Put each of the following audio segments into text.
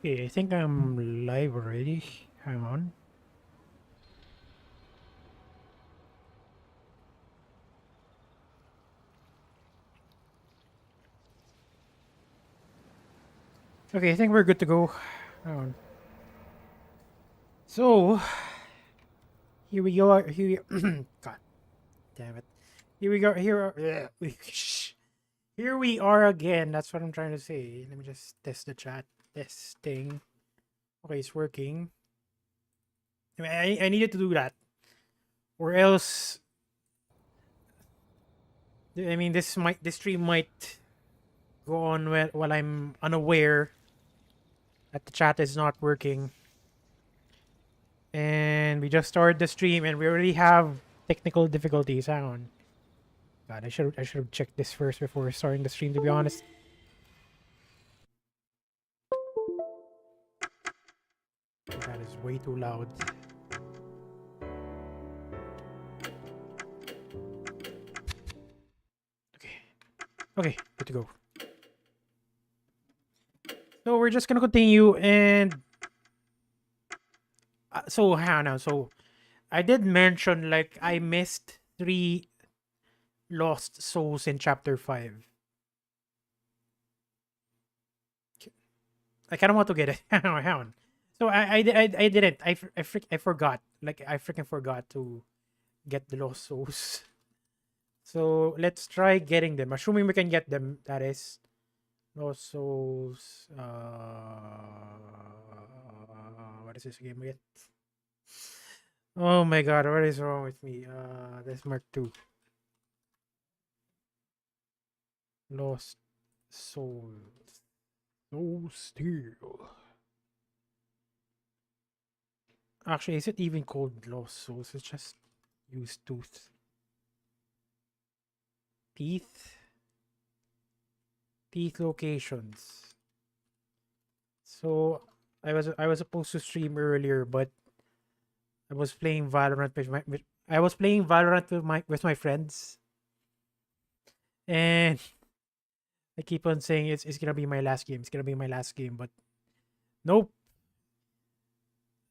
Okay, I think I'm live already. Hang on. Okay, I think we're good to go. Hang on. So, here we go. God damn it. Here we go. Here we are again. That's what I'm trying to say. Let me just test the chat. Testing. Okay, it's working. I needed to do that. Or else, I mean, this stream might go on while I'm unaware that the chat is not working. And we just started the stream and we already have technical difficulties. Hang on. God, I should have checked this first before starting the stream, to be honest. That is way too loud. Okay. Okay, good to go. So we're just gonna continue and so hang on. So I did mention like I missed 3 lost souls in chapter 5. I kind of want to get it. Hang on. So I didn't. I forgot. Like I freaking forgot to get the lost souls. So let's try getting them. Assuming we can get them, that is. Lost souls. What is this game with? Oh my god, what is wrong with me? That's Mark 2. Lost souls. No steel. Actually, is it even called Lost Souls? It's just use tooth. Teeth. Teeth locations. So I was supposed to stream earlier, but I was playing Valorant I was playing Valorant with my friends, and I keep on saying it's gonna be my last game. It's gonna be my last game, but nope.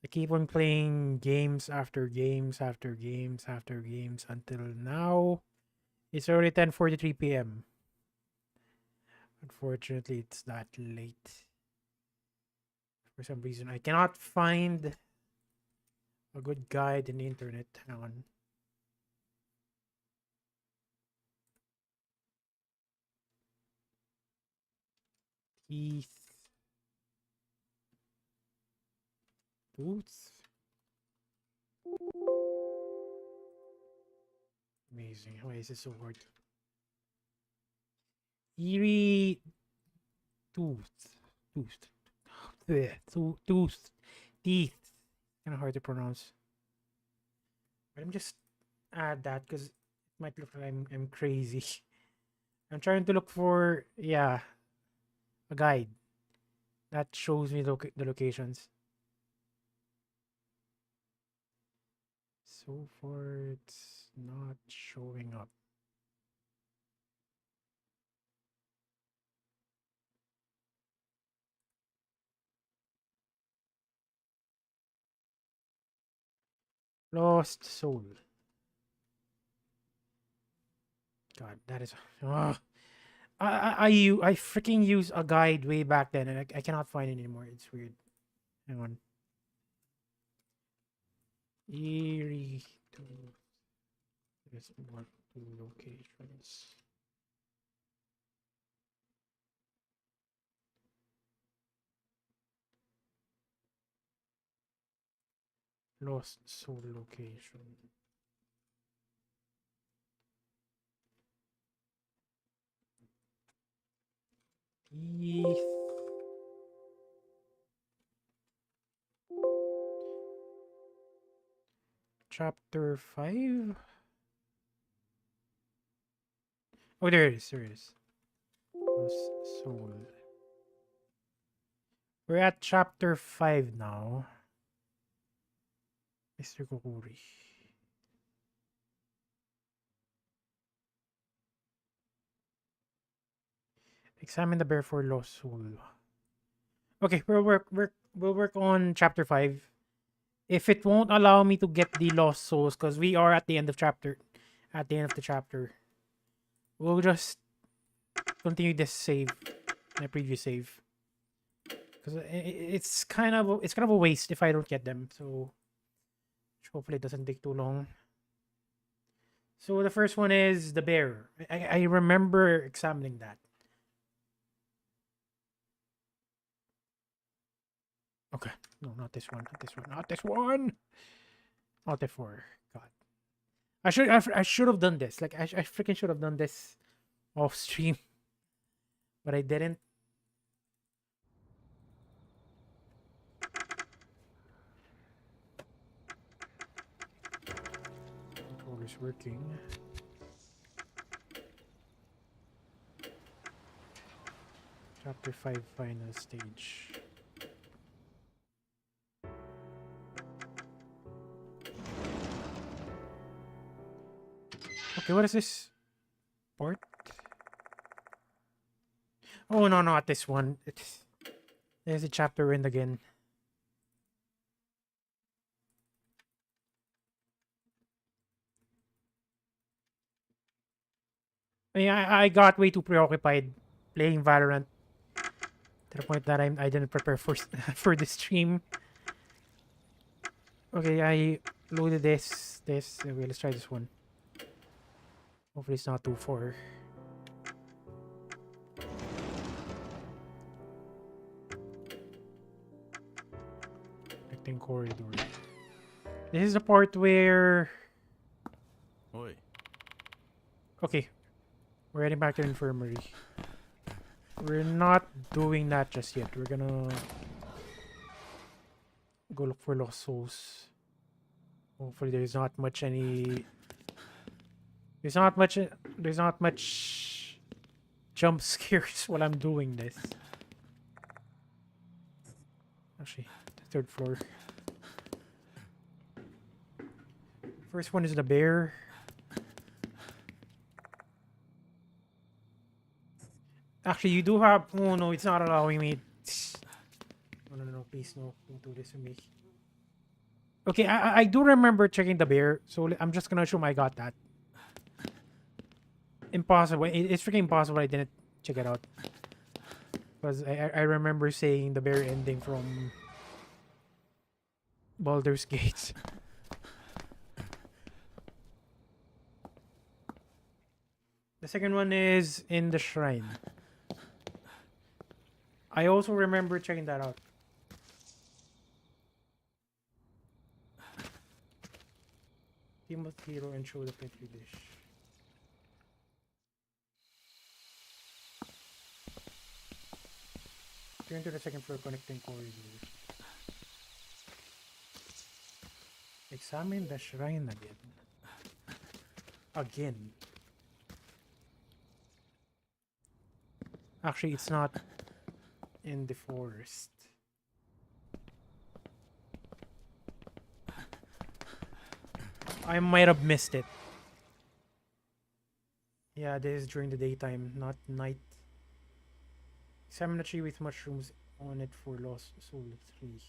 I keep on playing games after games after games after games until now. It's already 10:43 p.m. Unfortunately, it's that late. For some reason, I cannot find a good guide in the internet. Hang on. Teeth. Boots. Amazing. Why is it so hard? Eerie tooth. Tooth. Tooth. Teeth. Kind of hard to pronounce. But I'm just add that because it might look like I'm crazy. I'm trying to look for a guide that shows me the locations. So far, it's not showing up. Lost soul. God, that is. Ugh. I freaking used a guide way back then, and I cannot find it anymore. It's weird. Hang on. Eerie to this one two locations. Lost soul location. Teeth. Chapter 5. Oh, there it is. There it is. Lost soul. We're at chapter 5 now. Mr. Kokuri. Examine the bear for lost soul. Okay, we'll work on chapter 5. If it won't allow me to get the lost souls, because we are at the end of the chapter, we'll just continue this save, my previous save, because it's kind of a waste if I don't get them. So hopefully it doesn't take too long. So the first one is the bear. I remember examining that. Okay, no, not this one, not this one, not this one. Not the 4. God, I should have done this. Like I freaking should have done this off stream, but I didn't. Controller's working. Chapter 5 final stage. Okay, what is this part? Oh no, not this one. There's a chapter end again. I got way too preoccupied playing Valorant to the point that I didn't prepare for for the stream. Okay, I loaded this. Okay, let's try this one. Hopefully it's not too far. Connecting corridor. This is the part where... Oi. Okay, we're heading back to the infirmary. We're not doing that just yet. We're gonna go look for lost souls. Hopefully there's not much there's not much jump scares while I'm doing this. Actually, the 3rd floor. First one is the bear. Actually, you do have... Oh no, it's not allowing me. No, please no. Don't do this to me. Okay, I do remember checking the bear, so I'm just gonna assume I got that. Impossible. It's freaking impossible I didn't check it out. Because I remember saying the bear ending from Baldur's Gate. The second one is in the shrine. I also remember checking that out. Team of hero and show the petri dish. Turn to the 2nd floor connecting corridor. Examine the shrine again. Actually, it's not in the forest. I might have missed it. Yeah, this is during the daytime, not night. Examine the tree with mushrooms on it for lost soul 3.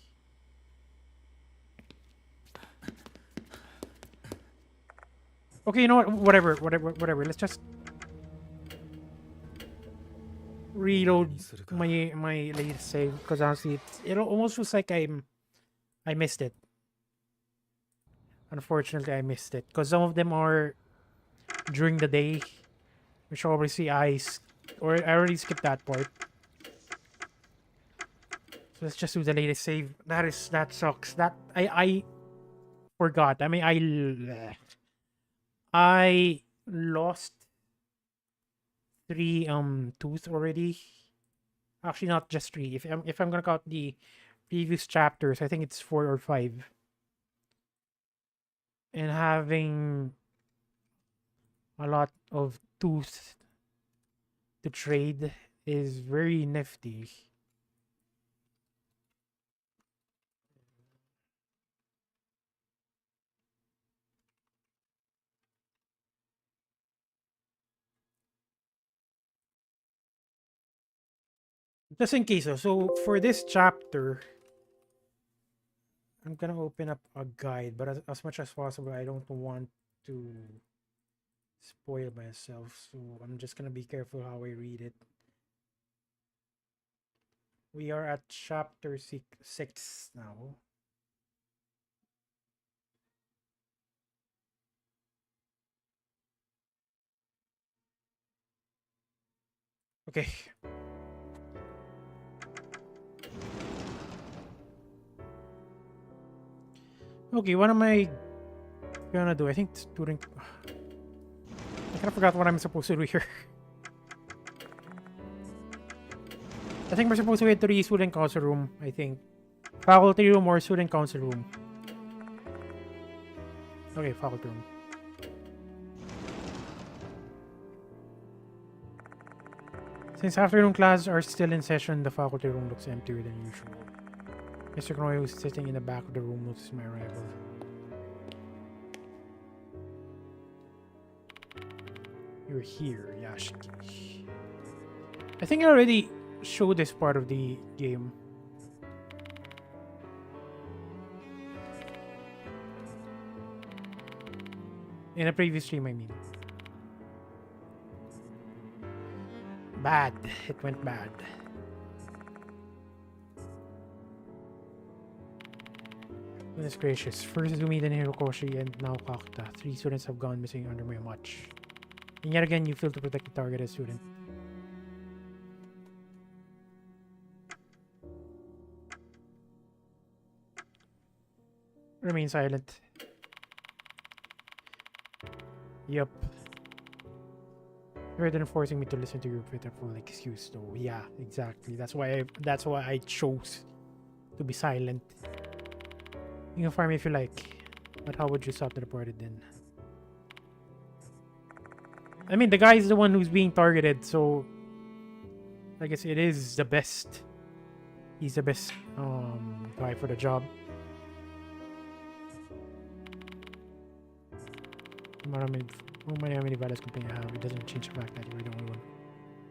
Okay, you know what? Whatever. Let's just reload my latest save, because honestly, it almost feels like I missed it. Unfortunately, I missed it because some of them are during the day, which obviously I already skipped that part. So let's just do the latest save. That sucks. That I forgot. I mean, I lost 3 tooth already. Actually, not just 3. If I'm gonna count the previous chapters, I think it's 4 or 5. And having a lot of tooth to trade is very nifty. Just in case, so for this chapter, I'm gonna open up a guide, but as much as possible, I don't want to spoil myself, so I'm just gonna be careful how I read it. We are at chapter 6 now. Okay. Okay, what am I gonna do? I think student... I kind of forgot what I'm supposed to do here. I think we're supposed to get to the student council room, I think. Faculty room or student council room. Okay, faculty room. Since afternoon classes are still in session, the faculty room looks emptier than usual. Mr. Knoy, who's sitting in the back of the room, notices my arrival. You're here, Yashiki. I think I already showed this part of the game. In a previous stream, I mean. Bad. It went bad. Goodness gracious. First Zumi, then Hirokoshi, and now Kakuta. 3 students have gone missing under my watch. And yet again, you fail to protect the targeted student. Remain silent. Yup. Rather than forcing me to listen to your pitiful excuse, though. Yeah, exactly. That's why I chose to be silent. You can fire me if you like, but how would you stop the departed then? I mean, the guy is the one who's being targeted, so I guess it is the best. He's the best guy for the job. No matter how many valid complaints I have, it doesn't change the fact that you're the only one.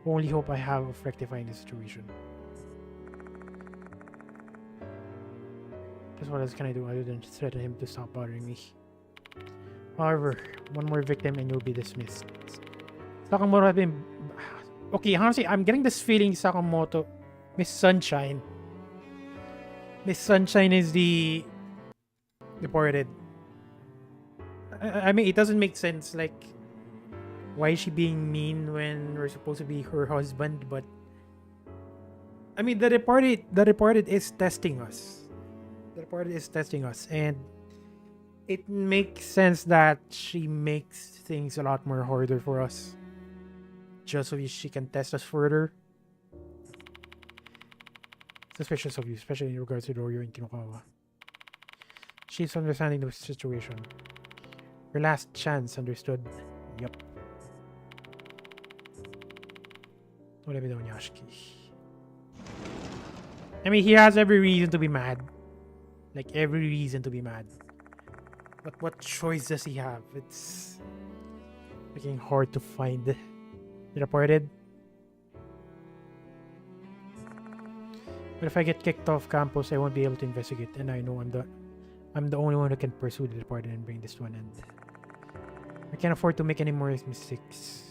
Only hope I have of rectifying the situation. Just what else can I do other than threaten him to stop bothering me? However, one more victim and you'll be dismissed. Sakamoto had been... Okay, honestly, I'm getting this feeling Sakamoto... Miss Sunshine. Miss Sunshine is the... deported. I mean, it doesn't make sense, like... Why is she being mean when we're supposed to be her husband, but... I mean, the deported is testing us. The deported is testing us, and... It makes sense that she makes things a lot more harder for us. Just so she can test us further. Suspicious of you, especially in regards to Dorio and Kinokawa. She's understanding the situation. Her last chance, understood? Yup. Don't let me down, Yashiki. I mean, he has every reason to be mad. Like, every reason to be mad. But what choice does he have? It's freaking hard to find. The reported. But if I get kicked off campus, I won't be able to investigate, and I know I'm the only one who can pursue the departed and bring this to an end. I can't afford to make any more mistakes.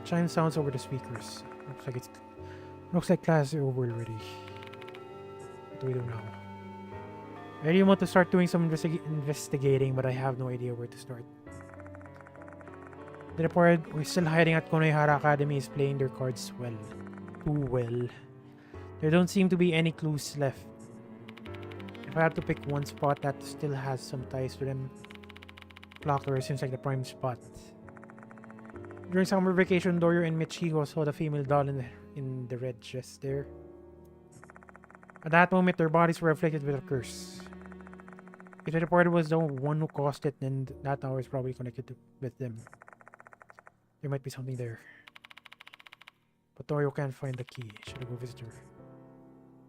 Chime sounds over the speakers. Looks like class is over already. What do we do now? I really want to start doing some investigating, but I have no idea where to start. The reported we're still hiding at Konohara Academy is playing their cards well. Too well. There don't seem to be any clues left. If I had to pick one spot that still has some ties to them, Clocktower seems like the prime spot. During summer vacation, Dorio and Michiko saw the female doll in the red dress there. At that moment, their bodies were afflicted with a curse. If the reporter was the one who caused it, then that tower is probably connected with them. There might be something there. But Dorio can't find the key. Should I go visit her?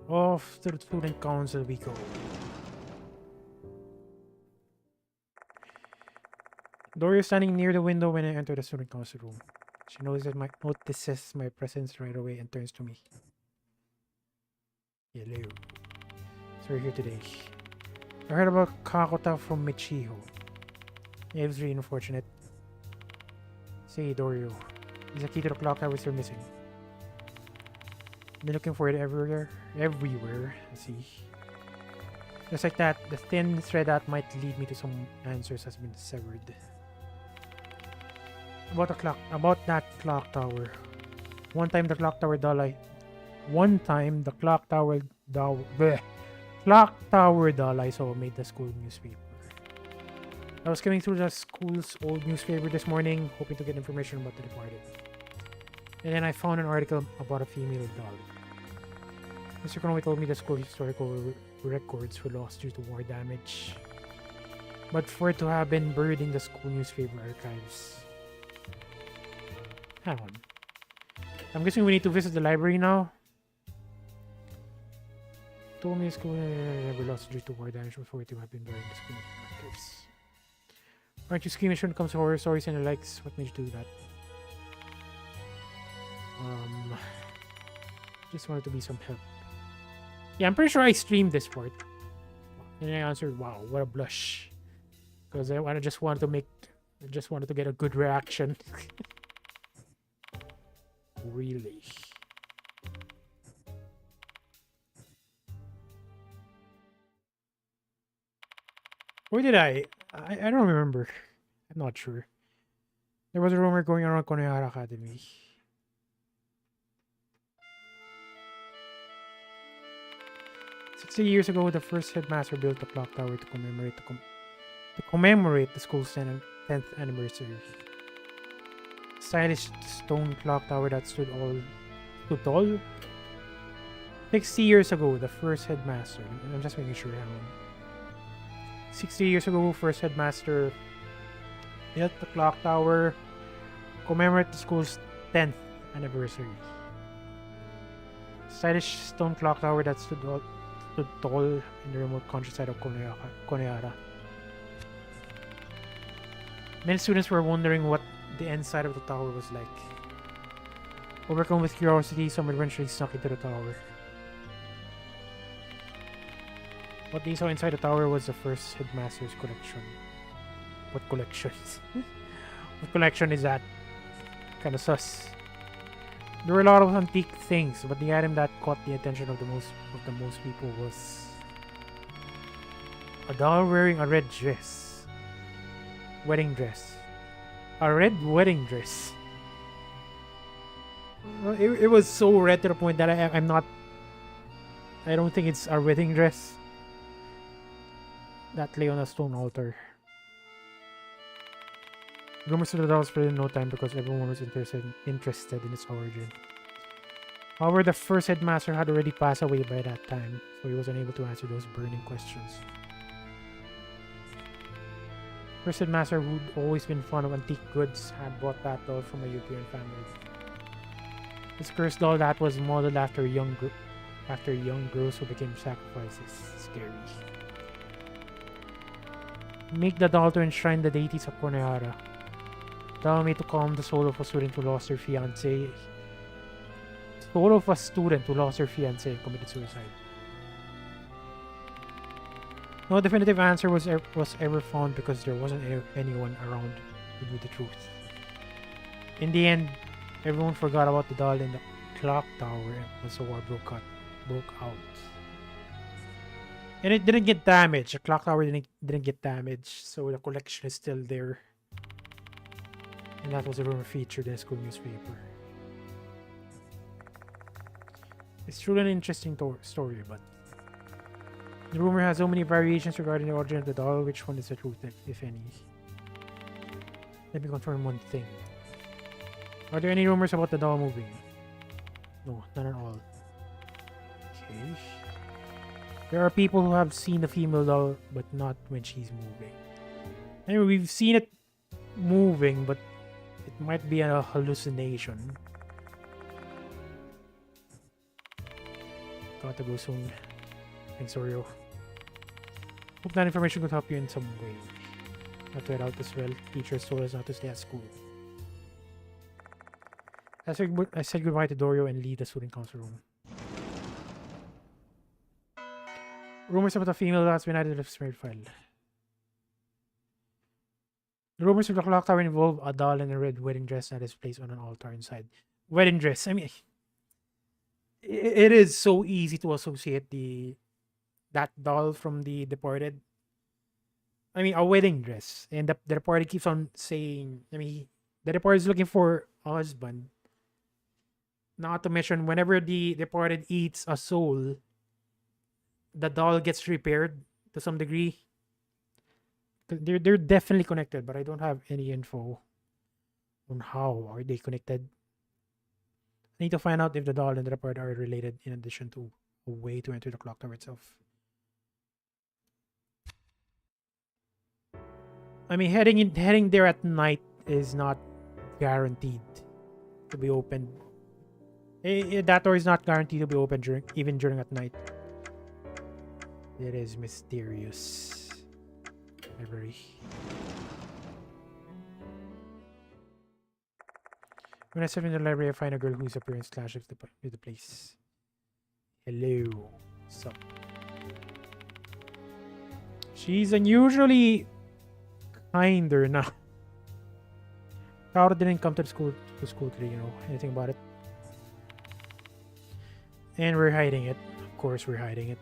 Off to the student council we go. Dorio is standing near the window when I enter the student council room. She notices my presence right away and turns to me. Hello. So we're here today. I heard about Kakota from Michiho. It was really unfortunate. Say, Dorio. There's a key to the clock tower still missing. Been looking for it everywhere. Let's see. Just like that, the thin thread that might lead me to some answers has been severed. About that clock tower. One time the clock tower Dalai saw made the school newspaper. I was coming through the school's old newspaper this morning, hoping to get information about the departed. And then I found an article about a female doll. Mr. Konoe told me the school historical records were lost due to war damage, but for it to have been buried in the school newspaper archives. Hang on. I'm guessing we need to visit the library now. Told me the school never lost due to war damage before it to have been buried in the school archives. Aren't you squeamish when it comes to horror stories and the likes? What made you do that? Just wanted to be some help. Yeah, I'm pretty sure I streamed this part. And I answered, wow, what a blush. Because I just wanted to get a good reaction. Really? Where did I don't remember. I'm not sure. There was a rumor going around Konohara Academy. 60 years ago, the first headmaster built a clock tower to commemorate the school's 10th anniversary. Stylish stone clock tower that stood tall. 60 years ago, the first headmaster. I'm just making sure. 60 years ago, first headmaster built the clock tower to commemorate the school's 10th anniversary. Stylish stone clock tower that stood tall in the remote countryside of Konohara. Many students were wondering what the inside of the tower was like. Overcome with curiosity, some eventually snuck into the tower. What they saw inside the tower was the first headmaster's collection. What collections? What collection is that? Kinda sus. There were a lot of antique things, but the item that caught the attention of the most people was a doll wearing a red dress. Wedding dress. A red wedding dress. Well, it was so red to the point that I don't think it's a wedding dress that lay on a stone altar. Rumors of the doll spread in no time because everyone was interested in its origin. However, the first headmaster had already passed away by that time, so he was unable to answer those burning questions. First headmaster, who'd always been fond of antique goods, had bought that doll from a European family. This cursed doll that was modeled after young girls who became sacrifices. Scary. Make the doll to enshrine the deities of Konohara. Doll made to calm the soul of a student who lost her fiancé. Soul of a student who lost her fiancé and committed suicide. No definitive answer was ever found because there wasn't anyone around who knew the truth. In the end, everyone forgot about the doll in the clock tower as the war broke out. And it didn't get damaged. The clock tower didn't get damaged, so the collection is still there. And that was a rumor featured in the school newspaper. It's truly an interesting story, but the rumor has so many variations regarding the origin of the doll. Which one is the truth, if any? Let me confirm one thing. Are there any rumors about the doll moving? No, none at all. Okay. There are people who have seen the female doll, but not when she's moving. Anyway, we've seen it moving, but it might be a hallucination. Gotta go soon. Thanks, Oreo. Hope that information could help you in some way. Not to head out as well. Teachers told us not to stay at school. I said goodbye to Dorio and leave the student council room. Rumors about a female has been added to the smeared file. The rumors of the clock tower involve a doll in a red wedding dress that is placed on an altar inside. Wedding dress. I mean, it is so easy to associate that doll from the Departed. I mean, a wedding dress, and the Departed keeps on saying. I mean, the Departed is looking for a husband. Not to mention, whenever the Departed eats a soul, the doll gets repaired to some degree. They're definitely connected, but I don't have any info on how are they connected. I need to find out if the doll and the Departed are related in addition to a way to enter the clock tower itself. I mean, heading there at night is not guaranteed to be open. That door is not guaranteed to be open even during at night. It is mysterious. Library. When I step in the library, I find a girl whose appearance clashes with the place. Hello. Sup? She's unusually kinder now. Tara didn't come to school today, you know anything about it. And we're hiding it. Of course we're hiding it.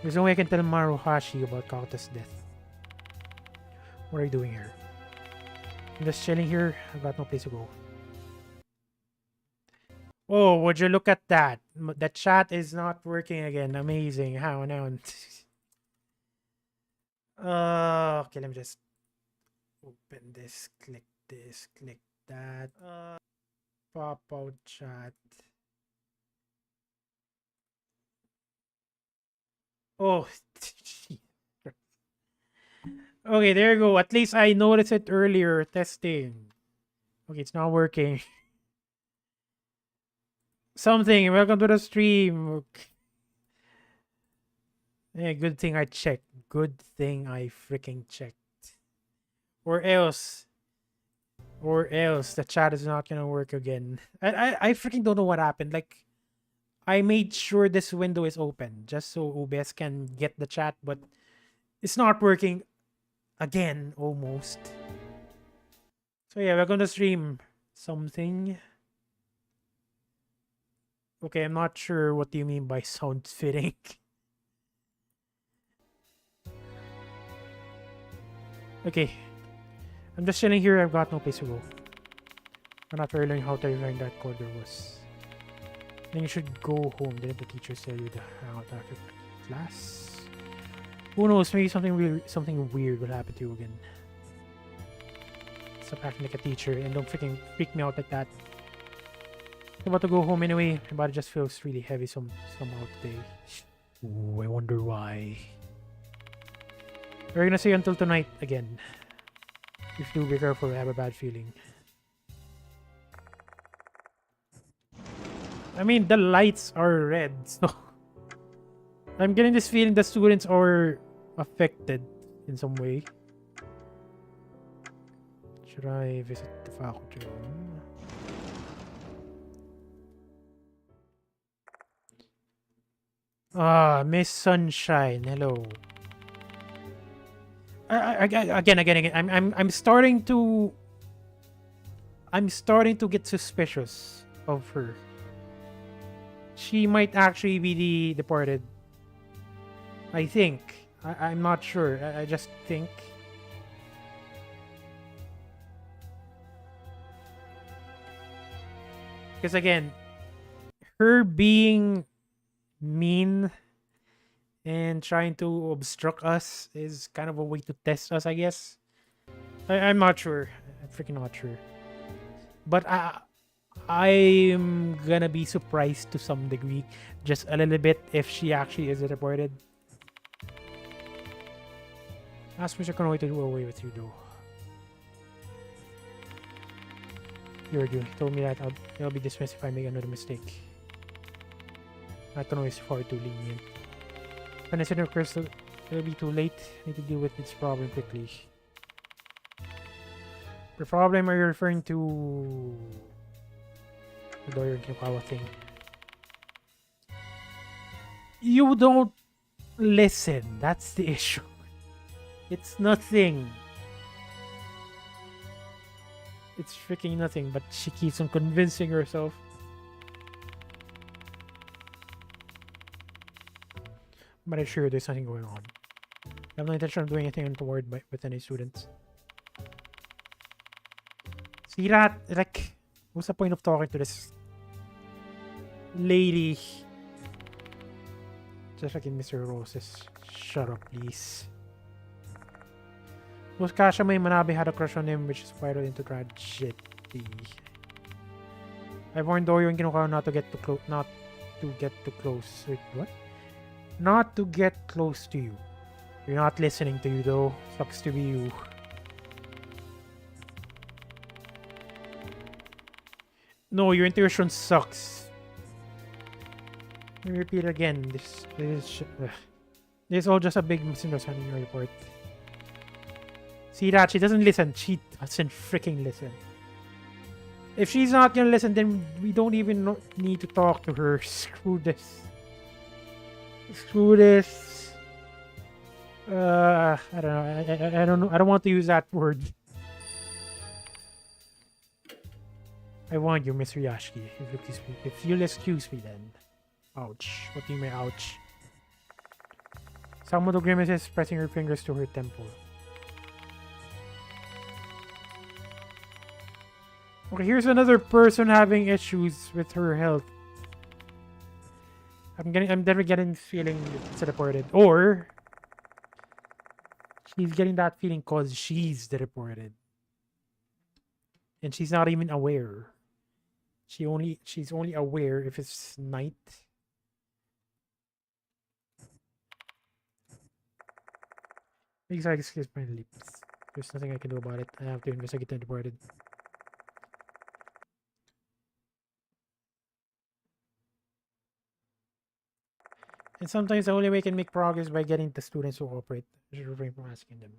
There's no way I can tell Maruhashi about Kakuta's death. What are you doing here? I'm just chilling here. I've got no place to go. Oh, would you look at that? The chat is not working again. Amazing. How now? Okay, let me just open this, click that. Pop out chat. Oh, okay, there you go. At least I noticed it earlier. Testing. Okay, it's not working. Something. Welcome to the stream. Yeah, good thing I checked. Good thing I freaking checked. Or else the chat is not gonna work again. I freaking don't know what happened. Like, I made sure this window is open just so OBS can get the chat, but it's not working again almost. So yeah, we're gonna stream something. Okay, I'm not sure what do you mean by sound fitting. Okay. I'm just chilling here. I've got no place to go. I'm not really learning how terrifying that corridor was. Then you should go home. Didn't the teachers tell you to hang out after class? Who knows? Maybe something weird will happen to you again. Stop acting like a teacher and don't freaking freak me out like that. I'm about to go home anyway. My body just feels really heavy somehow today. Ooh, I wonder why. We're gonna say until tonight again. If you be careful, I have a bad feeling. I mean, the lights are red, so I'm getting this feeling the students are affected in some way. Should I visit the faculty room? Ah, Miss Sunshine, hello. Again. I'm starting to get suspicious of her. She might actually be the departed. I think. I'm not sure. I just think. Because again, her being mean and trying to obstruct us is kind of a way to test us, I guess. I'm not sure. I'm freaking not sure. But I'm gonna be surprised to some degree, just a little bit, if she actually is reported. Ask Mr. Konoe to do away with you, though. He told me that I'll be dismissed if I make another mistake. That Konoe is far too lenient. When I said occurs, it'll be too late. I need to deal with this problem quickly. The problem are you referring to? The Doyer Kinukawa thing. You don't listen. That's the issue. It's nothing. It's freaking nothing, but she keeps on convincing herself. But I'm sure there's nothing going on. I have no intention of doing anything untoward with any students. See that? Like, what's the point of talking to this lady? Just like in Mr. Roses. Shut up, please. Muskasha may Manabe had a crush on him, which spiraled into tragedy. I warned Doyo and Kinukawa not to get too close. Not to get too close. Wait, what? Not to get close to you. You're not listening to you though. Sucks to be you. No, your intuition sucks. Let me repeat again. This is all just a big misunderstanding in your report. See that? She doesn't listen. She doesn't freaking listen. If she's not gonna listen, then we don't even need to talk to her. Screw this. Screw this. I don't know. I don't know. I don't want to use that word. I want you, Mr. Yashiki. If you'll excuse me, then. Ouch. What do you mean, ouch? Samudo grimaces, pressing her fingers to her temple. Okay, here's another person having issues with her health. I'm definitely getting this feeling it's reported. Or she's getting that feeling cause she's the reported. And she's not even aware. She's only aware if it's night. Excuse my lips. There's nothing I can do about it. I have to investigate the reported. And sometimes the only way I can make progress by getting the students to cooperate. I should refrain from asking them.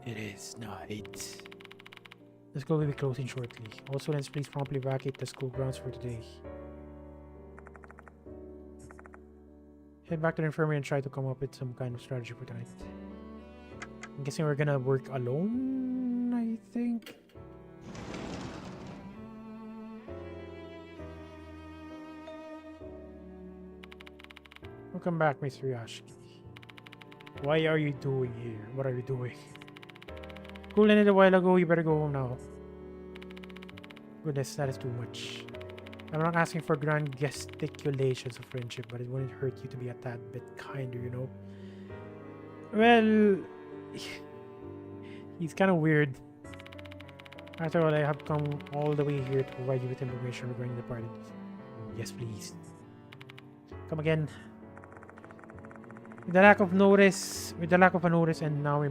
It is night. The school will be closing shortly. All students, please promptly vacate the school grounds for today. Head back to the infirmary and try to come up with some kind of strategy for tonight. I'm guessing we're gonna work alone, I think. Welcome back, Mr. Yashiki. Why are you doing here? What are you doing? School ended a while ago, you better go home now. Goodness, that is too much. I'm not asking for grand gesticulations of friendship, but it wouldn't hurt you to be a tad bit kinder, you know? Well, he's kind of weird. After all, I have come all the way here to provide you with information regarding the party. Yes, please. Come again. With the lack of a notice, and now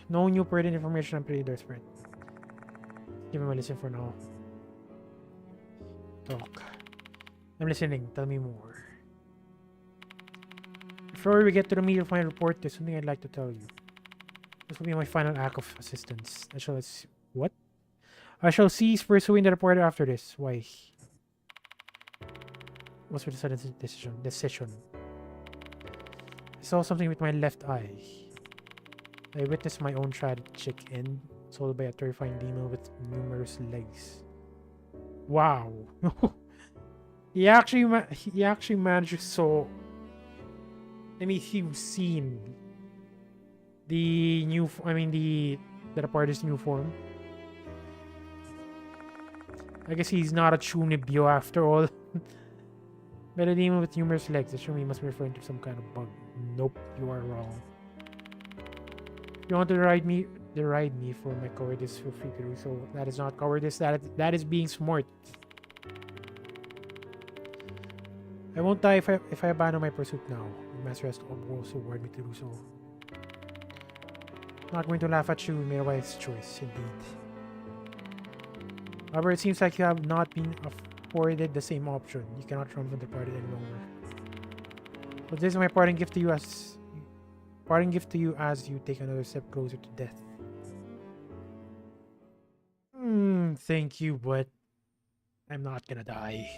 no new pertinent information, I'm pretty desperate. Give him a listen for now. Talk. I'm listening. Tell me more. Before we get to the meat of my report, there's something I'd like to tell you. This will be my final act of assistance. I shall cease pursuing the reporter after this. Why? What's with the sudden decision? I saw something with my left eye. I witnessed my own tragic end, sold by a terrifying demon with numerous legs. Wow. he actually managed to saw. I mean, you've seen the reporter's new form. I guess he's not a Chunibyo after all. But a demon with numerous legs, assuming he must be referring to some kind of bug. Nope, you are wrong. If you want to ride me for my cowardice, feel free to do so. That is not cowardice, that is being smart. I won't die if I abandon my pursuit now. The master has also warned me to do so. I'm not going to laugh at you, you made a wise choice, indeed. However, it seems like you have not been afforded the same option. You cannot run from the party any longer. So this is my parting gift to you as Parting gift to you as you take another step closer to death. Thank you, but I'm not gonna die.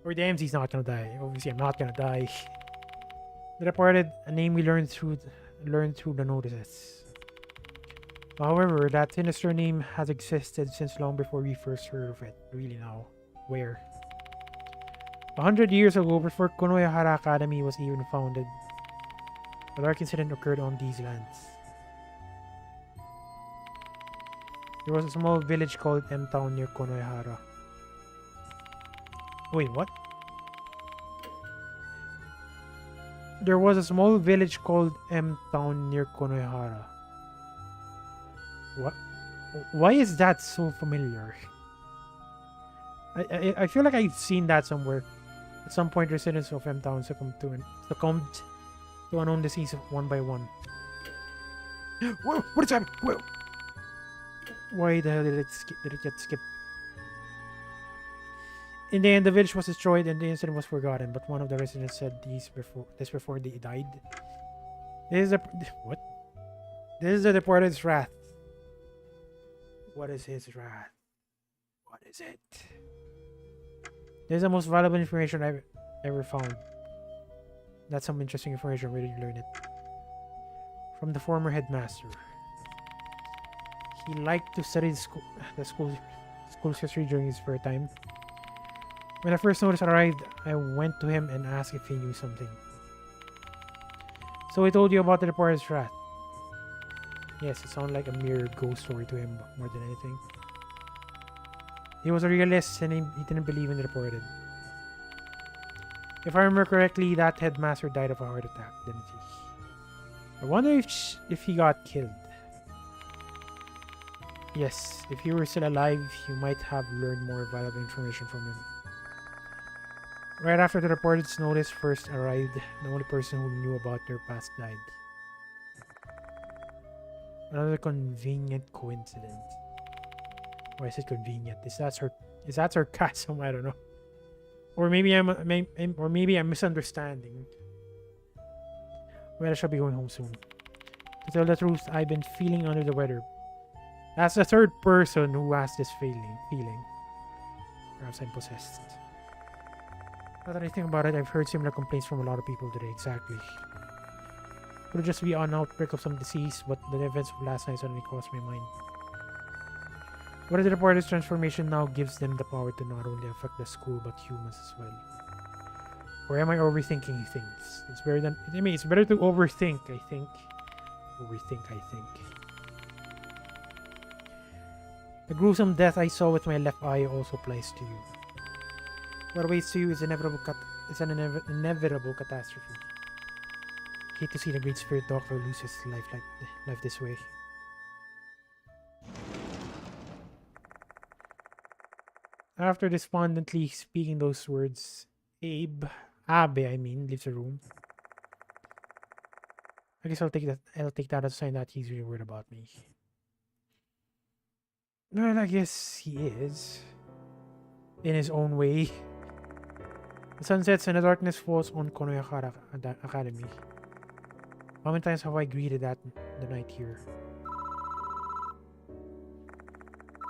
Or the MC's not gonna die. Obviously, I'm not gonna die. The Departed, a name we learned through the notices. However, that sinister name has existed since long before we first heard of it. Really now. Where? 100 years ago, before Konohara Academy was even founded, a dark incident occurred on these lands. There was a small village called M-Town near Konohara. Wait, what? There was a small village called M-Town near Konohara. What? Why is that so familiar? I feel like I've seen that somewhere. At some point, residents of M-Town succumbed to an unknown disease one by one. Whoa! What is happening? Whoa! Why the hell did it get skipped? In the end, the village was destroyed and the incident was forgotten. But one of the residents said this before they died. This is what? This is the Departed's wrath. What is his wrath? What is it? This is the most valuable information I've ever found. That's some interesting information. Where did you learn it? From the former headmaster. He liked to study the school's history during his spare time. When the first notice arrived, I went to him and asked if he knew something. So he told you about the Departed's wrath. Yes, it sounded like a mere ghost story to him more than anything. He was a realist and he didn't believe in the Departed. If I remember correctly, that headmaster died of a heart attack, didn't he? I wonder if he got killed. Yes, if he were still alive, you might have learned more valuable information from him. Right after the Departed's notice first arrived, the only person who knew about their past died. Another convenient coincidence. Why is it convenient? Is that sarcasm? I don't know. Or maybe I'm misunderstanding. Well, I shall be going home soon. To tell the truth, I've been feeling under the weather. That's the third person who has this feeling. Perhaps I'm possessed. Now that I think about it, I've heard similar complaints from a lot of people today. Exactly. Could it just be an outbreak of some disease, but the events of last night suddenly crossed my mind. What if the Departed's transformation now gives them the power to not only affect the school but humans as well? Or am I overthinking things? It's better to overthink, I think. The gruesome death I saw with my left eye also applies to you. What awaits you is an inevitable catastrophe. Hate to see the great spirit doctor lose his life this way. After despondently speaking those words, Abe leaves the room. I guess I'll take that as a sign that he's really worried about me. Well, I guess he is. In his own way. The sun sets and the darkness falls on Konohara Academy. How many times have I greeted the night here?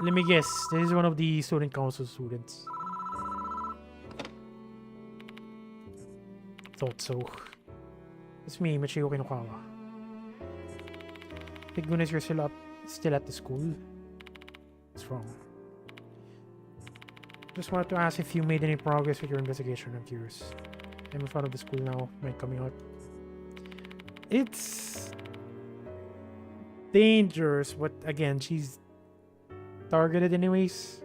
Let me guess. This is one of the student council students. Thought so. It's me, Michio Kinokawa. Thank goodness you're still at the school. What's wrong? Just wanted to ask if you made any progress with your investigation. I'm curious. I'm in front of the school now. Night coming out. It's dangerous, but again, she's targeted anyways.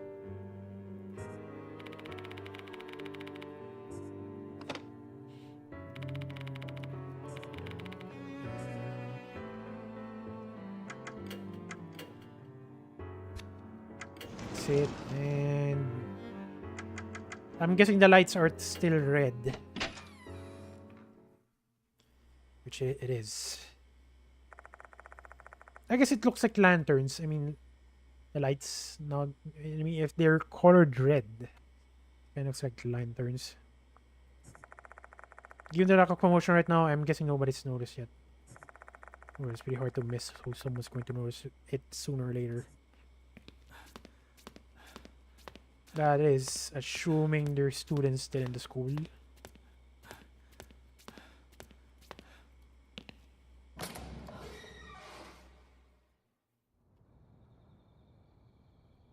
That's it. And I'm guessing the lights are still red. Which it is. I guess it looks like lanterns. I mean, the lights now, I mean, if they're colored red, kind of looks like lanterns. Given the lack of commotion right now, I'm guessing nobody's noticed yet. Oh, it's pretty hard to miss, so someone's going to notice it sooner or later. That is assuming there's students still in the school.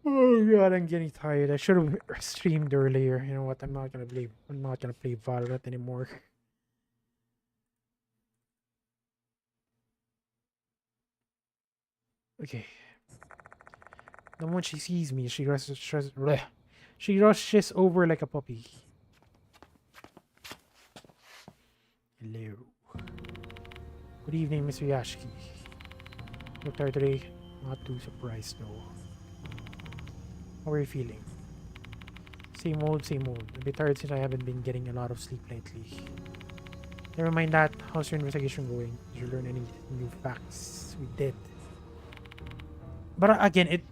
Oh god, I'm getting tired. I should have streamed earlier. You know what? I'm not gonna play Valorant anymore. Okay. The moment she sees me, she rushes over like a puppy. Hello. Good evening, Mr. Yashiki. You're tired today? Not too surprised though. How are you feeling? Same old, same old. A bit tired since I haven't been getting a lot of sleep lately. Never mind that. How's your investigation going? Did you learn any new facts? We did. But again, it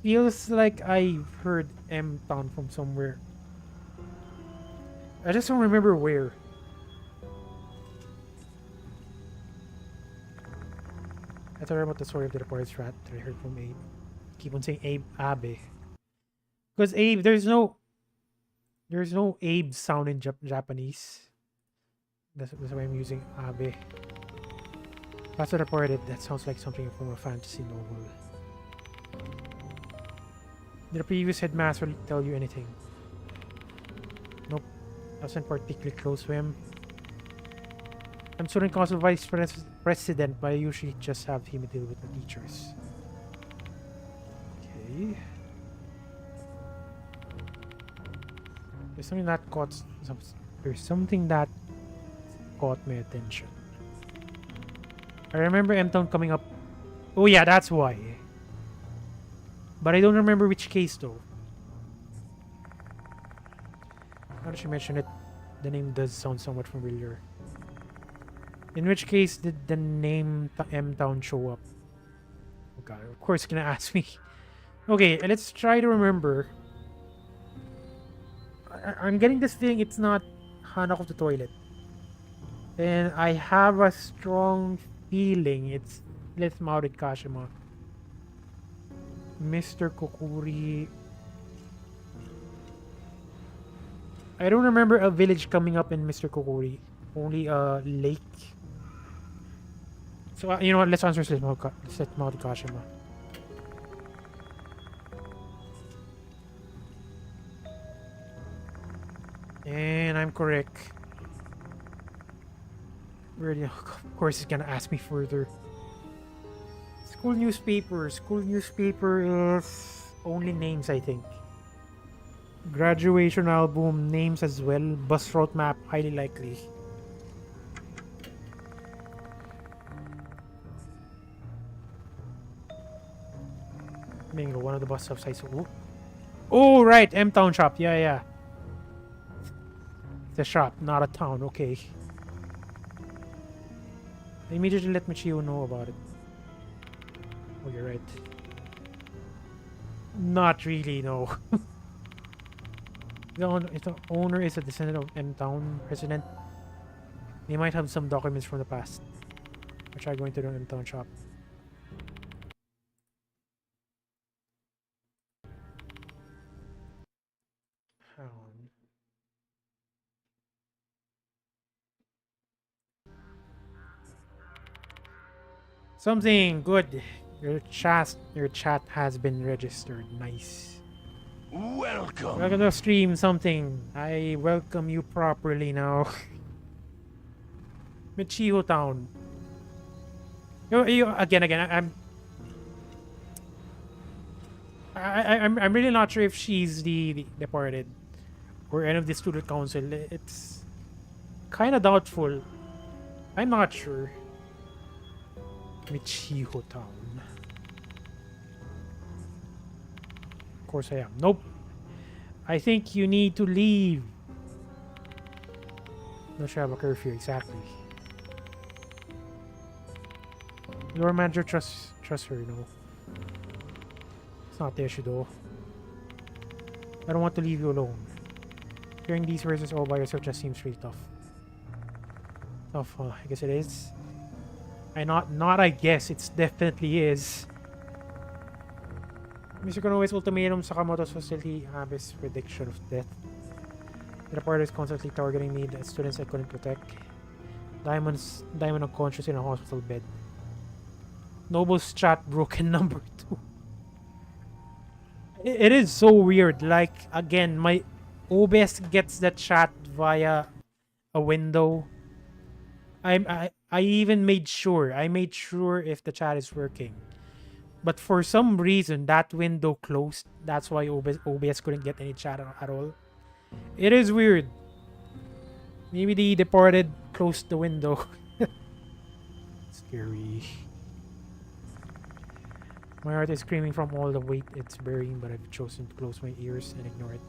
feels like I've heard M Town from somewhere. I just don't remember where. I thought about the story of the departed's rat that I heard from Abe. Keep on saying Abe. Because Abe, there's no Abe sound in Japanese. That's why I'm using Abe. That's the departed. That sounds like something from a fantasy novel. Did the previous headmaster tell you anything? Nope. I wasn't particularly close to him. I'm student council vice president, but I usually just have him deal with the teachers. Okay. There's something that caught my attention. I remember M-Town coming up. Oh yeah, that's why. But I don't remember which case though. Now that you mention it, the name does sound somewhat familiar. In which case did the name M-Town show up? Oh god, of course it's gonna ask me. Okay, let's try to remember. I'm getting this feeling it's not Hanak of the Toilet. And I have a strong feeling it's Let's Mount Kashima. Mr. Kokuri. I don't remember a village coming up in Mr. Kokuri. Only a lake. So, you know what? Let's answer Let's Mount Kashima. And I'm correct. Of course, it's gonna ask me further. School newspaper. School newspaper is only names, I think. Graduation album, names as well. Bus route map, highly likely. Bingo, one of the bus stops I saw. Oh, right, M-Town shop. Yeah, yeah. It's a shop, not a town. Okay. I immediately let Michio know about it. Oh, you're right. Not really, no. If the owner is a descendant of M-Town resident, they might have some documents from the past. I'll try going to the M-Town shop. Something good. Your chat has been registered. Nice. Welcome. Welcome to the stream. Something. I welcome you properly now. Michiho Town. Again. I'm really not sure if she's the departed or any of the student council. It's kind of doubtful. I'm not sure. Michiho Town. Of course I am. Nope. I think you need to leave. Not sure I have a curfew exactly. Your manager trusts her, no. It's not the issue though. I don't want to leave you alone. Hearing these verses all by yourself just seems really tough. Tough, huh? I guess it is. Not I guess, it's definitely is. Mr. Konoe's ultimatum Sakamoto's facility Abe's prediction of death. The reporter is constantly targeting me, the students I couldn't protect. Diamond unconscious in a hospital bed. Noble's chat broken number 2. It is so weird. Like, again, my OBS gets the chat via a window. I even made sure. I made sure if the chat is working. But for some reason, that window closed. That's why OBS couldn't get any chat at all. It is weird. Maybe the departed closed the window. Scary. My heart is screaming from all the weight it's bearing, but I've chosen to close my ears and ignore it.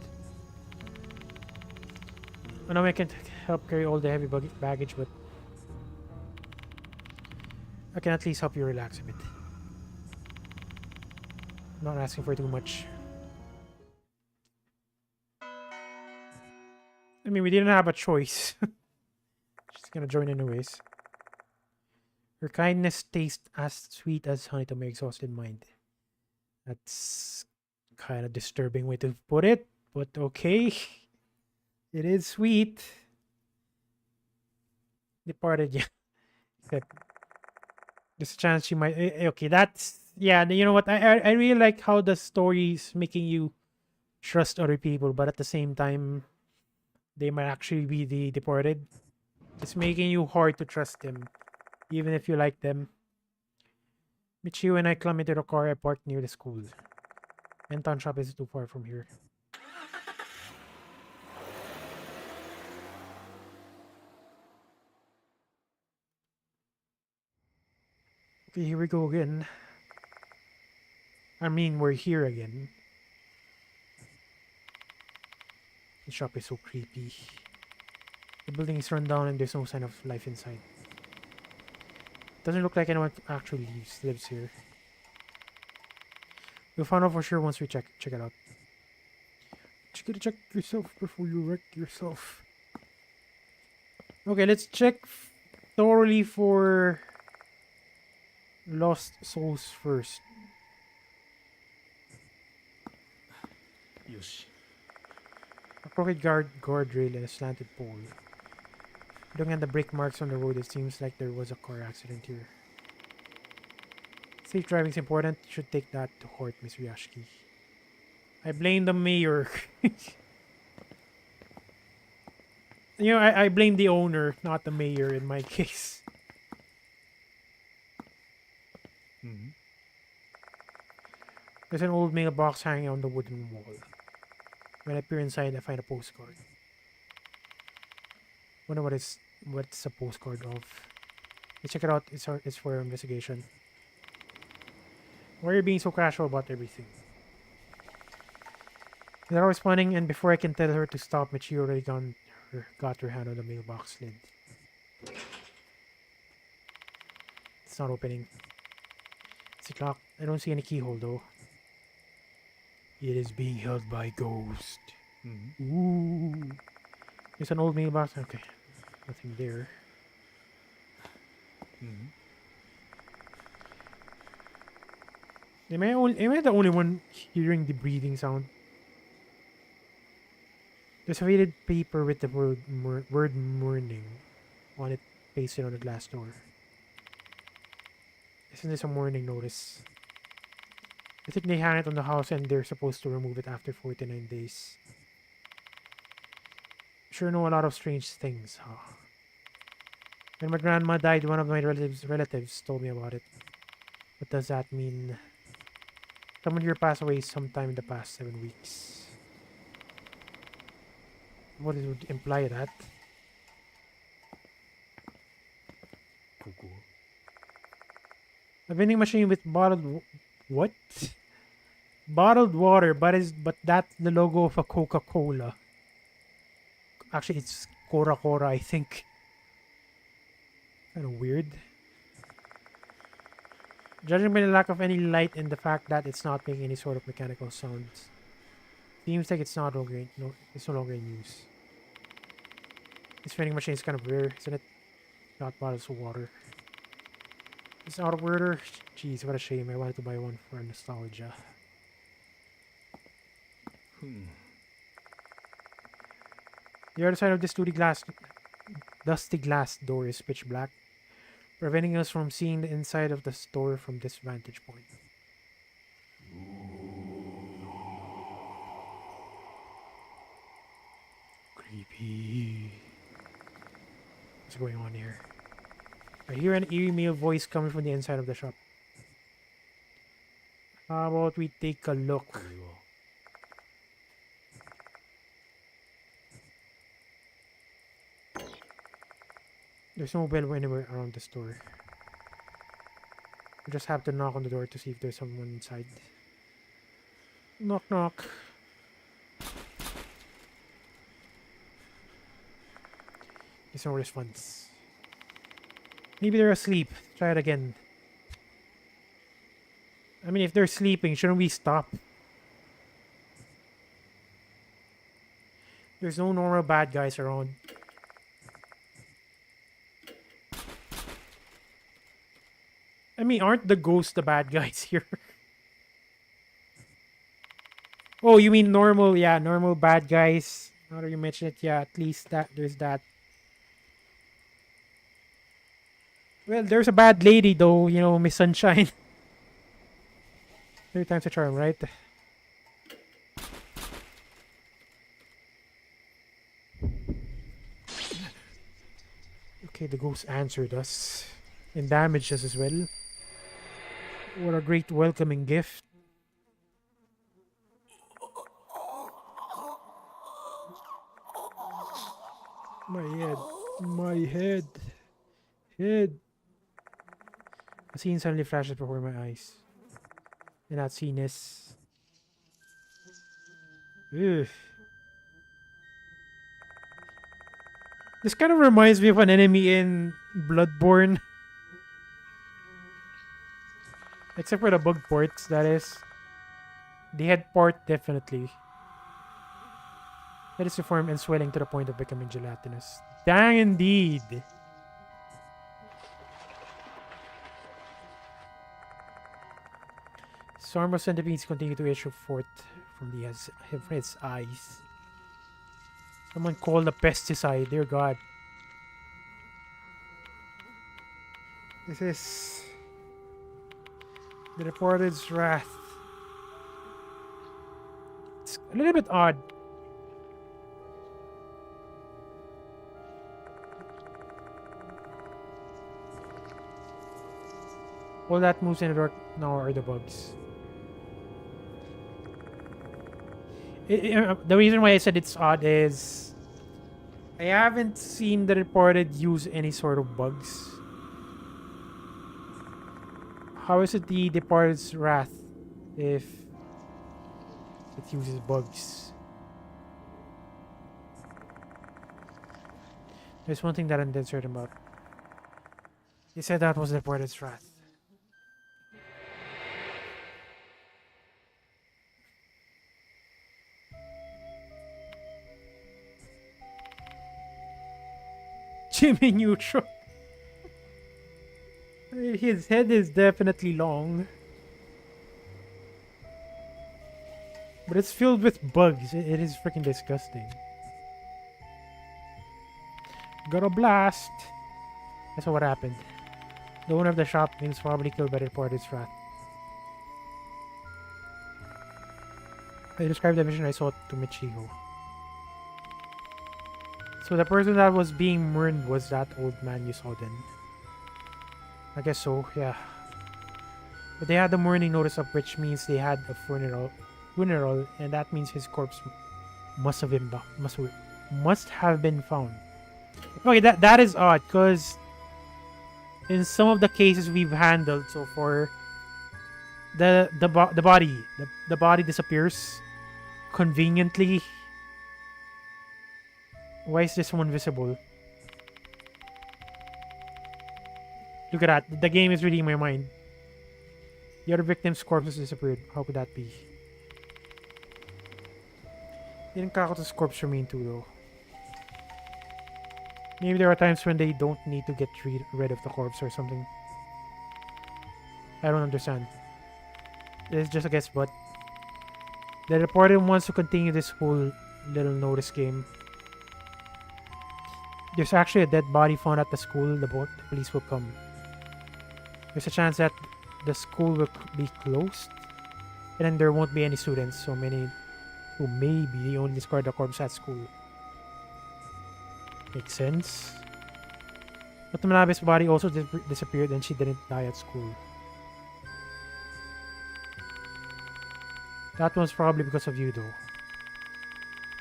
I know I can't help carry all the heavy baggage, but I can at least help you relax a bit. I'm not asking for too much. I mean, we didn't have a choice. She's gonna join anyways. Her kindness tastes as sweet as honey to my exhausted mind. That's kind of disturbing way to put it, but okay. It is sweet. Departed, yeah. Except there's a chance she might. Okay, that's yeah. You know what? I really like how the story is making you trust other people, but at the same time, they might actually be the deported. It's making you hard to trust them, even if you like them. Michio and I climb into the car I parked near the school. Menton shop is too far from here. Okay, here we go again. I mean, we're here again. The shop is so creepy. The building is run down and there's no sign of life inside. Doesn't look like anyone actually lives here. We'll find out for sure once we check it out. You gotta check yourself before you wreck yourself. Okay, let's check thoroughly for lost souls first. Yoshi. A crooked guardrail and a slanted pole. Looking at the brake marks on the road, it seems like there was a car accident here. Safe driving is important. You should take that to heart, Miss Ryashiki. I blame the mayor. You know, I blame the owner, not the mayor in my case. Mm-hmm. There's an old mailbox hanging on the wooden wall. When I peer inside, I find a postcard. Wonder what's a postcard of. Let's check it out. It's for investigation. Why are you being so casual about everything? They're always responding, and before I can tell her to stop, Michi already got her hand on the mailbox lid. It's not opening. It's locked. I don't see any keyhole though. It is being held by ghost. Mm-hmm. Ooh. There's an old mailbox. Okay. Nothing there. Mm-hmm. Am I the only one hearing the breathing sound? There's a faded paper with the word morning on it pasted on the glass door. Isn't this a morning notice? I think they hang it on the house and they're supposed to remove it after 49 days. Sure know a lot of strange things, huh? When my grandma died, one of my relatives told me about it. What does that mean? Someone here passed away sometime in the past 7 weeks. What it would imply that? A vending machine with bottled what? Bottled water, but that's the logo of a Coca-Cola. Actually, it's Cora, I think. Kind of weird. Judging by the lack of any light and the fact that it's not making any sort of mechanical sounds, seems like it's no longer in use. This vending machine is kind of rare, isn't it? Not bottles of water. It's out of order. Jeez, what a shame. I wanted to buy one for nostalgia. The other side of this dusty glass door is pitch black, preventing us from seeing the inside of the store from this vantage point. Creepy. What's going on here? I hear an eerie male voice coming from the inside of the shop. How about we take a look? There's no bell anywhere around the store. We just have to knock on the door to see if there's someone inside. Knock, knock. There's no response. Maybe they're asleep. Try it again. I mean, if they're sleeping, shouldn't we stop? There's no normal bad guys around. I mean, aren't the ghosts the bad guys here? Oh, you mean normal? Yeah, normal bad guys. Now that you mention it, yeah, at least that there's that. Well, there's a bad lady though, you know, Miss Sunshine. 3 times a charm, right? Okay, the ghost answered us and damaged us as well. What a great welcoming gift. My head. My head. Head. A scene suddenly flashes before my eyes. And that scene is... Ugh. This kind of reminds me of an enemy in Bloodborne. Except for the bug ports, that is. The head part, definitely. That is deformed and swelling to the point of becoming gelatinous. Dang indeed! Swarm of centipedes continue to issue forth from his eyes. Someone called a pesticide, dear God. This is... the Departed's wrath. It's a little bit odd. All that moves in the dark now are the bugs. The reason why I said it's odd is I haven't seen the Departed use any sort of bugs. How is it the Departed's wrath if it uses bugs? There's one thing that I'm dead certain about. He said that was the Departed's wrath. Jimmy Neutron. His head is definitely long. But it's filled with bugs. It is freaking disgusting. Got a blast. That's what happened. The owner of the shop was probably killed by the Departed's wrath. I described the vision I saw to Michigo. So the person that was being burned was that old man you saw then. I guess so, yeah. But they had the mourning notice up, which means they had a funeral, and that means his corpse must have been found. Okay, that is odd, because in some of the cases we've handled so far, the body disappears conveniently. Why is this one visible? Look at that. The game is reading my mind. The other victim's corpse has disappeared. How could that be? Didn't Kakuto's corpse remain too, though? Maybe there are times when they don't need to get rid of the corpse or something. I don't understand. This is just a guess, but the reporter wants to continue this whole little notice game. There's actually a dead body found at the school. The police will come. There's a chance that the school will be closed, and then there won't be any students. So many who maybe only discard the corpse at school. Makes sense. But the Manabe's body also disappeared, and she didn't die at school. That was probably because of you, though.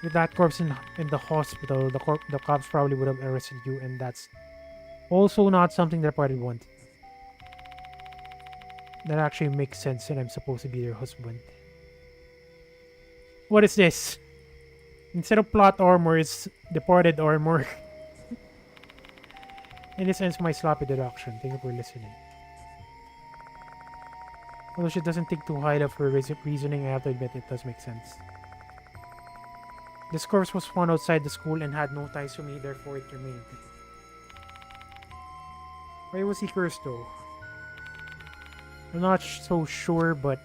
With that corpse in the hospital, the cops probably would have arrested you, and that's also not something the party wanted. That actually makes sense, and I'm supposed to be their husband. What is this? Instead of plot armor, it's departed armor. And this ends my sloppy deduction. Thank you for listening. Although she doesn't think too highly of her reasoning, I have to admit it does make sense. This corpse was found outside the school and had no ties to me, therefore it remained. Why was he cursed though? I'm not so sure, but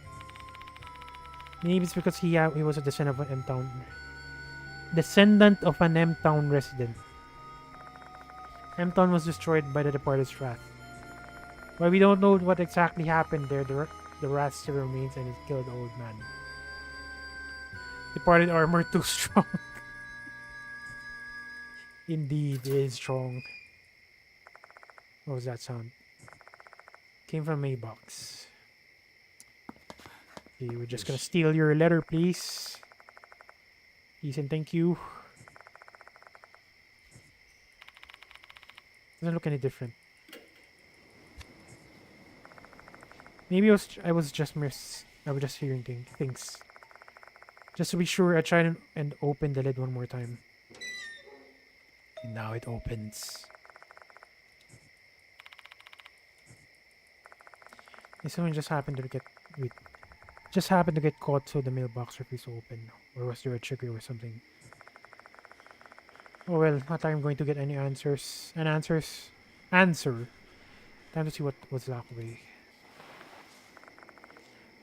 maybe it's because he was a descendant of an M-Town resident. M-Town was destroyed by the Departed's wrath. But we don't know what exactly happened there. The wrath still remains and it killed the old man. Departed armor too strong. Indeed, it is strong. What was that sound? Came from Maybox. Okay, we're just gonna steal your letter, please. Please and thank you. Doesn't look any different. Maybe I was just hearing things. Just to be sure, I tried and opened the lid one more time. And now it opens. This one just happened to get caught, so the mailbox refused to open. Or was there a trigger or something? Oh well, not like I'm going to get any answers. Answer. Time to see what was locked away.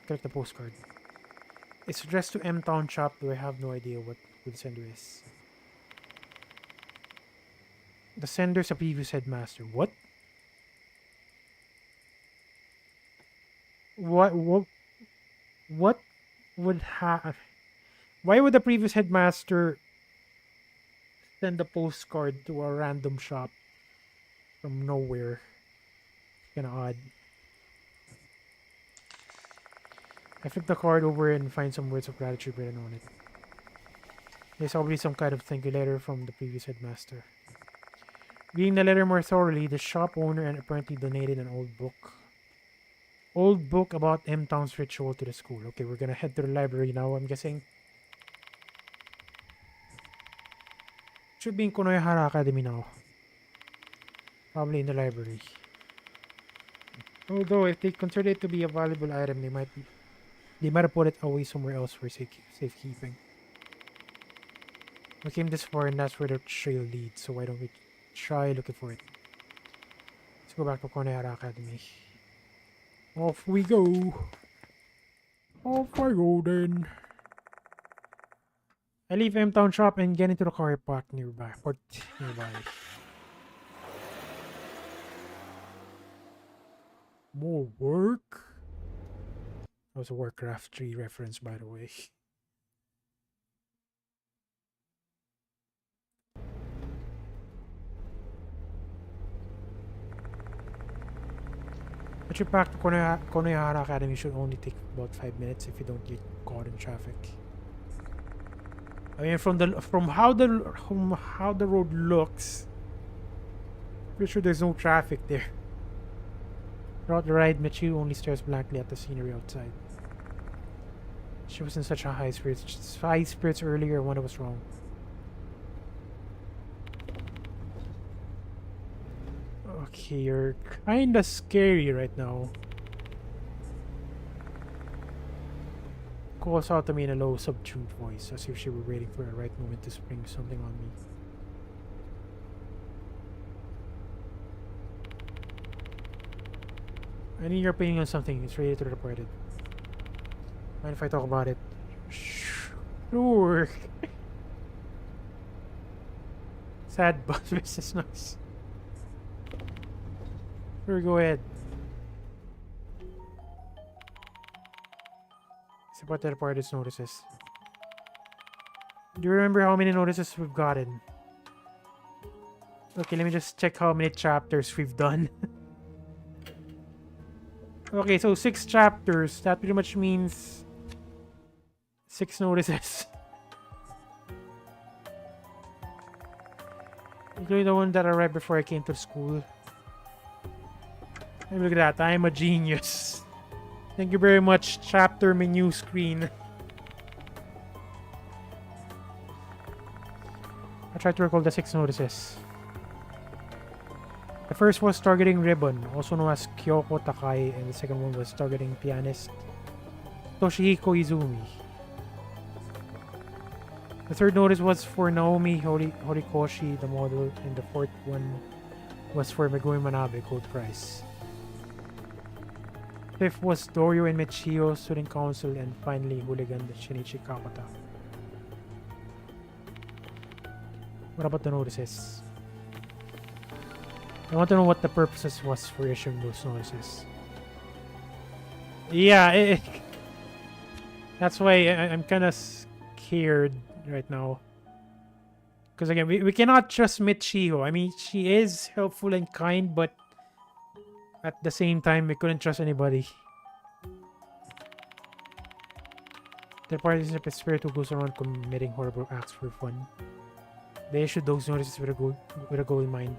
Collect the postcard. It's addressed to M-Town shop, though I have no idea what the sender is. The sender's a previous headmaster. What? What would have... Why would the previous headmaster send a postcard to a random shop from nowhere? Kinda odd. I flip the card over and find some words of gratitude written on it. There's probably some kind of thank you letter from the previous headmaster. Reading the letter more thoroughly, the shop owner and apparently donated an old book. Old book about M-Town's ritual to the school. Okay, we're gonna head to the library now, I'm guessing. Should be in Konohara Academy now. Probably in the library. Although, if they consider it to be a valuable item, they might have put it away somewhere else for safekeeping. We came this far and that's where the trail leads, so why don't we try looking for it? Let's go back to Konohara Academy. Off we go! Off I go then! I leave M-Town shop and get into the car park nearby. More work? That was a Warcraft 3 reference, by the way. A trip back to Konohara Academy should only take about 5 minutes if you don't get caught in traffic. I mean, from how the road looks, pretty sure there's no traffic there. Throughout the ride, Michiru only stares blankly at the scenery outside. She was in such a high spirits earlier. I wonder what's wrong. Okay, you're kinda scary right now. Calls out to me in a low, subdued voice, as if she were waiting for the right moment to spring something on me. I need your opinion on something. It's related to the reported. Mind if I talk about it? Sure. Sad bus business noise. Sure, go ahead. It's about the reported notices. Do you remember how many notices we've gotten? Okay, let me just check how many chapters we've done. Okay, so 6 chapters. That pretty much means 6 notices. Including the one that I read before I came to school. And look at that. I'm a genius. Thank you very much, chapter menu screen. I tried to recall the 6 notices. The first was targeting Ribbon, also known as Kyoko Takai, and the second one was targeting pianist Toshihiko Izumi. The third notice was for Naomi Horikoshi, the model, and the fourth one was for Megumi Manabe, gold price. Fifth was Dorio and Michio, student council, and finally Hooligan Shinichi Kakota. What about the notices? I want to know what the purposes was for issuing those notices. Yeah, that's why I'm kind of scared right now. Because again, we cannot trust Michio. I mean, she is helpful and kind, but at the same time, we couldn't trust anybody. The party is a spirit who goes around committing horrible acts for fun. They issued those notices with a goal in mind.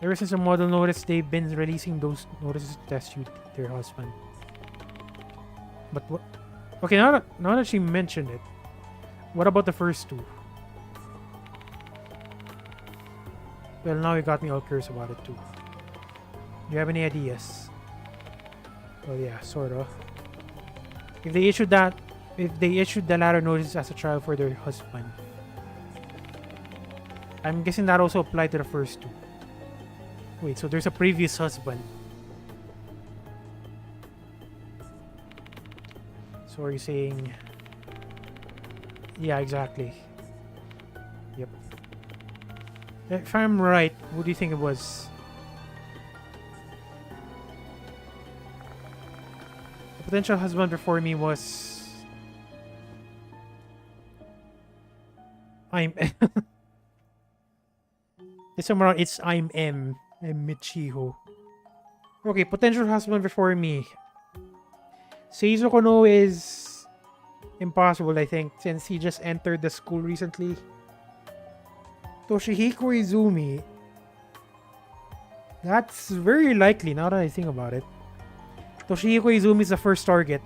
Ever since the model noticed, they've been releasing those notices to test you, their husband. But what? Okay, now that she mentioned it, what about the first 2? Well, now you got me all curious about it too. Do you have any ideas? Well, yeah, sort of. If they issued the latter notice as a trial for their husband, I'm guessing that also applied to the first 2. Wait, so there's a previous husband. So are you saying... Yeah, exactly. Yep. If I'm right, what do you think it was? The potential husband before me was... It's somewhere around, it's I'm Michiho. Okay, potential husband before me. Seizo Kono is impossible, I think, since he just entered the school recently. Toshihiko Izumi. That's very likely, now that I think about it. Toshihiko Izumi is the first target.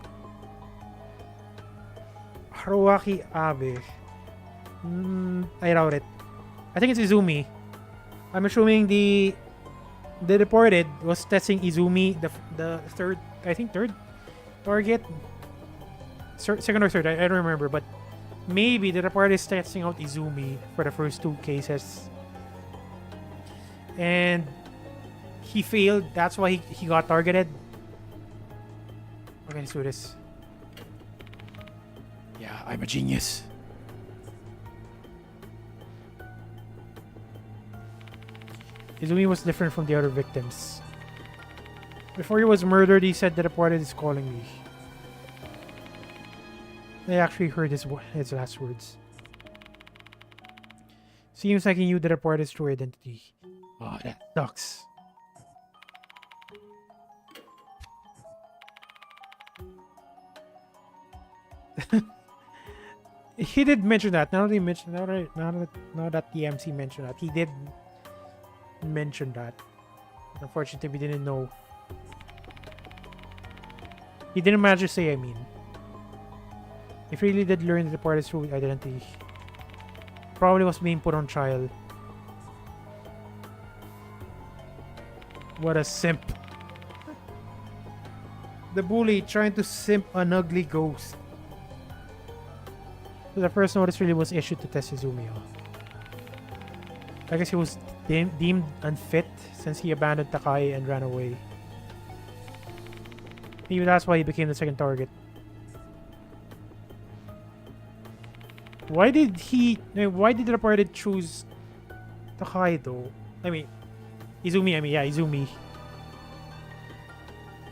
Haruaki Abe. I doubt it. I think it's Izumi. I'm assuming the reported was testing Izumi, the third target. Second or third, I don't remember, but maybe the reported is testing out Izumi for the first 2 cases. And he failed, that's why he got targeted. Okay, let's do this. Yeah, I'm a genius. Izumi was different from the other victims. Before he was murdered, he said the reporter is calling me. I actually heard his last words. Seems like he knew the reporter's true identity. Oh, that sucks. He did mention that. Now that the MC mentioned that, he did mention that. Unfortunately, we didn't know. He didn't manage to say, I mean. If he really did learn the reporter's true identity, probably was being put on trial. What a simp. The bully trying to simp an ugly ghost. So the first notice really was issued to test Izumi. I guess he was deemed unfit since he abandoned Takai and ran away. Maybe that's why he became the second target. Why did the Departed choose Takai though? I mean, Izumi, Izumi.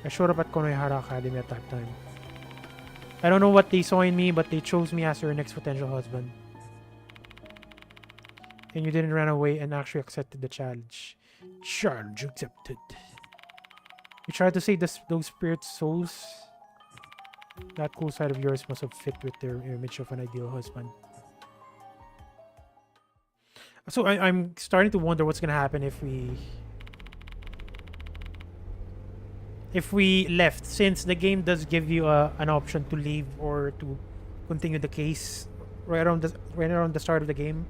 I showed up at Konohara Academy at that time. I don't know what they saw in me, but they chose me as their next potential husband. And you didn't run away and actually accepted the challenge. Challenge accepted. You tried to save those spirit souls. That cool side of yours must have fit with their image of an ideal husband. So I'm starting to wonder what's gonna happen if we left, since the game does give you an option to leave or to continue the case right around the start of the game.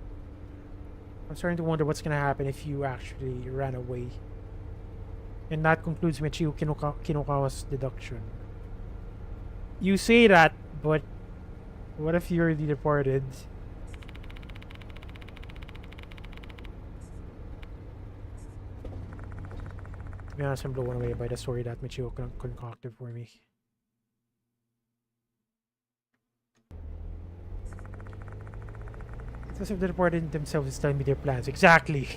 I'm starting to wonder what's gonna happen if you actually ran away. And that concludes Michiyo Kinokawa's deduction. You say that, but what if you're the Departed? To be honest, I'm blown away by the story that Michiyo concocted for me. It's as if the Departed themselves is telling me their plans. Exactly.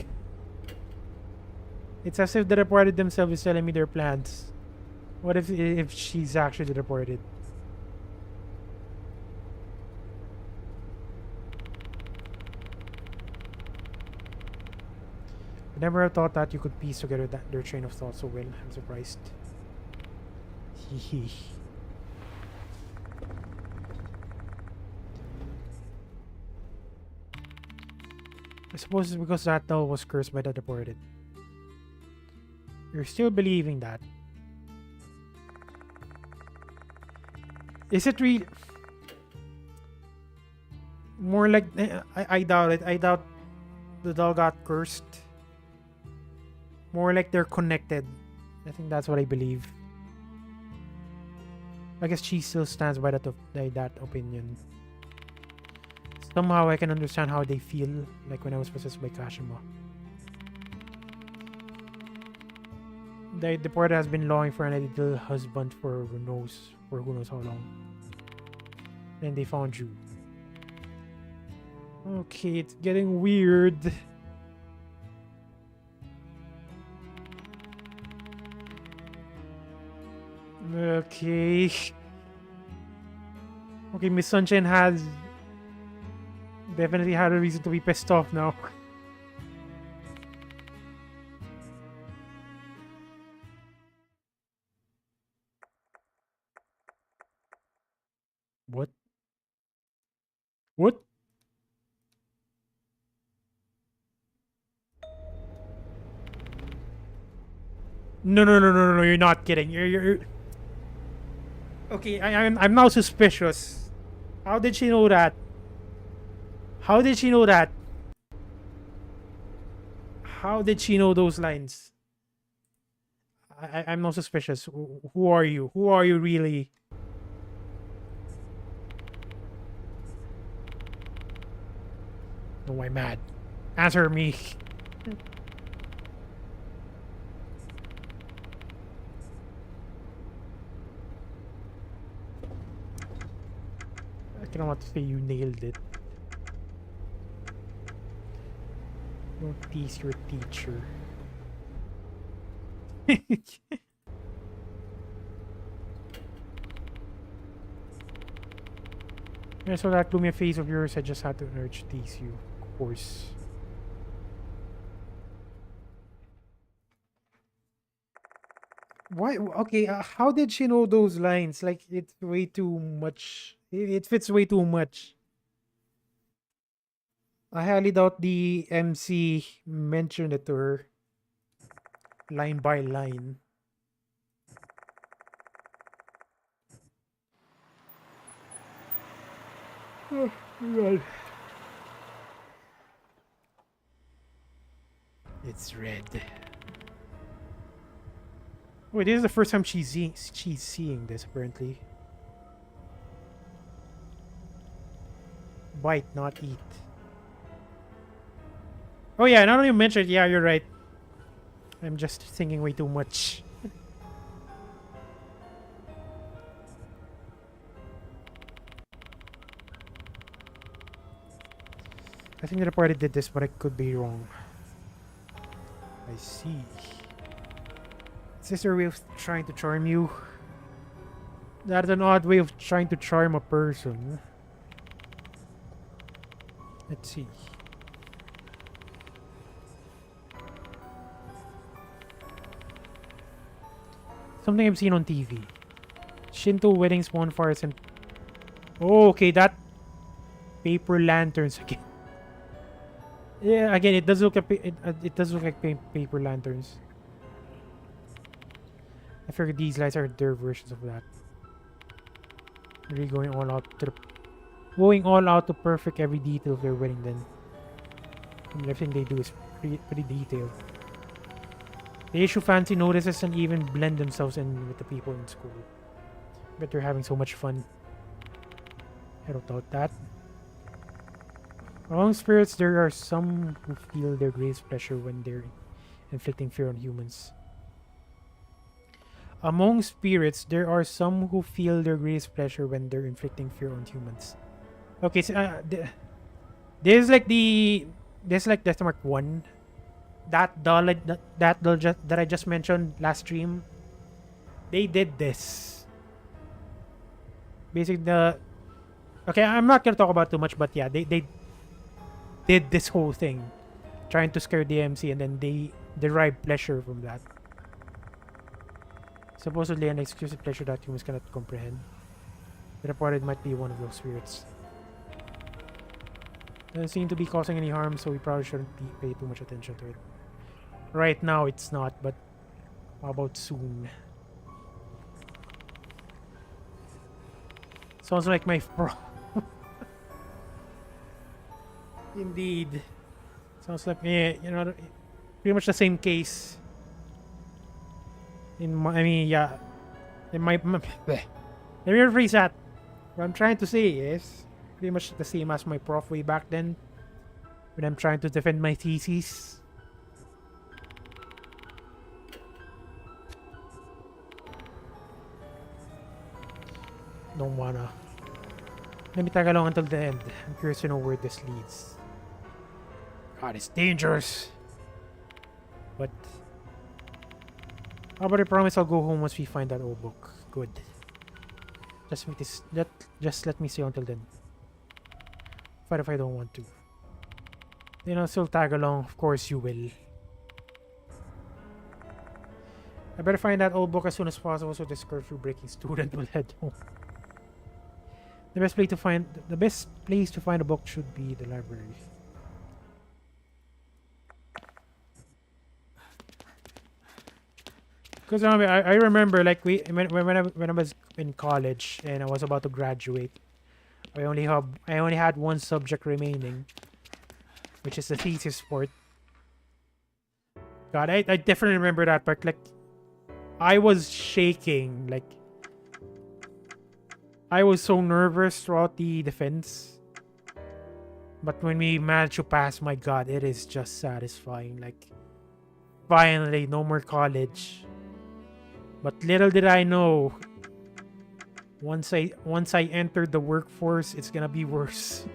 It's as if the Departed themselves is telling me their plans. What if she's actually the Departed? I never thought that you could piece together their train of thought so well. I'm surprised. Hehe. I suppose it's because that doll was cursed by the Departed. You're still believing that. Is it really? More like I doubt it. I doubt the doll got cursed. More like they're connected. I think that's what I believe. I guess she still stands by that opinion. Somehow I can understand how they feel, like when I was possessed by Kashima. The Departed has been longing for an ideal husband for who knows how long. And they found you. Okay, it's getting weird. Okay. Okay, Miss Sunshine has definitely had a reason to be pissed off now. What? What? No, you're not kidding. You're... Okay, I'm now suspicious. How did she know that? How did she know that? How did she know those lines? I'm now suspicious. Who are you? Who are you really? No, I'm mad. Answer me. I don't want to say you nailed it. Don't tease your teacher. Yeah, so that gloomy face of yours, I just had to urge tease you, of course. Why? Okay, how did she know those lines? Like, it's way too much. It fits way too much. I highly doubt the MC mentioned it to her line by line. Oh, God. It's red. Wait, this is the first time she's seeing this, apparently. Bite, not eat. Oh yeah, now that you mentioned it, yeah, you're right. I'm just thinking way too much. I think the party did this, but I could be wrong. I see. Is this their way of trying to charm you? That's an odd way of trying to charm a person. Let's see. Something I've seen on TV. Shinto weddings, bonfires, and... Oh, okay, that... Paper lanterns again. Yeah, again, it does look like it does look like paper lanterns. I figured these lights are their versions of that. Really going all out to perfect every detail of their wedding. Then, I mean, everything they do is pretty detailed. They issue fancy notices and even blend themselves in with the people in school. Bet they're having so much fun. I don't doubt that. Among spirits, there are some who feel their greatest pleasure when they're inflicting fear on humans. Among spirits, there are some who feel their greatest pleasure when they're inflicting fear on humans. Okay, so this is like Death Mark 1. That doll that I just mentioned last stream. They did this. Basically, okay, I'm not gonna talk about too much, but yeah, they did this whole thing, trying to scare the MC, and then they derive pleasure from that. Supposedly an exclusive pleasure that humans cannot comprehend. The reported might be one of those spirits. Doesn't seem to be causing any harm, so we probably shouldn't pay too much attention to it. Right now, it's not, but how about soon? Sounds like my Indeed. Sounds like, yeah, you know, pretty much the same case. In my, I mean, yeah. In my let me rephrase that. What I'm trying to say is pretty much the same as my prof way back then when I'm trying to defend my thesis. Don't wanna. Let me tag along until the end. I'm curious to know where this leads. God, it's dangerous. But how about I promise I'll go home once we find that old book. Good. Just make this. Just let me stay until then. But if I don't want to, then I'll still tag along. Of course you will. I better find that old book as soon as possible so this curfew-breaking student will head home. The best place to find a book should be the library. Because I remember, like, when I was in college and I was about to graduate, I only had one subject remaining, which is the thesis part. God, I definitely remember that part. Like, I was shaking. Like, I was so nervous throughout the defense. But when we managed to pass, my God, it is just satisfying. Like, finally, no more college. But little did I know, once I entered the workforce, it's gonna be worse.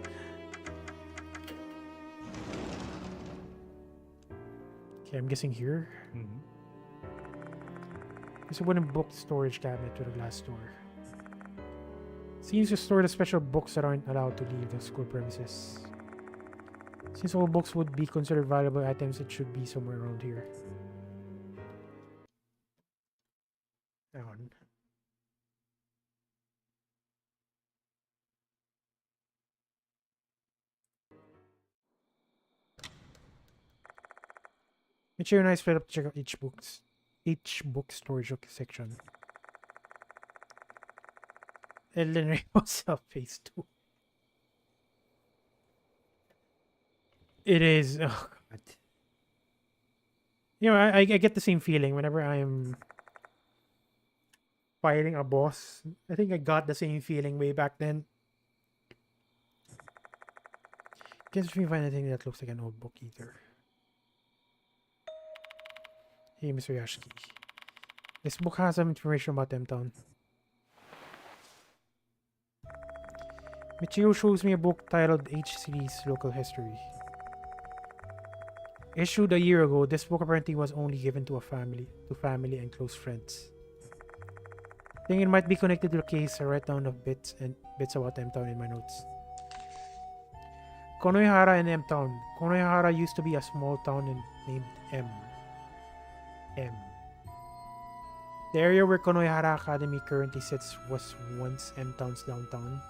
Okay, I'm guessing here. There's a wooden book storage cabinet with a glass door. Seems to store the special books that aren't allowed to leave the school premises. Since all books would be considered valuable items, it should be somewhere around here. Down. Make sure and I split up to check out each book storage section. Elden Ring Self Phase 2. It is. Oh God. You know, I get the same feeling whenever I'm fighting a boss. I think I got the same feeling way back then. Can't find anything that looks like an old book either. Hey, Mr. Yashiki. This book has some information about M-Town. Michio shows me a book titled HCD's Local History. Issued a year ago, this book apparently was only given to family and close friends. Think it might be connected to the case. I write down of bits about M-Town in my notes. Konohara and M-Town. Konohara used to be a small town named M. The area where Konohara Academy currently sits was once M-Town's downtown.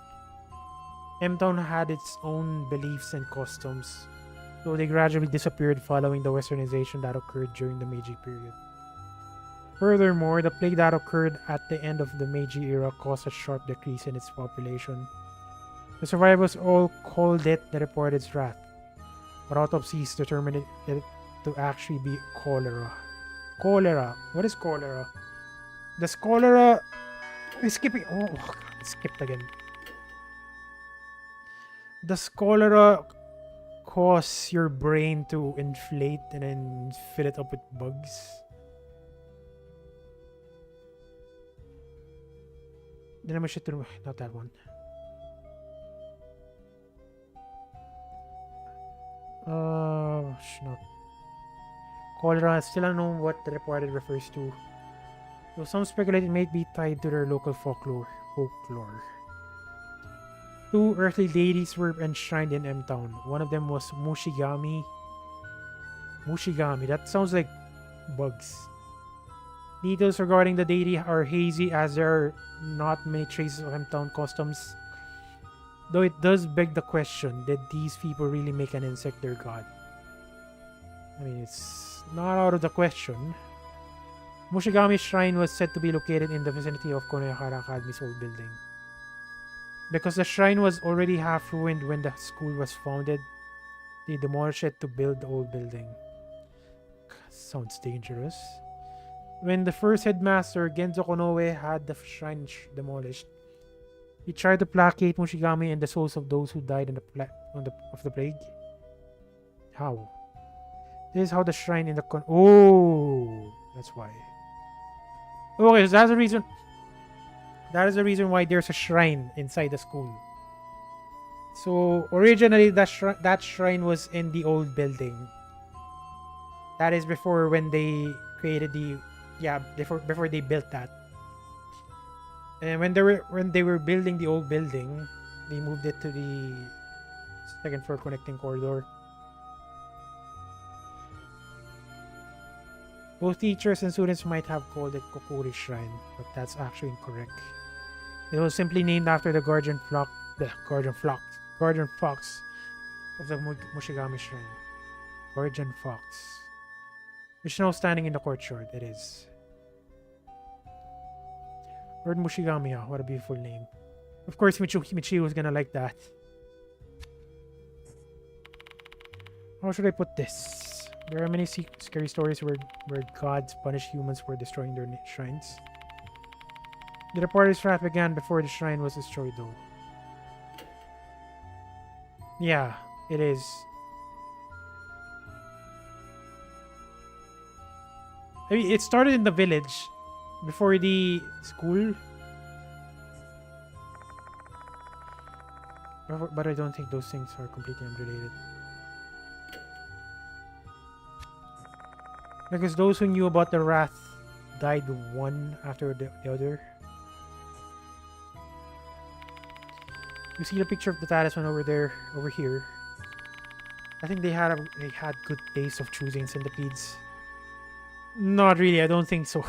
M-Town had its own beliefs and customs, though they gradually disappeared following the westernization that occurred during the Meiji period. Furthermore, the plague that occurred at the end of the Meiji era caused a sharp decrease in its population. The survivors all called it the Departed'S wrath, but autopsies determined it to actually be cholera. Cholera. What is cholera? Does cholera... I'm skipping... Oh, God, I skipped again. Does cholera cause your brain to inflate and then fill it up with bugs? Then I should do... Not that one. No. Cholera is still unknown what the reported refers to, though some speculate it may be tied to their local folklore. Two earthly deities were enshrined in M-Town. One of them was Mushigami. That sounds like bugs. Details regarding the deity are hazy as there are not many traces of M-Town customs. Though it does beg the question, did these people really make an insect their god? I mean, it's not out of the question. Mushigami's shrine was said to be located in the vicinity of Konohara Academy's old building. Because the shrine was already half ruined when the school was founded, they demolished it to build the old building. Sounds dangerous. When the first headmaster, Genzo Konoe, had the shrine demolished, he tried to placate Mushigami and the souls of those who died in of the plague. How? This is how the shrine in the Oh, that's why. Okay, so that's the reason. That is the reason why there's a shrine inside the school. So originally, that shrine was in the old building. That is before when they created before they built that. And when they were building the old building, they moved it to the second floor connecting corridor. Both teachers and students might have called it Kokuri Shrine, but that's actually incorrect. It was simply named after the guardian fox of the Mushigami Shrine. Guardian fox. Which now standing in the courtyard, it is. Lord Mushigami, what a beautiful name. Of course, Michiu was gonna like that. How should I put this? There are many scary stories where gods punish humans for destroying their shrines. The Departed'S wrath began before the shrine was destroyed, though. Yeah, it is. I mean, it started in the village before the school. But I don't think those things are completely unrelated. Because those who knew about the wrath died one after the other. You see the picture of the talisman over here. I think they had good taste of choosing centipedes. Not really, I don't think so.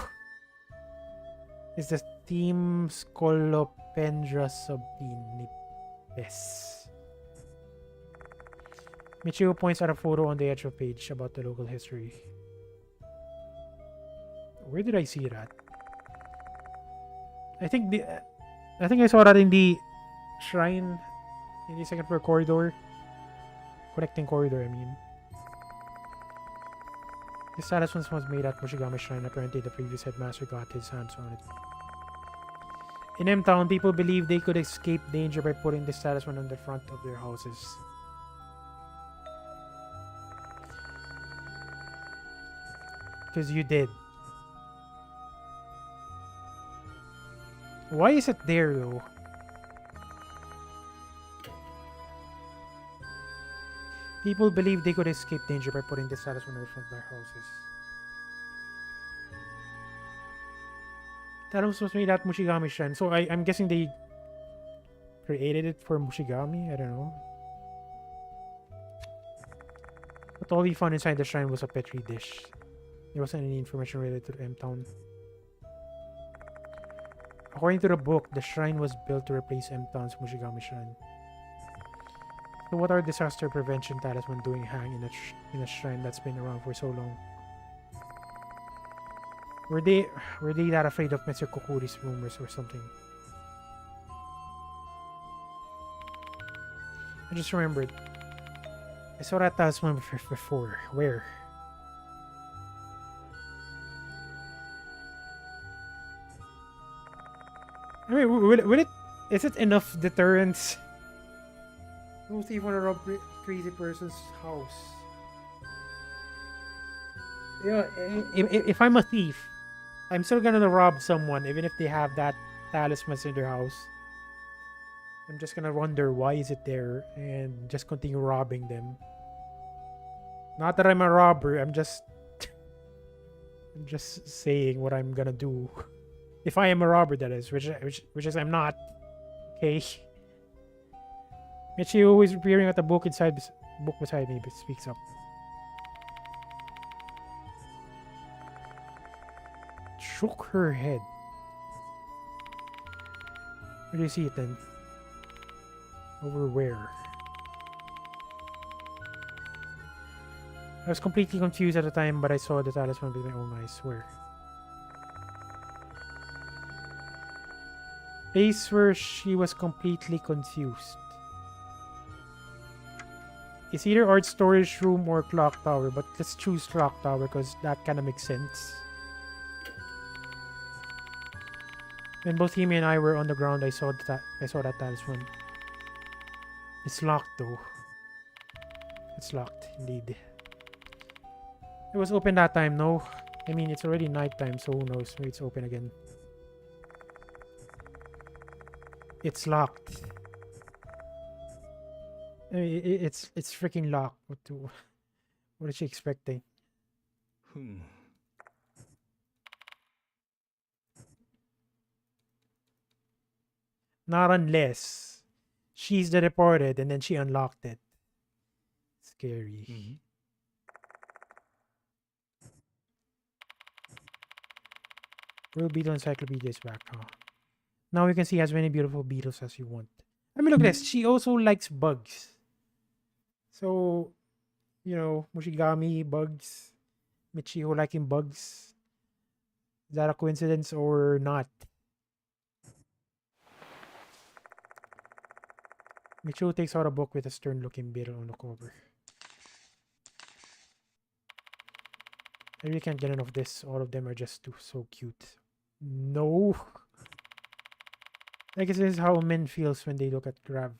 It's the theme Scolopendra subinipes. Michio points at a photo on the edge of page about the local history. Where did I see that? I think I saw that in the shrine in the second floor corridor. Connecting corridor, I mean. This talisman was made at Mushigami Shrine. Apparently, the previous headmaster got his hands on it. In M-Town, people believed they could escape danger by putting this talisman on the front of their houses. Because you did. Why is it there, though? People believe they could escape danger by putting this talisman in front of their houses. That was supposed to be that Mushigami shrine. So I'm guessing they created it for Mushigami? I don't know. But all we found inside the shrine was a petri dish. There wasn't any information related to M-Town. According to the book, the shrine was built to replace M-Town's Mushigami shrine. So what are disaster prevention talisman doing hang in a shrine that's been around for so long? Were they that afraid of Mr. Kokuri's rumors or something? I just remembered. I saw that talisman before. Where? I mean, will it? Is it enough deterrence? No thief wanna rob crazy person's house. Yeah, if I'm a thief, I'm still gonna rob someone, even if they have that talisman in their house. I'm just gonna wonder why is it there and just continue robbing them. Not that I'm a robber. I'm just saying what I'm gonna do. If I am a robber, that is, which is I'm not. Okay. Michi, who is peering at the book beside me, speaks up. Shook her head. Where do you see it then? Over where? I was completely confused at the time, but I saw the talisman with my own eyes. Where? Place where she was completely confused. It's either art storage room or clock tower, but let's choose clock tower because that kind of makes sense. When both Himi and I were on the ground, I saw that talisman. It's locked though. It's locked, indeed. It was open that time, no? I mean, it's already nighttime, so who knows? Maybe it's open again. It's locked. I mean, it's freaking locked. What is she expecting? Not unless she's the departed and then she unlocked it. Scary. World Beetle Encyclopedia is back, huh? Now you can see as many beautiful beetles as you want. I mean, look at this. She also likes bugs. So, you know, Mushigami, bugs. Michiho liking bugs. Is that a coincidence or not? Michiho takes out a book with a stern-looking beetle on the cover. I really can't get enough of this. All of them are just so cute. No. I guess this is how men feels when they look at Grav.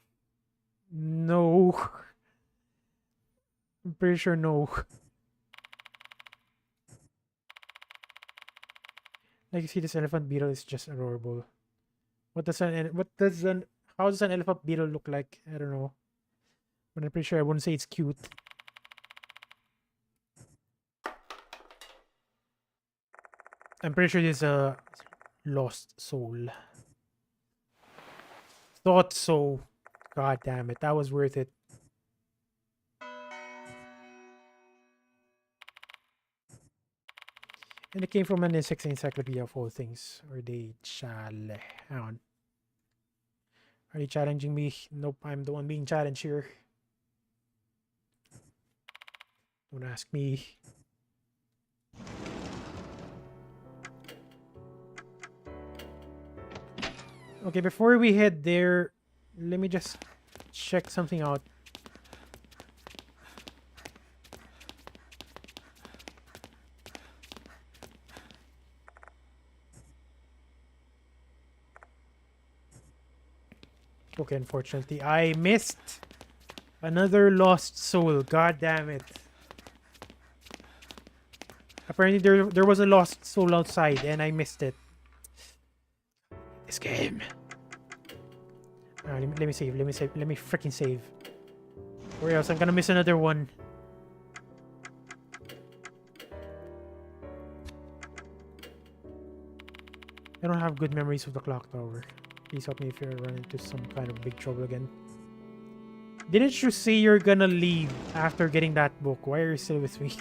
No. I'm pretty sure no. Like you see, this elephant beetle is just adorable. How does an elephant beetle look like? I don't know. But I'm pretty sure I wouldn't say it's cute. I'm pretty sure this is a lost soul. Thought so. God damn it. That was worth it. And it came from an insect encyclopedia of all things. Or they chale. Hang on. Are they challenging me? Nope, I'm the one being challenged here. Don't ask me. Okay, before we head there, let me just check something out. Okay, unfortunately, I missed another lost soul. God damn it. Apparently, there was a lost soul outside, and I missed it. This game. Let me save. Let me freaking save. Or else I'm gonna miss another one. I don't have good memories of the clock tower. Please help me if you run into some kind of big trouble again. Didn't you say you're gonna leave after getting that book? Why are you still with me?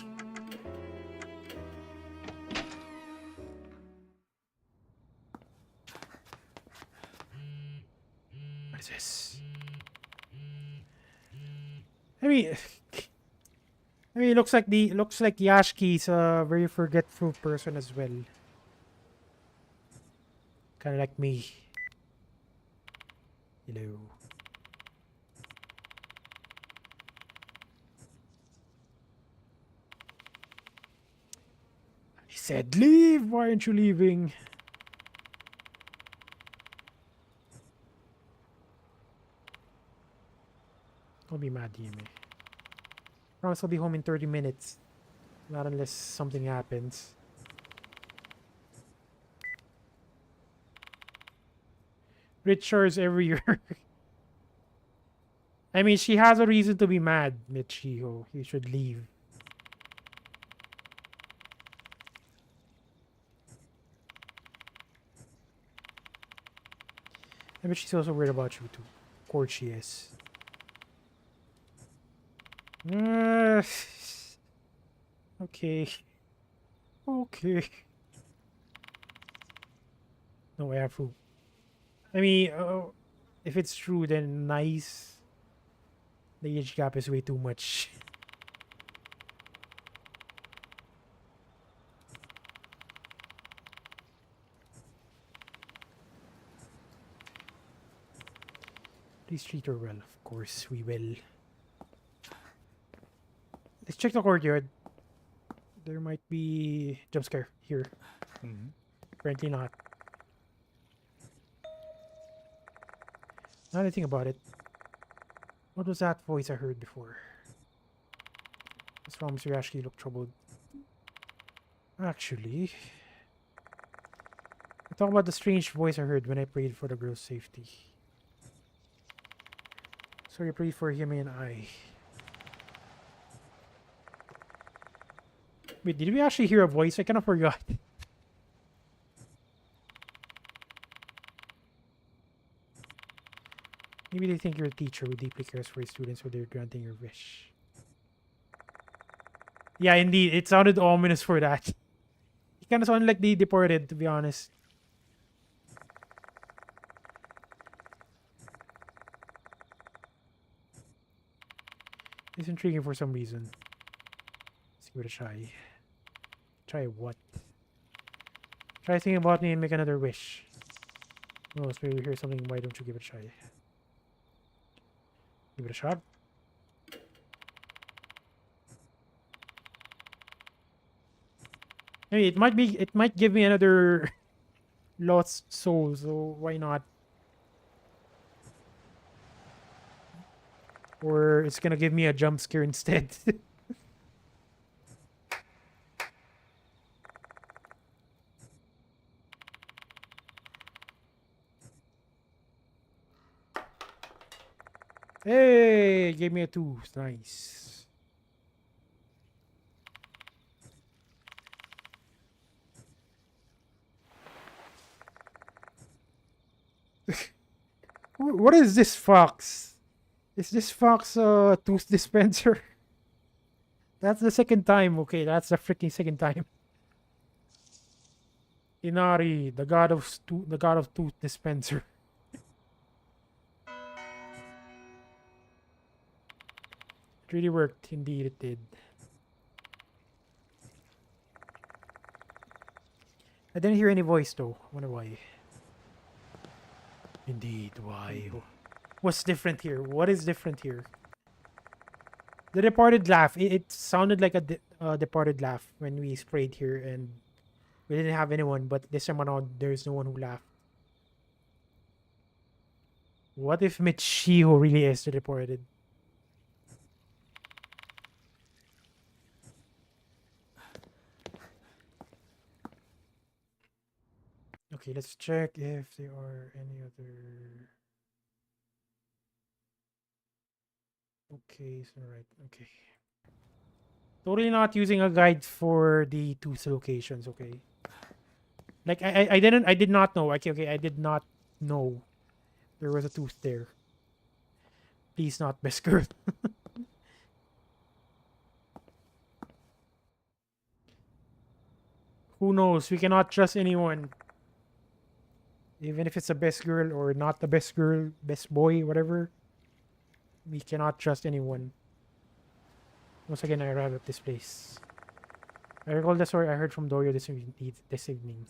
What is this? I mean, it looks like Yashki's a very forgetful person as well. Kind of like me. Hello. He said, "Leave. Why aren't you leaving?" Don't be mad, DMA. Promise I'll be home in 30 minutes. Not unless something happens. Richards every year. I mean, she has a reason to be mad, Michiho. You should leave. I bet she's also worried about you too. Of course she is. Okay. Okay. No waifu. I mean, if it's true, then nice. The age gap is way too much. Please treat her well. Of course, we will. Let's check the courtyard. There might be jump scare here. Apparently not. Now that I think about it, what was that voice I heard before? What's wrong, Mr. Ashki? You look troubled. Actually, I talk about the strange voice I heard when I prayed for the girl's safety. So you prayed for him and I. Wait, did we actually hear a voice? I kind of forgot. Maybe they think you're a teacher who deeply cares for his students, so they're granting your wish. Yeah, indeed. It sounded ominous for that. It kind of sounded like they deported, to be honest. It's intriguing for some reason. Let's give it a try. Try what? Try thinking about me and make another wish. Oh, let's maybe hear something. Why don't you give it a try? Give it a shot. I mean, it might give me another lost soul, so why not? Or it's gonna give me a jump scare instead. Hey, gave me a 2. Nice. What is this fox? Is this fox a tooth dispenser? That's the second time. Okay, that's the freaking second time. Inari, the god of tooth dispenser. It really worked. Indeed, it did. I didn't hear any voice though. I wonder why. Indeed, why? What's different here? What is different here? The departed laugh. It sounded like a departed laugh when we sprayed here, and we didn't have anyone. But this time around, there's no one who laughed. What if Michiho really is the departed? Okay, let's check if there are any other. Okay, so right. Okay. Totally not using a guide for the tooth locations. Okay. Like I did not know. Okay, I did not know there was a tooth there. Please not best girl. Who knows? We cannot trust anyone. Even if it's the best girl or not the best girl, best boy, whatever. We cannot trust anyone. Once again, I arrived at this place. I recall the story I heard from Dorio this evening.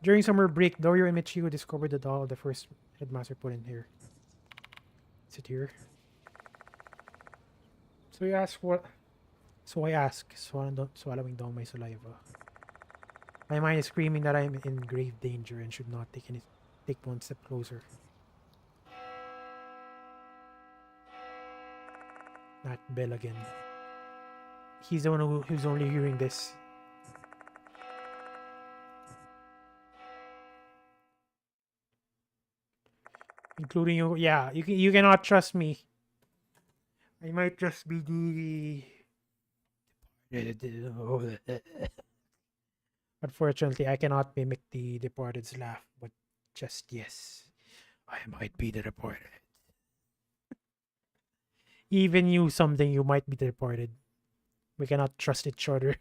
During summer break, Dorio and Michio discovered the doll the first headmaster put in here. Is it here? So you ask what? So I ask, swallowing down my saliva. My mind is screaming that I am in grave danger and should not take one step closer. That bell again. He's the one who's only hearing this. Including you. Yeah, you cannot trust me. I might just be the... Unfortunately, I cannot mimic the Departed's laugh, but just yes, I might be the Departed. Even you, something you might be the Departed. We cannot trust each other.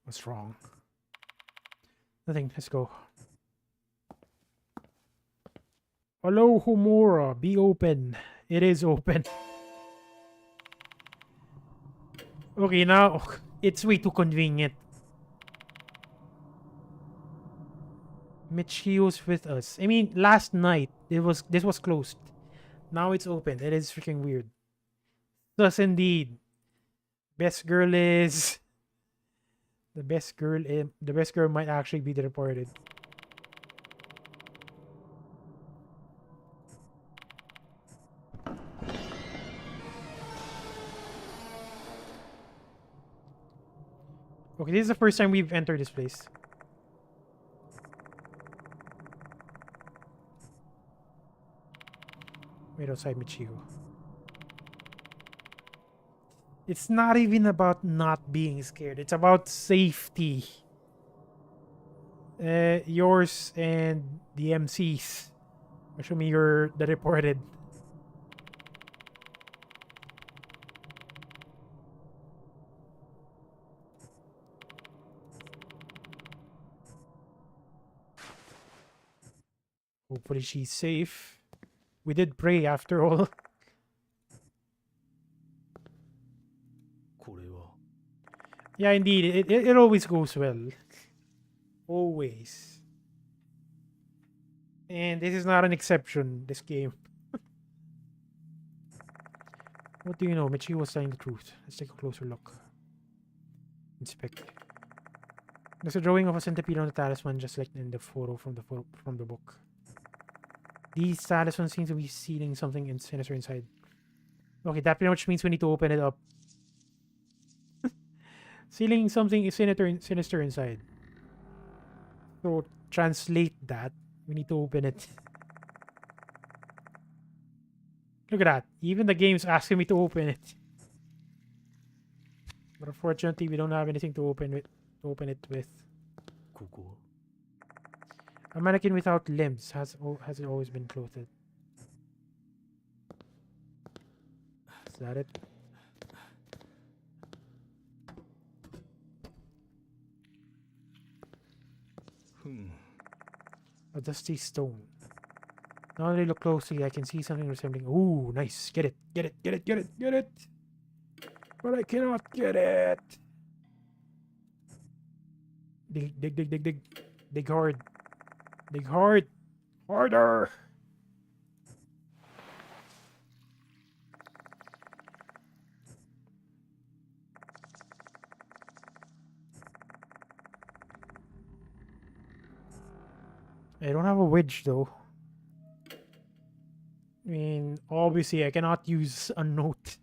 What's wrong? Nothing. Let's go. Hello, Homura. Be open. It is open. Okay, now it's way too convenient. Michio's with us. I mean, last night this was closed. Now it's open. It is freaking weird. Thus, indeed, best girl is the best girl. The best girl might actually be the reported. Okay, this is the first time we've entered this place. Wait outside Michio. It's not even about not being scared. It's about safety. Yours and the MCs. Assuming you're the reported. Hopefully she's safe. We did pray after all. これは Yeah, indeed. It always goes well. Always. And this is not an exception, this game. What do you know? Michi was telling the truth. Let's take a closer look. Inspect. There's a drawing of a centipede on the talisman, just like in the photo from the book. These talismans seem to be sealing something sinister inside. Okay, that pretty much means we need to open it up. Sealing something sinister inside. So translate that. We need to open it. Look at that. Even the game's asking me to open it. But unfortunately, we don't have anything to open it with. ここは A mannequin without limbs has it always been clothed? Is that it? A dusty stone. Now that I look closely, I can see something resembling. Ooh, nice. Get it. Get it. Get it. Get it. Get it. But I cannot get it. Dig, dig, dig, dig, dig. Dig hard. Dig hard. Harder. I don't have a wedge though. I mean, obviously I cannot use a note.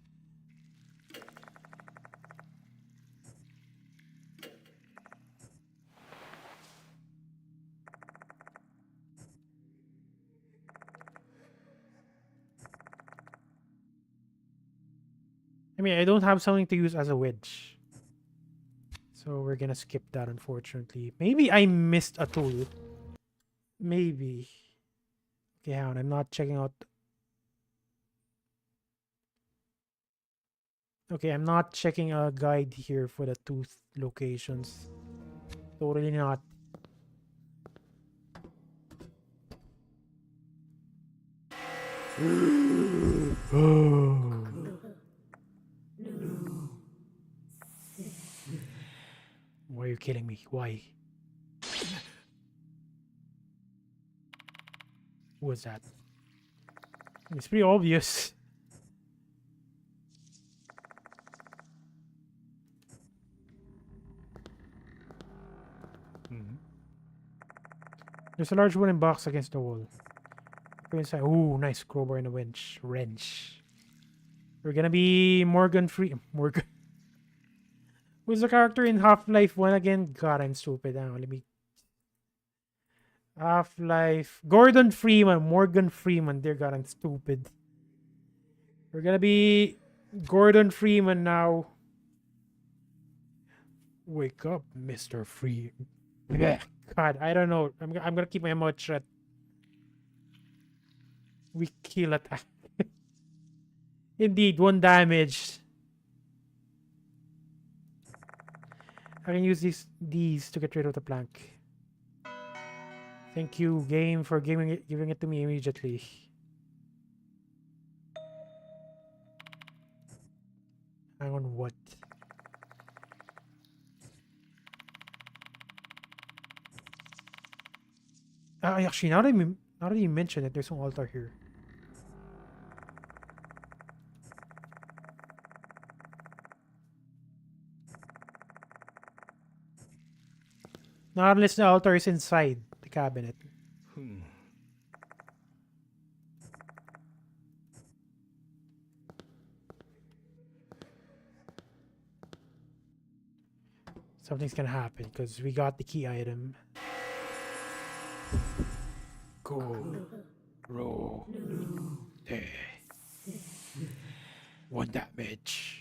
I mean, I don't have something to use as a wedge. So we're gonna skip that, unfortunately. Maybe I missed a tool. Maybe. Okay, hang on. I'm not checking out. Okay, I'm not checking a guide here for the tooth locations. Totally not. Why are you killing me? Why? Who was that? It's pretty obvious. Mhm. There's a large wooden box against the wall. Go inside. Ooh, nice crowbar and a wrench. We're gonna be Morgan Free. Morgan. Who's the character in Half-Life 1 again? God, I'm stupid. Hang on, let me. Half-Life. Gordon Freeman. Morgan Freeman. Dear God, I'm stupid. We're gonna be Gordon Freeman now. Wake up, Mr. Free. Blech. God, I don't know. I'm gonna keep my mouth shut. We kill attack. Indeed, 1 damage. I can use these to get rid of the plank. Thank you, game, for giving it to me immediately. Hang on, what? Actually, now that you mention it, there's an altar here. Not unless the altar is inside the cabinet. Hmm. Something's gonna happen because we got the key item. Go. Roll. There. 1 damage.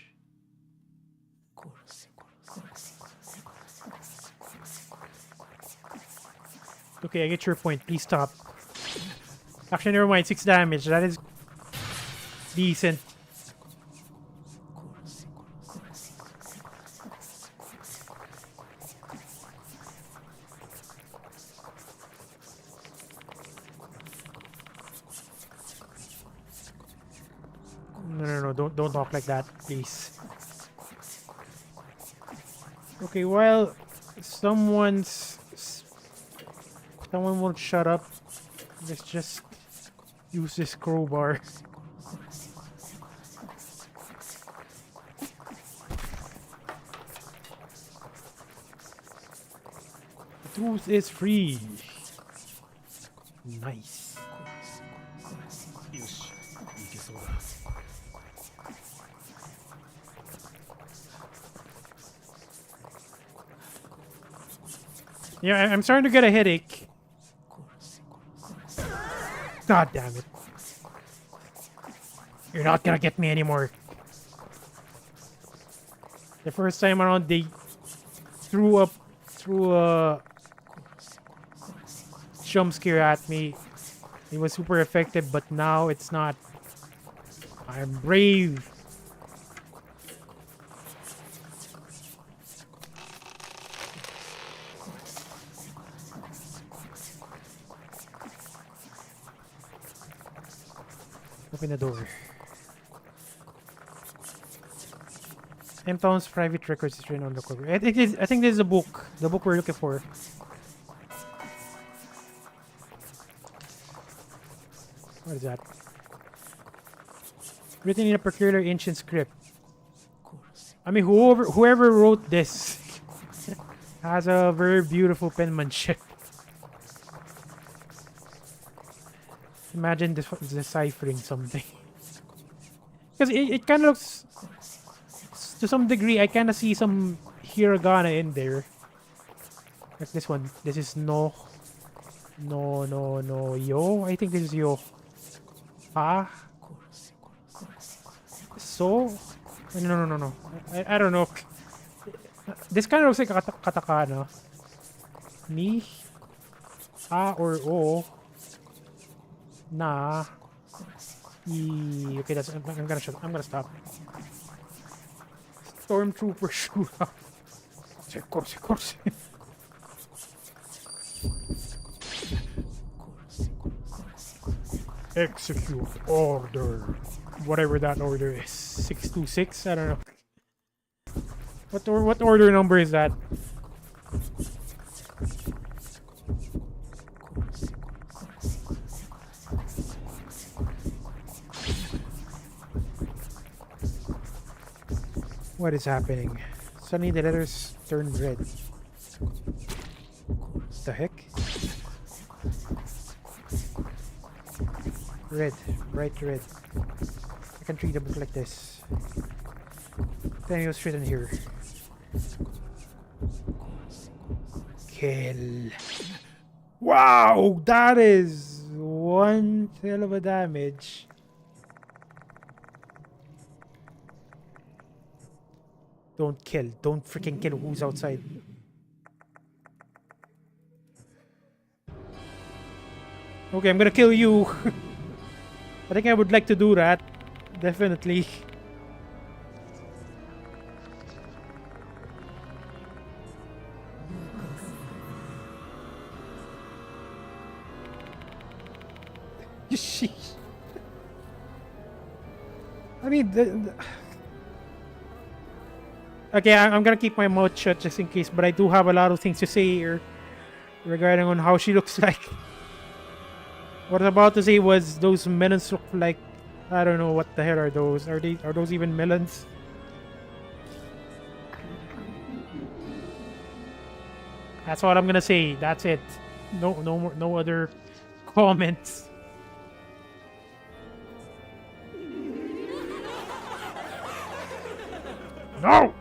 Okay, I get your point. Please stop. Actually, never mind. 6 damage. That is decent. No. Don't talk like that, please. Okay, well, someone won't shut up. Let's just use this crowbar. The truth is free. Nice. よし、いけそうだ。Yeah, I'm starting to get a headache. God damn it. You're not gonna get me anymore. The first time around, they threw a jump scare at me. It was super effective, but now it's not. I'm brave. Open the door. M-Town's private records is written on the cover. I think this is a book. The book we're looking for. What is that? Written in a peculiar ancient script. I mean, whoever wrote this has a very beautiful penmanship. Imagine deciphering something. Because it kind of looks, to some degree, I kind of see some hiragana in there. Like this one. This is no, yo. I think this is yo. Ah. So. No, no, no, no. I don't know. This kind of looks like a katakana. Ni, a or o, na, I. Okay, that's. I'm gonna shut. I'm gonna stop. Stormtrooper shootout. Of course, of course. Execute order. Whatever that order is. 626? I don't know. What order number is that? What is happening? Suddenly the letters turn red. The heck? Red, bright red. I can treat a book like this. Then you'll straight in here. Kill. Wow, that is one hell of a damage. Don't kill. Don't freaking kill who's outside. Okay, I'm gonna kill you. I think I would like to do that. Definitely. Sheesh. I mean, okay, I'm gonna keep my mouth shut just in case, but I do have a lot of things to say here regarding on how she looks like. What I was about to say was those melons look like, I don't know what the hell are those. Are those even melons? That's all I'm gonna say. That's it. No other comments. No!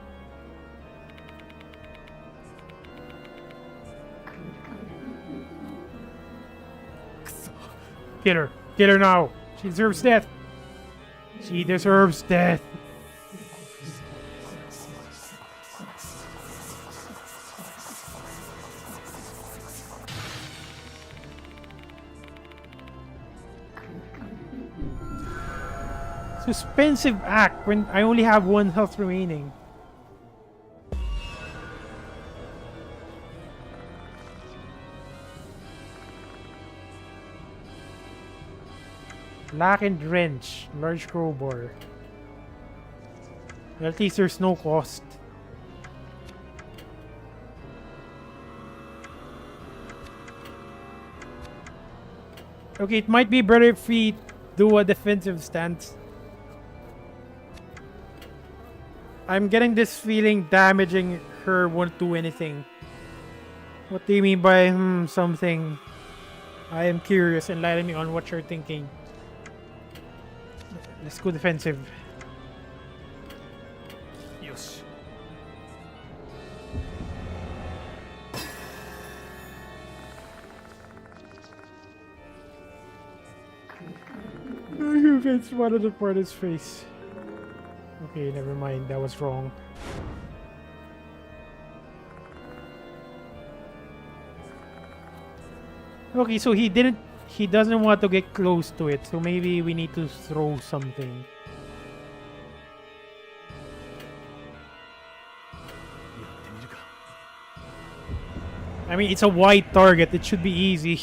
Kill her. Kill her now. She deserves death. She deserves death. Suspensive act when I only have 1 health remaining. Lack and drench. Large crowbar. Well, at least there's no cost. Okay, it might be better if we do a defensive stance. I'm getting this feeling damaging her won't do anything. What do you mean by something? I am curious. Enlighten me on what you're thinking. Let's go defensive. Yosh. You can spot the part of his face. Okay, never mind. That was wrong. Okay, so he doesn't want to get close to it, so maybe we need to throw something. I mean, it's a wide target. It should be easy.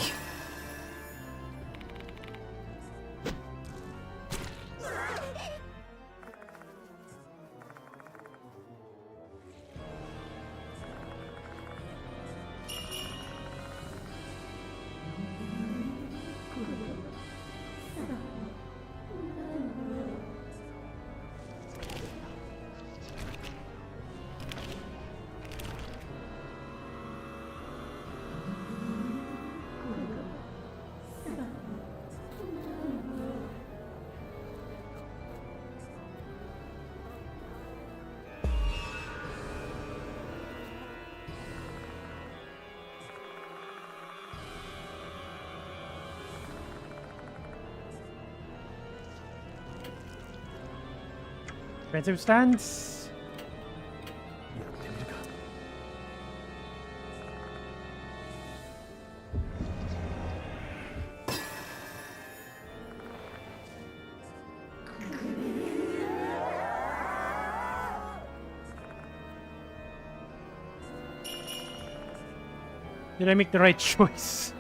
Defensive stance. やってみるか。 Did I make the right choice?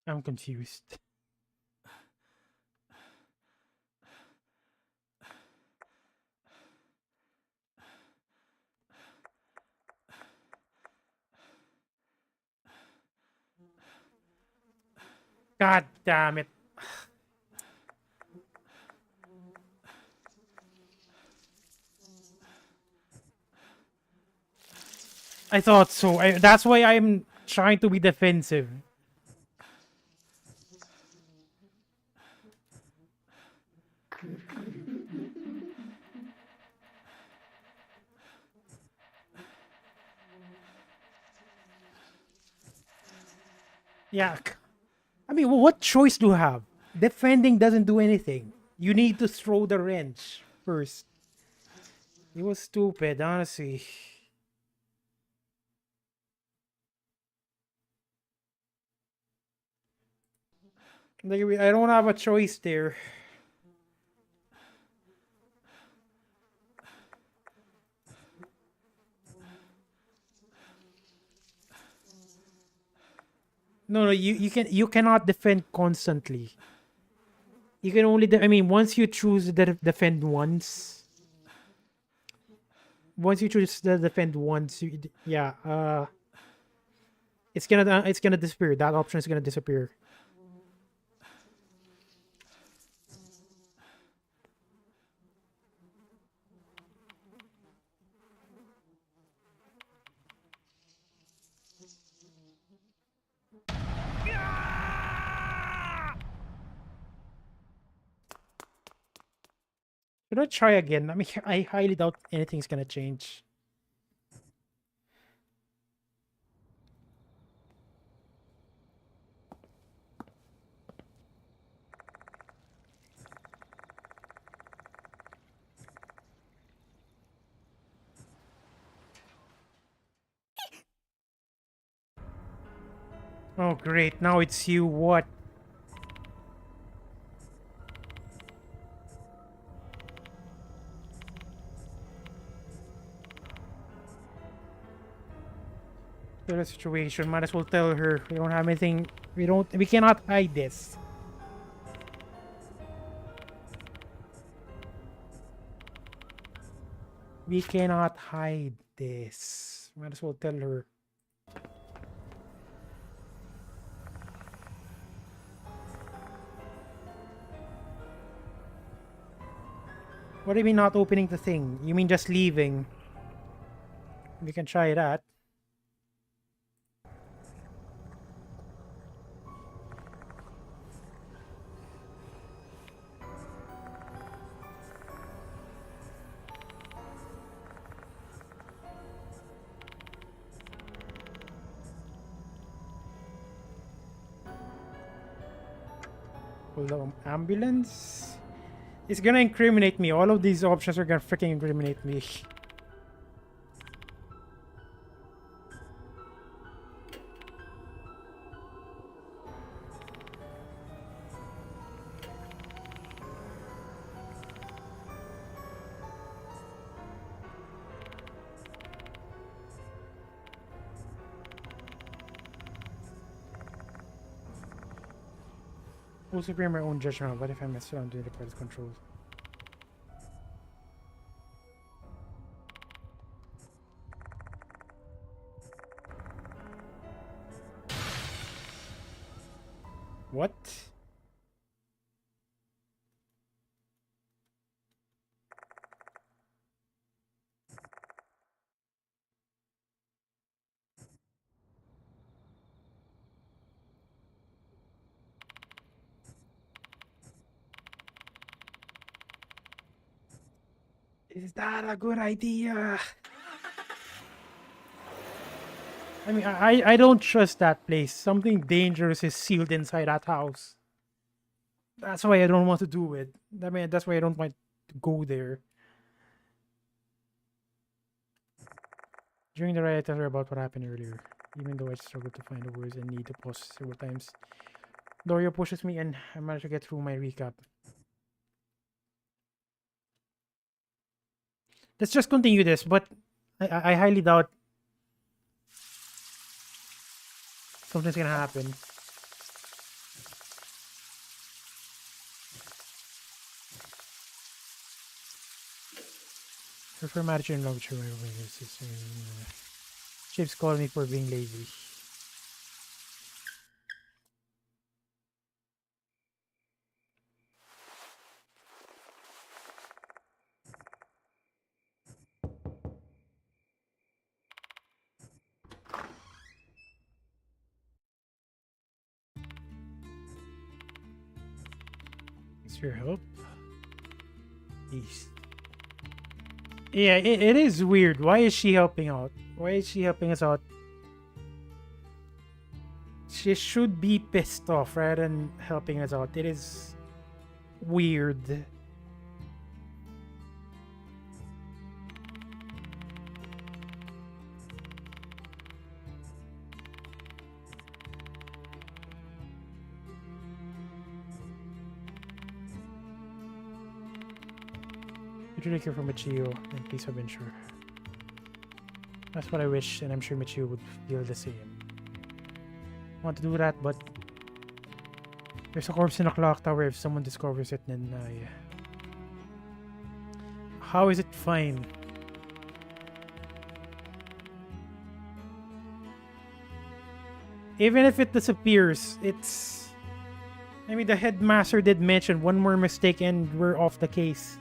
I'm confused. God damn it. I thought so. That's why I'm trying to be defensive. Yeah. I mean, what choice do you have? Defending doesn't do anything. You need to throw the wrench first. It was stupid, honestly. Like, I don't have a choice there. No, you cannot defend constantly. You can only I mean, once you choose the defend once you choose the defend once, yeah, it's gonna disappear. That option is gonna disappear. Should I try again? I mean, I highly doubt anything's gonna change. Oh, great. Now it's you. What? The situation. Might as well tell her. We don't have anything. We cannot hide this. We cannot hide this. Might as well tell her. What do you mean not opening the thing? You mean just leaving? We can try that. Hold on. Ambulance? It's gonna incriminate me. All of these options are gonna freaking incriminate me. will supreme my own judgment. What if I mess around with the party's control? What? Is that a good idea? I mean, I don't trust that place. Something dangerous is sealed inside that house. That's why I don't want to do it. I mean, that's why I don't want to go there. During the riot, I heard about what happened earlier. Even though I struggled to find the words and need to pause several times, Dorio pushes me and I managed to get through my recap. Let's just continue this, but I highly doubt something's gonna happen. Prefer marriage and love to my sister. Chips call me for being lazy. Thanks for your help. Peace. Yeah, it is weird. Why is she helping out? Why is she helping us out? She should be pissed off rather than helping us out. It is weird. I really care for Michio, and please have been sure. That's what I wish, and I'm sure Michio would feel the same. I want to do that, but there's a corpse in a clock tower. If someone discovers it, then how is it fine? Even if it disappears, it's... I mean, the headmaster did mention one more mistake and we're off the case.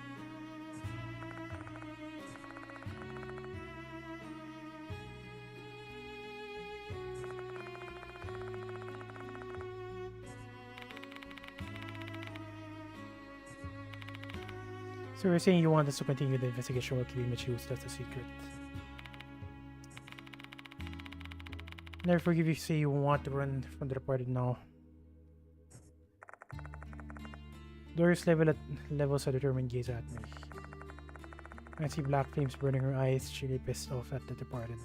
So you're saying you want us to continue the investigation while keeping Michio's that's a secret. Never forgive you say you want to run from the departed now. Doris levels a determined gaze at me. I see black flames burning her eyes. She really pissed off at the departed.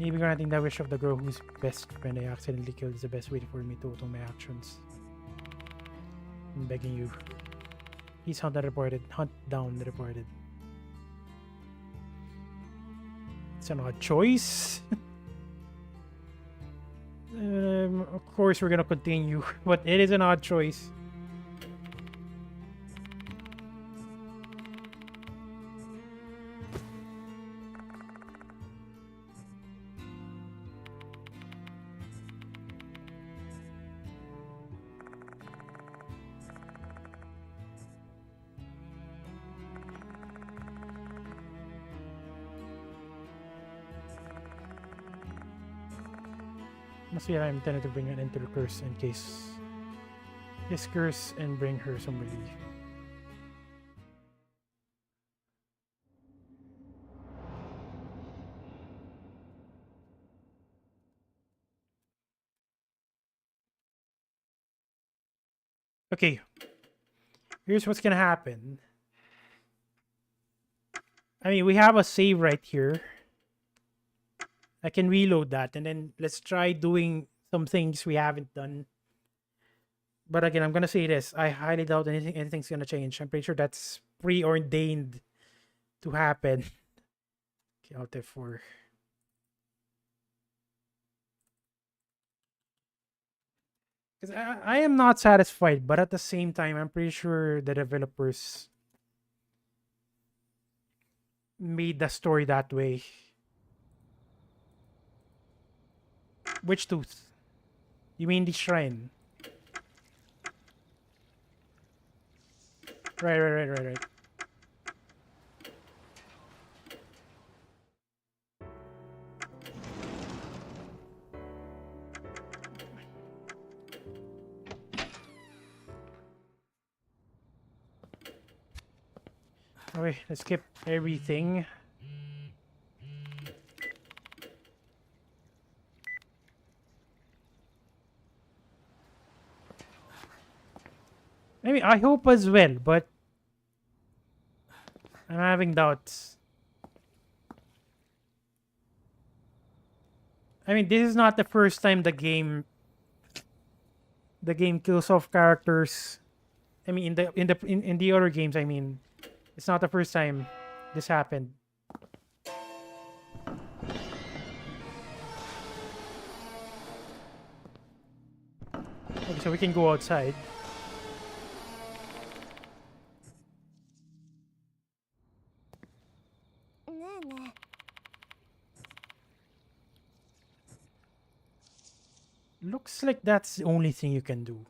Maybe granting the wish of the girl whose best friend I accidentally killed is the best way for me to auto my actions. I'm begging you. Please hunt down the departed. It's an odd choice. Of course we're gonna continue, but it is an odd choice. Must be I'm intended to bring an end to the curse in case this curse and bring her some relief. Okay, here's what's gonna happen. I mean, we have a save right here. I can reload that and then let's try doing some things we haven't done. But again, I'm gonna say this. I highly doubt anything's gonna change. I'm pretty sure that's preordained to happen. Okay, Alt F4. Because I am not satisfied, but at the same time, I'm pretty sure the developers made the story that way. Which tooth? You mean the shrine? Right. Okay, let's skip everything. I mean, I hope as well, but I'm having doubts. I mean, this is not the first time the game kills off characters. I mean, in the other games, I mean, it's not the first time this happened. Okay, so we can go outside. Looks like that's the only thing you can do.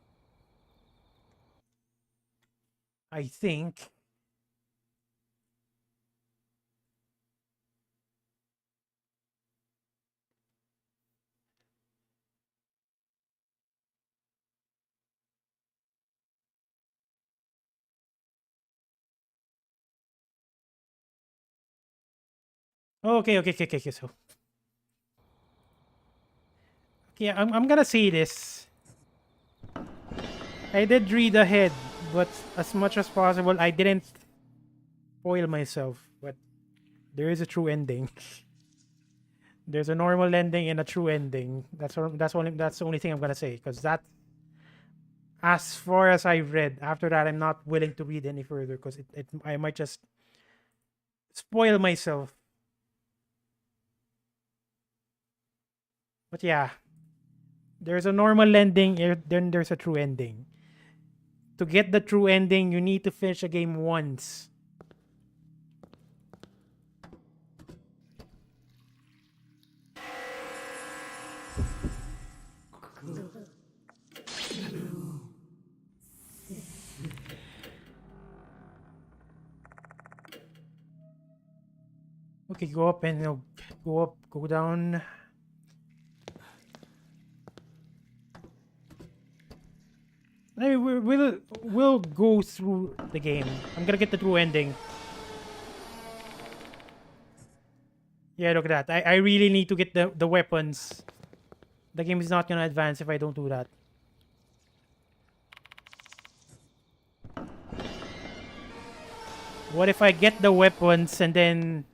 I think. Okay. So, yeah, I'm gonna say this. I did read ahead, but as much as possible, I didn't spoil myself. But there is a true ending. There's a normal ending and a true ending. That's the only thing I'm gonna say, because that, as far as I read, after that I'm not willing to read any further because I might just spoil myself. But yeah, there's a normal ending, then there's a true ending. To get the true ending, you need to finish a game once. Okay, go up and go up, go down. I mean, we'll go through the game. I'm gonna get the true ending. Yeah, look at that. I really need to get the weapons. The game is not gonna advance if I don't do that. What if I get the weapons and then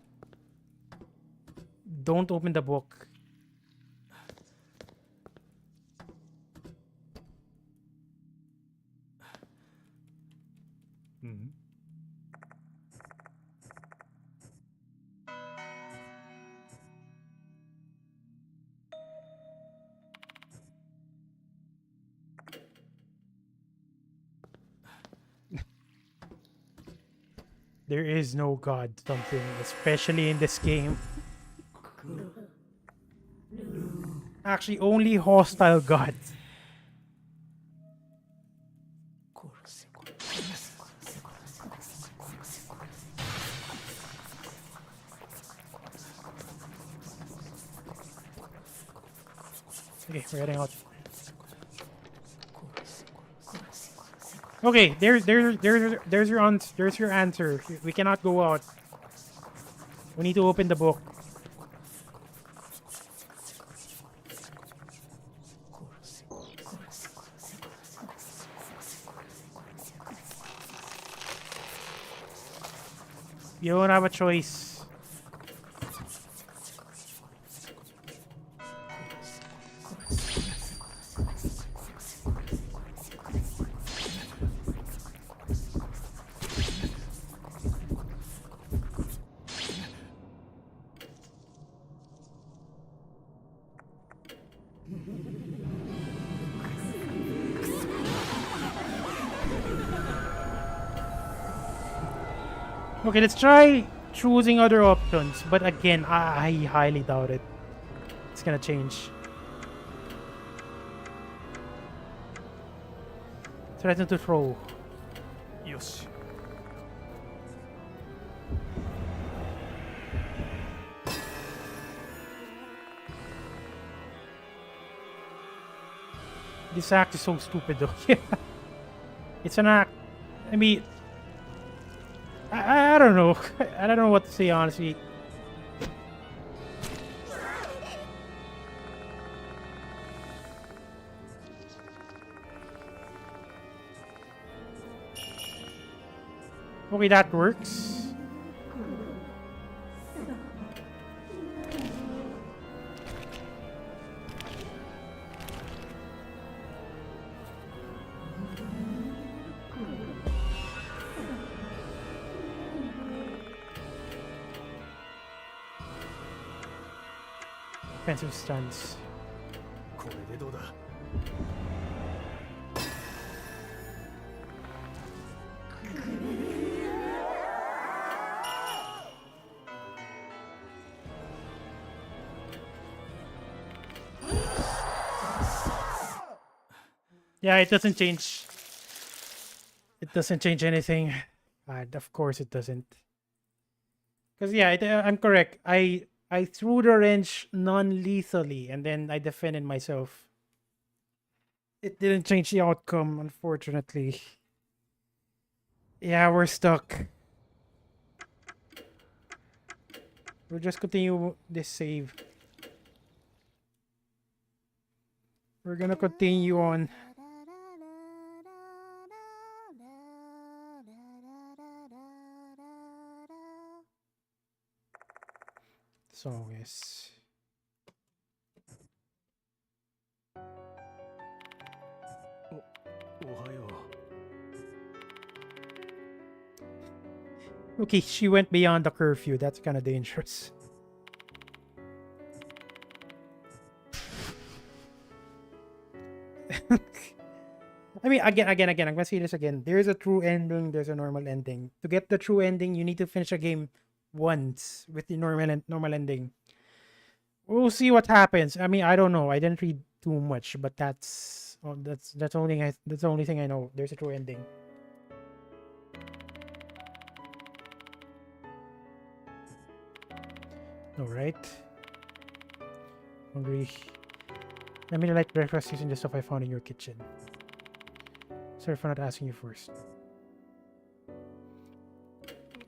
don't open the book? Mm-hmm. There is no god something, especially in this game. Actually, only hostile gods. Okay, we're heading out. Okay, there's your answer. We cannot go out. We need to open the book. You don't have a choice. Okay, let's try choosing other options. But again, I highly doubt it. It's gonna change. Threaten to throw. よし This act is so stupid though. Yeah. It's an act. I mean, I don't know. I don't know what to say, honestly. Okay, that works. Defensive stance. これでどうだ Yeah, it doesn't change. It doesn't change anything. Of course it doesn't. Because yeah, I'm correct. I threw the wrench non-lethally and then I defended myself. It didn't change the outcome, unfortunately. Yeah, we're stuck. We'll just continue this save. We're gonna continue on. So, yes. おはよ Okay, she went beyond the curfew. That's kind of dangerous. I mean, again, I'm gonna say this again. There's a true ending, there's a normal ending. To get the true ending, you need to finish a game once with the normal ending. We'll see what happens. I mean, I don't know. I didn't read too much, but that's the only thing I know. There's a true ending. All right. Hungry. I mean, I like breakfast using the stuff I found in your kitchen. Sorry for not asking you first.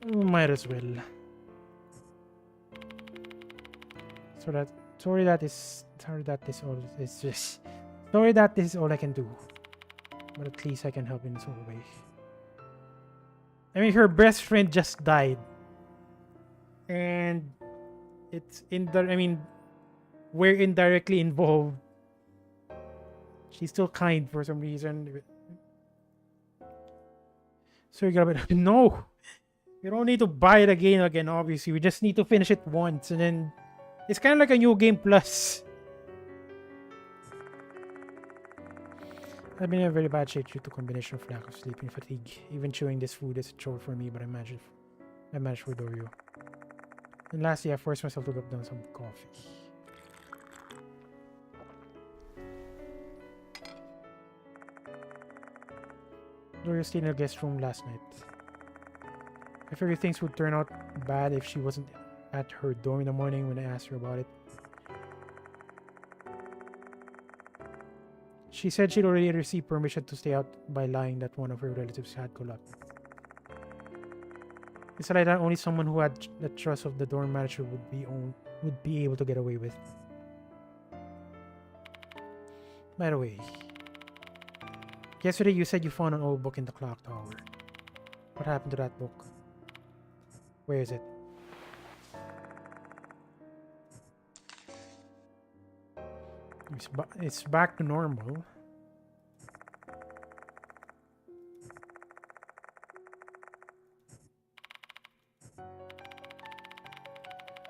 Might as well. Sorry that this is all I can do. But at least I can help in some way. I mean, her best friend just died. And we're indirectly involved. She's still kind for some reason. So you gotta be, no! You don't need to buy the game again, obviously. We just need to finish it once and then it's kind of like a new game plus. I've been in a very bad shape due to combination of lack of sleep and fatigue. Even chewing this food is a chore for me, but I managed to adore you. And lastly, I forced myself to gulp down some coffee. Gloria stayed in the guest room last night. I figured things would turn out bad if she wasn't at her dorm in the morning when I asked her about it. She said she'd already received permission to stay out by lying that one of her relatives had collapsed. It's like that only someone who had the trust of the dorm manager would be able to get away with. By the way, yesterday you said you found an old book in the clock tower. What happened to that book? Where is it? It's back to normal.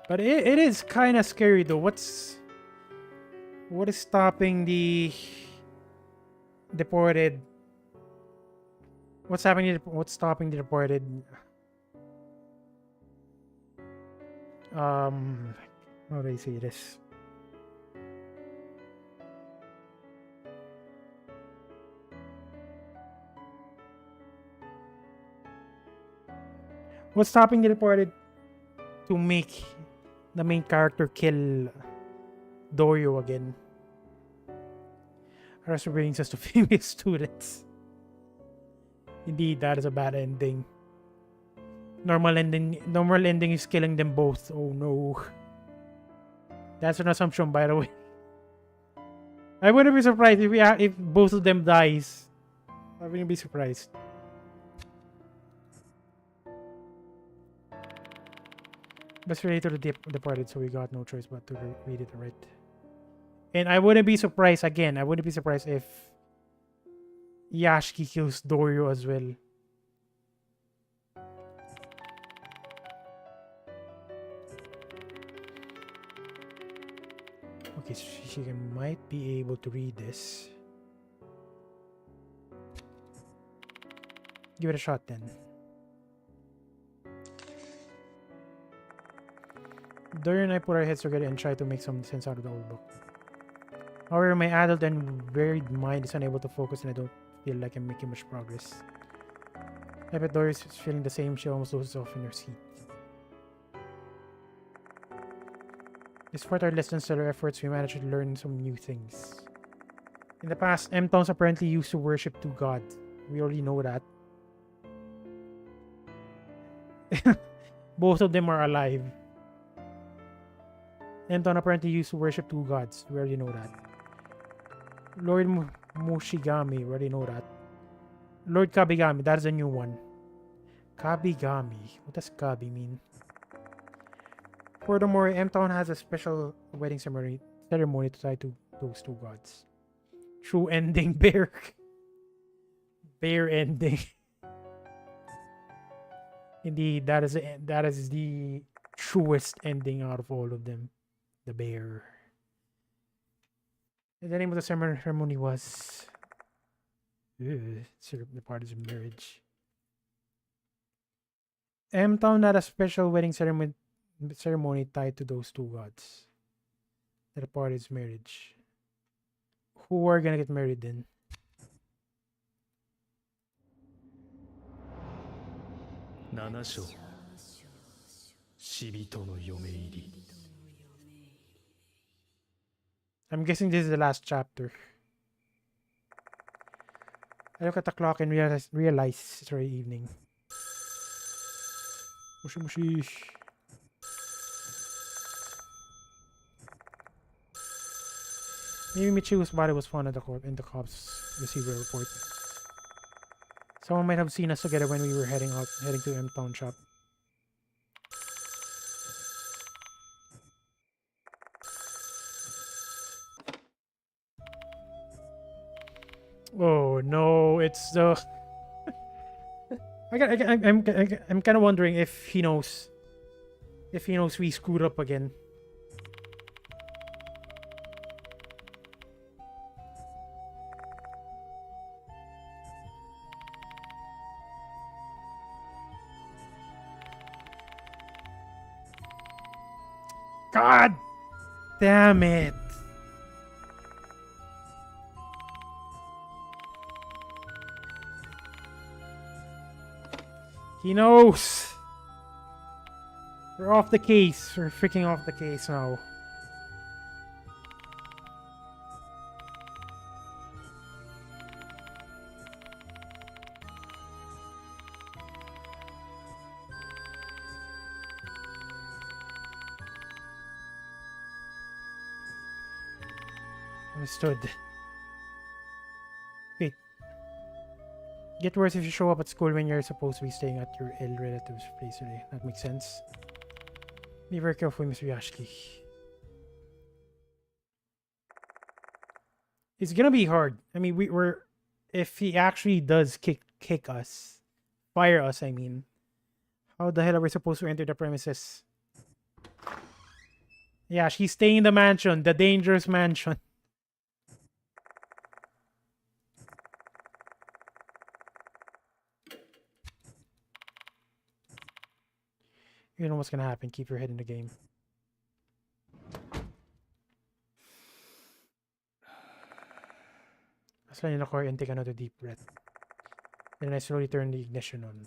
But it is kind of scary though. What is stopping the deported? What's happening? What's stopping the deported? How do I say this? What's stopping the Departed to make the main character kill Dorio again? Arrest brings us to female students. Indeed, that is a bad ending. Normal ending is killing them both. Oh no. That's an assumption, by the way. I wouldn't be surprised if both of them dies. I wouldn't be surprised. Best related to the Departed, so we got no choice but to read it right. And I wouldn't be surprised again. I wouldn't be surprised if Yashiki kills Dorio as well. Okay, so she might be able to read this. Give it a shot then. Dorio and I put our heads together and try to make some sense out of the old book. However, my adult and varied mind is unable to focus and I don't feel like I'm making much progress. I bet Dorio is feeling the same. She almost loses off in her seat. Despite our less than stellar efforts, we managed to learn some new things. In the past, M-Towns apparently used to worship two gods. We already know that. Both of them are alive. M-Town apparently used to worship two gods. We already know that. Lord Moshigami, we already know that. Lord Kabigami, that is a new one. Kabigami. What does Kabi mean? Furthermore, M-Town has a special wedding ceremony to tie to those two gods. True ending, bear. Bear ending. Indeed, that is the truest ending out of all of them. The bear. And the name of the ceremony was the party's marriage. M-Town had a special wedding ceremony tied to those two gods. The party's marriage. Who are gonna get married then? I'm guessing this is the last chapter. I look at the clock and realize it's already evening. Mushi mushi. Maybe Michiru's body was found in the cops receiver report. Someone might have seen us together when we were heading to M-Town shop. Oh no, it's the. I'm kind of wondering if he knows. If he knows we screwed up again. God damn it. He knows. We're off the case. We're freaking off the case now. Understood. Wait. Get worse if you show up at school when you're supposed to be staying at your ill relative's place today. That makes sense. Be very careful, Mr. Yashiki. It's gonna be hard. I mean, we're if he actually does kick us, fire us. I mean, how the hell are we supposed to enter the premises? Yeah, she's staying in the mansion, the dangerous mansion. You know what's gonna happen. Keep your head in the game. Slide in the car and take another deep breath. Then I slowly turn the ignition on.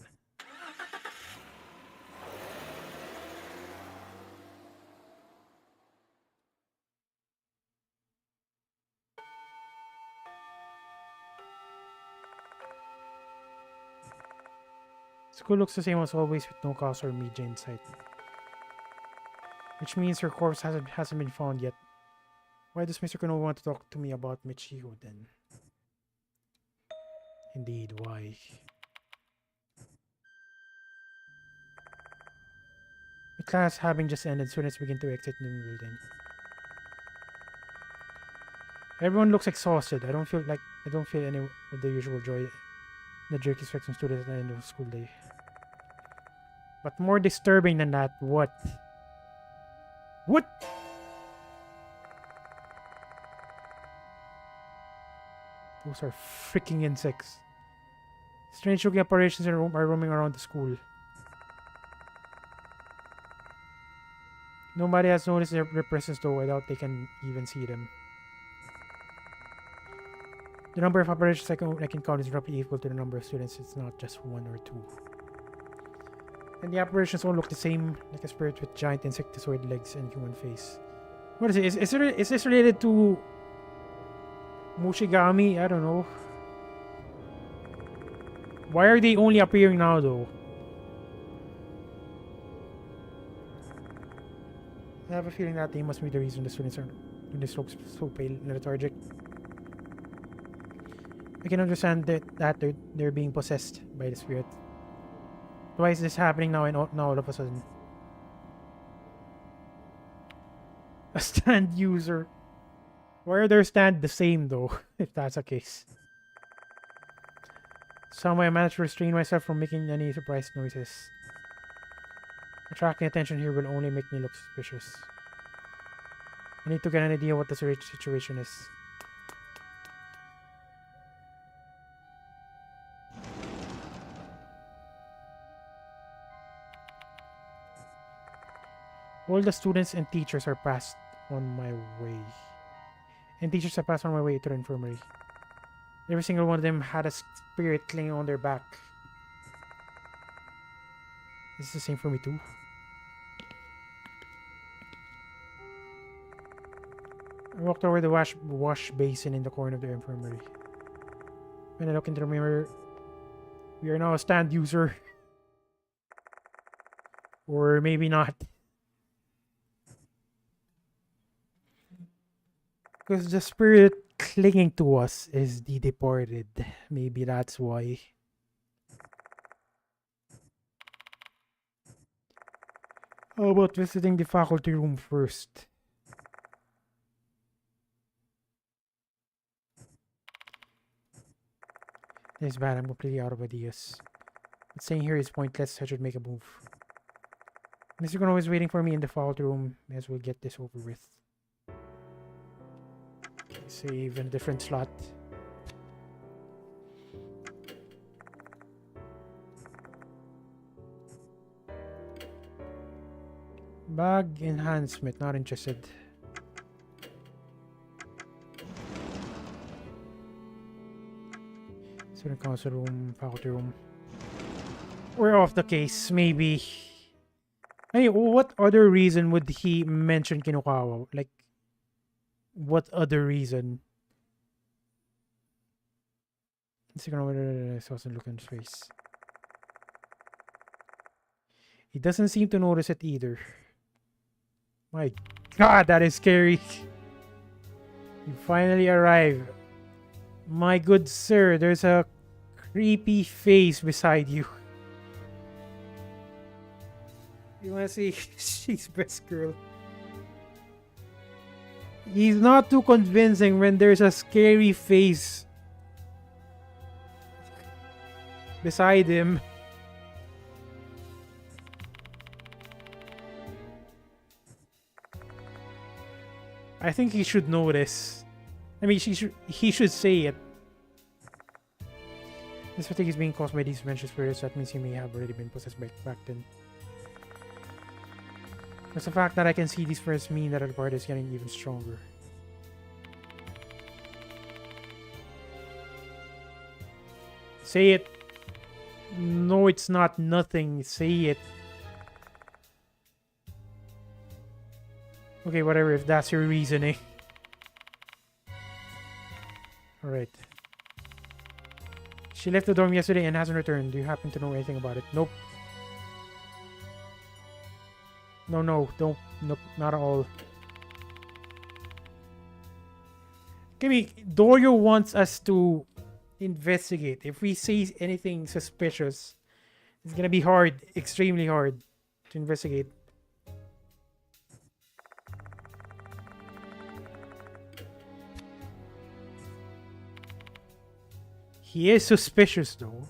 School looks the same as always with no cause or media in sight. Which means her corpse hasn't been found yet. Why does Mr. Kono want to talk to me about Michiho then? Indeed, why? The class having just ended, students begin to exit the building. Everyone looks exhausted. I don't feel any of the usual joy the jerk expects from students at the end of the school day. But more disturbing than that, what? What? Those are freaking insects. Strange looking apparitions are roaming around the school. Nobody has noticed their presence though. I doubt they can even see them. The number of apparitions I can count is roughly equal to the number of students. It's not just one or two. And the apparitions all look the same, like a spirit with giant insectoid legs and human face. What is it? Is this related to Mushigami? I don't know. Why are they only appearing now though? I have a feeling that they must be the reason the students are look so pale and lethargic. I can understand that they're being possessed by the spirit. Why is this happening now now all of a sudden? A stand user. Why are their stand the same though, if that's the case? Somehow I managed to restrain myself from making any surprise noises. Attracting attention here will only make me look suspicious. I need to get an idea what the situation is. All the students and teachers are passed on my way. And teachers are passed on my way to the infirmary. Every single one of them had a spirit clinging on their back. Is this the same for me too? I walked over the wash basin in the corner of the infirmary. When I look into the mirror, we are now a stand user. Or maybe not. Because the spirit clinging to us is the departed. Maybe that's why. How about visiting the faculty room first? This is bad. I'm completely out of ideas. But staying here is pointless. I should make a move. Mr. Kono is waiting for me in the faculty room. May as well get this over with. Save in a different slot. Bag enhancement, not interested. Student council room, faculty room. We're off the case, maybe. Hey, what other reason would he mention Kinukawa? Like, what other reason? Let's see doesn't look in his face. He doesn't seem to notice it either. My God, that is scary. You finally arrive. My good sir, there's a creepy face beside you. You wanna see? She's best girl. He's not too convincing when there's a scary face beside him. I think he should know this. I mean, he should say it. This fatigue is being caused by these mentioned spirits. That means he may have already been possessed back then. Because the fact that I can see these first mean that the party is getting even stronger. Say it. No, it's not nothing. Say it. Okay, whatever, if that's your reasoning. Alright. She left the dorm yesterday and hasn't returned. Do you happen to know anything about it? Nope. No, don't. Nope, not at all. Kimmy, Dorio wants us to investigate. If we see anything suspicious, it's gonna be hard, extremely hard to investigate. He is suspicious though.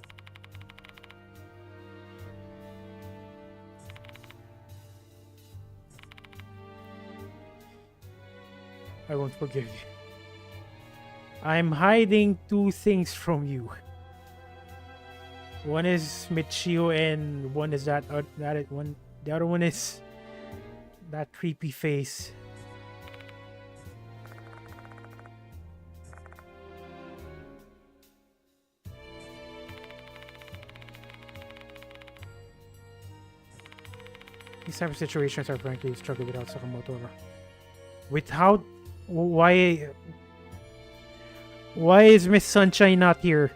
I won't forgive you. I'm hiding two things from you. One is Michio and one is that one. The other one is that creepy face. These type of situations are frankly struggle without Sakamoto. Without why is Miss Sunshine not here?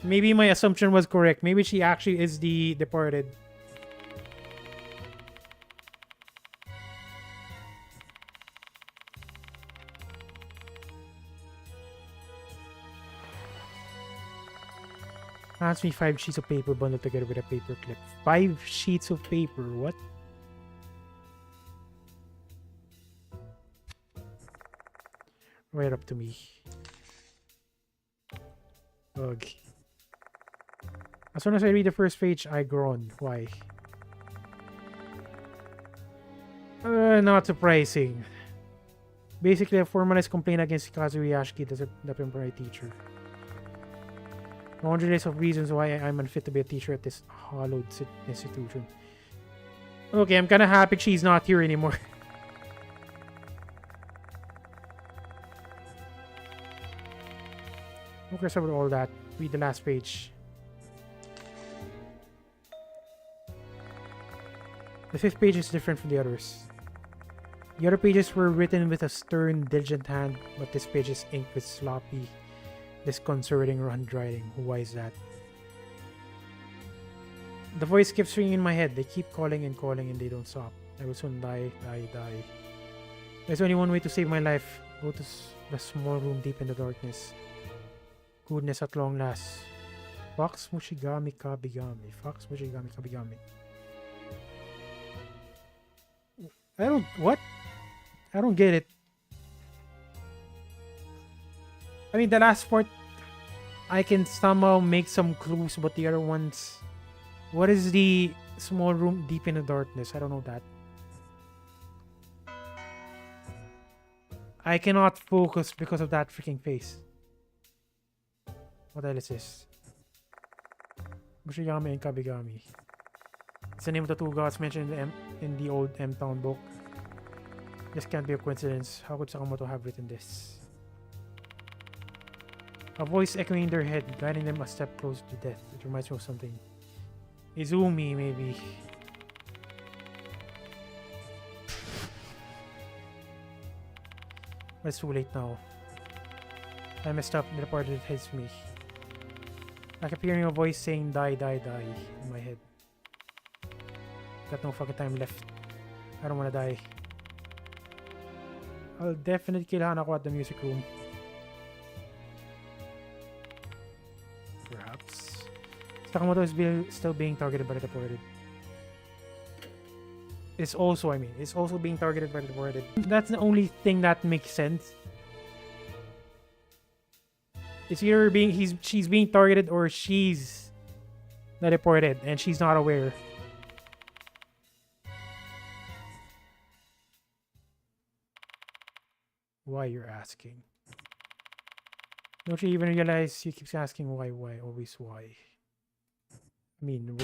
Maybe my assumption was correct. Maybe she actually is the departed. Hands me 5 sheets of paper bundled together with a paper clip. 5 sheets of paper? What? Right up to me. Ugh. As soon as I read the first page, I groan. Why? Not surprising. Basically, a formalized complaint against Kazui Yashiki, the temporary teacher. A laundry list of reasons why I'm unfit to be a teacher at this hallowed institution. Okay, I'm kind of happy she's not here anymore. Who cares about all that? Read the last page. The 5th page is different from the others. The other pages were written with a stern, diligent hand, but this page is inked with sloppy, disconcerting handwriting. Why is that? The voice keeps ringing in my head. They keep calling and calling and they don't stop. I will soon die. There's only one way to save my life. Go to the small room deep in the darkness. Goodness at long last. Fox Mushigami Kabigami. Fox Mushigami Kabigami. What? I don't get it. I mean, the last part, I can somehow make some clues, but the other ones... What is the small room deep in the darkness? I don't know that. I cannot focus because of that freaking face. What else is this? Mushigami and Kabigami. It's the name of the two gods mentioned in the old M-Town book. This can't be a coincidence. How could Sakamoto have written this? A voice echoing in their head, guiding them a step closer to death. It reminds me of something. Izumi, maybe. But it's too late now. I messed up. The part that hits me. I kept hearing a voice saying die, die, die in my head. Got no fucking time left. I don't wanna die. I'll definitely kill Hanako at the music room. Perhaps. Sakamoto is still being targeted by the deported. It's also being targeted by the deported. That's the only thing that makes sense. It's either she's being targeted or she's the deported and she's not aware. Why you're asking? Don't you even realize he keeps asking why, always why? mean,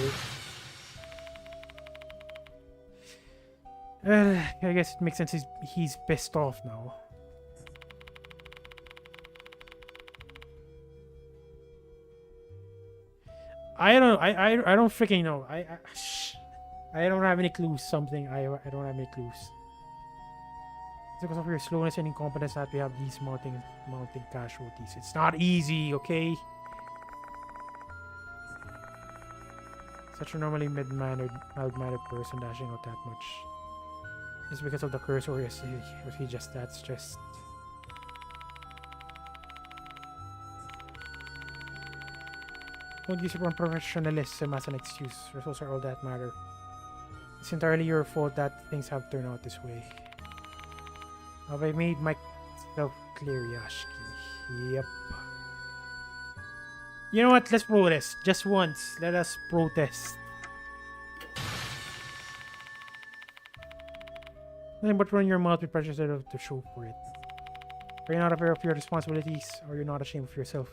I guess it makes sense. He's pissed off now. I don't freaking know. I don't have any clues. I don't have any clues. It's because of your slowness and incompetence that we have these mounting casualties. It's not easy, okay? Such a normally mild-mannered person dashing out that much. Just because of the curse, or is he just that stressed? Don't use your unprofessionalism as an excuse. Results are all that matter. It's entirely your fault that things have turned out this way. Have I made myself clear, Yashki? Yep. You know what? Let's protest. Just once. Let us protest. Nothing but run your mouth with pressure instead of to show for it. Are you not aware of your responsibilities? Or you're not ashamed of yourself?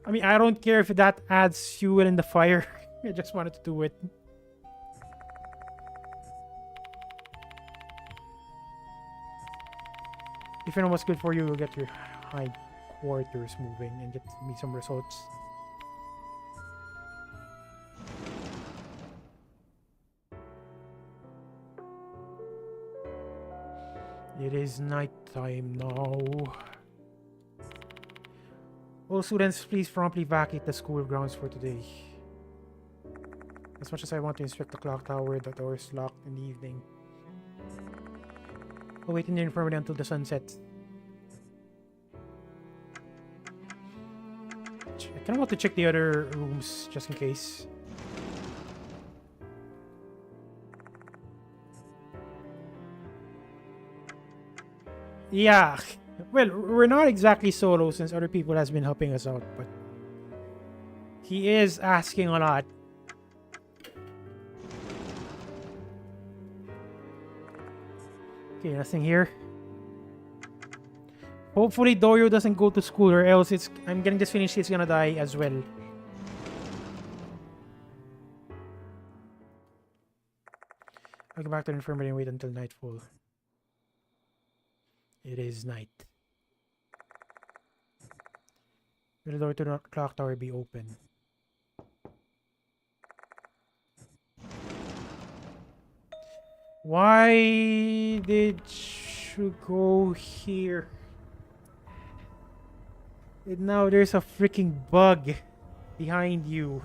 I mean, I don't care if that adds fuel in the fire. I just wanted to do it. If you know what's good for you, you'll get your hind quarters moving and get me some results. It is night time now. All students, please promptly vacate the school grounds for today. As much as I want to inspect the clock tower, the door is locked in the evening. I'll wait in the infirmary until the sun sets. I kind of want to check the other rooms just in case. Yeah. Well, we're not exactly solo since other people has been helping us out, but he is asking a lot. Okay, nothing here. Hopefully Doyo doesn't go to school, or else I'm getting this finished, he's gonna die as well. I'll go back to the infirmary and wait until nightfall. It is night. Will the door to the clock tower be open? Why did you go here? And now there's a freaking bug behind you.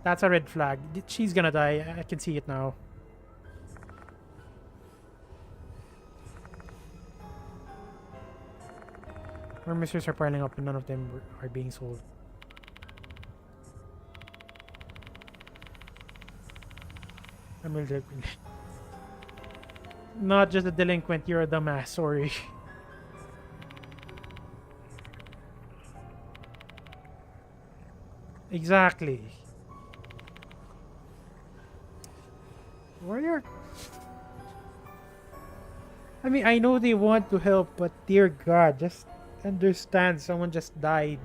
That's a red flag. She's gonna die. I can see it now. More mysteries are piling up and none of them are being solved. I'm a delinquent. Not just a delinquent, you're a dumbass, sorry. Exactly. Warrior? I mean, I know they want to help, but dear God, just understand someone just died.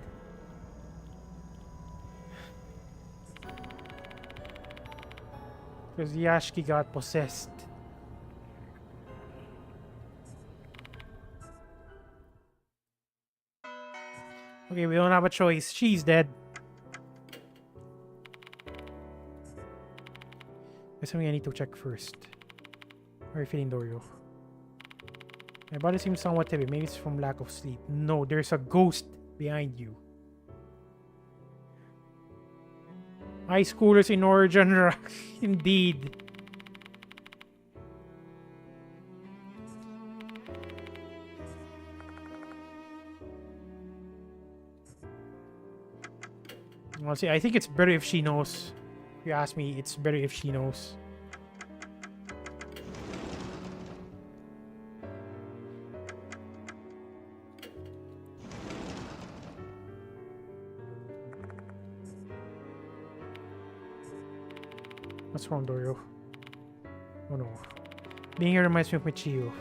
Because Yashki got possessed. Okay, we don't have a choice. She's dead. There's something I need to check first. How are you feeling, Dorio? My body seems somewhat heavy. Maybe it's from lack of sleep. No, there's a ghost behind you. High schoolers in Origin. Indeed. Well, see, I think it's better if she knows. If you ask me, it's better if she knows. What's wrong, Dorio? Oh no. Being here reminds me of Michio.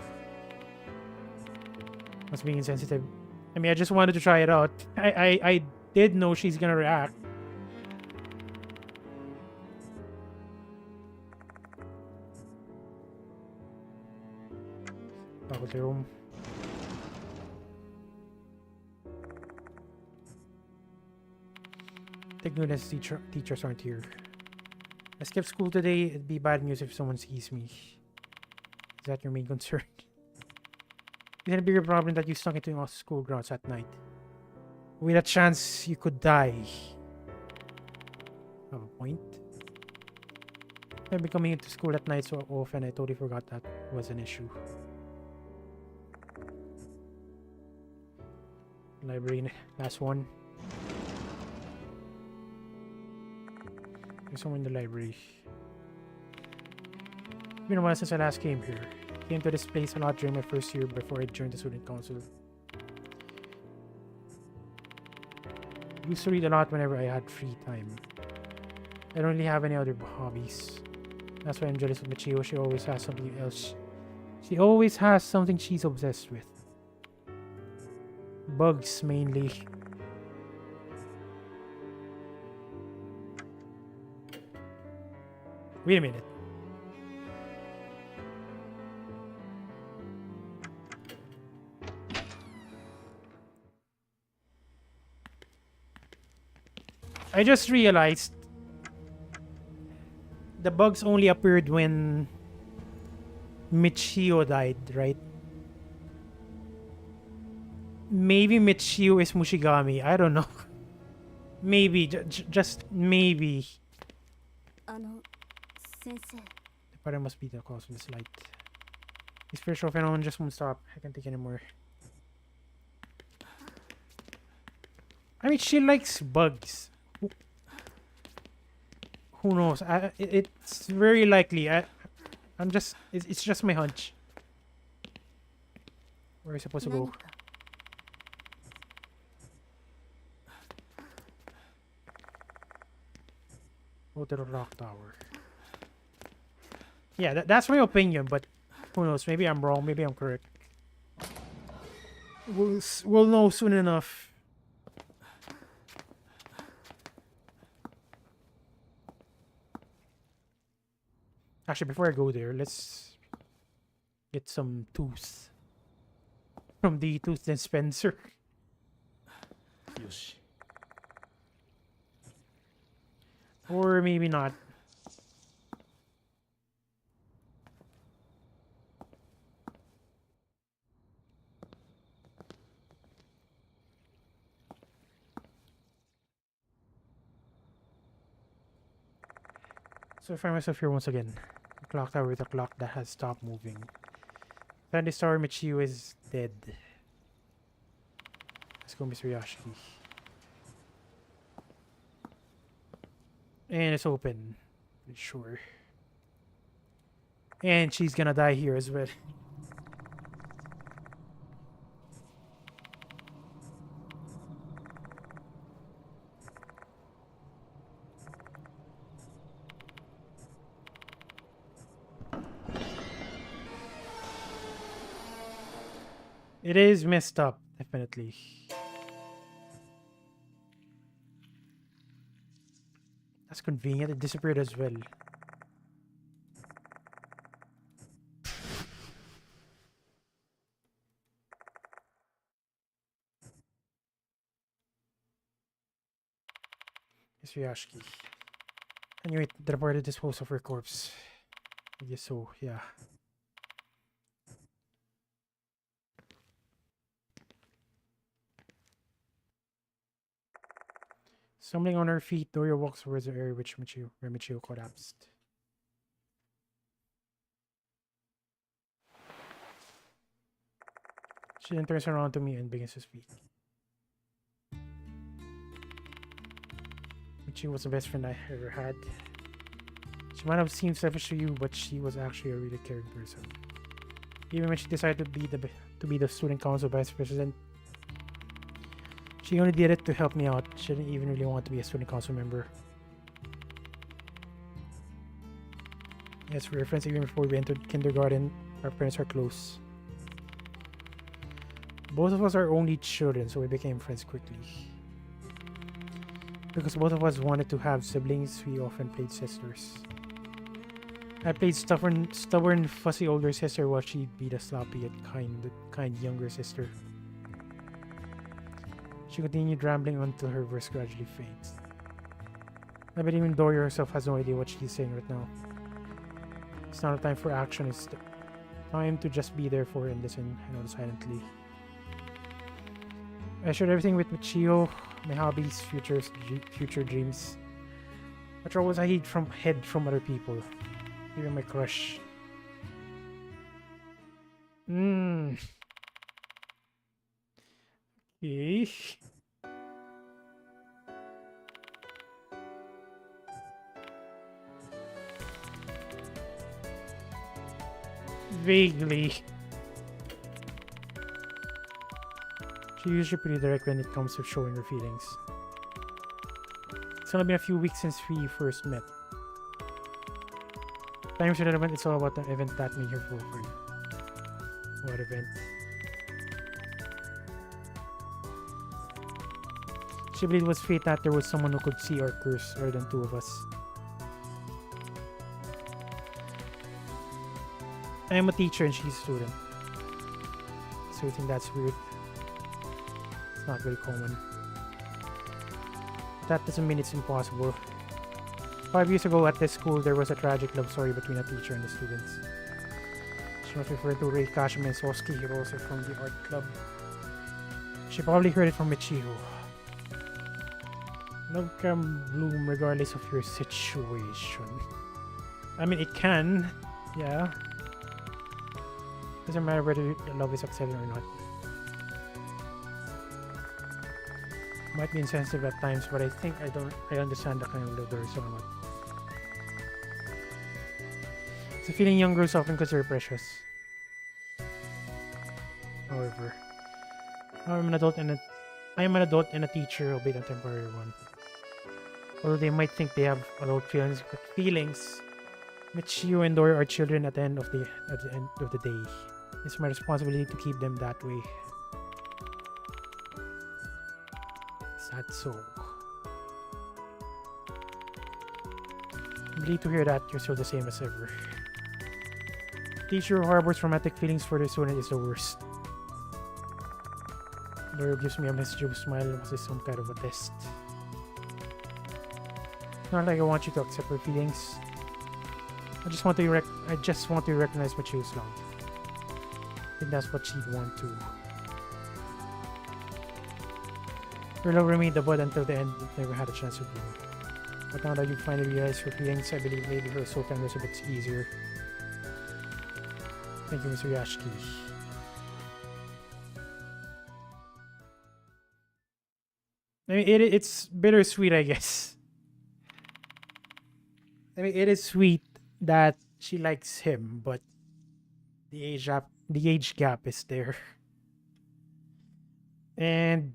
Was being insensitive. I mean, I just wanted to try it out. I did know she's gonna react. Faculty room. Thank goodness teachers aren't here. I skipped school today. It'd be bad news if someone sees me. Is that your main concern? Is it a bigger problem that you snuck into our school grounds at night? With a chance you could die. Have a point. I've been coming into school at night so often I totally forgot that was an issue. Library, last one. There's someone in the library. It's been a while since I last came here. Came to this place a lot during my first year before I joined the student council. Used to read a lot whenever I had free time. I don't really have any other hobbies. That's why I'm jealous of Michio. She always has something else. She always has something she's obsessed with. Bugs, mainly. Wait a minute. I just realized the bugs only appeared when Michio died, right? Maybe Michio is Mushigami. I don't know. Maybe. Just maybe. But it must be the cause of this light. This spiritual phenomenon just won't stop. I can't take anymore. I mean, she likes bugs. Who knows? It's very likely. I'm just. It's just my hunch. Where are you supposed to go? Go to the rock tower. Yeah, that's my opinion, but who knows? Maybe I'm wrong. Maybe I'm correct. We'll know soon enough. Actually, before I go there, let's get some tooth from the tooth dispenser. Yoshi. Or maybe not. So I find myself here once again. The clock tower with a clock that has stopped moving. Then this tower Michio is dead. Let's go, Mr. Yashiki. And it's open. Pretty sure. And she's gonna die here as well. It is messed up, definitely. That's convenient. It disappeared as well. It's Ryashiki. Anyway, the reporter disposed of her corpse. I guess so, yeah. Stumbling on her feet, Doria walks towards the area where Michio collapsed. She then turns around to me and begins to speak. Michio was the best friend I ever had. She might have seemed selfish to you, but she was actually a really caring person. Even when she decided to be the student council vice president, she only did it to help me out. She didn't even really want to be a student council member. Yes, we were friends even before we entered kindergarten. Our parents are close. Both of us are only children, so we became friends quickly. Because both of us wanted to have siblings, we often played sisters. I played stubborn, fussy older sister while she'd be the sloppy yet kind younger sister. She continued rambling until her voice gradually fades. I bet even Dory herself has no idea what she's saying right now. It's not a time for action, it's the time to just be there for her and listen, I know, silently. I shared everything with Michio, my hobbies, future dreams. My troubles I hid from other people. Even my crush. Okay. Vaguely. She's usually pretty direct when it comes to showing her feelings. It's only been a few weeks since we first met. Time's irrelevant, it's all about the event that made her fall for you. What event? She believed it was fate that there was someone who could see our curse other than two of us. I am a teacher and she's a student. So you think that's weird? It's not very common. That doesn't mean it's impossible. 5 years ago at this school, there was a tragic love story between a teacher and the students. She was referred to Ray Kashima and Sosuke Hirose from the art club. She probably heard it from Michio. Love can bloom regardless of your situation. I mean, it can, yeah. Doesn't matter whether the love is accepted or not. Might be insensitive at times, but I think I understand the kind of love there is somewhat. It's a feeling young girls often consider precious. However, I am an adult and a teacher, albeit a temporary one. Although they might think they have adult feelings, Michio and Dora are children at the end of the day. It's my responsibility to keep them that way. Is that so? I'm relieved to hear that you're still the same as ever. Teacher who harbors romantic feelings for their student is the worst. Dora gives me a mischievous smile as if some kind of a test. Not like I want you to accept her feelings. I just want to recognize Michio's love. I think that's what she'd want to. Her love remained the bud until the end. It never had a chance to bloom. But now that you finally realize her feelings, I believe maybe her soul can rest a bit easier. Thank you, Mr. Yashiki. I mean, it's bittersweet, I guess. I mean, it is sweet that she likes him, but the age gap is there. And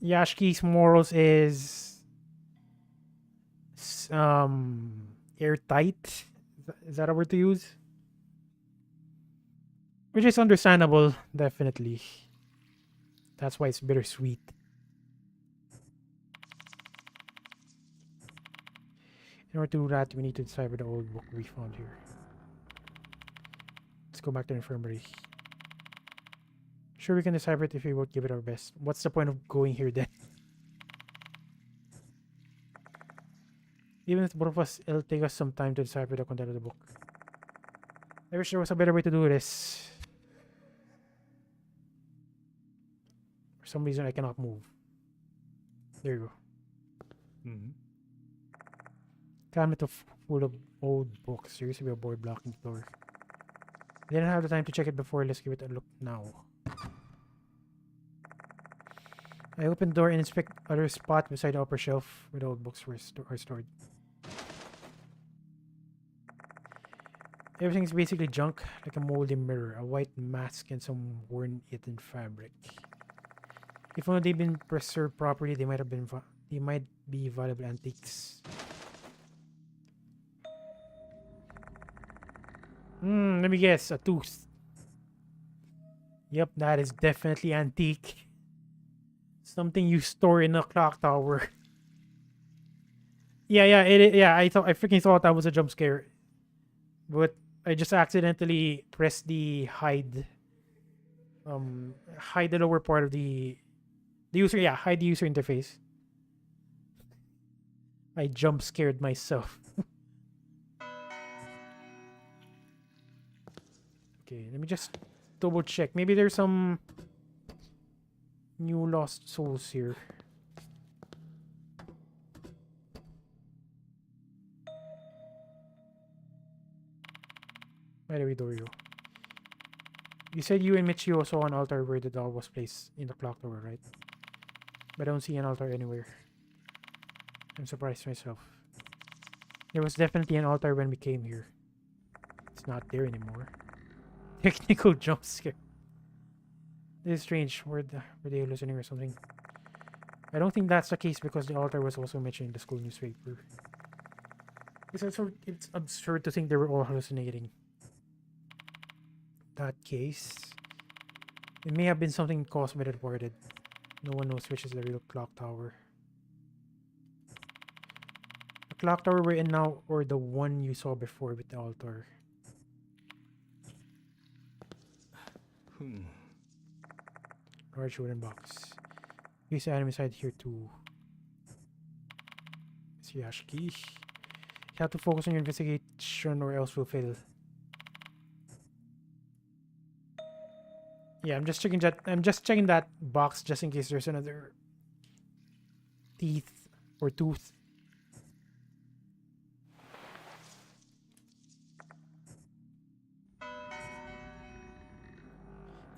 Yashiki's morals is airtight. Is that a word to use? Which is understandable, definitely. That's why it's bittersweet. In order to do that, we need to decipher the old book we found here. Let's go back to the infirmary. Sure, we can decipher it if we won't give it our best. What's the point of going here then? Even if both of us, it'll take us some time to decipher the content of the book. I wish there was a better way to do this. For some reason, I cannot move. There you go. Cabinet full of old books. There used to be a board blocking the door. I didn't have the time to check it before. Let's give it a look now. I open the door and inspect other spot beside the upper shelf where the old books are stored. Everything's basically junk, like a moldy mirror, a white mask, and some worn-eaten fabric. If only they'd been preserved properly, they might be valuable antiques. Let me guess, a tooth. Yep, that is definitely antique. Something you store in a clock tower. Yeah, I freaking thought that was a jump scare. But I just accidentally pressed the hide the lower part of the user, yeah, hide the user interface. I jump scared myself. Okay, let me just double check. Maybe there's some new lost souls here. By the way, Dorio, you said you and Michio saw an altar where the doll was placed in the clock tower, right? But I don't see an altar anywhere. I'm surprised myself. There was definitely an altar when we came here. It's not there anymore. Technical jump scare. This is strange. Were they hallucinating or something? I don't think that's the case because the altar was also mentioned in the school newspaper. It's absurd to think they were all hallucinating. That case, it may have been something caused by the departed. No one knows which is the real clock tower. The clock tower we're in now, or the one you saw before with the altar. Large wooden box. Use the enemy side here too. See Ashki. You have to focus on your investigation or else we'll fail. Yeah, I'm just checking that box just in case there's another teeth or tooth.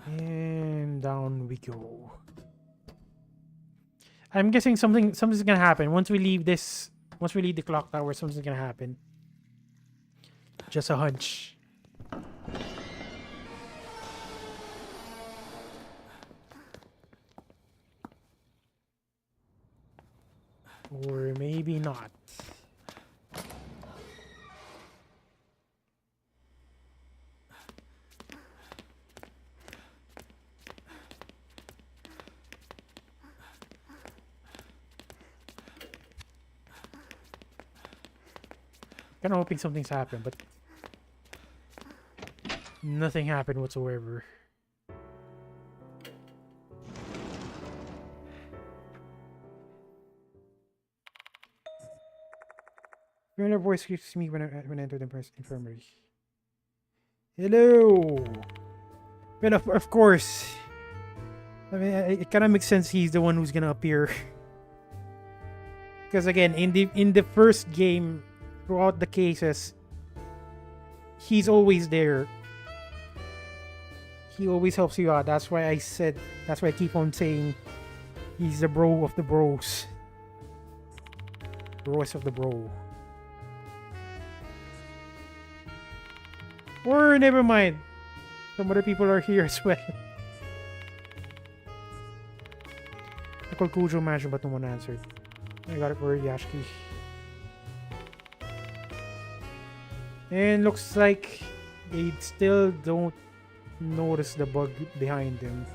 And down we go. I'm guessing something's gonna happen once we leave this. Once we leave the clock tower, something's gonna happen. Just a hunch. Or maybe not. Kind of hoping something's happened, but nothing happened whatsoever. Your voice greets me when I enter the infirmary. Hello. Well, of course. I mean, it kind of makes sense. He's the one who's gonna appear. Because again, in the first game, throughout the cases, he's always there. He always helps you out. That's why I keep on saying he's the bro of the bros. Bros of the bro. Or never mind. Some other people are here as well. I called Kujo Mansion but no one answered. I got it for Yashki. And looks like they still don't notice the bug behind them.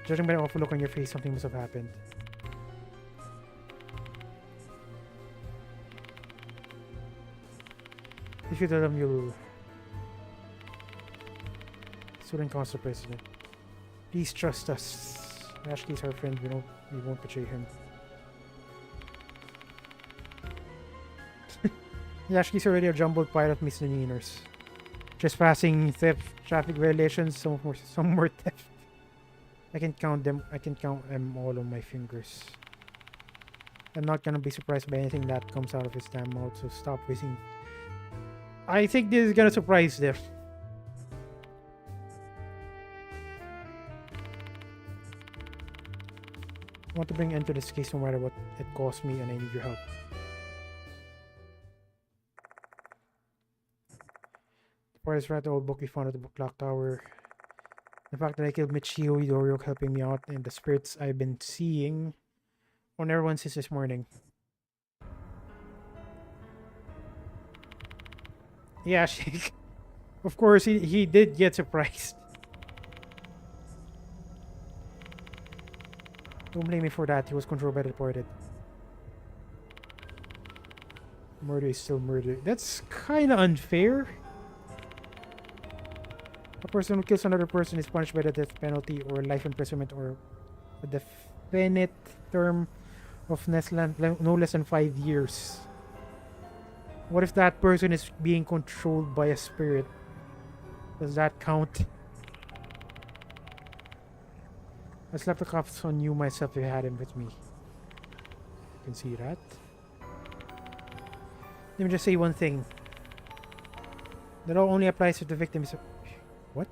Judging by the awful look on your face, something must have happened. If you tell them you'll... Student Council President. Please trust us. Ashley's our friend, we won't betray him. Ashley's already a jumbled pile of misdemeanors. Trespassing, theft, traffic violations, some more theft. I can count them all on my fingers. I'm not gonna be surprised by anything that comes out of his damn mouth, so stop wasting. I think this is gonna surprise them. I want to bring an end to this case no matter what it costs me, and I need your help. The part is right, the old book we found at the clock tower. The fact that I killed Michio Idoriok helping me out, and the spirits I've been seeing on everyone since this morning. Yeah, she, of course, he did get surprised. Don't blame me for that. He was controlled by the deported. Murder is still murder. That's kind of unfair. A person who kills another person is punished by the death penalty or life imprisonment or a definite term of no less than 5 years. What if that person is being controlled by a spirit? Does that count? I slapped the cuffs on you myself if I had him with me. You can see that. Let me just say one thing. The law only applies if the victim is... What?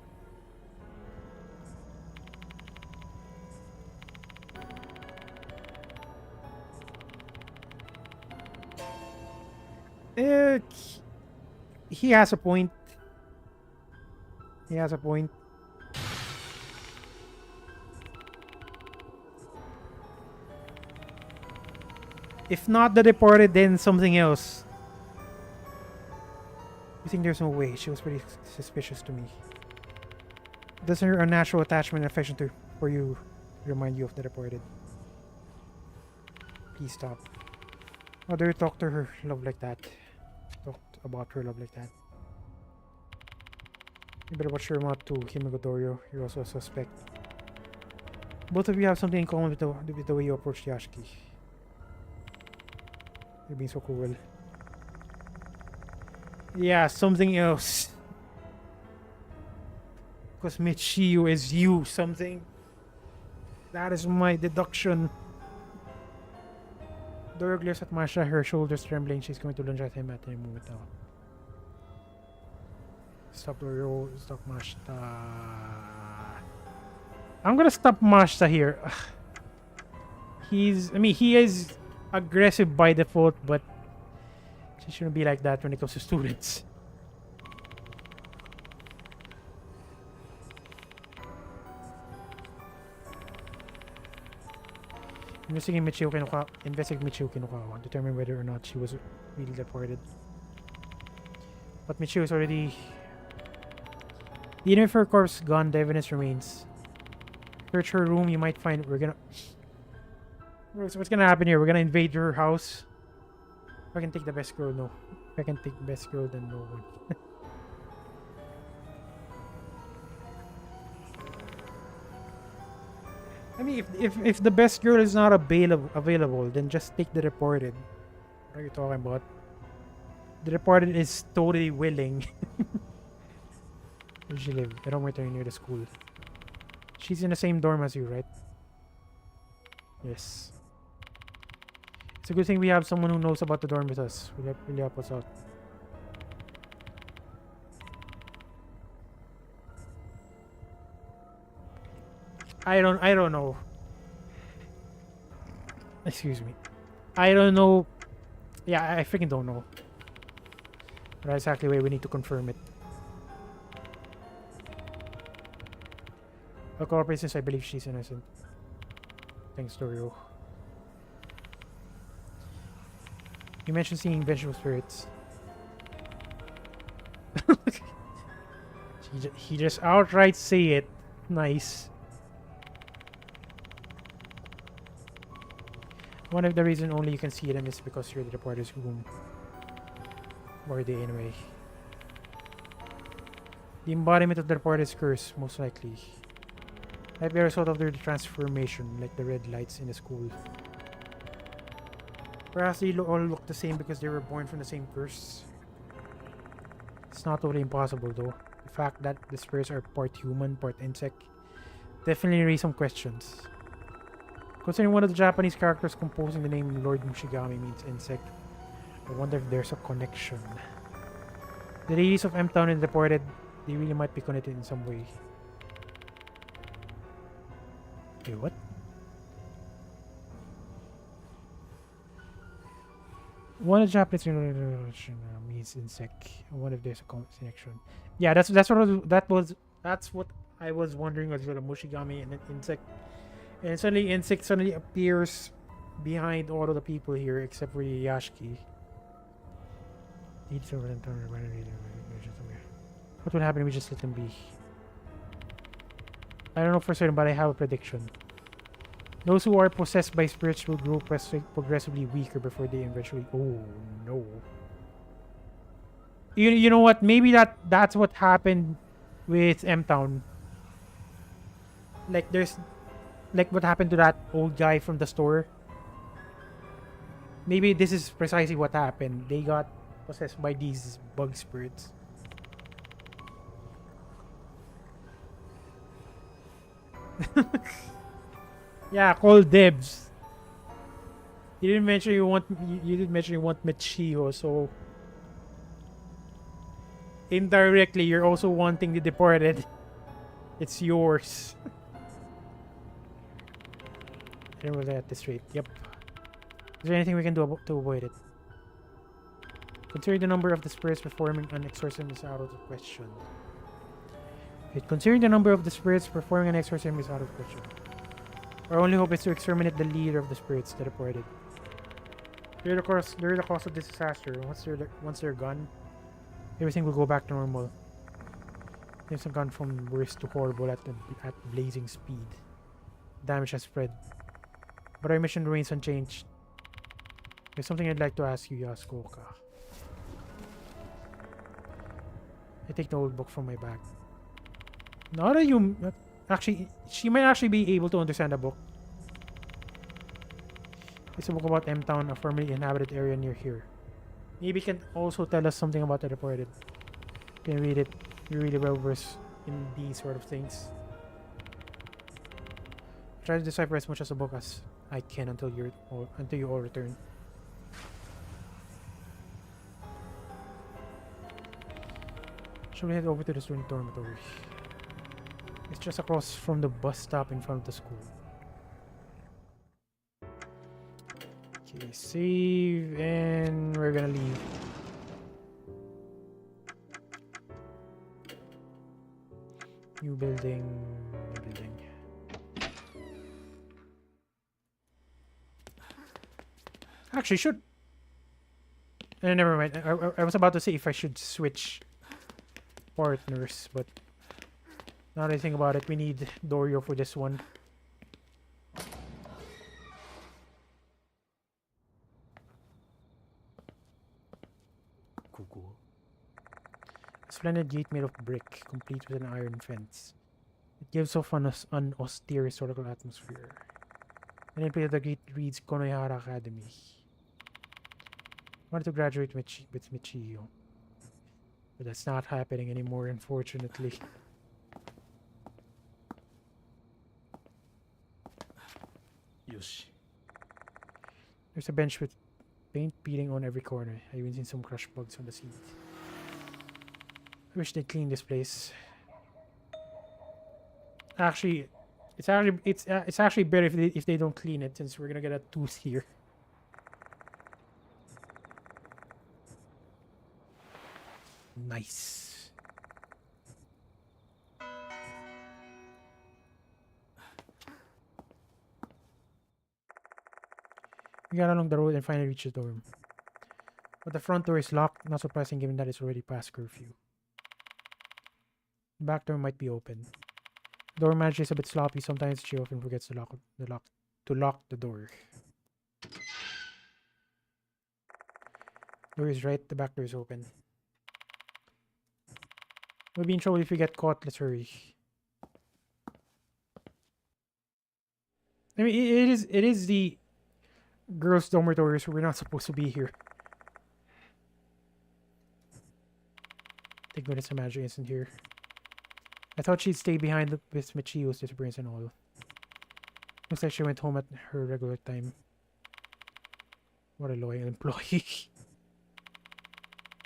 He has a point. He has a point. If not the deported, then something else. You think there's no way? She was pretty suspicious to me. Doesn't her unnatural attachment and affection for you remind you of the deported? Please stop. How dare you talk to her love like that? Talk about her love like that. You better watch your mouth too, Himigodorio. You're also a suspect. Both of you have something in common with the way you approach Yashiki. You're being so cruel. Yeah, something else. Because Michiyu is you, something. That is my deduction. Dora glares at Masha, her shoulders trembling. She's going to lunge at him at any moment now. Stop Doro, stop Masha. I'm gonna stop Masha here. He is aggressive by default, but she shouldn't be like that when it comes to students. Investigate Michiyo Kinukawa. Determine whether or not she was really deported. But Michiyo is already... Even if her corpse gone, the evidence remains. Search her room, you might find... What's gonna happen here? We're gonna invade her house. If I can take the best girl, no. If I can take the best girl, then no one. I mean, if the best girl is not available, then just take the deported. What are you talking about? The deported is totally willing. Where does she live? I don't want her near the school. She's in the same dorm as you, right? Yes. It's a good thing we have someone who knows about the dorm with us. Will really help us out. I don't know. Excuse me. I don't know. Yeah, I freaking don't know. But that's exactly why we need to confirm it. I'll cooperate since I believe she's innocent. Thanks, Dorio. You mentioned seeing vengeful spirits. he just outright say it. Nice. One of the reason only you can see them is because you're the deporter's room. Or are they anyway? The embodiment of the deporter's curse, most likely. Might be a result of their transformation, like the red lights in the school. Perhaps they all look the same because they were born from the same curse. It's not totally impossible though. The fact that the spirits are part human, part insect, definitely raise some questions. Considering one of the Japanese characters composing the name Lord Mushigami means insect, I wonder if there's a connection. The ladies of M Town and Deported, they really might be connected in some way. Okay, what? One of the Japanese means insect. I wonder if there's a connection. Yeah, that's what I was wondering as well. A Mushigami and an insect. And suddenly insect suddenly appears behind all of the people here except for Yashiki. What will happen if we just let them be? I don't know for certain, but I have a prediction. Those who are possessed by spirits will grow progressively weaker before they eventually... Oh, no. You know what? Maybe that's what happened with M-Town. Like, there's... Like, what happened to that old guy from the store. Maybe this is precisely what happened. They got possessed by these bug spirits. Yeah, call Debs. You didn't mention you want Michio, so indirectly you're also wanting the deported. It's yours. And we'll at this rate. Yep. Is there anything we can do to avoid it? Considering the number of the spirits performing an exorcism is out of the question. Considering the number of the spirits performing an exorcism is out of question. Our only hope is to exterminate the leader of the spirits that reported. They're the cause of this disaster. Once they're gone, everything will go back to normal. Things have gone from worse to horrible at blazing speed. Damage has spread. But our mission remains unchanged. There's something I'd like to ask you, Yasuoka. I take the old book from my bag. Now that you... Actually, she might actually be able to understand the book. It's a book about M-Town, a formerly inhabited area near here. Maybe it can also tell us something about the reported. You can read it. You're really well versed in these sort of things. Try to decipher as much as the book as I can until you all return. Shall we head over to the student dormitory? It's just across from the bus stop in front of the school. Okay, save, and we're gonna leave. New building. Actually, should... never mind. I was about to say if I should switch partners, but now that I think about it, we need Dorio for this one. A splendid gate made of brick, complete with an iron fence. It gives off an austere historical atmosphere. And in place of the gate reads Konohara Academy. I wanted to graduate with Michio, but that's not happening anymore, unfortunately. Yoshi. There's a bench with paint beading on every corner. I even seen some crushed bugs on the seat. I wish they'd clean this place. Actually, it's actually better if they don't clean it, since we're gonna get a tooth here. Nice. We got along the road and finally reached the dorm. But the front door is locked, not surprising given that it's already past curfew. The back door might be open. The door manager is a bit sloppy, sometimes she often forgets to lock the door. Door is right, the back door is open. We'll be in trouble if we get caught, let's hurry. I mean, it is the girls' dormitory, so we're not supposed to be here. Thank goodness Imagine isn't here. I thought she'd stay behind with Michio's disappearance and all. Looks like she went home at her regular time. What a loyal employee.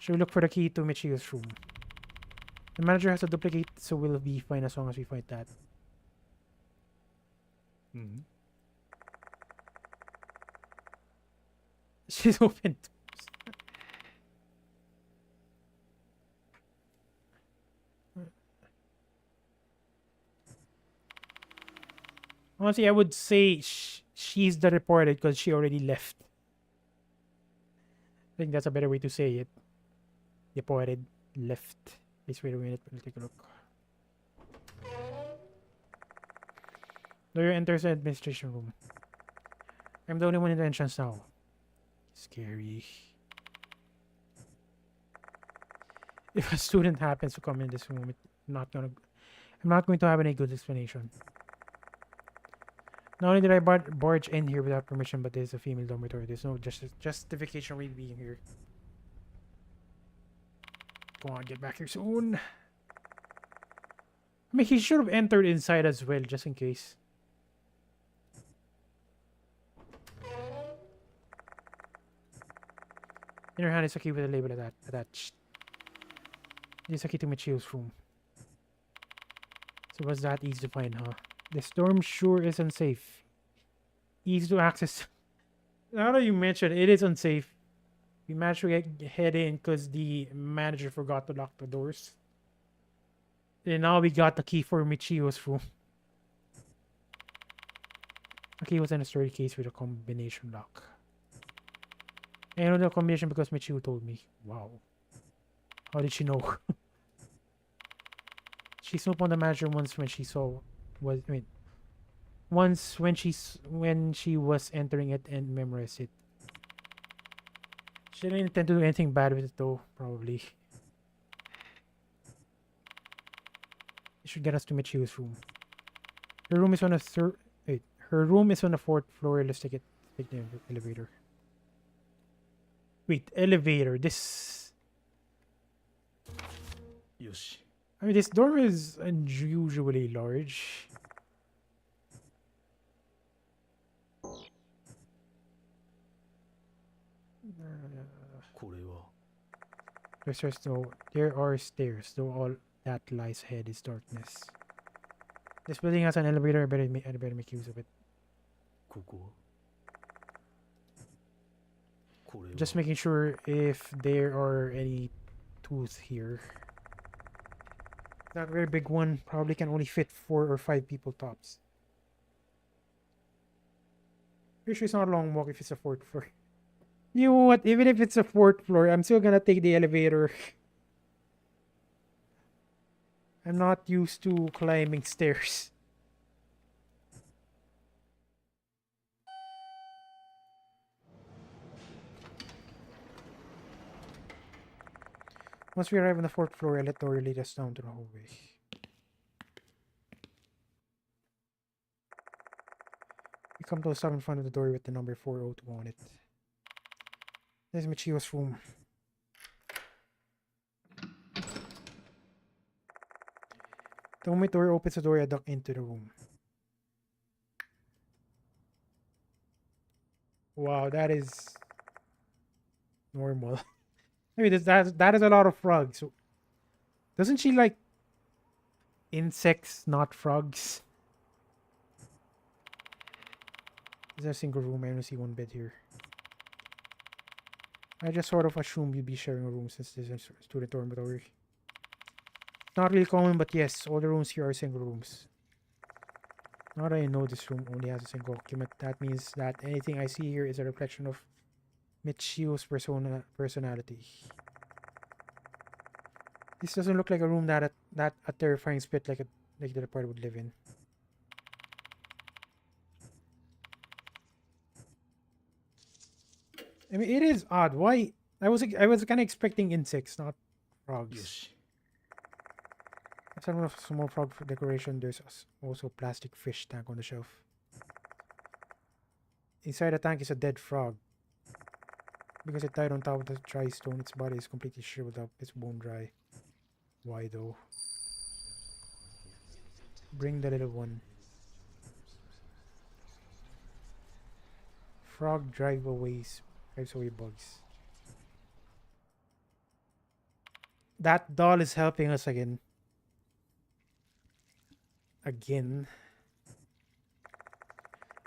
Should we look for the key to Michio's room? The manager has a duplicate, so we'll be fine as long as we find that. Mm-hmm. She's open. Honestly, I would say she's the reported because she already left. I think that's a better way to say it. Reported left. Please wait a minute. We'll take a look. Lawyer enters the administration room. I'm the only one in the entrance now. Scary. If a student happens to come in this room, I'm not going to have any good explanation. Not only did I barge in here without permission, but there's a female dormitory. There's no justification for me being here. Come on, get back here soon. I mean, he should have entered inside as well, just in case. In her hand is a key with a label attached. This is a key to Michio's room. So was that easy to find, huh? The storm sure is unsafe. Easy to access. Now that you mention it is unsafe. We managed to head in because the manager forgot to lock the doors. And now we got the key for Michio's room. The key was in a sturdy case with a combination lock. I know the combination because Michio told me. Wow. How did she know? She snooped on the manager once when she was entering it and memorized it. She didn't intend to do anything bad with it though, probably. It should get us to Michio's room. Her room is on her room is on the 4th floor. Let's take the elevator. Wait, elevator. This. Yoshi. I mean, this dorm is unusually large. There are stairs, though all that lies ahead is darkness. This building has an elevator. I better make use of it. Just making sure if there are any tools here. That very big one probably can only fit 4 or 5 people tops. Pretty sure it's not a long walk if it's a 4th floor. You know what? Even if it's a 4th floor, I'm still gonna take the elevator. I'm not used to climbing stairs. Once we arrive on the 4th floor, I let the door lead us down to the hallway. We come to a stop in front of the door with the number 402 on it. This is Michio's room. The moment the door opens the door, I duck into the room. Wow, that is normal. I mean, that is a lot of frogs. So, doesn't she like insects, not frogs? Is there a single room? I only see one bed here. I just sort of assumed you'd be sharing a room since this is a student dormitory. Not really common, but yes, all the rooms here are single rooms. Now that I know this room only has a single occupant, that means that anything I see here is a reflection of Michio's personality. This doesn't look like a room that a terrifying spit like the departed would live in. I mean, it is odd. Why? I was kind of expecting insects, not frogs. Yes. Aside from a small frog for decoration, there's also a plastic fish tank on the shelf. Inside the tank is a dead frog. Because it died on top of the dry stone, its body is completely shriveled up, its bone dry. Why though? Bring the little one. Frog drives away bugs. That doll is helping us again.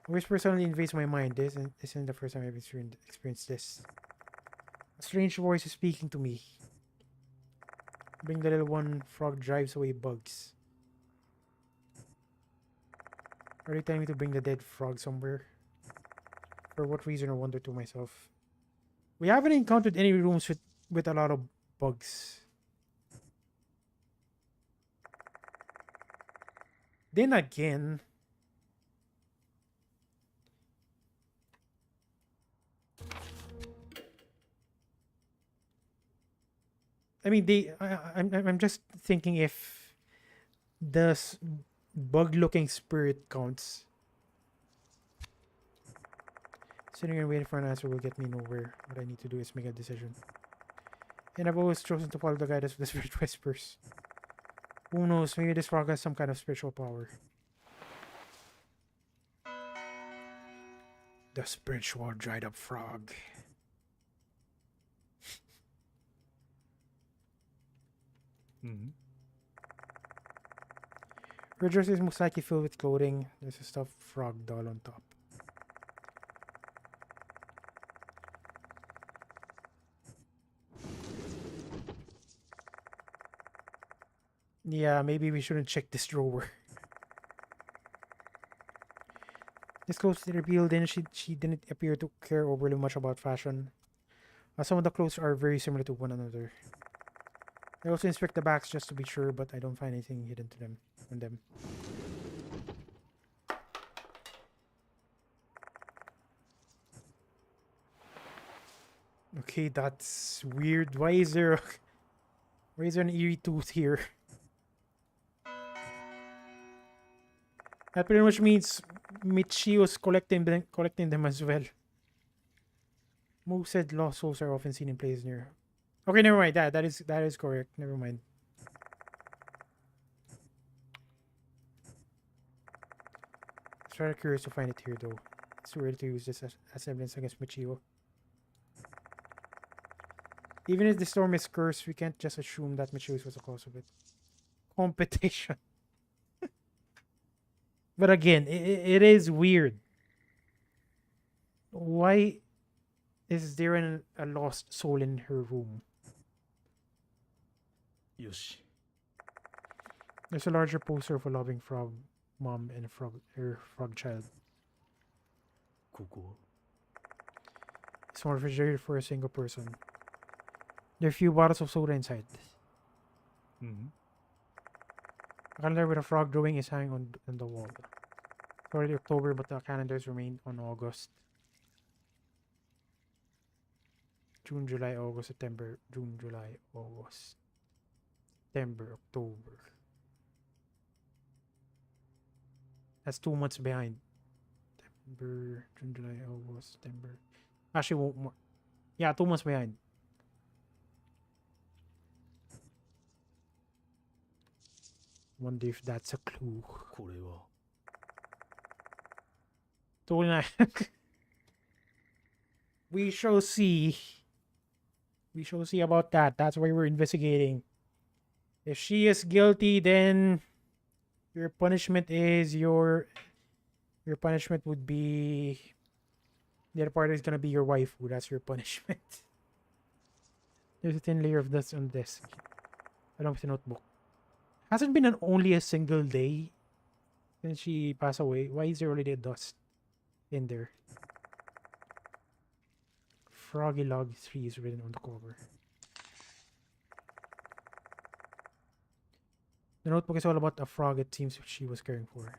Which personally invades my mind. This isn't the first time I've experienced this. A strange voice is speaking to me. Bring the little one. Frog drives away bugs. Are you telling me to bring the dead frog somewhere? For what reason, I wonder to myself. We haven't encountered any rooms with a lot of bugs. Then again, I mean, I'm just thinking if the bug-looking spirit counts. Sitting and waiting for an answer will get me nowhere. What I need to do is make a decision. And I've always chosen to follow the guidance of the spirit whispers. Who knows? Maybe this frog has some kind of spiritual power. The spiritual dried up frog. Her jersey is most likely filled with clothing. There's a stuffed frog doll on top. Yeah, maybe we shouldn't check this drawer. This clothes revealed then she didn't appear to care overly much about fashion. Some of the clothes are very similar to one another. I also inspect the backs just to be sure, but I don't find anything hidden to them on them. Okay, that's weird. Why is there an eerie tooth here? That pretty much means Michio's collecting them as well. Mo said lost souls are often seen in places near. Okay, never mind. That is correct. Never mind. It's rather curious to find it here, though. It's too early to use this as evidence against Michio. Even if the storm is cursed, we can't just assume that Michio was the cause of it. Competition. But again, it is weird. Why is there a lost soul in her room? Yoshi. There's a larger poster of a loving frog mom and her frog child. ここ Small refrigerator for a single person. There are a few bottles of soda inside. A calendar with a frog drawing is hanging on the wall. It's already October, but the calendars remain on August. June, July, August, September, June, July, August, September, October. That's 2 months behind. September, June, July, August, September. Actually, won't more. Yeah, 2 months behind. Wonder if that's a clue. これは Totally. We shall see. We shall see about that. That's why we're investigating. If she is guilty, then your punishment is your punishment would be the other party is gonna be your waifu. That's your punishment. There's a thin layer of dust on the desk. Along with the notebook. Hasn't been only a single day since she passed away. Why is there already dust in there? Froggy Log 3 is written on the cover. The notebook is all about a frog it seems she was caring for.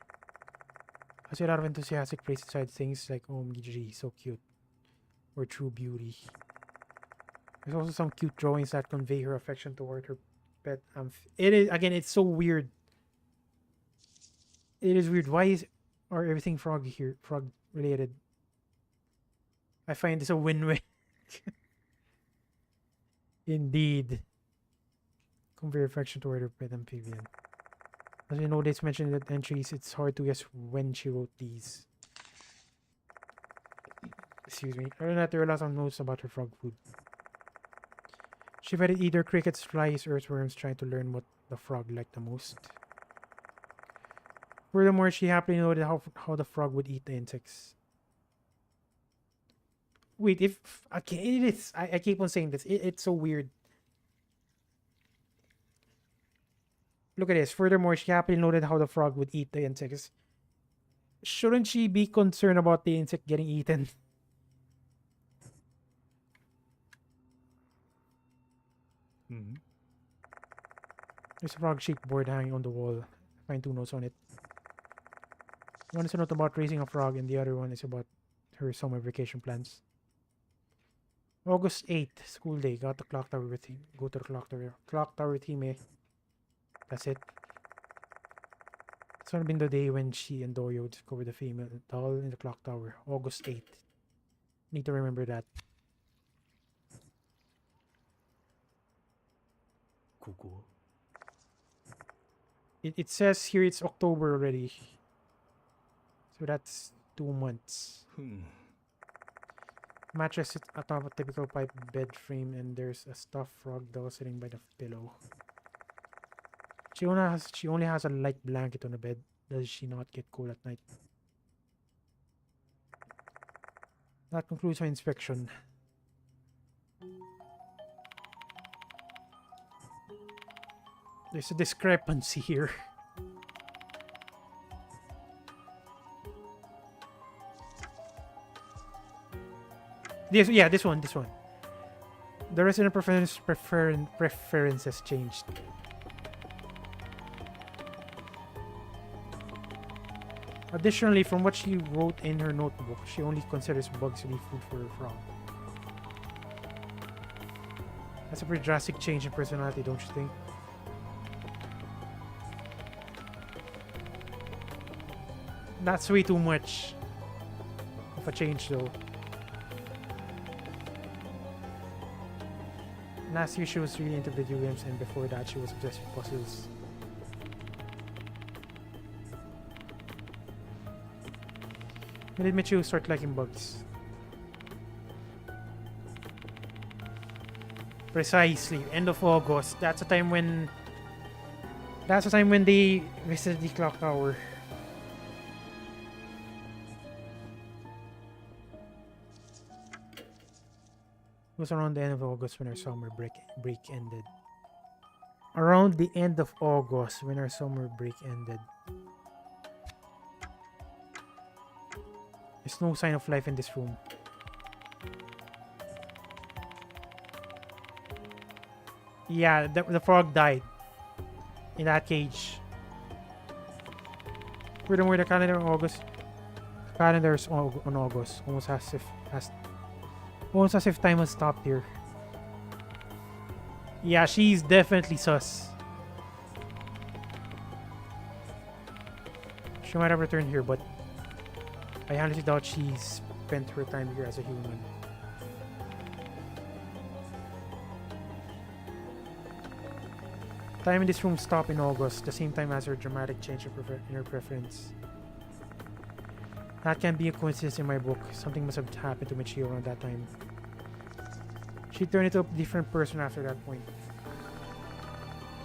I see a lot of enthusiastic praise inside things like OMG, so cute. Or true beauty. There's also some cute drawings that convey her affection toward her pet. It is, again, it's so weird. It is weird. Why are everything frog here? Frog related. I find this a win-win. Indeed. Convey affection toward her pet amphibian. As you know, it's mentioned in the entries, it's hard to guess when she wrote these. Excuse me. Other than that, there are lots of notes about her frog food. She fed it either crickets, flies, earthworms, trying to learn what the frog liked the most. Furthermore, she happily noted how the frog would eat the insects. Wait, if... Okay, it is... I keep on saying this. It's so weird. Look at this. Furthermore, she happily noted how the frog would eat the insects. Shouldn't she be concerned about the insect getting eaten? There's a frog-shaped board hanging on the wall. I find 2 notes on it. One is a note about raising a frog, and the other one is about her summer vacation plans. August 8th, school day. Got the clock tower with him. Go to the clock tower. Clock tower with him, eh? That's it. It's gonna be the day when she and Doyo discovered the female doll in the clock tower. August 8th. Need to remember that. ここ It says here it's October already. So that's 2 months. ふん Mattress sits atop a typical pipe bed frame, and there's a stuffed frog doll sitting by the pillow. She only has a light blanket on the bed. Does she not get cold at night? That concludes our inspection. There's a discrepancy here. This one. The resident preferences changed. Additionally, from what she wrote in her notebook, she only considers bugs to be food for her frog. That's a pretty drastic change in personality, don't you think? That's way too much of a change, though. Last year she was really into video games, and before that she was obsessed with puzzles. When did Michiu start liking bugs? Precisely, end of August. That's the time when they visited the clock tower. It was around the end of August when our summer break ended. Around the end of August when our summer break ended. There's no sign of life in this room. Yeah, the frog died in that cage. Furthermore, the calendar on August. The calendar's on August, almost as if time has stopped here. Yeah, she's definitely sus. She might have returned here, but I honestly doubt she spent her time here as a human. Time in this room stopped in August, the same time as her dramatic change in her preference. That can't be a coincidence in my book. Something must have happened to Michio around that time. She turned into a different person after that point.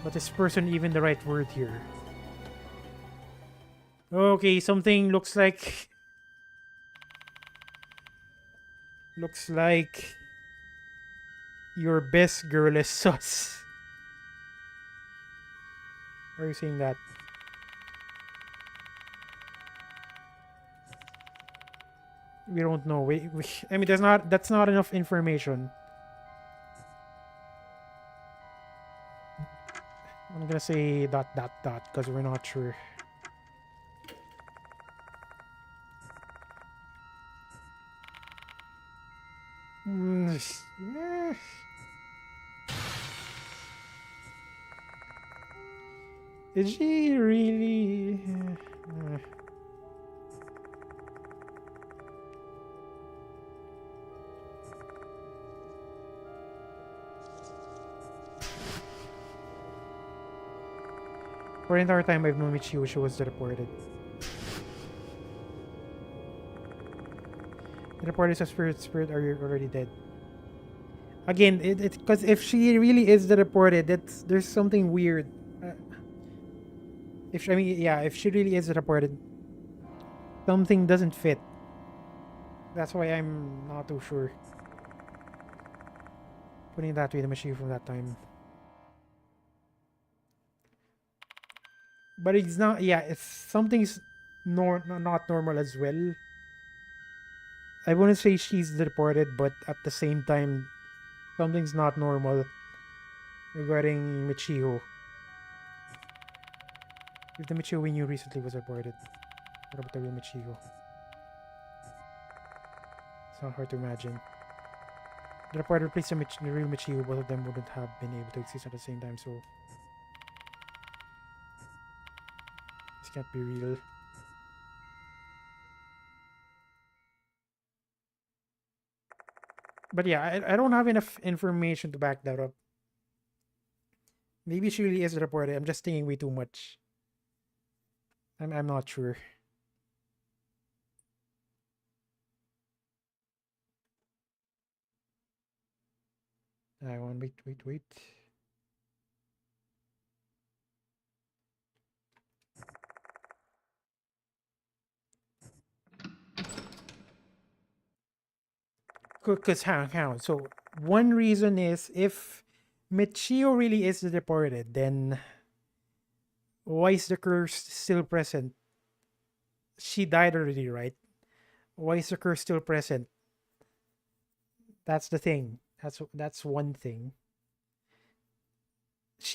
But is person even the right word here? Okay, something looks like your best girl is sus. Why are you saying that? We don't know. I mean, that's not enough information. I'm gonna say ... because we're not sure. Did she really? For the entire time I've known Michiyo, she was reported. The report is a spirit, are you already dead? Again, it's because if she really is the reported, there's something weird. If she really is the reported, something doesn't fit. That's why I'm not too sure. Putting it that way, the machine from that time. But it's not, it's something's not normal as well. I wouldn't say she's deported, but at the same time, something's not normal regarding Michiyo. If the Michiyo we knew recently was reported. What about the real Michiko? It's not hard to imagine. The reporter replaced the real Michiko, both of them wouldn't have been able to exist at the same time, so this can't be real. But yeah, I don't have enough information to back that up. Maybe she really is the reporter. I'm just thinking way too much. I'm not sure. I want wait. Because hang on. So one reason is if Michio really is the deported, then why is the curse still present? She died already, right? Why is the curse still present? That's the thing. That's one thing.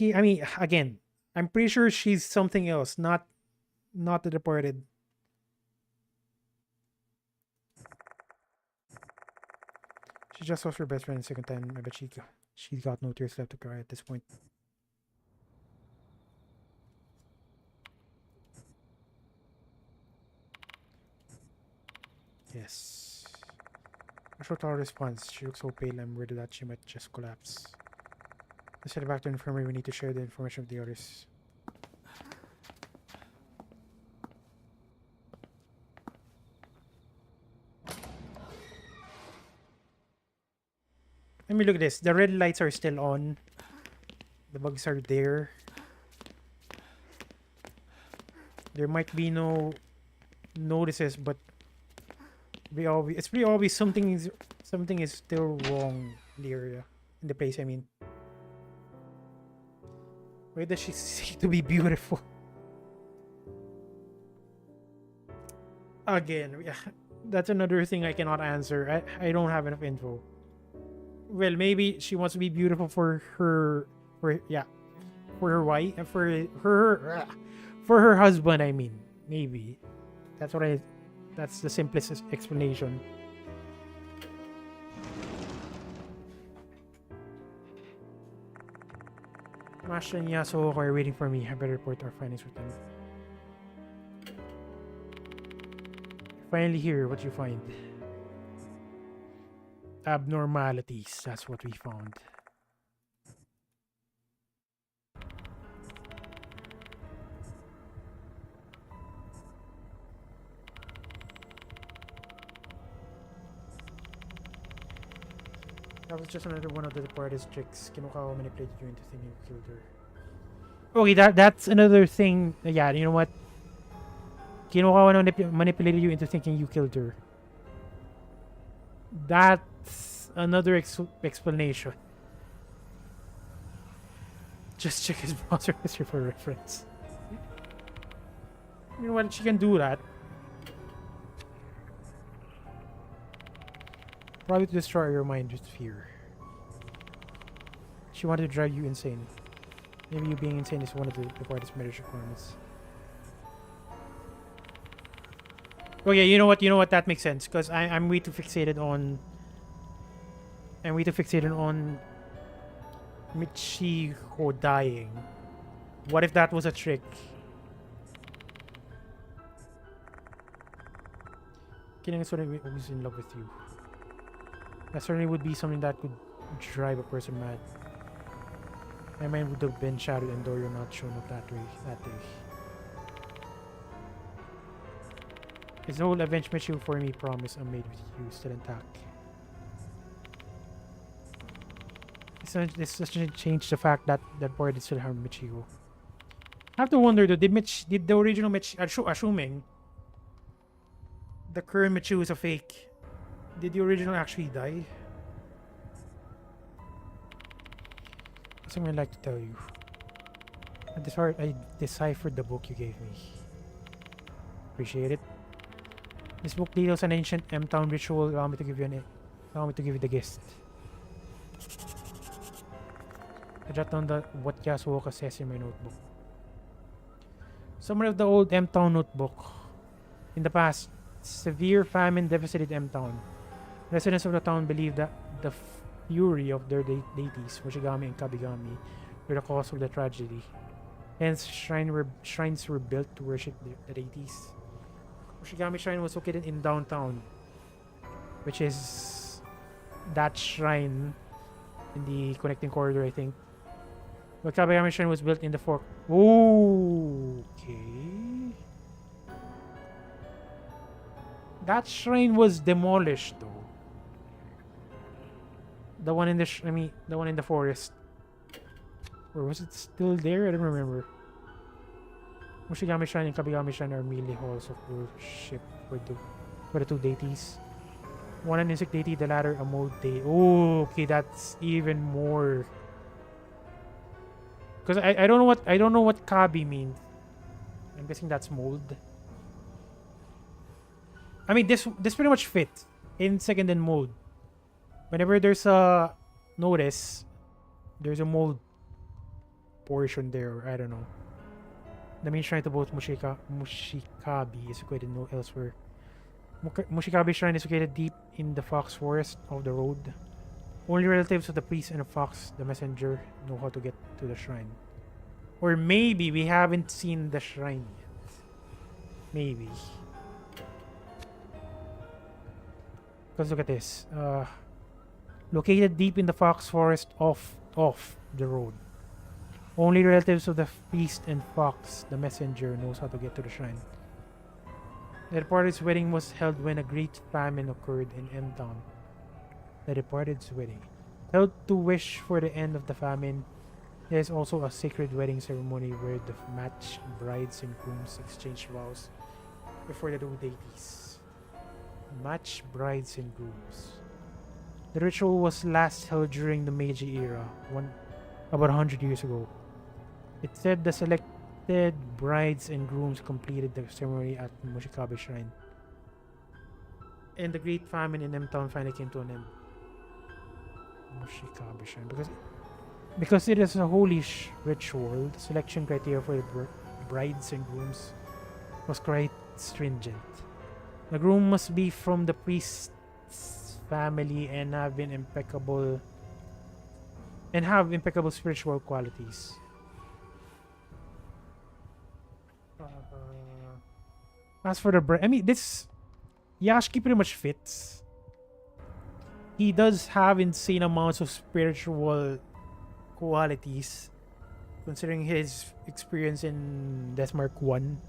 I mean, again, I'm pretty sure she's something else, not the deported. She just lost her best friend the second time. I bet she got no tears left to cry at this point. Yes. A short response. She looks so pale. I'm worried that she might just collapse. Let's head back to the infirmary. We need to share the information with the others. Let me look at this. The red lights are still on. The bugs are there. There might be no notices, but it's pretty obvious something is still wrong in the area, in the place. I mean, why does she seem to be beautiful? Again, yeah, that's another thing I cannot answer. I don't have enough info. Well, maybe she wants to be beautiful for her wife, for her husband. I mean, maybe that's the simplest explanation. Masha and Yasuo are waiting for me. I better report our findings with them. Finally here, what you find? Abnormalities. That's what we found. That was just another one of the departed's tricks. Kinukawa manipulated you into thinking you killed her. Okay, that's another thing. Yeah, you know what? Kinukawa manipulated you into thinking you killed her. That's another explanation. Just check his browser history for reference. You know what? She can do that. Probably to destroy your mind with fear. She wanted to drive you insane. Maybe you being insane is one of the departed's marriage requirements. Oh yeah, you know what? That makes sense because I'm way too fixated on. I'm way too fixated on Michiko dying. What if that was a trick? Killing is someone who's in love with you. That certainly would be something that could drive a person mad. My mind would have been shattered and Dorio not shown up that day. His whole avenge mission for me promise I made with you still intact. This doesn't change the fact that that boy did still harm Michiko. I have to wonder though, did the original Michiko, assuming the current Michiko is a fake, did the original actually die? That's something I'd like to tell you. I deciphered the book you gave me. Appreciate it. This book details an ancient M-Town ritual. Allow me to give you the gift. I jot down what Yasuoka says in my notebook. Summary of the old M-Town notebook. In the past, severe famine devastated M Town. Residents of the town believed that the fury of their deities, Mushigami and Kabigami, were the cause of the tragedy. Hence, shrines were built to worship the deities. Mushigami Shrine was located in downtown, which is that shrine in the connecting corridor, I think. But Kabigami Shrine was built in the fork. Ooh, okay. That shrine was demolished, though. The one in the the one in the forest. Or was it still there? I don't remember. Mushigami Shrine and Kabigami Shrine are merely halls of worship for the two deities. One an insect deity, the latter a mold deity. Oh, okay, that's even more. Because I don't know what Kabi means. I'm guessing that's mold. I mean, this pretty much fits insect and then mold. Whenever there's a notice, there's a mold portion there. I don't know. The main shrine to both Mushikabi is located elsewhere. Mushikabi Shrine is located deep in the fox forest of the road. Only relatives of the priest and the fox, the messenger, know how to get to the shrine. Or maybe we haven't seen the shrine yet. Maybe. Because look at this. Located deep in the fox forest off the road. Only relatives of the priest and fox, the messenger, knows how to get to the shrine. The Departed's wedding was held when a great famine occurred in M Town. The Departed's wedding. Held to wish for the end of the famine, there is also a sacred wedding ceremony where the matched brides and grooms exchange vows before the two deities. Matched brides and grooms. The ritual was last held during the Meiji era, about 100 years ago. It said the selected brides and grooms completed the ceremony at Mushikabe Shrine. And the great famine in M Town finally came to an end. Mushikabe Shrine. Because it is a holy ritual, the selection criteria for the brides and grooms was quite stringent. The groom must be from the priest's family and have impeccable spiritual qualities. As for the bride, I mean, this Yashiki pretty much fits. He does have insane amounts of spiritual qualities, considering his experience in Deathmark 1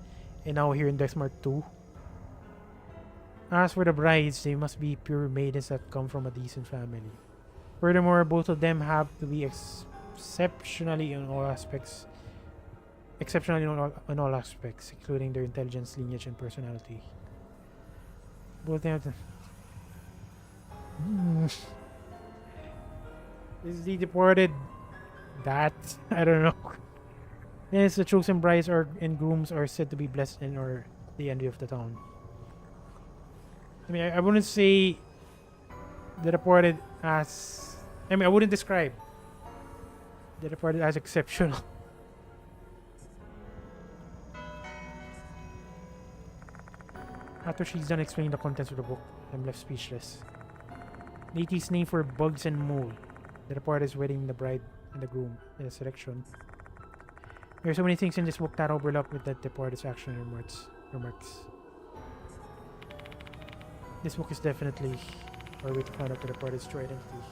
and now here in Deathmark 2. As for the brides, they must be pure maidens that come from a decent family. Furthermore, both of them have to be exceptionally in all aspects, including their intelligence, lineage, and personality. Both have to. Is the departed that? I don't know. Yes, the chosen brides and grooms are said to be blessed and are the envy of the town. I mean, I wouldn't say the departed as. I mean, I wouldn't describe the departed as exceptional. After she's done explaining the contents of the book, I'm left speechless. Deity's name for bugs and mold. The departed is wedding the bride and the groom in a selection. There are so many things in this book that overlap with the departed's action remarks. This book is definitely our way to find out the departed's true identity.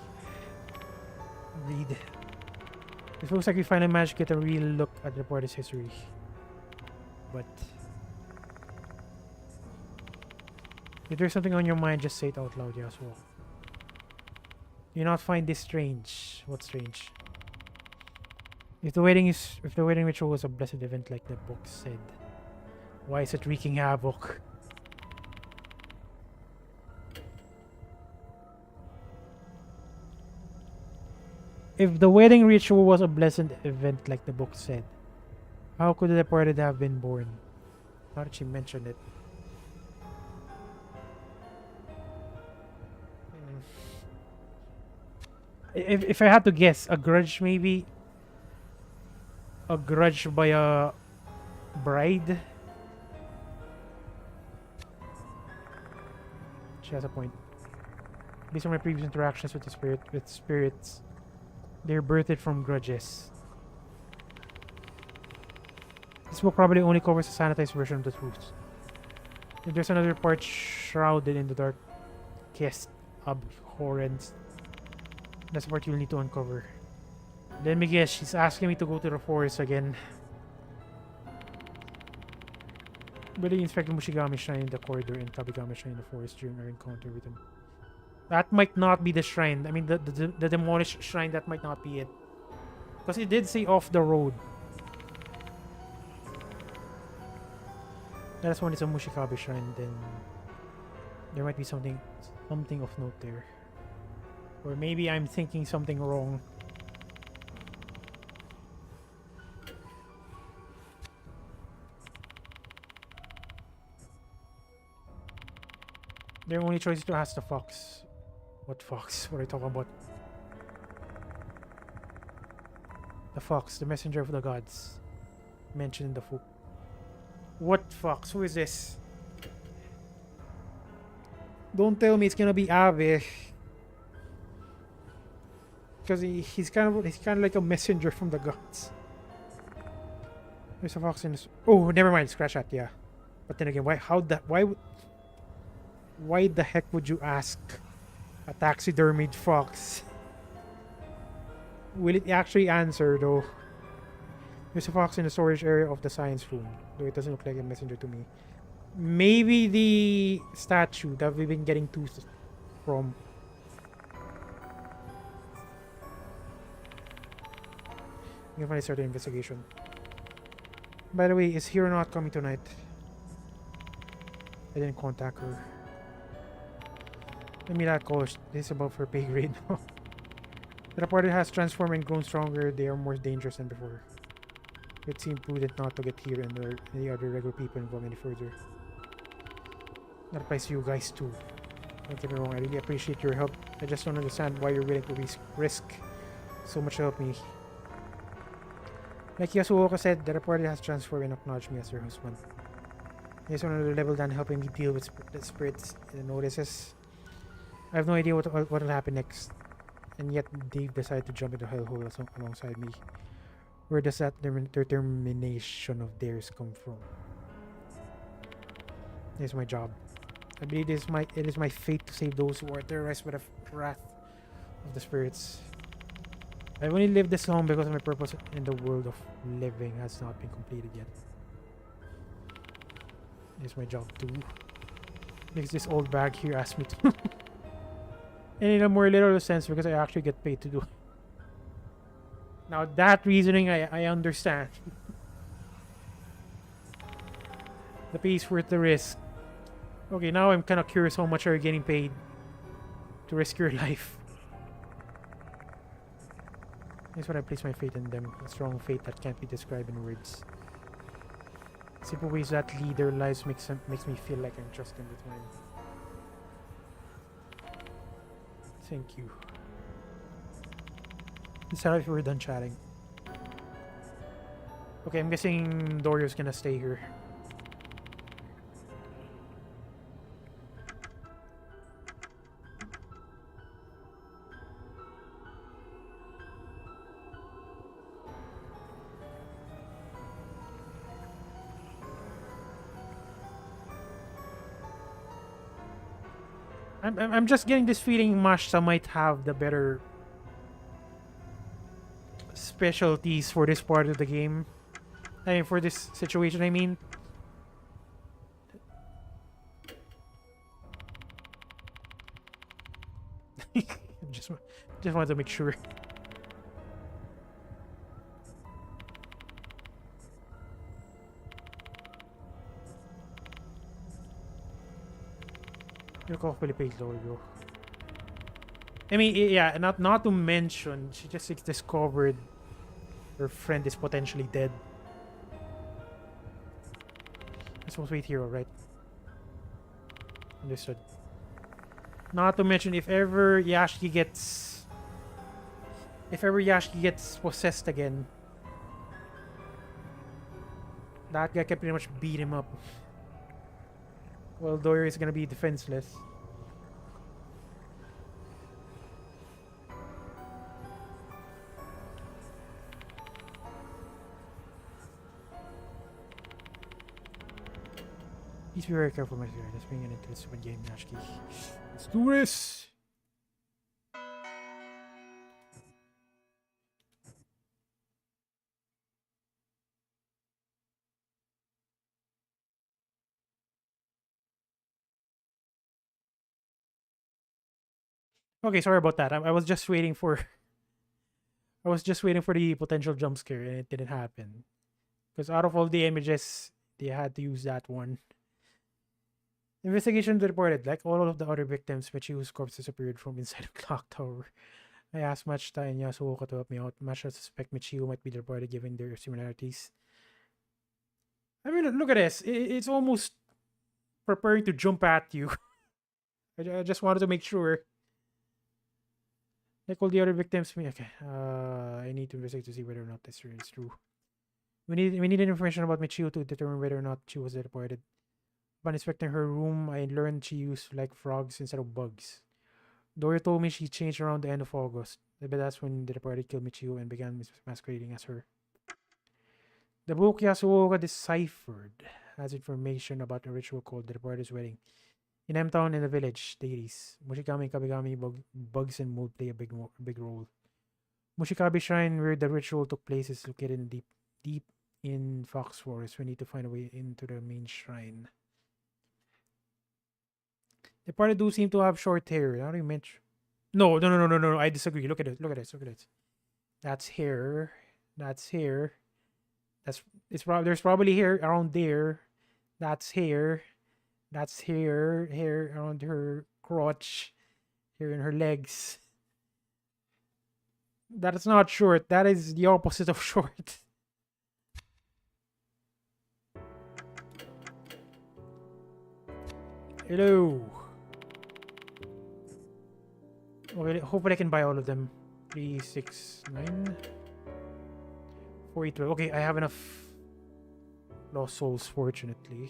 Read. This looks like we finally managed to get a real look at the departed's history. But if there's something on your mind, just say it out loud, Yasuo. Do you not find this strange? What's strange? If the wedding ritual was a blessed event like the book said, why is it wreaking havoc? If the wedding ritual was a blessed event like the book said, how could the departed have been born? How did she mention it? If I had to guess, a grudge maybe? A grudge by a bride? She has a point. Based on my previous interactions with spirits, they're birthed from grudges. This book probably only covers a sanitized version of the truth. If there's another part shrouded in the darkest abhorrence, that's the part you'll need to uncover. Let me guess, she's asking me to go to the forest again. Really inspect the Mushigami shrine in the corridor and Kabigami shrine in the forest during our encounter with him. That might not be the shrine. I mean, the demolished shrine, that might not be it. Because it did say off the road. That's when it's a Mushikabe shrine, then there might be something of note there. Or maybe I'm thinking something wrong. Their only choice is to ask the fox. What fox? What are you talking about? The fox, the messenger of the gods. Mentioned in the book. What fox? Who is this? Don't tell me it's gonna be Abe. Because he's kind of like a messenger from the gods. There's a fox in this. Oh, never mind. Scratch that. Yeah. But then again, why the heck would you ask a taxidermied fox? Will it actually answer though? There's a fox in the storage area of the science room, though it doesn't look like a messenger to me. Maybe the statue that we've been getting tools from. We can finally start the investigation. By the way, is Hiro not coming tonight? I didn't contact her. Let me not call. This is above her pay grade. The party has transformed and grown stronger. They are more dangerous than before. It seemed prudent not to get here and the other regular people involved any further. That applies to you guys too. Don't get me wrong, I really appreciate your help. I just don't understand why you're willing to risk so much to help me. Like Yasuoka said, the reporter has transformed and acknowledged me as her husband. He's on another level than helping me deal with the spirits and notices. I have no idea what will happen next. And yet Dave decided to jump into hellhole alongside me. Where does that determination of theirs come from? It's my job. I believe it is my fate to save those who are terrorized by the wrath of the spirits. I've only lived this long because my purpose in the world of living has not been completed yet. It's my job too. Because this old bag here asked me to. And in a more literal sense, because I actually get paid to do it. Now that reasoning I understand. The pay is worth the risk. Okay, now I'm kind of curious how much are you getting paid to risk your life. That's what I place my faith in them. A strong faith that can't be described in words. Simple ways that lead their lives makes me feel like I'm trusting with mine. Thank you. Sorry if we're done chatting. Okay, I'm guessing Dorio's gonna stay here. I'm just getting this feeling Mashta might have the better specialties for this part of the game. I mean, for this situation, I mean. just wanted to make sure. Look how Philippe Logo. I mean, yeah, not to mention, she just discovered her friend is potentially dead. I'm supposed to wait here, right? Understood. Not to mention, if ever Yashiki gets possessed again, that guy can pretty much beat him up. Well, Doyer is gonna be defenseless. Please be very careful, my dear. Let's bring it into the stupid game, Nashki. Let's do this! Okay, sorry about that. I was just waiting for I was just waiting for the potential jump scare and it didn't happen. Because out of all the images, they had to use that one. Investigation reported, like all of the other victims, Michiu's corpse disappeared from inside a clock tower. I asked Machita and Yasuoka to help me out. Machita suspect Michiu might be the reported given their similarities. I mean, look at this. It's almost preparing to jump at you. I just wanted to make sure. Like all the other victims, okay. I need to investigate to see whether or not this is true. We need information about Michiu to determine whether or not she was reported. Upon inspecting her room, I learned she used to like frogs instead of bugs. Dora told me she changed around the end of August. But that's when the reported killed Michiu and began masquerading as her. The book Yasuoka deciphered has information about a ritual called the reporter's wedding. In M-Town and the village deities, Mushikami, Kabigami, bugs, and mold play a big role. Mushikabi Shrine, where the ritual took place, is located in deep in Fox Forest. We need to find a way into the main shrine. The party do seem to have short hair. How do you mention? No. I disagree. Look at it. Look at this. Look at it. That's hair. That's hair. There's probably hair around there. That's hair. That's hair. Hair around her crotch. Hair in her legs. That is not short. That is the opposite of short. Hello. Okay, hopefully I can buy all of them. 3, 6, 9. 4, 8, 12. Okay, I have enough lost souls, fortunately.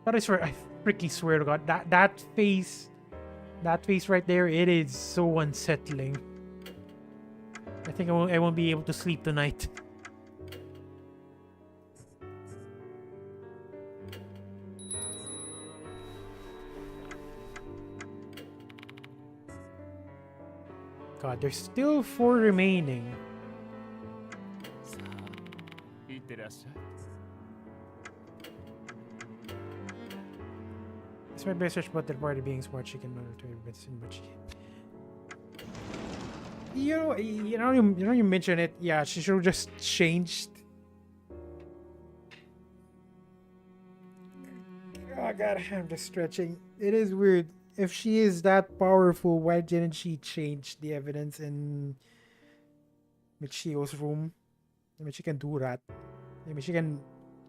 But I swear, I freaking swear to God, that face right there, it is so unsettling. I think I won't be able to sleep tonight. God, there's still 4 remaining. It's my best search about the party being smart chicken to medicine, but you mentioned it. Yeah, she should have just changed. Oh God, I'm just stretching. It is weird. If she is that powerful, why didn't she change the evidence in Michio's room? I mean, she can do that. I mean, she can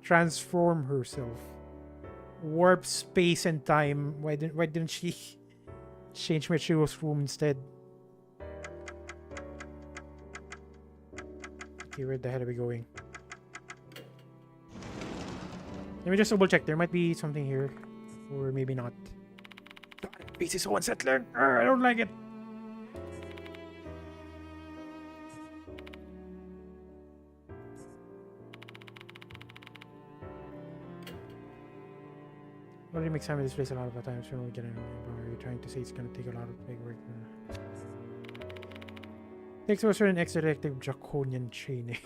transform herself, warp space and time. Why didn't she change Michio's room instead? Okay, where the hell are we going? Let me just double check. There might be something here, or maybe not. This is so unsettling. I don't like it. Already makes time with this place a lot of the times when we get in. Are you trying to say it's gonna take a lot of big work? Takes a certain ex-detective draconian training.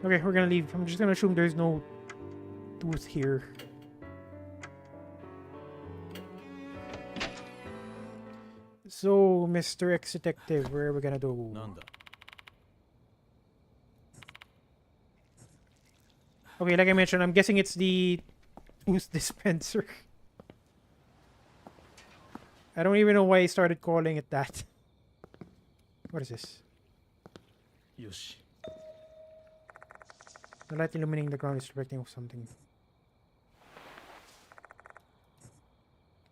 Okay, we're gonna leave. I'm just gonna assume there's no tooth here. So, Mr. Ex-Detective, where are we gonna go? Okay, like I mentioned, I'm guessing it's the tooth dispenser. I don't even know why I started calling it that. What is this? Yoshi. The light illuminating the ground is reflecting of something.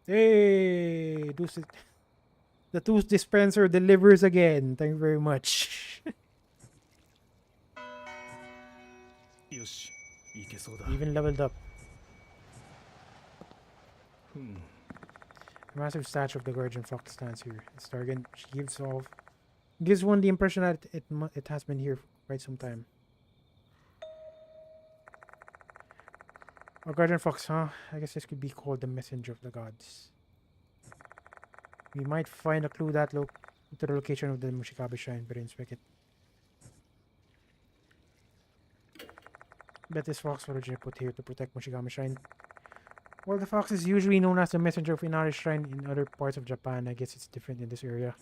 Hey! The tooth dispenser delivers again. Thank you very much. Yoshi. いけそうだ。 Even leveled up. ふん。 A massive statue of the Guardian Fox stands here. Its target gives one the impression that it has been here for quite some time. A Guardian Fox, huh? I guess this could be called the messenger of the gods. We might find a clue that to the location of the Mushikabe shrine, better inspect it. Bet this fox was originally put here to protect Mushigami Shrine. Well, the fox is usually known as the messenger of Inari Shrine in other parts of Japan. I guess it's different in this area.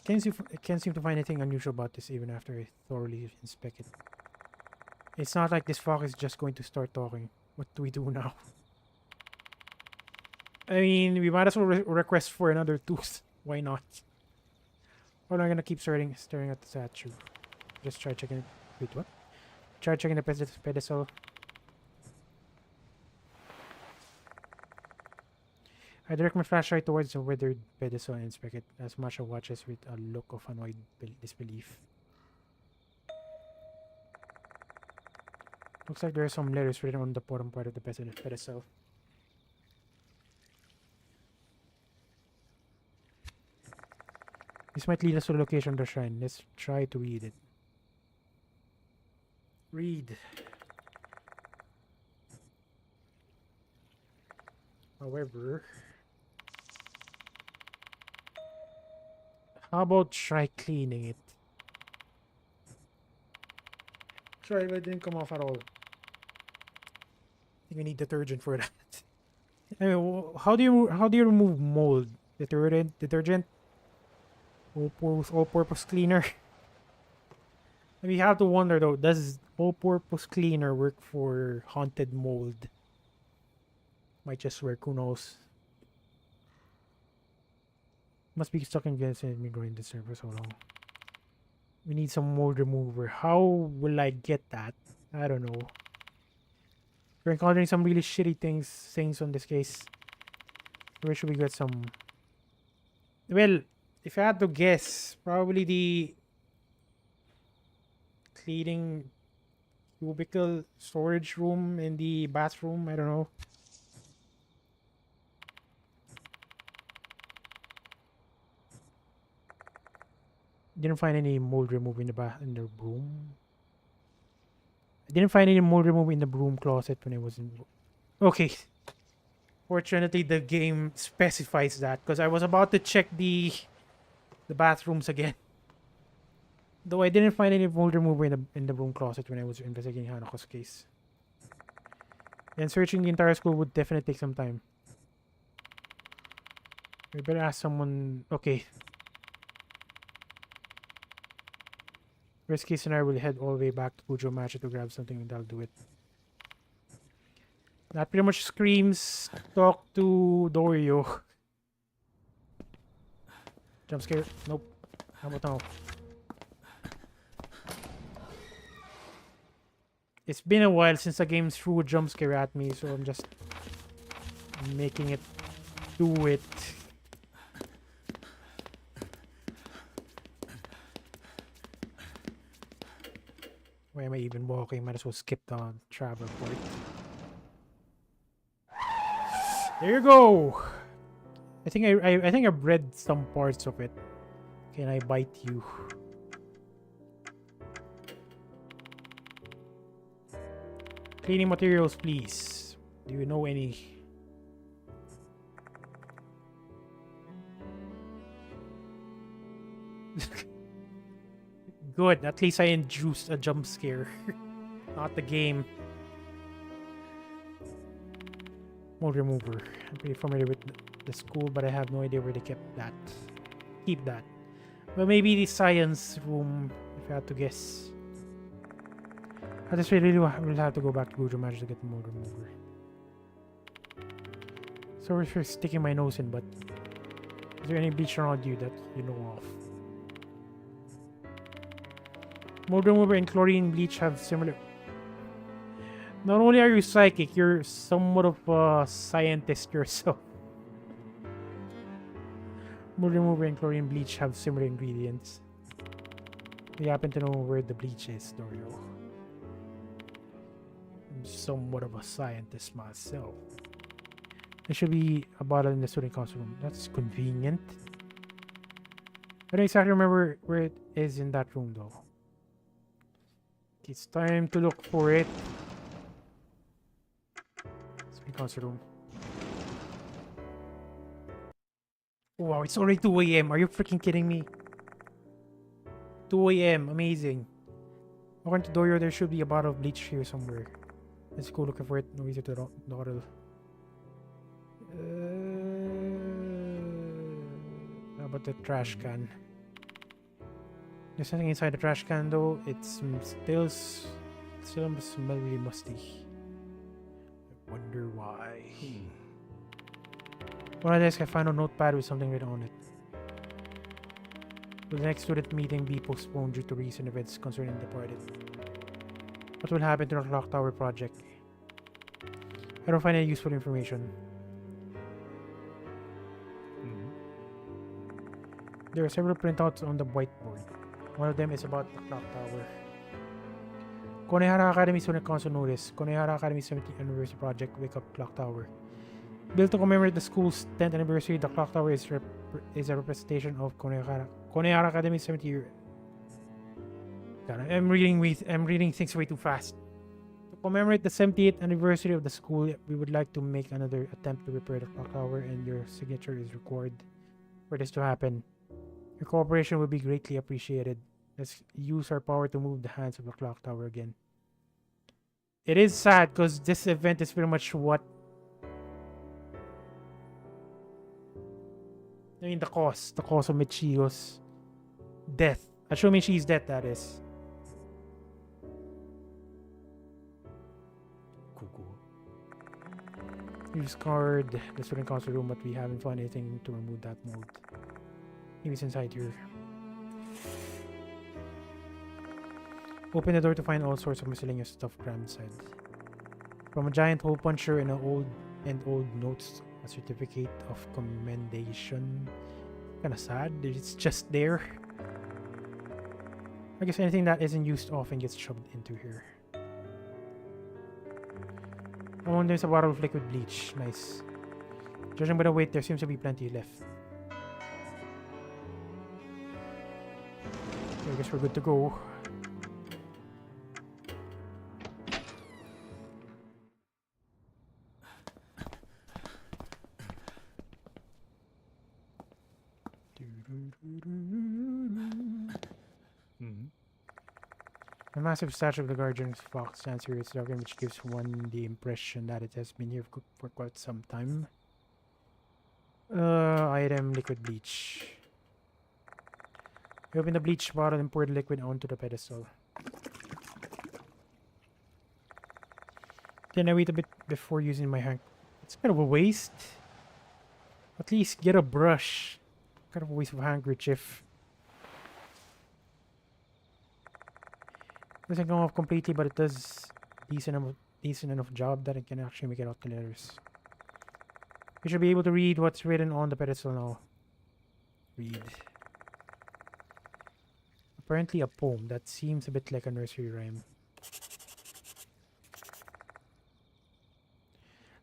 I can't seem to find anything unusual about this even after I thoroughly inspect it. It's not like this fox is just going to start talking. What do we do now? I mean, we might as well request for another tooth. Why not? Or am I gonna keep staring at the statue? Just try checking it. Wait, what? Try checking the pedestal. I direct my flashlight towards the withered pedestal and inspect it. As Masha watches with a look of annoyed disbelief. Looks like there are some letters written on the bottom part of the pedestal. This might lead us to the location of the shrine. Let's try to read it. Read. However, how about try cleaning it? Sorry, but it didn't come off at all. I think we need detergent for that. Anyway, how do you remove mold? Detergent? All-purpose cleaner. We have to wonder though, does all-purpose cleaner work for haunted mold? Might just work, who knows? Must be stuck in Venice and been growing this for so long. We need some mold remover. How will I get that? I don't know. We're encountering some really shitty things on this case. Where should we get some? Well, if I had to guess, probably the cleaning cubicle storage room in the bathroom. I don't know. Didn't find any mold remover in the room. I didn't find any mold remover in the broom closet when I was in. Okay. Fortunately, the game specifies that because I was about to check the bathrooms again. Though I didn't find any mold remover in the broom closet when I was investigating Hanako's case. And searching the entire school would definitely take some time. We better ask someone. Okay. Worst case scenario, we'll head all the way back to Kujo Machi to grab something and that'll do it. That pretty much screams talk to Dorio. Jump scare? Nope. How about now? It's been a while since the game threw a jump scare at me, so I'm just making it do it. Why am I even walking? Might as well skip the travel part. There you go. I think I've read some parts of it. Can I bite you? Cleaning materials, please. Do you know any? Good. At least I induced a jump scare. Not the game. Mold remover. I'm pretty familiar with the school, but I have no idea where they kept that. Keep that. Well, maybe the science room, if I had to guess. I just really will have to go back to Gujo Magic to get the mold remover. Sorry for sticking my nose in, but is there any bleach around you that you know of? Mold remover and chlorine bleach have similar. Not only are you psychic, you're somewhat of a scientist yourself. Mold remover and chlorine bleach have similar ingredients. We happen to know where the bleach is, Dorio. I'm somewhat of a scientist myself. There should be a bottle in the student council room. That's convenient. I don't exactly remember where it is in that room though. It's time to look for it. Student council room. Oh, wow, it's already 2 a.m. Are you freaking kidding me? 2 a.m. Amazing. According to Doyo, there should be a bottle of bleach here somewhere. Let's go looking for it. No reason to dawdle. How about the trash can? There's something inside the trash can though. It's still smell really musty. I wonder why. On the desk, I found a notepad with something written on it. Will the next student meeting be postponed due to recent events concerning Departed? What will happen to the clock tower project? I don't find any useful information. There are several printouts on the whiteboard. One of them is about the clock tower. Konehara Academy Student Council notice. Konehara Academy 70th Anniversary Project Wake Up Clock Tower. Built to commemorate the school's 10th anniversary, the clock tower is a representation of Konehara Academy 70 year. God, I'm reading things way too fast. To commemorate the 70th anniversary of the school, we would like to make another attempt to repair the clock tower, and your signature is required for this to happen. Your cooperation would be greatly appreciated. Let's use our power to move the hands of the clock tower again. It is sad because this event is pretty much what I mean, the cause of Michio's death. Assuming she's dead, that is. You discard the student council room, but we haven't found anything to remove that mold. Maybe it's inside here. Open the door to find all sorts of miscellaneous stuff crammed inside. From a giant hole puncher and old notes, a certificate of commendation. Kinda sad. It's just there. I guess anything that isn't used often gets shoved into here. Oh, there's a bottle of liquid bleach. Nice. Judging by the weight, there seems to be plenty left. Okay, I guess we're good to go. A massive statue of the guardian fox stands here. It's dark, which gives one the impression that it has been here for quite some time. Item liquid bleach. We open the bleach bottle and pour the liquid onto the pedestal. Then I wait a bit before using my hand. It's kind of a waste. At least get a brush. Kind of a waste of handkerchief. Doesn't come off completely, but it does decent enough job that it can actually make it out the letters. You should be able to read what's written on the pedestal now. Read. Apparently a poem that seems a bit like a nursery rhyme.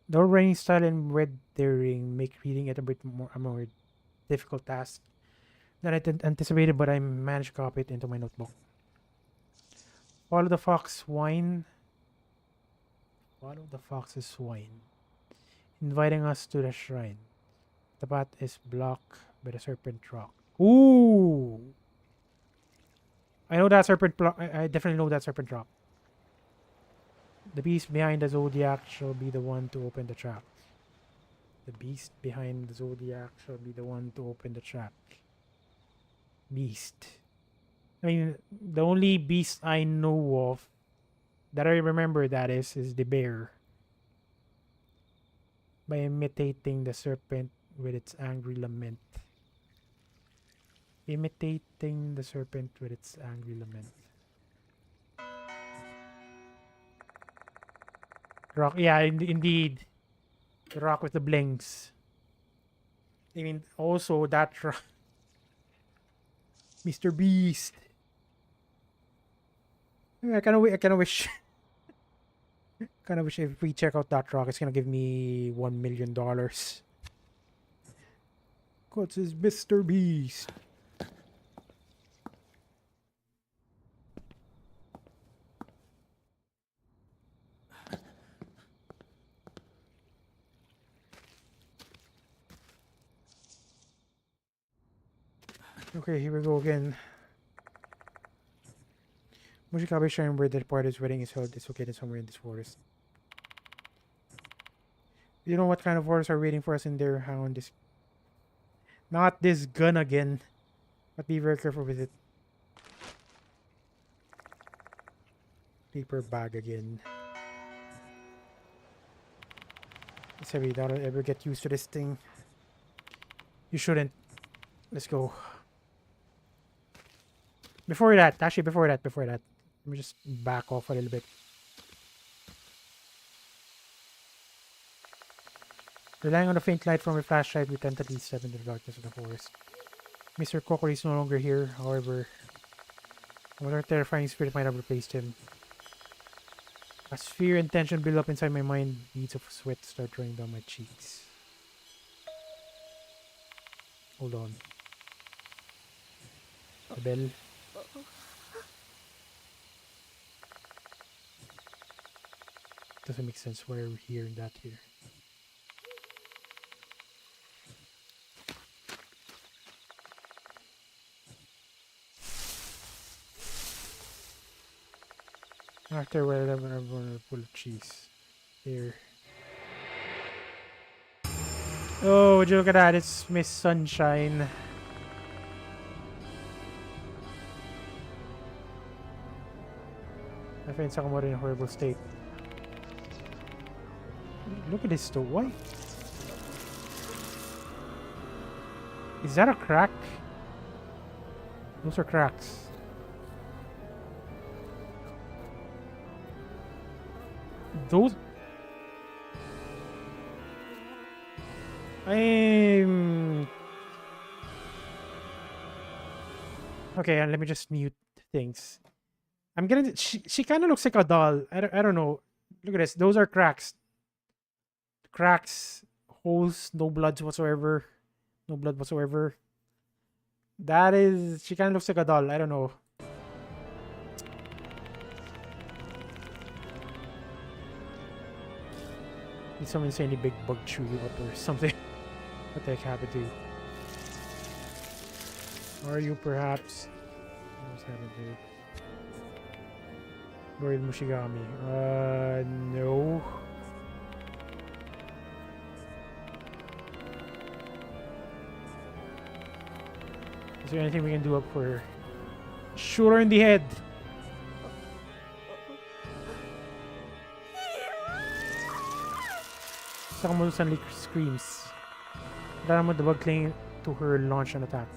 The writing style and rendering make reading it a more difficult task than I anticipated, but I managed to copy it into my notebook. Follow the fox whine. Follow the fox's whine, inviting us to the shrine. The path is blocked by the serpent rock. Ooh! I know that serpent rock. I definitely know that serpent rock. The beast behind the zodiac shall be the one to open the trap. The beast behind the zodiac shall be the one to open the trap. Beast. I mean, the only beast I know of that I remember that is the bear. By imitating the serpent with its angry lament. Imitating the serpent with its angry lament. Rock, yeah, indeed. The rock with the blings. I mean, also that rock. Mr. Beast. I kind of wish Kind of wish if we check out that rock, it's gonna give me $1 million. What's his Mr. Beast? Okay, here we go again. Mushikabe Shrine where the departed's wedding is held is located somewhere in this forest. You know what kind of horrors are waiting for us in there? Hang on, this. Not this gun again. But be very careful with it. Paper bag again. Sorry, don't ever get used to this thing. You shouldn't. Let's go. Before that, let me just back off a little bit. Relying on the faint light from a flashlight, we tentatively step into the darkness of the forest. Mr. Kokori is no longer here, however, another terrifying spirit might have replaced him. As fear and tension build up inside my mind, beads of sweat start running down my cheeks. Hold on. The bell. Doesn't make sense why we're hearing that here. After whatever I'm gonna pull cheese. Here. Oh, would you look at that? It's Miss Sunshine. I find Sakamoto in a horrible state. Look at this though. Why? Is that a crack? Those are cracks. Those... Okay, let me just mute things. I'm gonna... She kind of looks like a doll. I don't know. Look at this. Those are cracks. Cracks, holes, no blood whatsoever. No blood whatsoever. That is... She kind of looks like a doll. I don't know. Need some insanely big bug chew up or something. What the heck happened to you? Are you perhaps... What's happened to you? Lord Mushigami. No. Is there anything we can do up for her? Shoot her in the head! Sakamoto suddenly screams. Raramon the bug clinging to her launch an attack.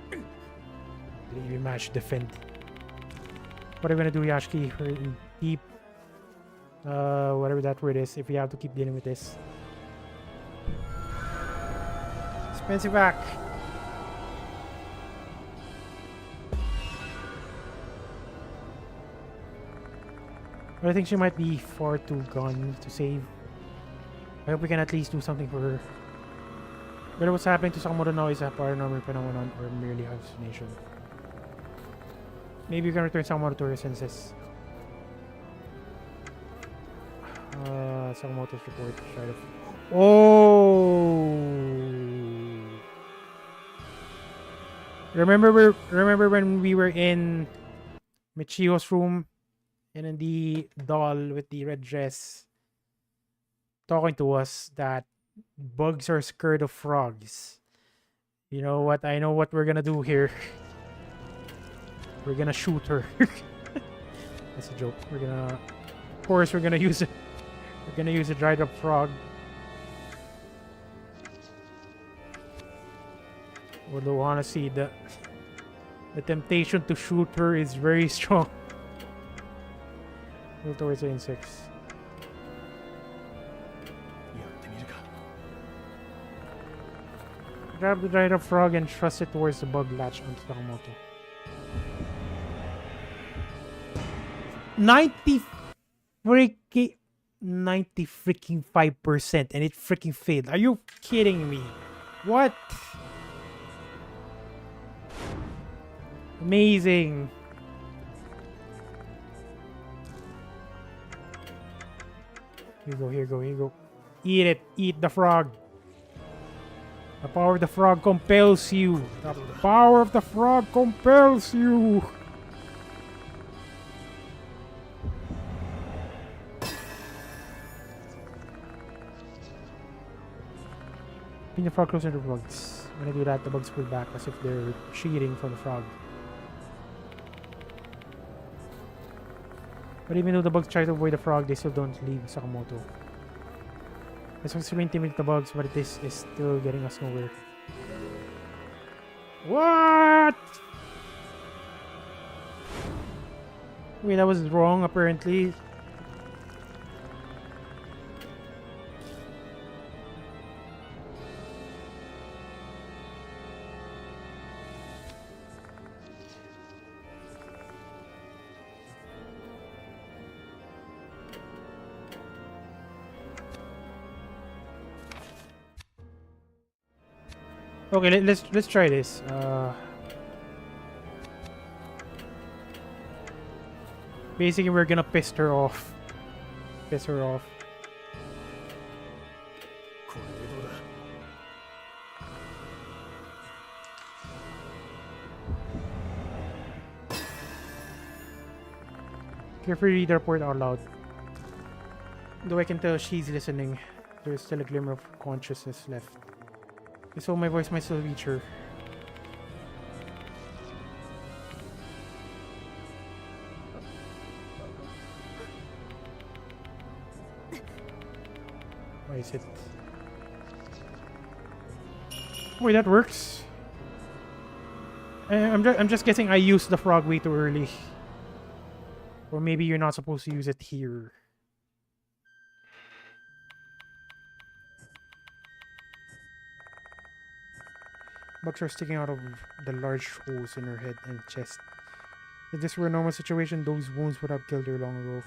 Didn't even manage to defend. What are we gonna do, Yashiki? We're in deep... whatever that word is, if we have to keep dealing with this. Expensive back! But I think she might be far too gone to save. I hope we can at least do something for her. Whether what's happening to Sakamoto now is a paranormal phenomenon or merely hallucination. Maybe you can return Sakamoto to her senses. Sakamoto's report. Oh! Remember when we were in Michio's room and then the doll with the red dress talking to us that bugs are scared of frogs. You know what? I know what we're gonna do here. We're gonna shoot her. That's a joke. We're gonna... Of course, we're gonna use it. We're gonna use a dried up frog. Although honestly, the temptation to shoot her is very strong. Move towards the insects. Grab the dried up frog and thrust it towards the bug latch onto Sakamoto. 90... freaking 90 freaking 5% and it freaking failed. Are you kidding me? What? Amazing. Here you go, here you go, here you go. Eat it. Eat the frog. The power of the frog compels you. The power of the frog compels you. Pin the frog closer to the bugs. When I do that, the bugs pull back as if they're cheating from the frog. But even though the bugs try to avoid the frog, they still don't leave Sakamoto. It's supposed to intimidate the bugs, but this is still getting us nowhere. What? Wait, that was wrong apparently. Okay, let's try this. Basically, we're gonna piss her off. Piss her off. これでどうだ Carefully read the report out loud. Though I can tell she's listening, there's still a glimmer of consciousness left. So my voice might still reach her. Why is it? Wait, that works. I'm just guessing I used the frog way too early. Or maybe you're not supposed to use it here. Bugs are sticking out of the large holes in her head and chest. If this were a normal situation, those wounds would have killed her long ago.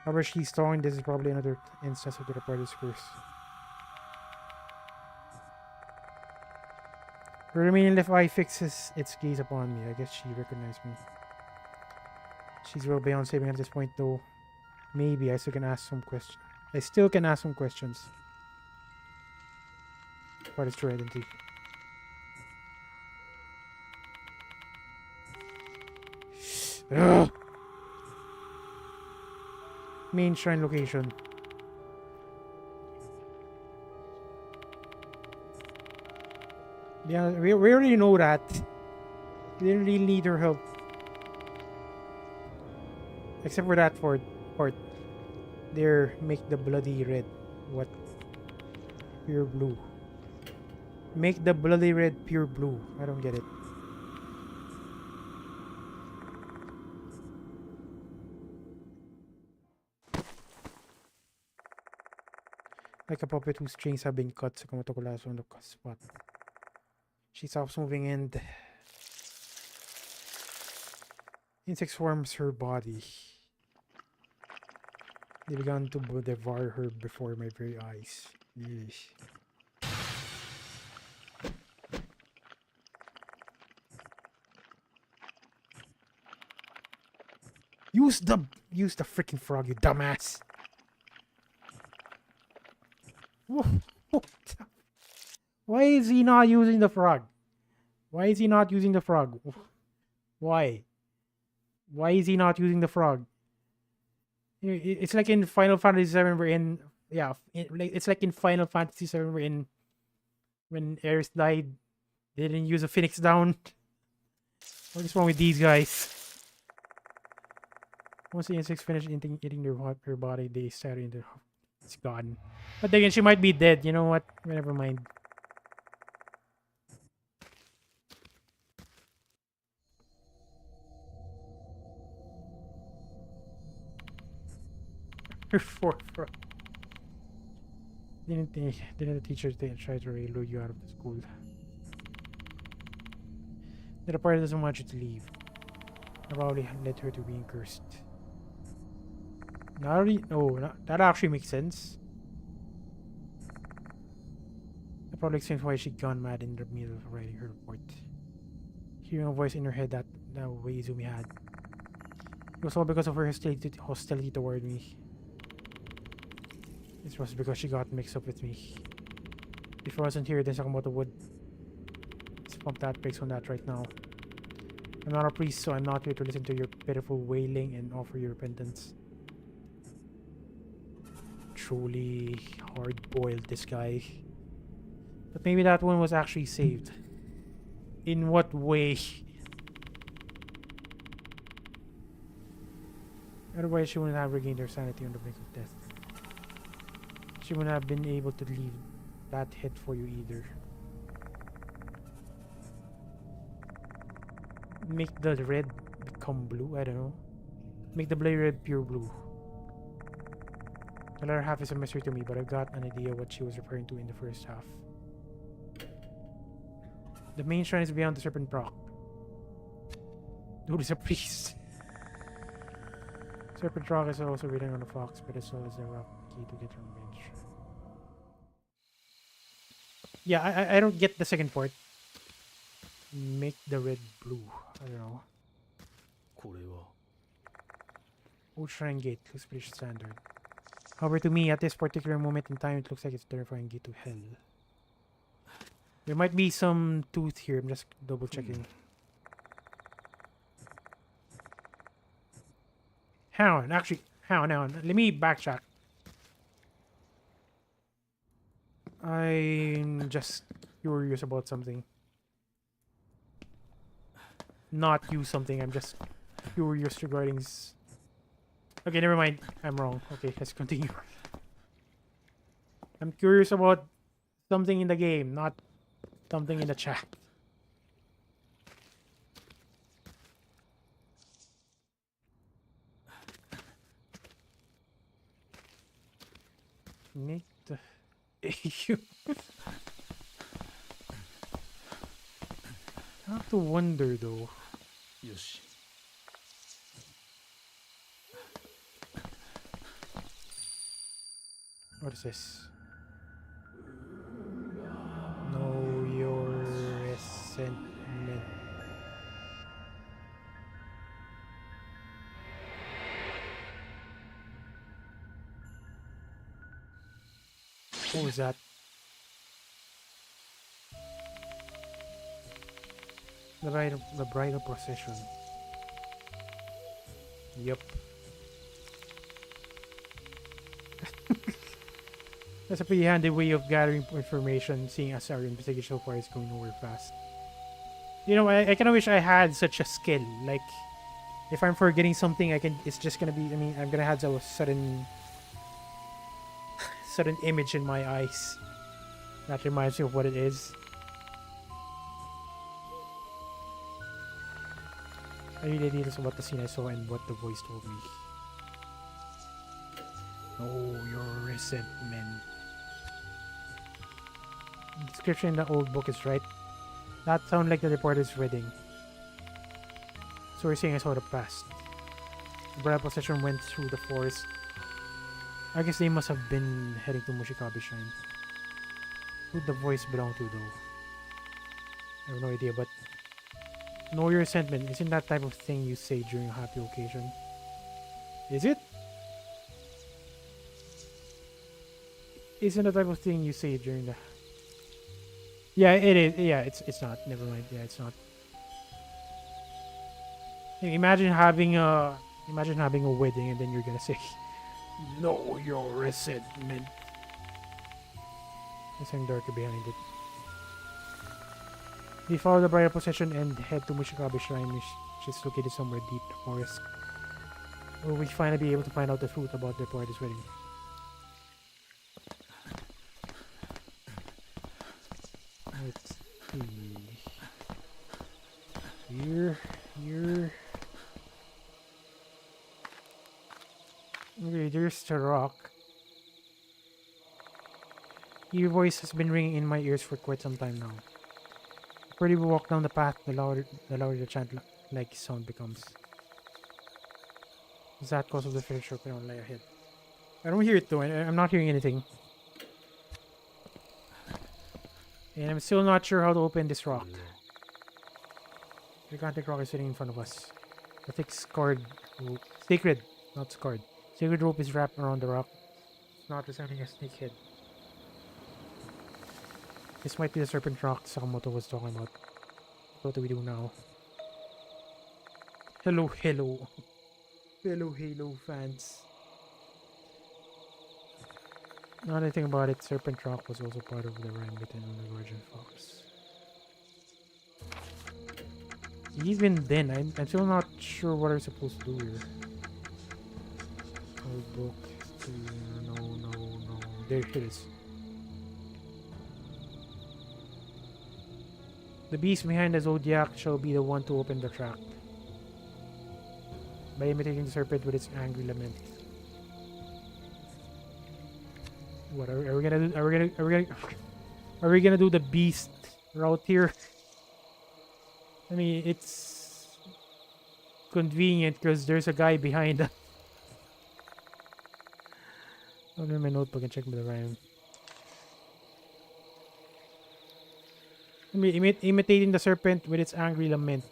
However, she's strong. This is probably another instance of the DEPARTED'S curse. Her remaining left eye fixes its gaze upon me. I guess she recognized me. She's well beyond saving at this point, though. Maybe I still can ask some questions. What is true identity? Ugh. Main shrine location. Yeah, we already know that. We didn't really need her help. Except for that part. There, make the bloody red. What? Pure blue. Make the bloody red pure blue. I don't get it. Like a puppet whose strings have been cut, Sakamoto collapsed on the spot. She stops moving and insect swarms her body. They began to devour her before my very eyes. Yeesh. Use the freaking frog, you dumbass. Why is he not using the frog? Why is he not using the frog? Why? Why is he not using the frog? It's like in Final Fantasy VII we're in... Yeah, it's like in Final Fantasy VII we're in... When Ares died, they didn't use a Phoenix down. What is wrong with these guys? Once the insects finish eating her body, they stare into... It's gone. But again, she might be dead. You know what? Never mind. Didn't the teacher try to lure you out of the school? The DEPARTED doesn't want you to leave. I probably led her to being cursed. Not really. No, that actually makes sense. That probably explains why she gone mad in the middle of writing her report. Hearing a voice in her head that way Izumi had. It was all because of her hostility toward me. It was because she got mixed up with me. If I wasn't here, then Sakamoto would. Let's pump that brakes on that right now. I'm not a priest, so I'm not here to listen to your pitiful wailing and offer you repentance. Truly hard-boiled, this guy. But maybe that one was actually saved. In what way? Otherwise, she wouldn't have regained her sanity on the brink of death. She wouldn't have been able to leave that hit for you either. Make the red become blue? I don't know. Make the blue red pure blue. The latter half is a mystery to me, but I got an idea what she was referring to in the first half. The main shrine is beyond the Serpent Rock. Dude is a priest. Serpent Rock is also written on the fox, but as well as the rock key to get revenge. Yeah, I don't get the second part. Make the red blue. I don't know. これは Old Shrine Gate looks pretty standard. However, to me, at this particular moment in time, it looks like it's a terrifying gate to hell. There might be some tooth here. I'm just double checking. Hang on, actually, hang on. Let me backtrack. I'm just curious about something. Not you something, I'm just curious regarding... Okay, never mind. I'm wrong. Okay, let's continue. I'm curious about something in the game, not something in the chat. Make the AU. I have to wonder though. よし What is this? Know your resentment. What was that? The bridal procession. Yep. That's a pretty handy way of gathering information, seeing as our investigation so far is going nowhere fast. You know, I kind of wish I had such a skill. Like, if I'm forgetting something, it's just gonna be, I mean, I'm gonna have a sudden image in my eyes that reminds me of what it is. I really details about the scene I saw and what the voice told me. Oh, your resentment. The description in the old book is right. That sounds like the reporter's wedding. So we're saying I saw the past. The bridal procession went through the forest. I guess they must have been heading to Mushikabe Shrine. Who'd the voice belong to though? I have no idea, but know your resentment isn't that type of thing you say during a happy occasion. Is it? Isn't the type of thing you say during the... Yeah, it is. Yeah, it's not. Never mind. Yeah, it's not. Imagine having a wedding and then you're gonna say, "Know your resentment." There's something darker behind it. We follow the bridal procession and head to Mushikabe Shrine, which is located somewhere deep in the forest. Will we finally be able to find out the truth about their party's wedding? Let's see. Here. Okay, there's the rock. Your voice has been ringing in my ears for quite some time now. The further we walk down the path, the louder the chant like sound becomes. Is that cause of the fish or can I lie ahead? I don't hear it though. I'm not hearing anything. And I'm still not sure how to open this rock. Gigantic rock is sitting in front of us. The thick scarred rope. Sacred, not scarred. Sacred rope is wrapped around the rock. It's not resembling a snake head. This might be the serpent rock Sakamoto was talking about. What do we do now? Hello, hello. Hello, Halo fans. Now that I think about it, Serpent Rock was also part of the rhyme written on the Virgin Fox. Even then, I'm still not sure what I'm supposed to do here. Old book. No. There it is. The beast behind the zodiac shall be the one to open the track. By imitating the serpent with its angry lament. What are we gonna do? Are we gonna do the beast route here? I mean, it's convenient because there's a guy behind us. Open my notebook and check the rhyme. I mean, imitating the serpent with its angry lament.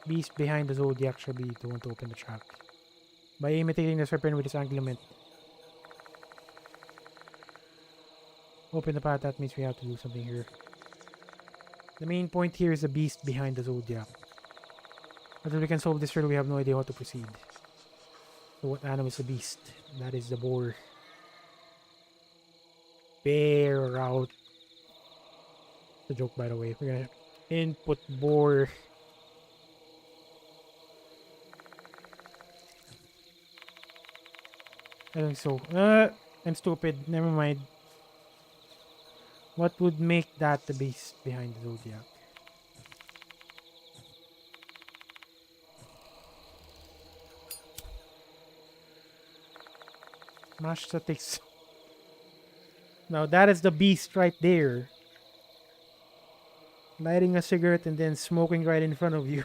Beast behind the zodiac shall be the one to open the track. By imitating the serpent with its angry lament. Open the path, that means we have to do something here. The main point here is the beast behind the zodiac. Until we can solve this riddle, we have no idea how to proceed. So what animal is the beast? That is the boar. Bear route. The joke, by the way. We're gonna input boar. I think so. I'm stupid. Never mind. What would make that the beast behind the zodiac? Mash statics. Now that is the beast right there. Lighting a cigarette and then smoking right in front of you.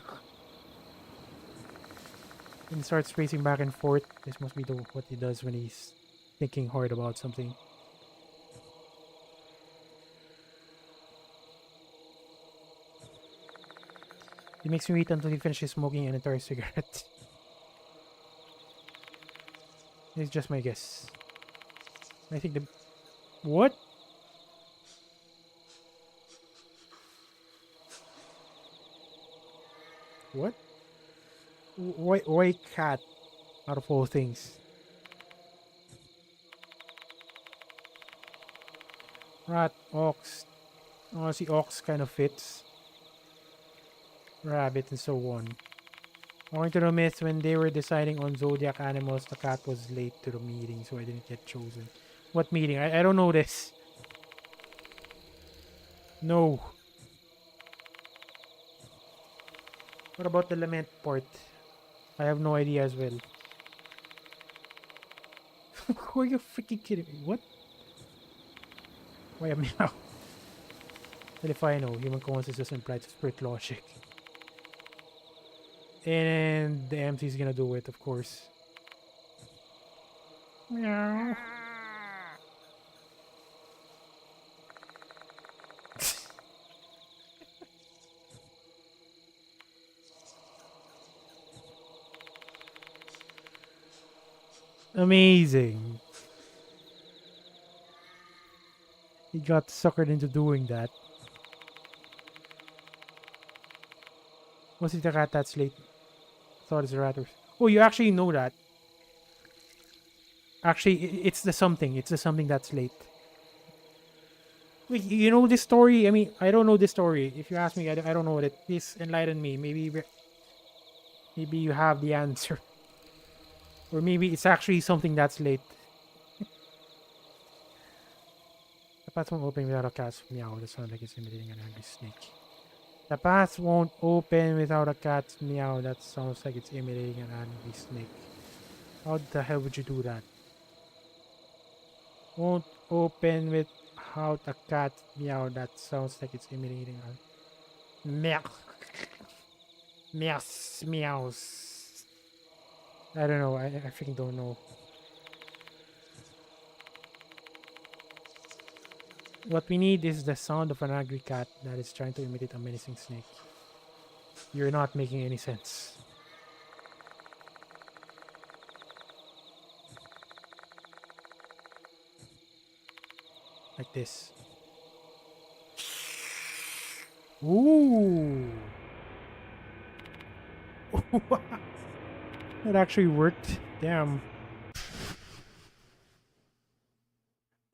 And starts pacing back and forth. This must be what he does when he's thinking hard about something. He makes me wait until he finishes smoking an entire cigarette. It's just my guess. I think the... What? What? Why cat? Out of all things. Rat, ox. Honestly, ox kind of fits. Rabbit and so on. According to the myth, when they were deciding on zodiac animals, the cat was late to the meeting, so I didn't get chosen. What meeting? I don't know this. No. What about the lament part? I have no idea as well. Who are you freaking kidding me? What? Why am I now? Well, if I know, human coincidence doesn't imply spirit logic. And the MC is gonna do it, of course. Meow. Amazing. He got suckered into doing that. Was it the rat that's late? Thought it's a rat or... Oh, you actually know that. Actually, it's the something. It's the something that's late. Wait, you know this story? I mean, I don't know this story. If you ask me, I don't know it. Please enlighten me. Maybe you have the answer. Or maybe it's actually something that's late. The path won't open without a cat's meow. That sounds like it's imitating an angry snake. The path won't open without a cat's meow. That sounds like it's imitating an angry snake. How the hell would you do that? Won't open with... how a cat meow that sounds like it's imitating a meow. Meows, meows. I don't know. I freaking don't know. What we need is the sound of an angry cat that is trying to imitate a menacing snake. You're not making any sense. Like this. Ooh. That actually worked. Damn.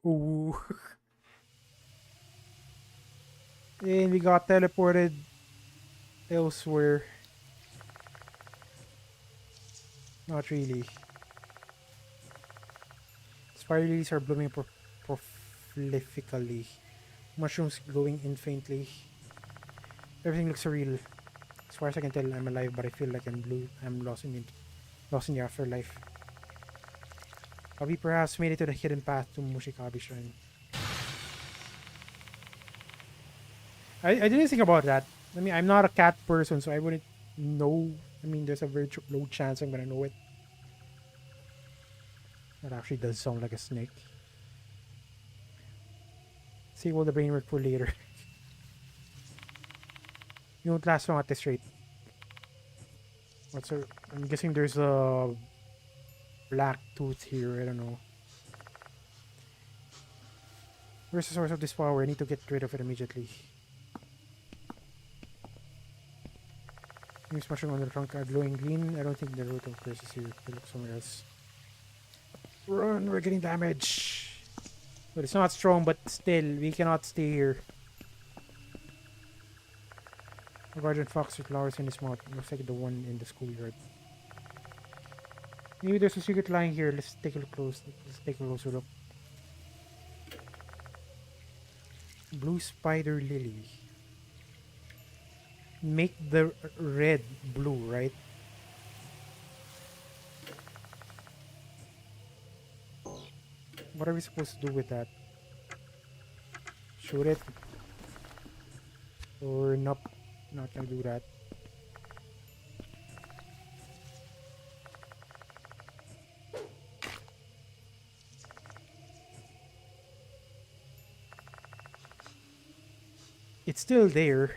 Ooh. And we got teleported elsewhere. Not really. Spider lilies are blooming prolifically. Mushrooms glowing infinitely. Everything looks surreal. As far as I can tell, I'm alive, but I feel like I'm blue. I'm lost in the afterlife. Have we perhaps made it to the hidden path to Mushikabi Shrine? I didn't think about that. I mean, I'm not a cat person, so I wouldn't know. I mean, there's a very low chance I'm gonna know it. That actually does sound like a snake. See, will the brain work for later? You won't last long at this rate. What's her? I'm guessing there's a black tooth here. I don't know. Where's the source of this power? I need to get rid of it immediately. Use mushroom on the trunk are glowing green. I don't think the root of curse is here. I look somewhere else. Run! We're getting damage. But it's not strong, but still, we cannot stay here. A guardian fox with flowers in his mouth. Looks like the one in the schoolyard. Maybe there's a secret lying here. Let's take a look close. Let's take a closer look. Blue spider lily. Make the red blue, right? What are we supposed to do with that? Shoot it? Or not? Not gonna do that. It's still there.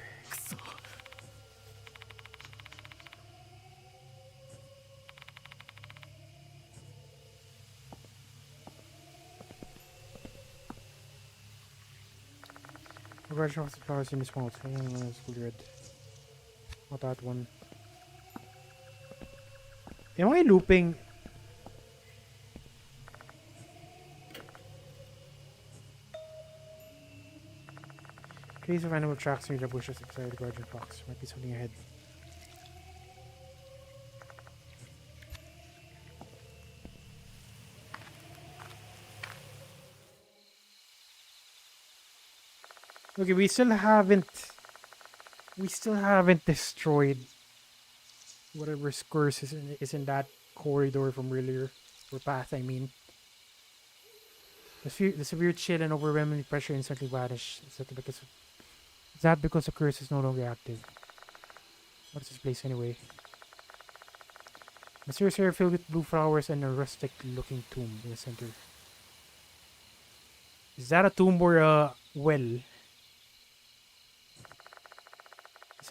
Regardless of the flowers in his mouth. It's red. Not that one. Am I looping? Trace of animal tracks near the bushes beside the guardian fox. Might be something ahead. Okay, we still haven't destroyed whatever curse is in that corridor from earlier, or path I mean. The severe chill and overwhelming pressure instantly vanish. Is that because the curse is no longer active? What is this place anyway? Mysterious area filled with blue flowers and a rustic looking tomb in the center. Is that a tomb or a well? This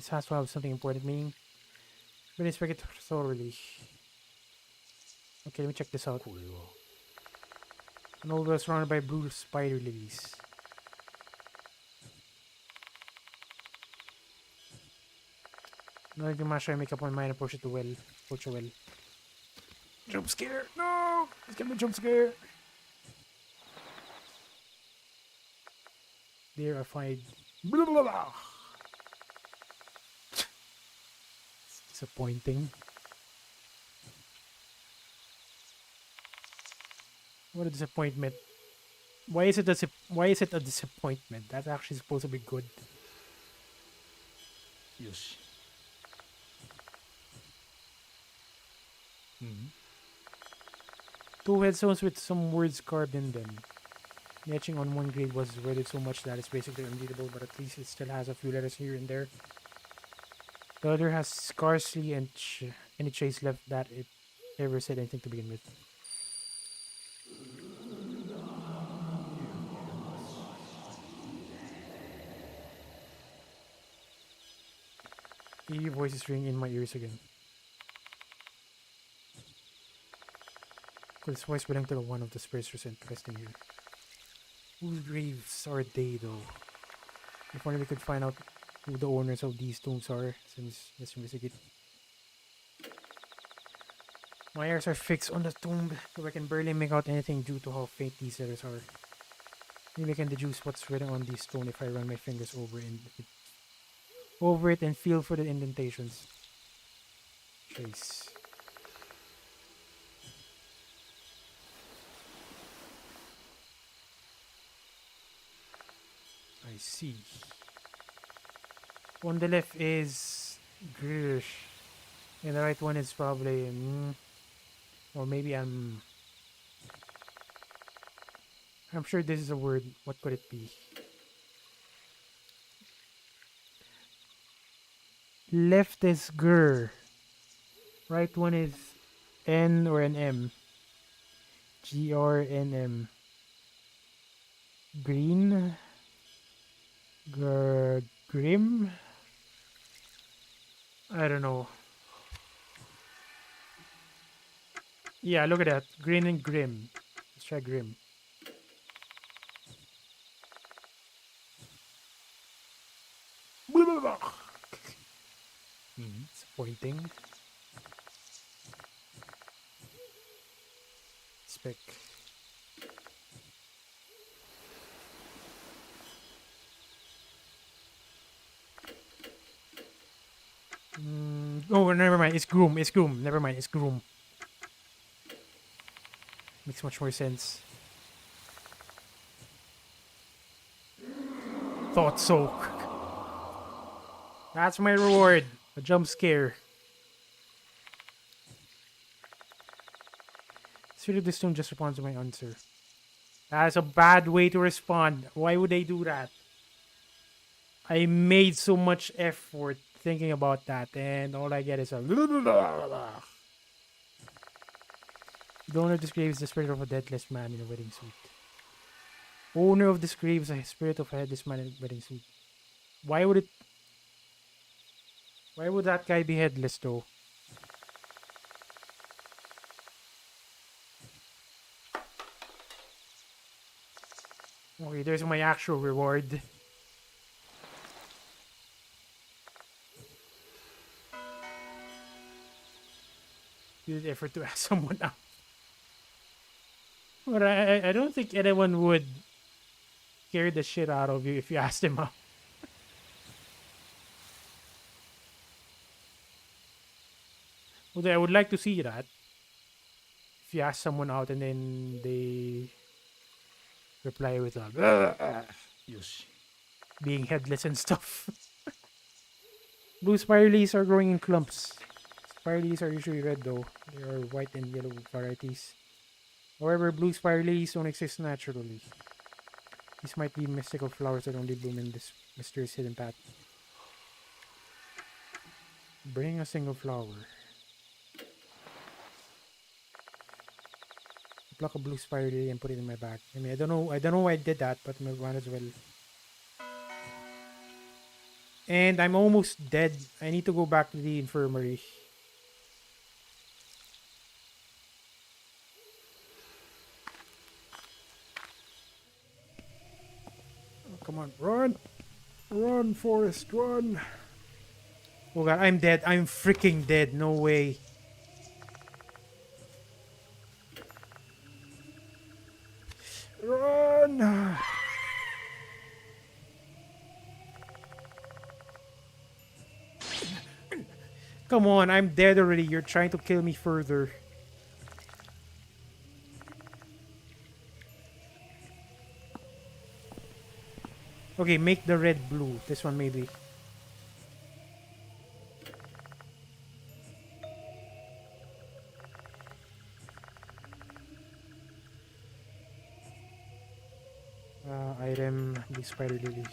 has to have something important, meaning been inspected thoroughly. Okay, let me check this out. An old well surrounded by blue spider lilies. Now I can mash I make up my mind and approach the well. Approach the well. Jump scare! No! It's gonna be a jump scare! There I find blah, blah, blah. It's disappointing. What a disappointment. Why is it a disappointment? That's actually supposed to be good. Yoshi. Two headstones with some words carved in them. The etching on one grade was worded so much that it's basically unreadable, but at least it still has a few letters here and there. The other has scarcely any trace left that it ever said anything to begin with. Eerie voices ring in my ears again. Could this voice belong to the one of the spirits resting here? Whose graves are they, though? If only we could find out who the owners of these tombs are. Let's investigate. My eyes are fixed on the tomb, though I can barely make out anything due to how faint these letters are. Maybe I can deduce what's written on these stone if I run my fingers over it and feel for the indentations. Trace. I see. On the left is grr, and the right one is probably or maybe I'm sure this is a word. What could it be? Left is grr. Right one is N or an M. GRNM. Green. Grim. I don't know. Yeah, look at that. Green and grim. Let's try grim. Disappointing. Spec. Oh, never mind. It's groom. It's groom. Never mind. It's groom. Makes much more sense. Thought so. That's my reward. A jump scare. Spirit of the Stone just responds to my answer. That's a bad way to respond. Why would they do that? I made so much effort thinking about that, and all I get is a. The owner of this grave is the spirit of a deathless man in a wedding suit. Owner of this grave is a spirit of a headless man in a wedding suit. Why would it? Why would that guy be headless though? Okay, there's my actual reward. You did effort to ask someone out. But I don't think anyone would scare the shit out of you if you asked them out. Although I would like to see that. If you ask someone out and then they reply with being headless and stuff. Blue spiralies are growing in clumps. Spiralies are usually red though. There are white and yellow varieties. However, blue spiralies don't exist naturally. These might be mystical flowers that only bloom in this mysterious hidden path. Bring a single flower. Pluck a blue spirally and put it in my bag. I mean, I don't know why I did that, but I might as well. And I'm almost dead. I need to go back to the infirmary. Oh, come on, run! Run, Forrest, run! Oh god, I'm dead. I'm freaking dead. No way. Run! Come on, I'm dead already. You're trying to kill me further. Okay, make the red blue. This one maybe. Item, the spider lily.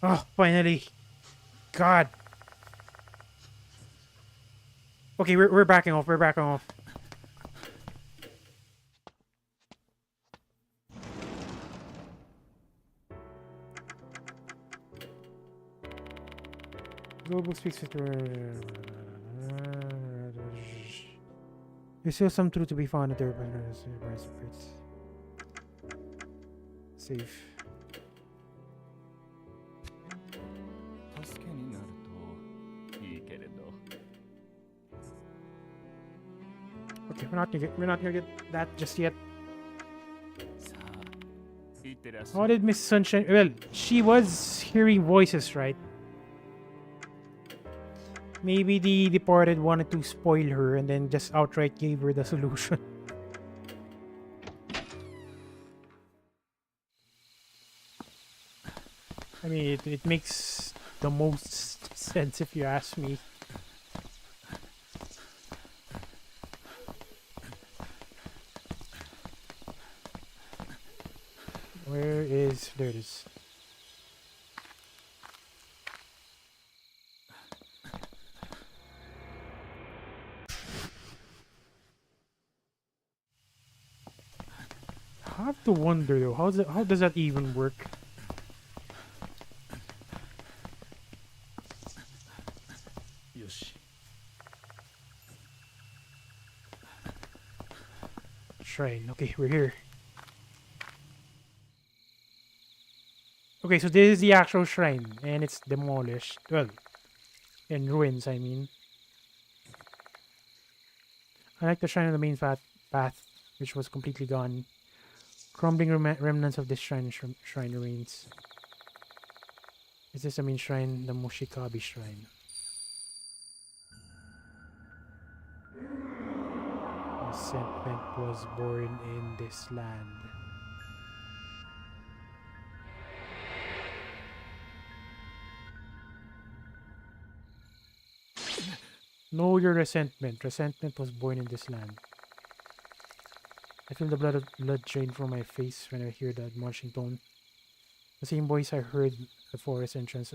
Oh, finally. God. Okay, we're backing off. We're backing off. Global speaks with there's still some truth to be found there, but safe. 助けになるといいけれど。 Okay, we're not gonna get that just yet. さあ、いってらっしゃい。 How did Miss Sunshine? Well, she was hearing voices, right? Maybe the departed wanted to spoil her and then just outright gave her the solution. I mean, it makes the most sense if you ask me. Where is... There it is. I have to wonder though, how does that even work? Shrine. Okay, we're here. Okay, so this is the actual shrine, and it's demolished. Well, in ruins, I mean. I like the shrine on the main path, which was completely gone. Crumbling remnants of this shrine remains. Is this the main shrine? The Mushikabi shrine. Resentment was born in this land. Know your resentment. Resentment was born in this land. I feel the blood drain from my face when I hear the admonishing tone. The same voice I heard at the forest entrance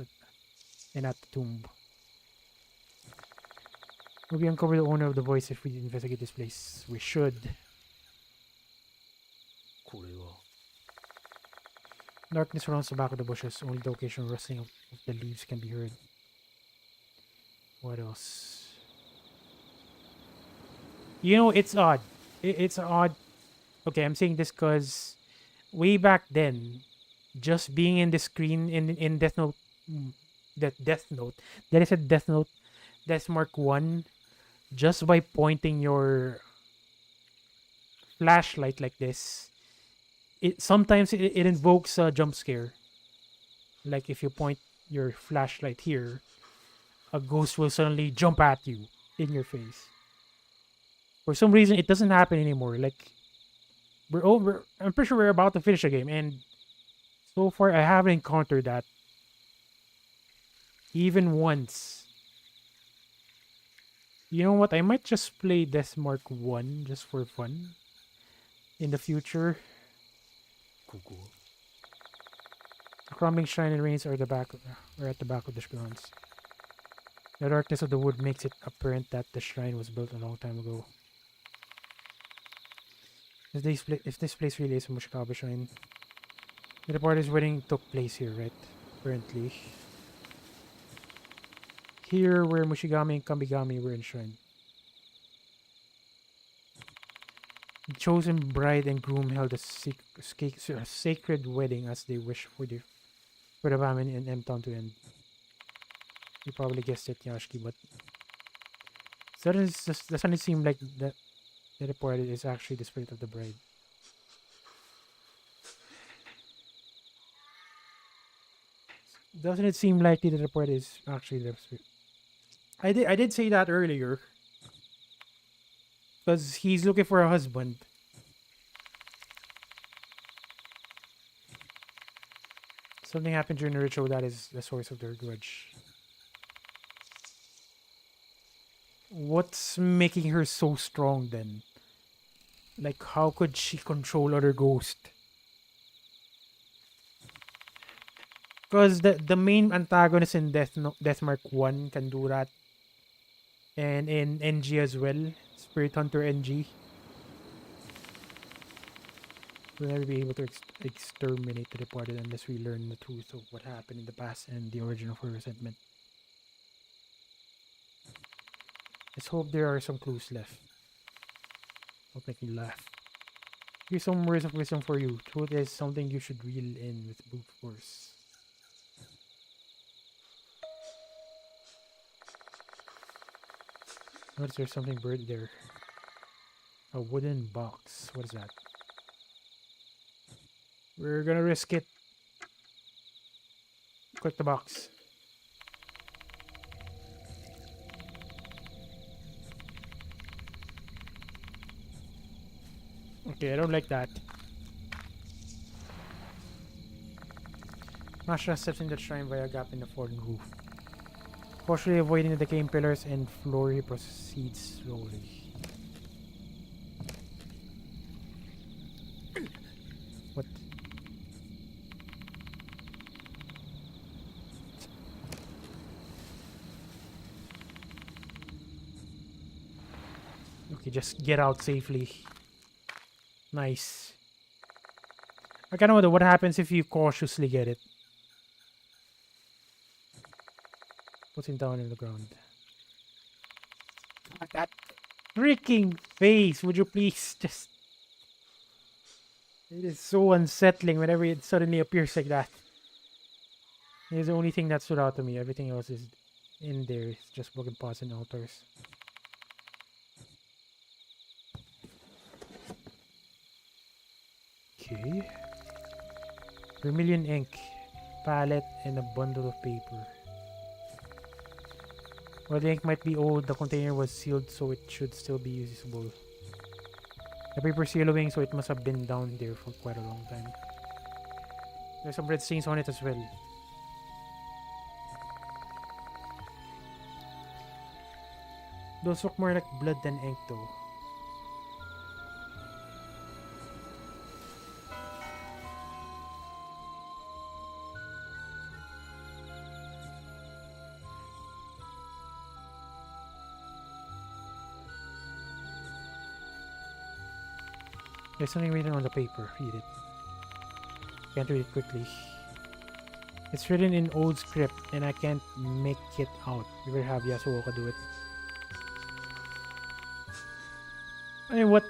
and at the tomb. Will we uncover the owner of the voice if we investigate this place? We should. Darkness surrounds the back of the bushes. Only the occasional rustling of the leaves can be heard. What else? You know, it's odd. It's odd. Okay, I'm saying this because way back then, just being in the screen in Death Note, that is a Death Note, Death Mark 1, just by pointing your flashlight like this, sometimes it invokes a jump scare. Like if you point your flashlight here, a ghost will suddenly jump at you in your face. For some reason, it doesn't happen anymore. Like we're over. I'm pretty sure we're about to finish the game, and so far I haven't encountered that even once. You know what? I might just play Death Mark 1 just for fun in the future. The crumbling shrine and ruins are at the back of the grounds. The darkness of the wood makes it apparent that the shrine was built a long time ago. If this place really is a Mushikawa shrine, the party's wedding took place here, right? Apparently. Here where Mushigami and Kamigami were enshrined. The chosen bride and groom held a sacred wedding as they wished for the famine in M-Town to end. You probably guessed it, Yashiki, but doesn't it seem like the departed is actually the spirit of the bride? Doesn't it seem likely that the departed is actually the spirit? I did say that earlier. Because he's looking for a husband. Something happened during the ritual that is the source of their grudge. What's making her so strong then? Like, how could she control other ghosts? Because the main antagonist in Death Mark 1 can do that. And in NG as well. Spirit Hunter NG. We'll never be able to exterminate the departed unless we learn the truth of what happened in the past and the origin of her resentment. Let's hope there are some clues left. Don't make me laugh. Here's some words of wisdom for you. Truth is something you should reel in with brute force. Notice there's something buried there. A wooden box. What is that? We're gonna risk it. Click the box. Okay, I don't like that. Masha steps in the shrine via a gap in the fallen roof. Cautiously avoiding the decaying pillars and floor, he proceeds slowly. What? Okay, just get out safely. Nice. I kind of wonder what happens if you cautiously get it. Puts him down in the ground. God, that freaking face! Would you please just... It is so unsettling whenever it suddenly appears like that. It's the only thing that stood out to me. Everything else is in there. It's just broken pots and altars. Okay. Vermilion ink, palette, and a bundle of paper. While the ink might be old, the container was sealed, so it should still be usable. The paper is yellowing, so it must have been down there for quite a long time. There's some red stains on it as well. Those look more like blood than ink though. There's something written on the paper. Read it. Can't read it quickly. It's written in old script and I can't make it out. We will have Yasuoka do it. I mean, what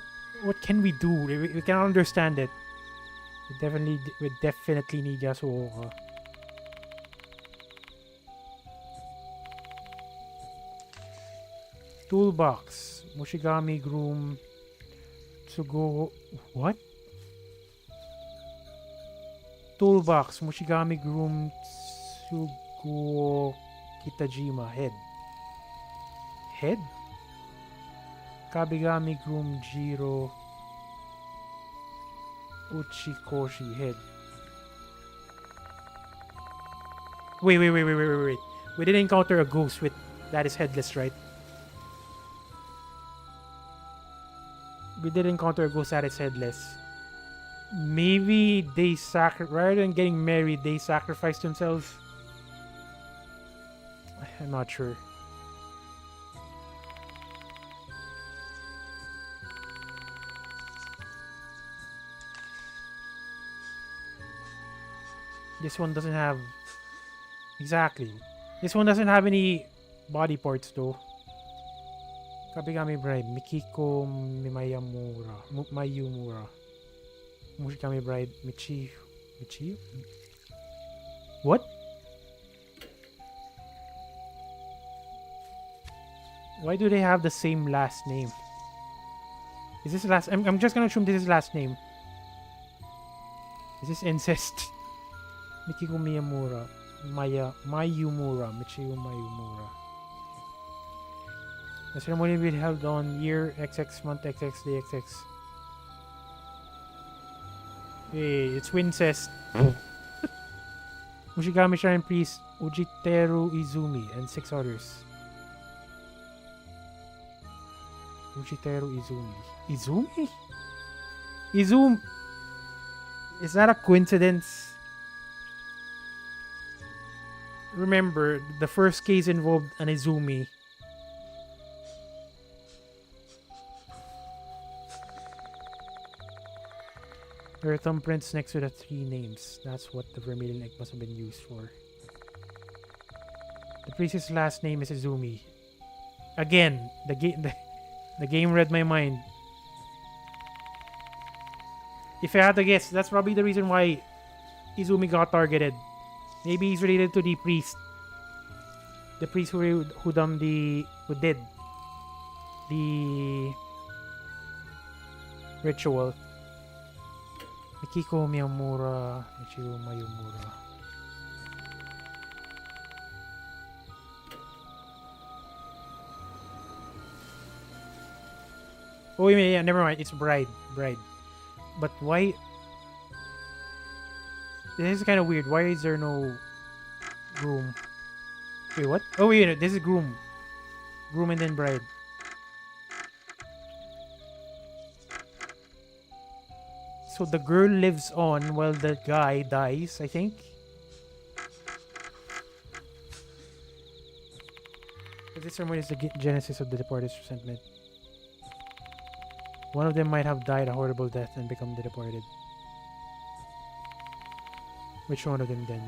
can we do? We can understand it. We definitely need Yasuoka. Toolbox. Mushigami Groom. Tsugo... What? Toolbox. Mushigami Groom Tsugo Kitajima. Head. Head? Kabigami Groom Jiro Uchikoshi. Head. Wait. We did encounter a ghost with... That is headless, right? We did encounter a ghost that is headless. Maybe they rather than getting married, they sacrificed themselves. I'm not sure. This one doesn't have... Exactly. This one doesn't have any body parts though. Kabigami Bride, Mikiko Mayumura. Mushigami Bride, Michiyu? What? Why do they have the same last name? Is this last... I'm just gonna assume this is last name. Is this incest? Mikiko Mayumura. Michiyu Mayumura. The ceremony will be held on year XX, month XX, day XX. Hey, it's Wincest. Mushigami Shrine Priest, Ujiteru Izumi, and 6 others. Fujiteru Izumi. Izumi? Izumi? Is that a coincidence? Remember, the first case involved an Izumi. There are thumbprints next to the 3 names. That's what the vermilion ink must have been used for. The priest's last name is Izumi. Again, the game read my mind. If I had to guess, that's probably the reason why Izumi got targeted. Maybe he's related to the priest. The priest who did the ritual. Mikiko Miyamura, Ichiro Mayumura. Oh yeah, never mind. It's bride. But why? This is kind of weird. Why is there no groom? Wait, what? Oh wait, this is groom. Groom and then bride. So the girl lives on while the guy dies, I think. This ceremony is the genesis of the departed's resentment. One of them might have died a horrible death and become the departed. Which one of them then?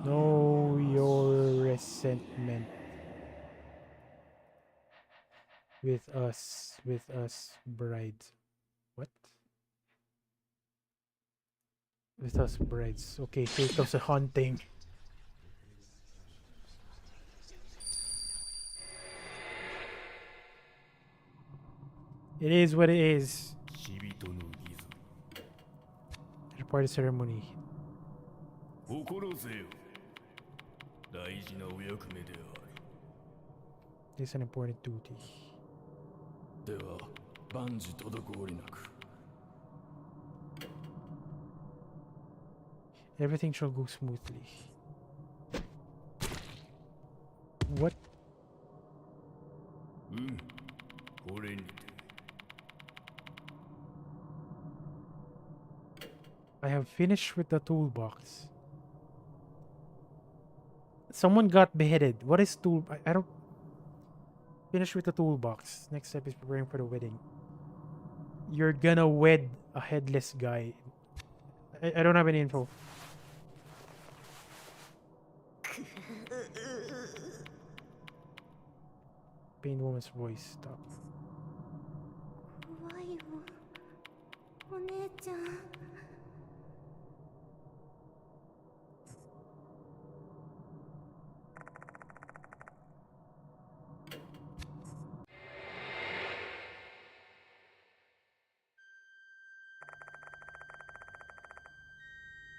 Know your resentment. With us, brides. What? With us, brides. Okay, here comes the haunting. It is what it is. The party ceremony. This is an important duty. Everything shall go smoothly. What? I have finished with the toolbox. Someone got beheaded. What is tool? I don't... Finish with the toolbox. Next step is preparing for the wedding. You're gonna wed a headless guy. I don't have any info. Pained woman's voice. Stop.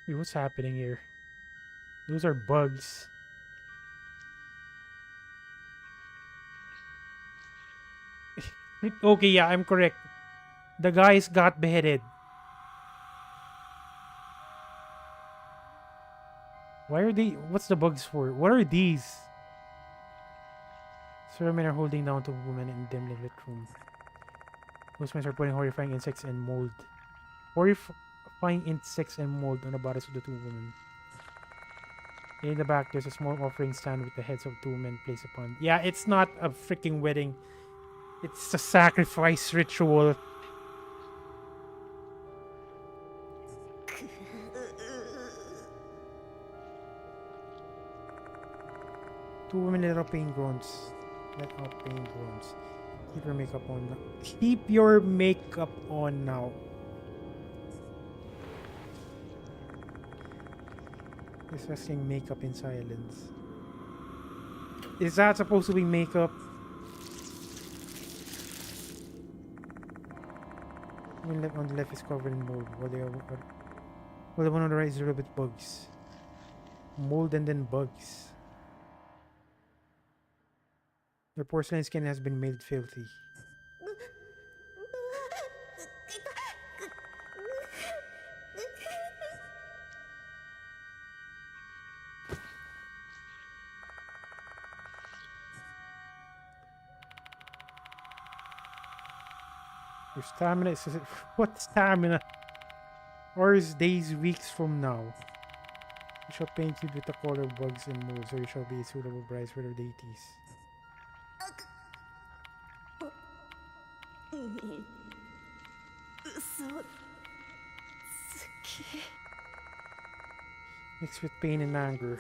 Wait, what's happening here? Those are bugs. Okay, yeah, I'm correct. The guys got beheaded. Why are they... What's the bugs for? What are these? Several men are holding down two women in a dimly lit room. Those men are putting horrifying insects and mold. Horrifying insects and mold on the bodies of the two women. In the back, there's a small offering stand with the heads of two men placed upon. Yeah, it's not a freaking wedding. It's a sacrifice ritual. Two women let out pain groans. Keep your makeup on now. Keep your makeup on now. Discussing makeup in silence. Is that supposed to be makeup? The one on the left is covered in mold, while the one on the right is riddled with bugs. Mold and then bugs. Their porcelain skin has been made filthy. Your stamina is... What stamina? Hours, days, weeks from now. You shall paint you with the color bugs and moves, or you shall be a suitable prize for the deities. に嘘つき Mixed with pain and anger.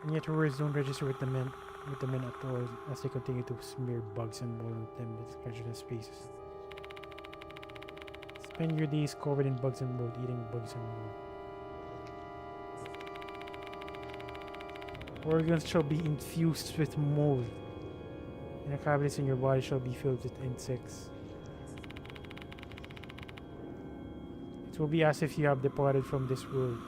And yet her words don't register with the men at all as they continue to smear bugs and mold them with precious faces. Spend your days covered in bugs and mold, eating bugs and mold. Organs shall be infused with mold, and the cavities in your body shall be filled with insects. It will be as if you have departed from this world.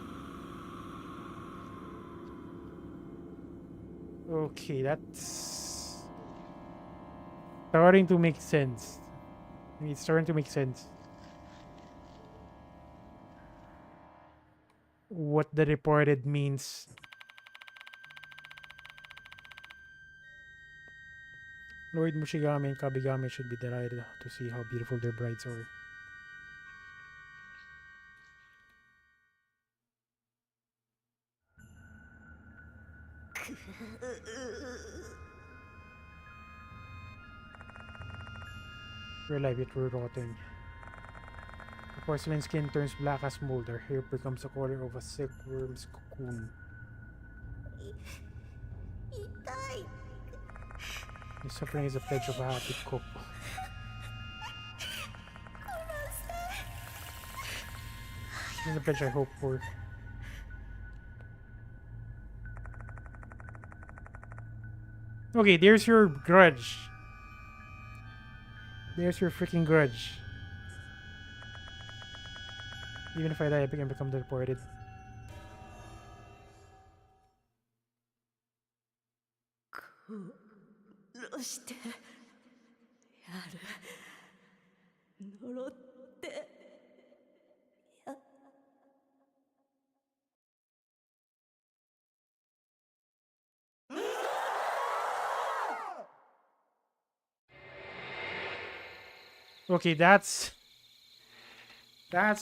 Okay, that's starting to make sense. I mean, it's starting to make sense. What the departed means. Lord Mushigami and Kabigami should be delighted to see how beautiful their brides are. Your life it were rotting. The porcelain skin turns black as mold. Her hair becomes the color of a silkworm's cocoon. 痛い Your suffering is a pledge of a happy couple. This is the pledge I hope for. Okay, there's your grudge. There's your freaking grudge. Even if I die, I can become the departed. Okay, that's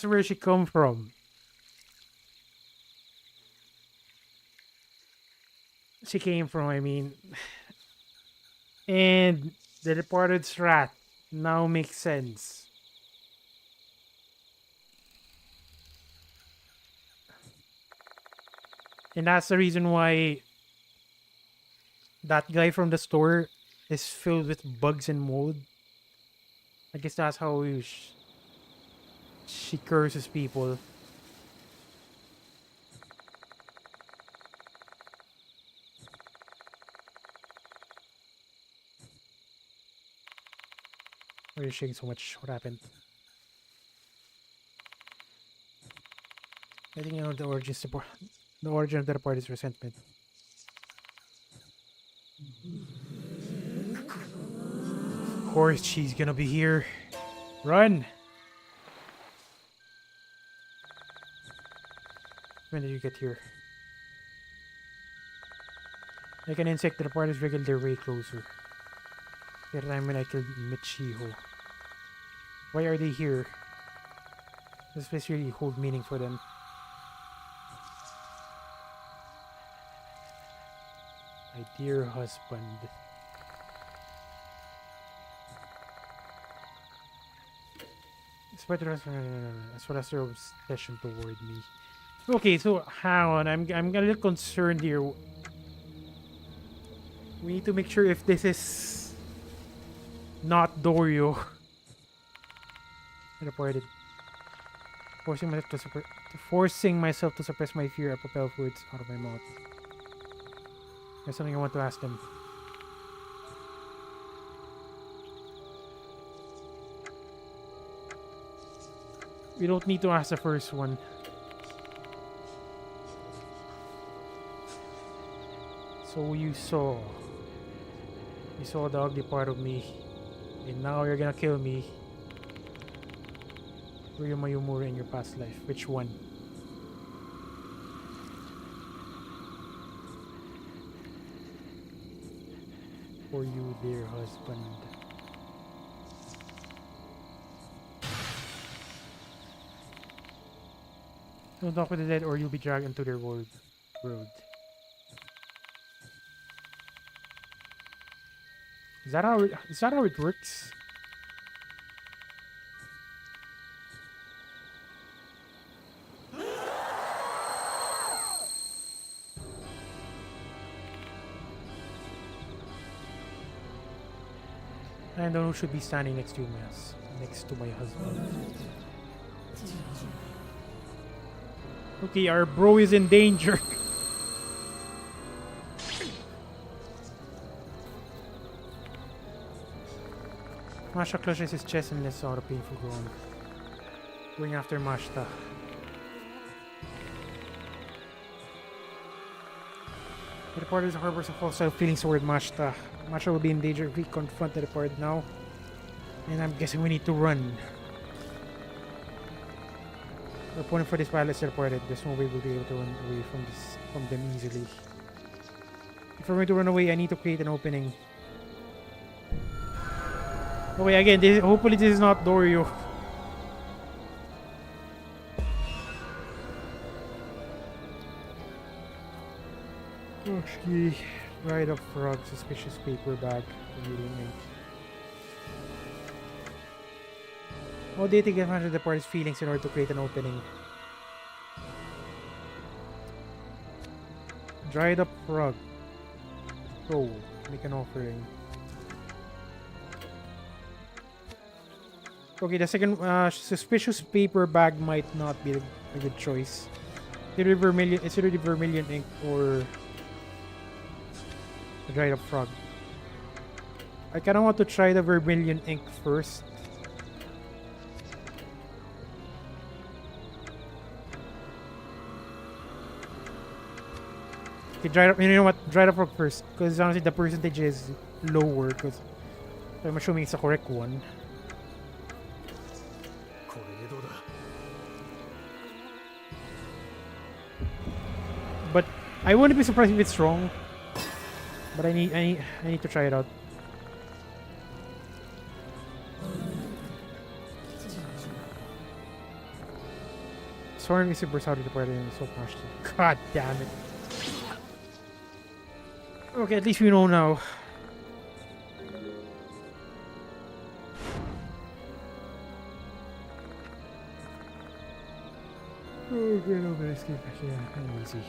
where she come from. She came from, I mean. And the departed's wrath now makes sense. And that's the reason why that guy from the store is filled with bugs and mold. I guess that's how she curses people. Why are you shaking so much? What happened? I think you know the origin of the party's resentment. Of course she's gonna be here. Run! When did you get here? Like an insect, the parties wriggled their way closer. The time when I killed Michiho. Why are they here? Does this really hold meaning for them? My dear husband. Despite the rest, as well as their obsession toward me. Okay, so hang on. I'm a little concerned here. We need to make sure if this is not Dorio. I reported. Forcing myself to suppress my fear, I propel words out of my mouth. There's something I want to ask them. We don't need to ask the first one. So you saw the ugly part of me, and now you're gonna kill me. Were you Mayumura in your past life? Which one? For you, dear husband. Don't talk with the dead or you'll be dragged into their road. Is that how it works? I don't know who should be standing next to my husband. Okay, our bro is in danger. Masha clutches his chest and lets out a painful groan. Going after Mashta. The departed harbors a hostile feelings toward Mashta. Mashta will be in danger if we confront the departed now. And I'm guessing we need to run. Our opponent for this battle is departed. There's no way we'll be able to run away from them easily. If we're going to run away, I need to create an opening. Okay, again, hopefully this is not Dorio. Okay, ride up frog, suspicious paper bag, revealing ink. How do you take advantage of the party's feelings in order to create an opening? Dried up frog. Go, make an offering. Okay, the second suspicious paper bag might not be a good choice. It's either the vermilion ink or the dried up frog. I kinda want to try the vermilion ink first. Okay, dried up. You know what? Dried up frog first, because honestly the percentage is lower. Because I'm assuming it's the correct one. But I wouldn't be surprised if it's wrong. But I need to try it out. Swarm is super out of the party and so much. God damn it. Okay, at least we know now. Okay, no, but escape. Yeah, kind of easy.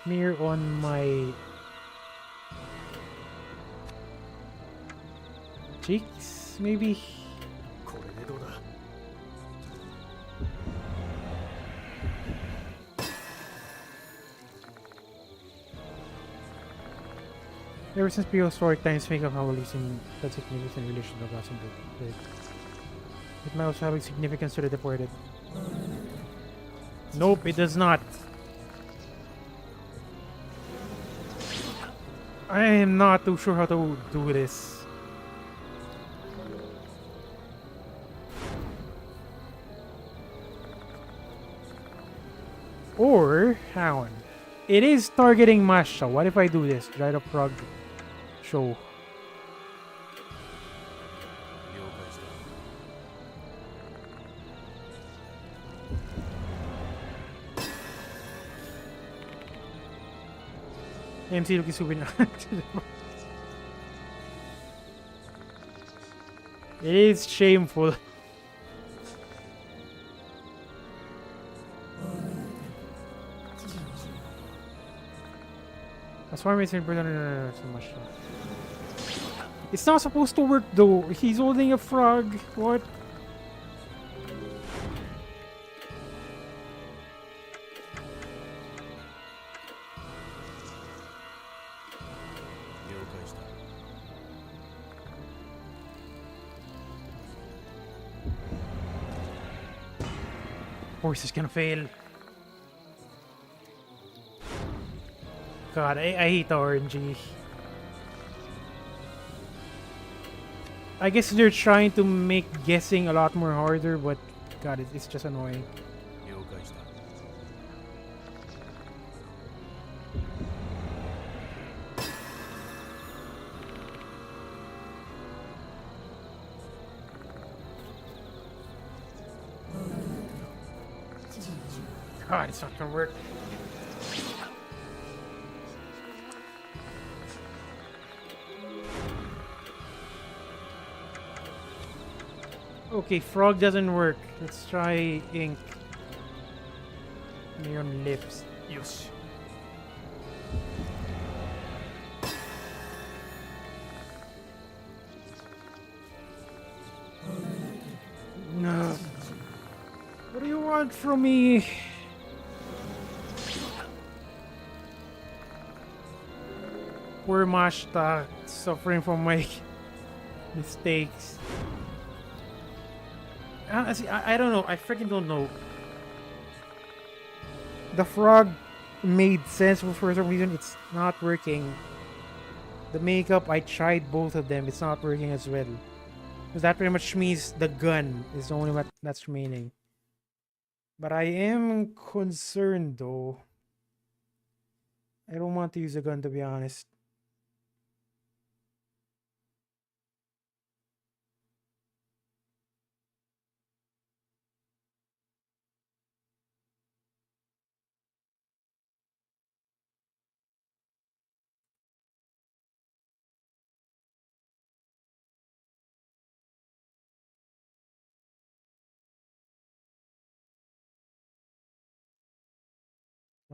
Smear on my cheeks, maybe. Ever since prehistoric times, think of how releasing that significance in relation to gods and dead. It might also have significance to the deported. Nope, it does not. I am not too sure how to do this. Or, hang on. It is targeting Masha. What if I do this? Dried up frog. Show. MC looking super It is shameful. As far as I'm concerned, so much. It's not supposed to work though. He's holding a frog. What? Horse is gonna fail. God, I hate the RNG. I guess they're trying to make guessing a lot more harder, but God, it's just annoying. God, it's not gonna work. Okay, frog doesn't work. Let's try ink. Neon lips. Yosh. No. What do you want from me? Poor Mashta, suffering from my mistakes. See, I don't know. I freaking don't know. The frog made sense, but for some reason it's not working. The makeup, I tried both of them. It's not working as well. Because that pretty much means the gun is the only one that's remaining. But I am concerned though. I don't want to use a gun, to be honest.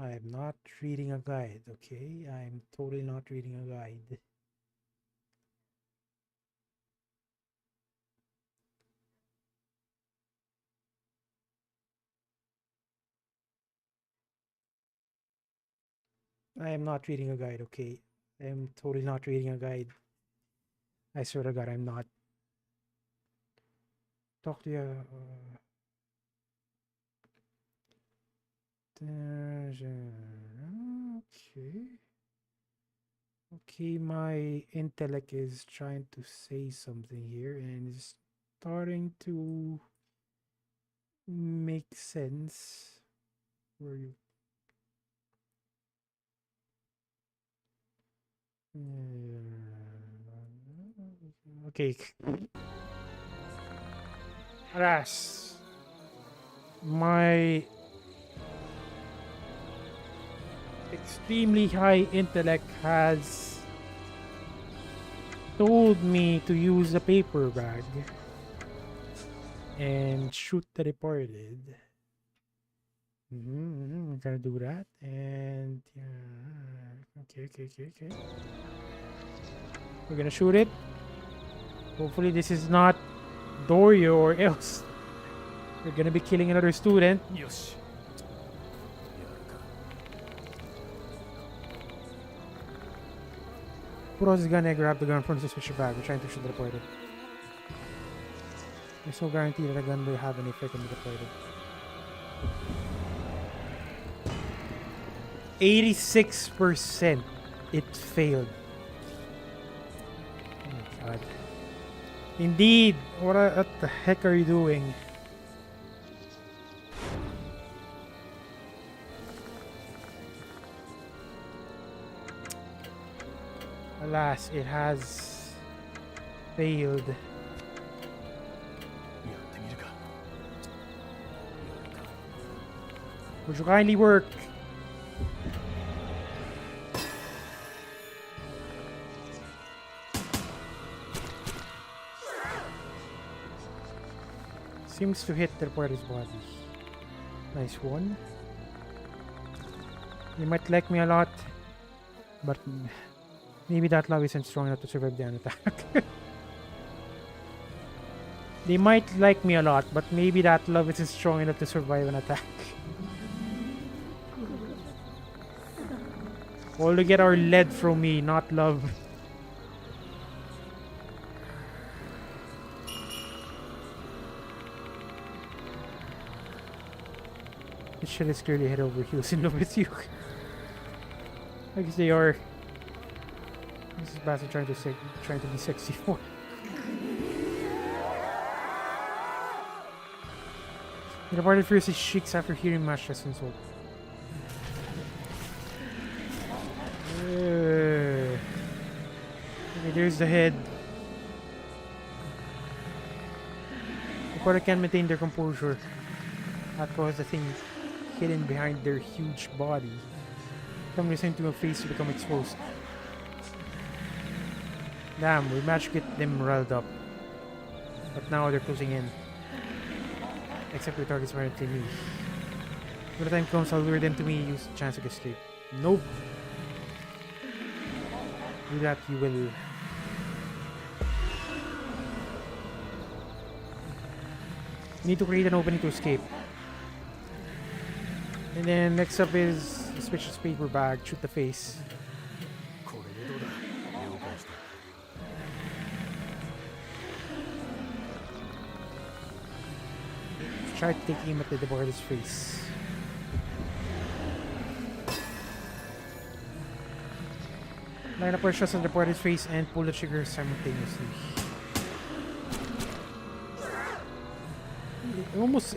I'm not reading a guide, okay? I'm totally not reading a guide. I am not reading a guide, okay? I am totally not reading a guide. I swear to God, I'm not. Talk to you. Okay. Okay, my intellect is trying to say something here and it's starting to make sense. Where you? Okay. Alas, my extremely high intellect has told me to use a paper bag and shoot the departed. I'm gonna do that, and yeah, okay. We're gonna shoot it. Hopefully, this is not Dorio, or else we're gonna be killing another student. Yosh. Puros is gonna grab the gun from the suspicious bag. We're trying to shoot the departed. There's no guarantee that the gun will have any effect on the departed. 86%. It failed. Oh my god. Indeed. What the heck are you doing? Alas, it has failed. Would you kindly work? Seems to hit the reporter's body. Nice one. You might like me a lot, but maybe that love isn't strong enough to survive the attack. They might like me a lot, but maybe that love isn't strong enough to survive an attack. All to get our lead from me, not love. This shit is clearly head over heels in love with you. I guess they are. This is Bassett trying to be sexy for. The departed fiercely shrieks after hearing Mashta's insult. Okay, there's the head. The departed can't maintain their composure. That was the thing hidden behind their huge body. Come listen to a face to become exposed. Damn, we managed to get them riled up. But now they're closing in. Except their targets apparently me. When the time comes, I'll lure them to me, use the chance to escape. Nope. Do that, you will. You need to create an opening to escape. And then next up is the suspicious paper bag, shoot the face. これでどうだ。了解した。 Try to take aim at the departed's face. Line up our shots on the departed's face and pull the trigger simultaneously. It almost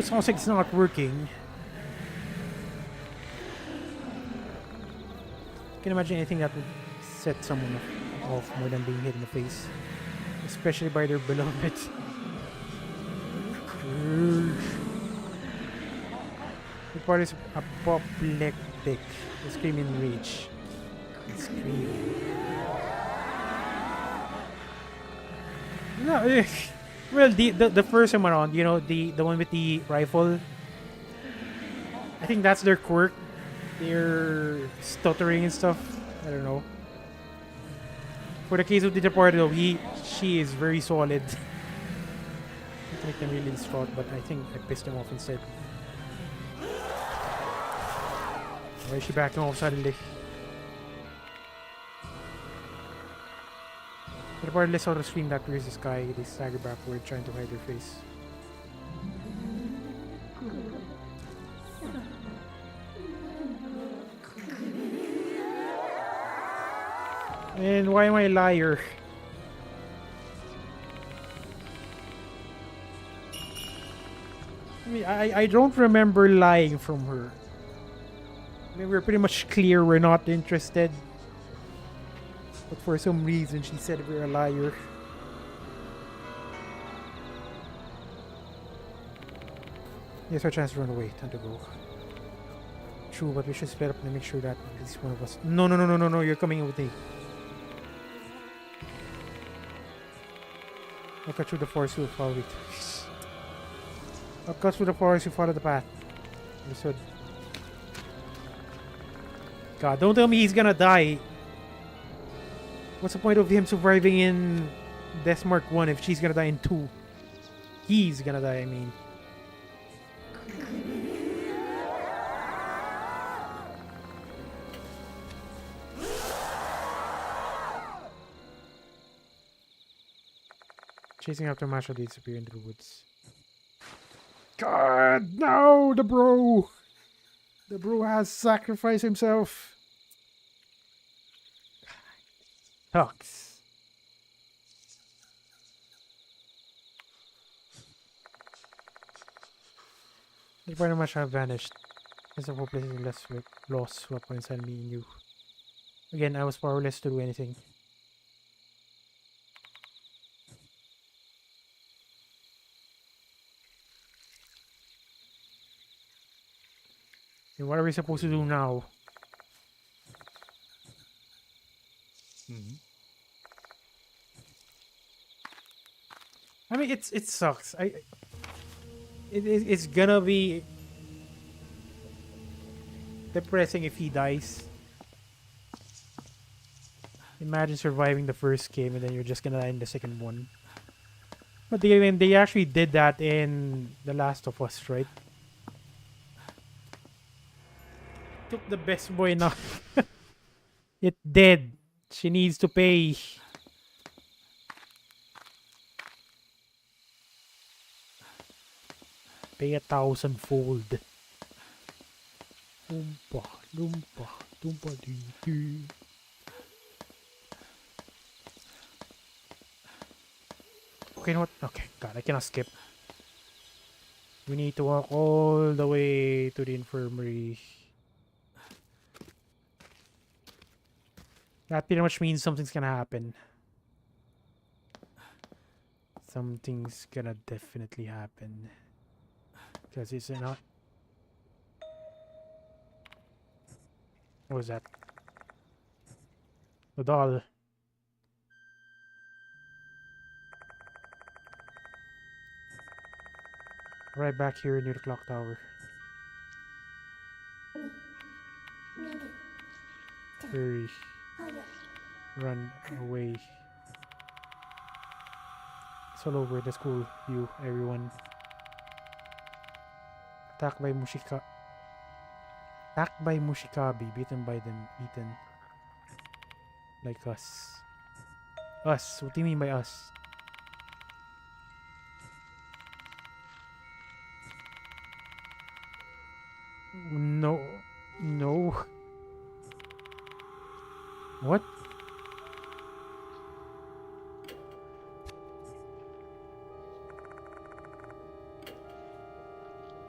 sounds like it's not working. I can imagine anything that would set someone off more than being hit in the face. Especially by their beloved. The part is apoplectic. They scream in rage. They scream. No, well, the first time around, you know, the one with the rifle. I think that's their quirk. They're stuttering and stuff. I don't know. For the case of the Departed, though, she is very solid. To make them really distraught, but I think I pissed him off instead. Why is she backing off suddenly? The Departed lets out a scream that clears the sky. They stagger backward, trying to hide their face. And why am I a liar? I mean, I don't remember lying from her. I mean, we're pretty much clear we're not interested. But for some reason, she said we're a liar. Here's our chance to run away. Time to go. True, but we should split up and make sure that at least one of us... No, you're coming with me. I'll cut through the forest, we'll follow it. I'll cut through the forest, you follow the path. Understood. God, don't tell me he's gonna die. What's the point of him surviving in Death Mark 1 if she's gonna die in 2? He's gonna die, I mean. Chasing after Masha, they disappear into the woods. God, no! The bro! The bro has sacrificed himself. Sucks. The point of Masha have vanished. There's a whole place is less lost swap inside me and you. Again, I was powerless to do anything. And what are we supposed to do now? I mean, it sucks. It's gonna be depressing if he dies. Imagine surviving the first game and then you're just gonna die in the second one. But they actually did that in The Last of Us, right? Took the best boy now. It did. She needs to pay. Pay 1,000-fold. Loompa, loompa, loompa dee dee. Okay, you know what? Okay, God, I cannot skip. We need to walk all the way to the infirmary. That pretty much means something's gonna happen. Something's gonna definitely happen. Because it's not... What was that? The doll. Right back here near the clock tower. Hurry. Run away. It's all over the school, you, everyone. Attacked by Mushikabi, beaten by them, eaten. Like us. Us? What do you mean by us? No. No. What?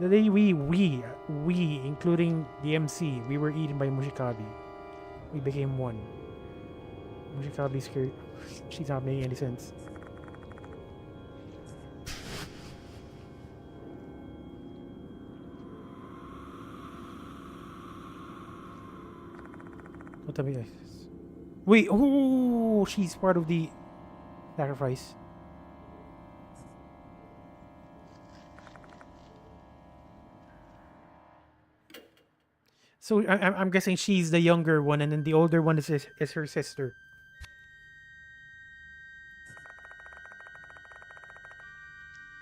The day we, including the MC, we were eaten by Mushikabi. We became one. Mushikabi's scared. She's not making any sense. What the is? Wait, oh, she's part of the sacrifice. So I'm guessing she's the younger one, and then the older one is her sister.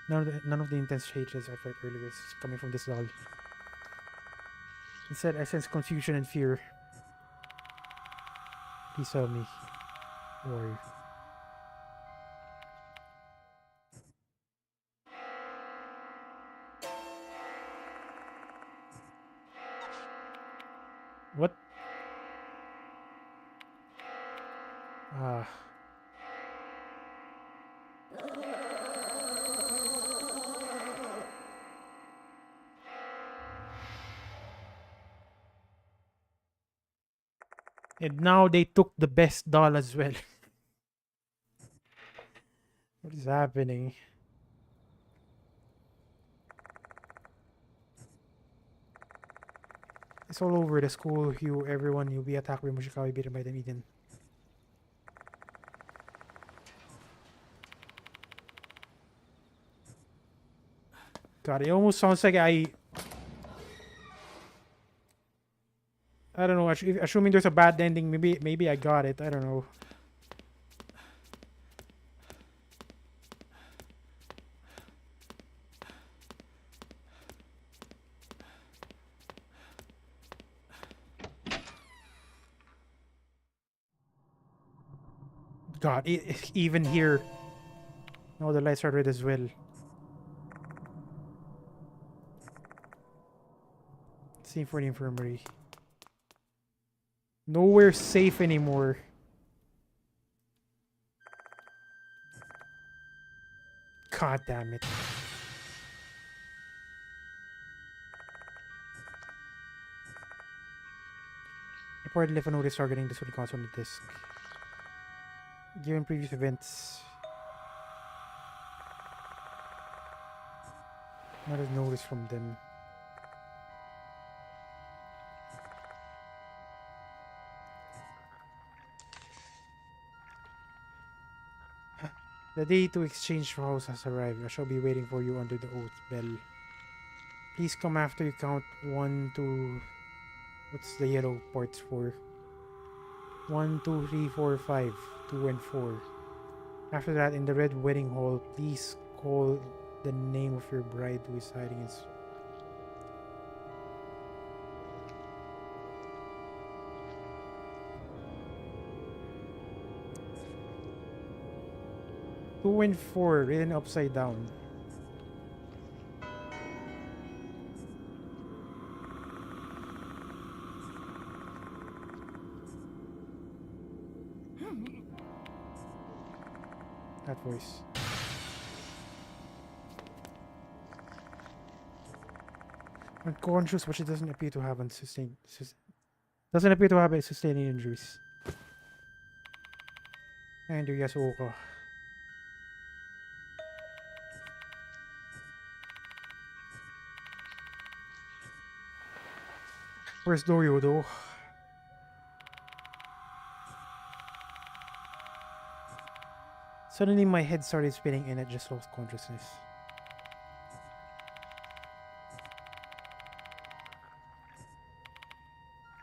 None of the intense changes I felt earlier is coming from this doll. Instead, I sense confusion and fear. Please tell me. Or what? And now they took the best doll as well. What is happening? It's all over the school. Everyone, you'll be attacked by Mushikawa, beaten by them, eaten. God, it almost sounds like I don't know. Assuming there's a bad ending, maybe I got it. I don't know. God, even here. No, the lights are red as well. Same for the infirmary. Nowhere safe anymore. God damn it. Report left a notice targeting the Sony console on the disk. Given previous events, not a notice from them. The day to exchange vows has arrived. I shall be waiting for you under the oath bell. Please come after you count 1, 2. What's the yellow parts for? 1, 2, 3, 4, 5. 2 and 4. After that, in the red wedding hall, please call the name of your bride who is hiding in. 2 and 4 written upside down. That voice. Unconscious, but she doesn't appear to have sustaining injuries. And Yasuoka. Where's Dorio though? Suddenly my head started spinning and I just lost consciousness.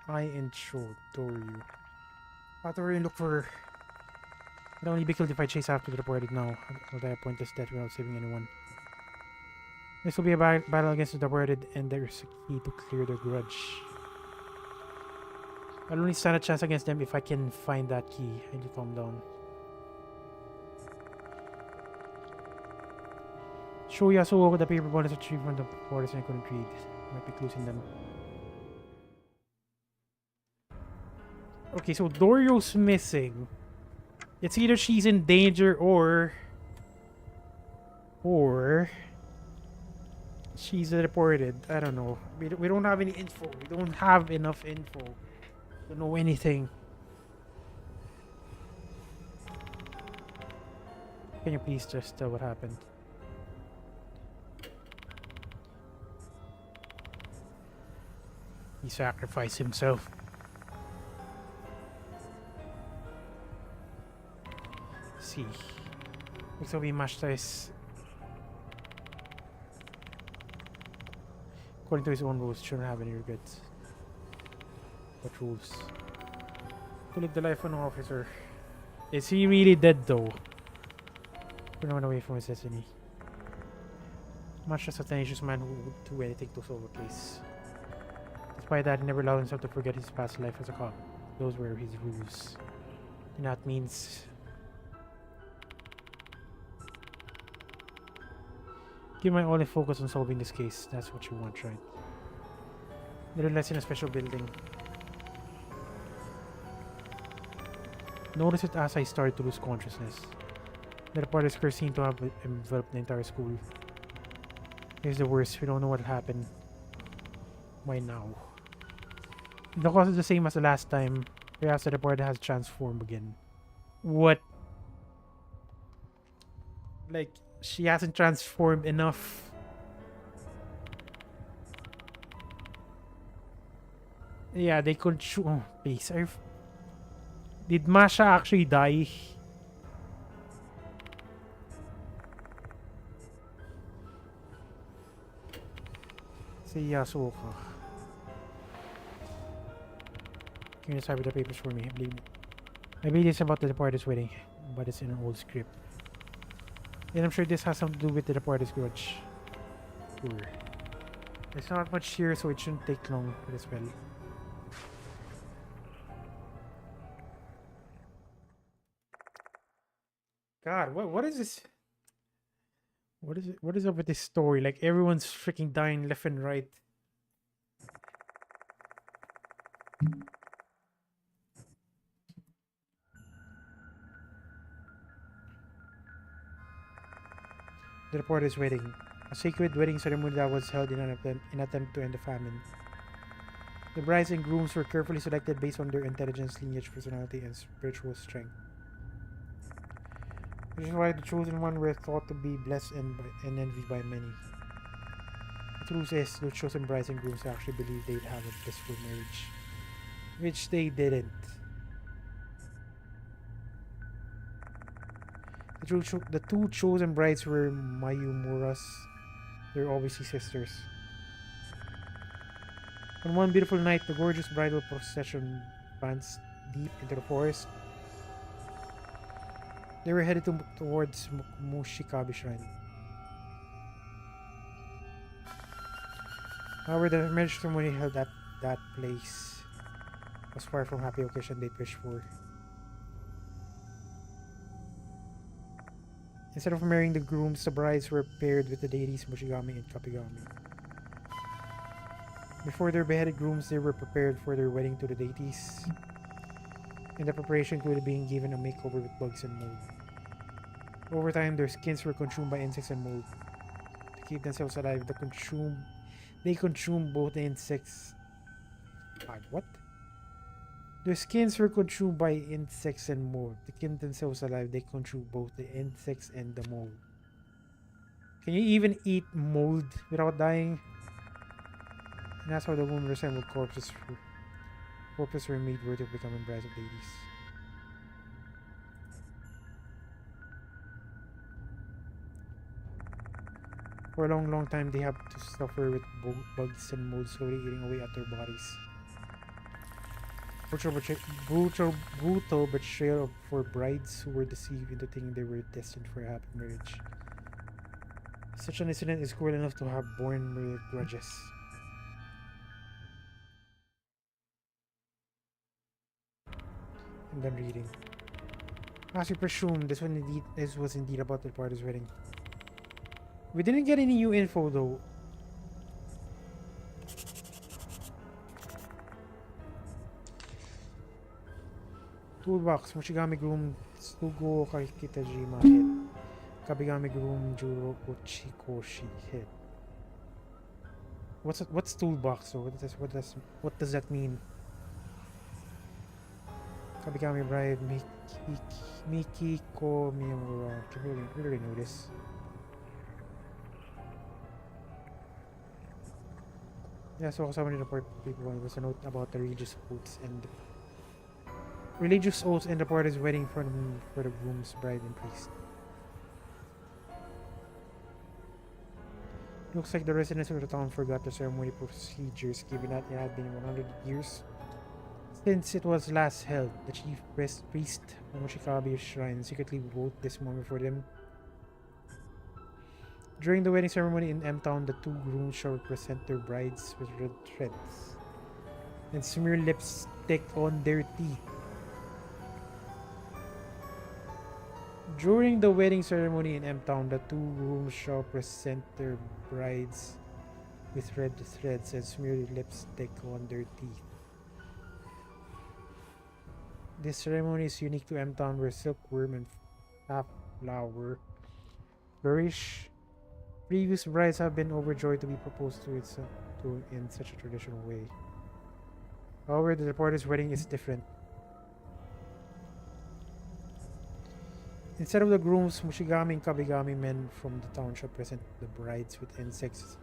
I intro Doryu. Doryu, look for her. I'd only be killed if I chase after the departed now. I'll die a pointless death without saving anyone. This will be a battle against the departed, and there's a key to clear their grudge. I'll only stand a chance against them if I can find that key. I need to calm down. Show Yasuo the paper bonus retrieved from the forest and I couldn't read. Might be clues in them. Okay, so Dorio's missing. It's either she's in danger or she's reported. I don't know. We don't have any info. We don't have enough info to know anything. Can you please just tell what happened? He sacrificed himself. See. Looks like we mashed this. According to his own rules, shouldn't have any regrets. What rules? To live the life of an officer. Is he really dead though? Couldn't run away from his destiny. Much as a tenacious man who would do anything to solve a case. Despite that, he never allowed himself to forget his past life as a cop. Those were his rules. And that means give my all and focus on solving this case. That's what you want, right? Little less in a special building. Notice it as I started to lose consciousness. The reporters curse seemed to have enveloped the entire school. Here's the worst. We don't know what happened. Why now? The cause is the same as the last time. Perhaps the reporter has transformed again. What? Like, she hasn't transformed enough. Yeah, they could shoot. Oh, please. Did Masha actually die? Say Yasuo ka. Can you decipher the papers for me? I believe it's about the departed's wedding, but it's in an old script. And I'm sure this has something to do with the departed's grudge. Sure. There's not much here, so it shouldn't take long for the spell. God, what is this? What is up with this story? Like everyone's freaking dying left and right. The report is wedding. A sacred wedding ceremony that was held in an attempt to end the famine. The brides and grooms were carefully selected based on their intelligence, lineage, personality, and spiritual strength. Which is why the chosen one were thought to be blessed and envied by many. The truth is, those chosen brides and grooms actually believed they'd have a blissful marriage. Which they didn't. The two chosen brides were Mayumuras. They're obviously sisters. On one beautiful night, the gorgeous bridal procession advanced deep into the forest. They were headed towards Mushikabi Shrine. However, the marriage ceremony held at that place was far from happy occasion they'd wished for. Instead of marrying the grooms, the brides were paired with the deities Mushigami and Kapigami. Before their beheaded grooms, they were prepared for their wedding to the deities. And the preparation included being given a makeover with bugs and mold. Over time, their skins were consumed by insects and mold. To keep themselves alive, they consume both the insects. What? Their skins were consumed by insects and mold. To keep themselves alive, they consume both the insects and the mold. Can you even eat mold without dying? And that's how the women resembled corpses. Corpses were made worthy of becoming brides of deities. For a long time, they have to suffer with bugs and mold slowly eating away at their bodies. Brutal betrayal for brides who were deceived into thinking they were destined for a happy marriage. Such an incident is cruel enough to have borne grudges. I'm done reading. As we presume, this was indeed about the party's wedding. We didn't get any new info though. Toolbox, Mochigami Groom, Tsugo Kitajima hit. Kabigami Groom, Juro Ochikoshi hit. What's toolbox though? What does that mean? Kabigami Bride, Mikiko Miyamura. We already know this. Yeah, so somebody report people was a note about the religious oaths and the party's wedding for the groom's bride and priest. Looks like the residents of the town forgot the ceremony procedures, given that it had been 100 years since it was last held. The chief priest of Mochikabe's shrine secretly wrote this moment for them. During the wedding ceremony in M-Town, the two grooms shall present their brides with red threads and smear lipstick on their teeth. During the wedding ceremony in M-Town, the two grooms shall present their brides with red threads and smear lipstick on their teeth. This ceremony is unique to M-Town, where silkworm and half-flower flourish. Previous brides have been overjoyed to be proposed to in such a traditional way. However, the party's wedding is different. Instead of the grooms, Mushigami and Kabigami men from the town shall present the brides with insects.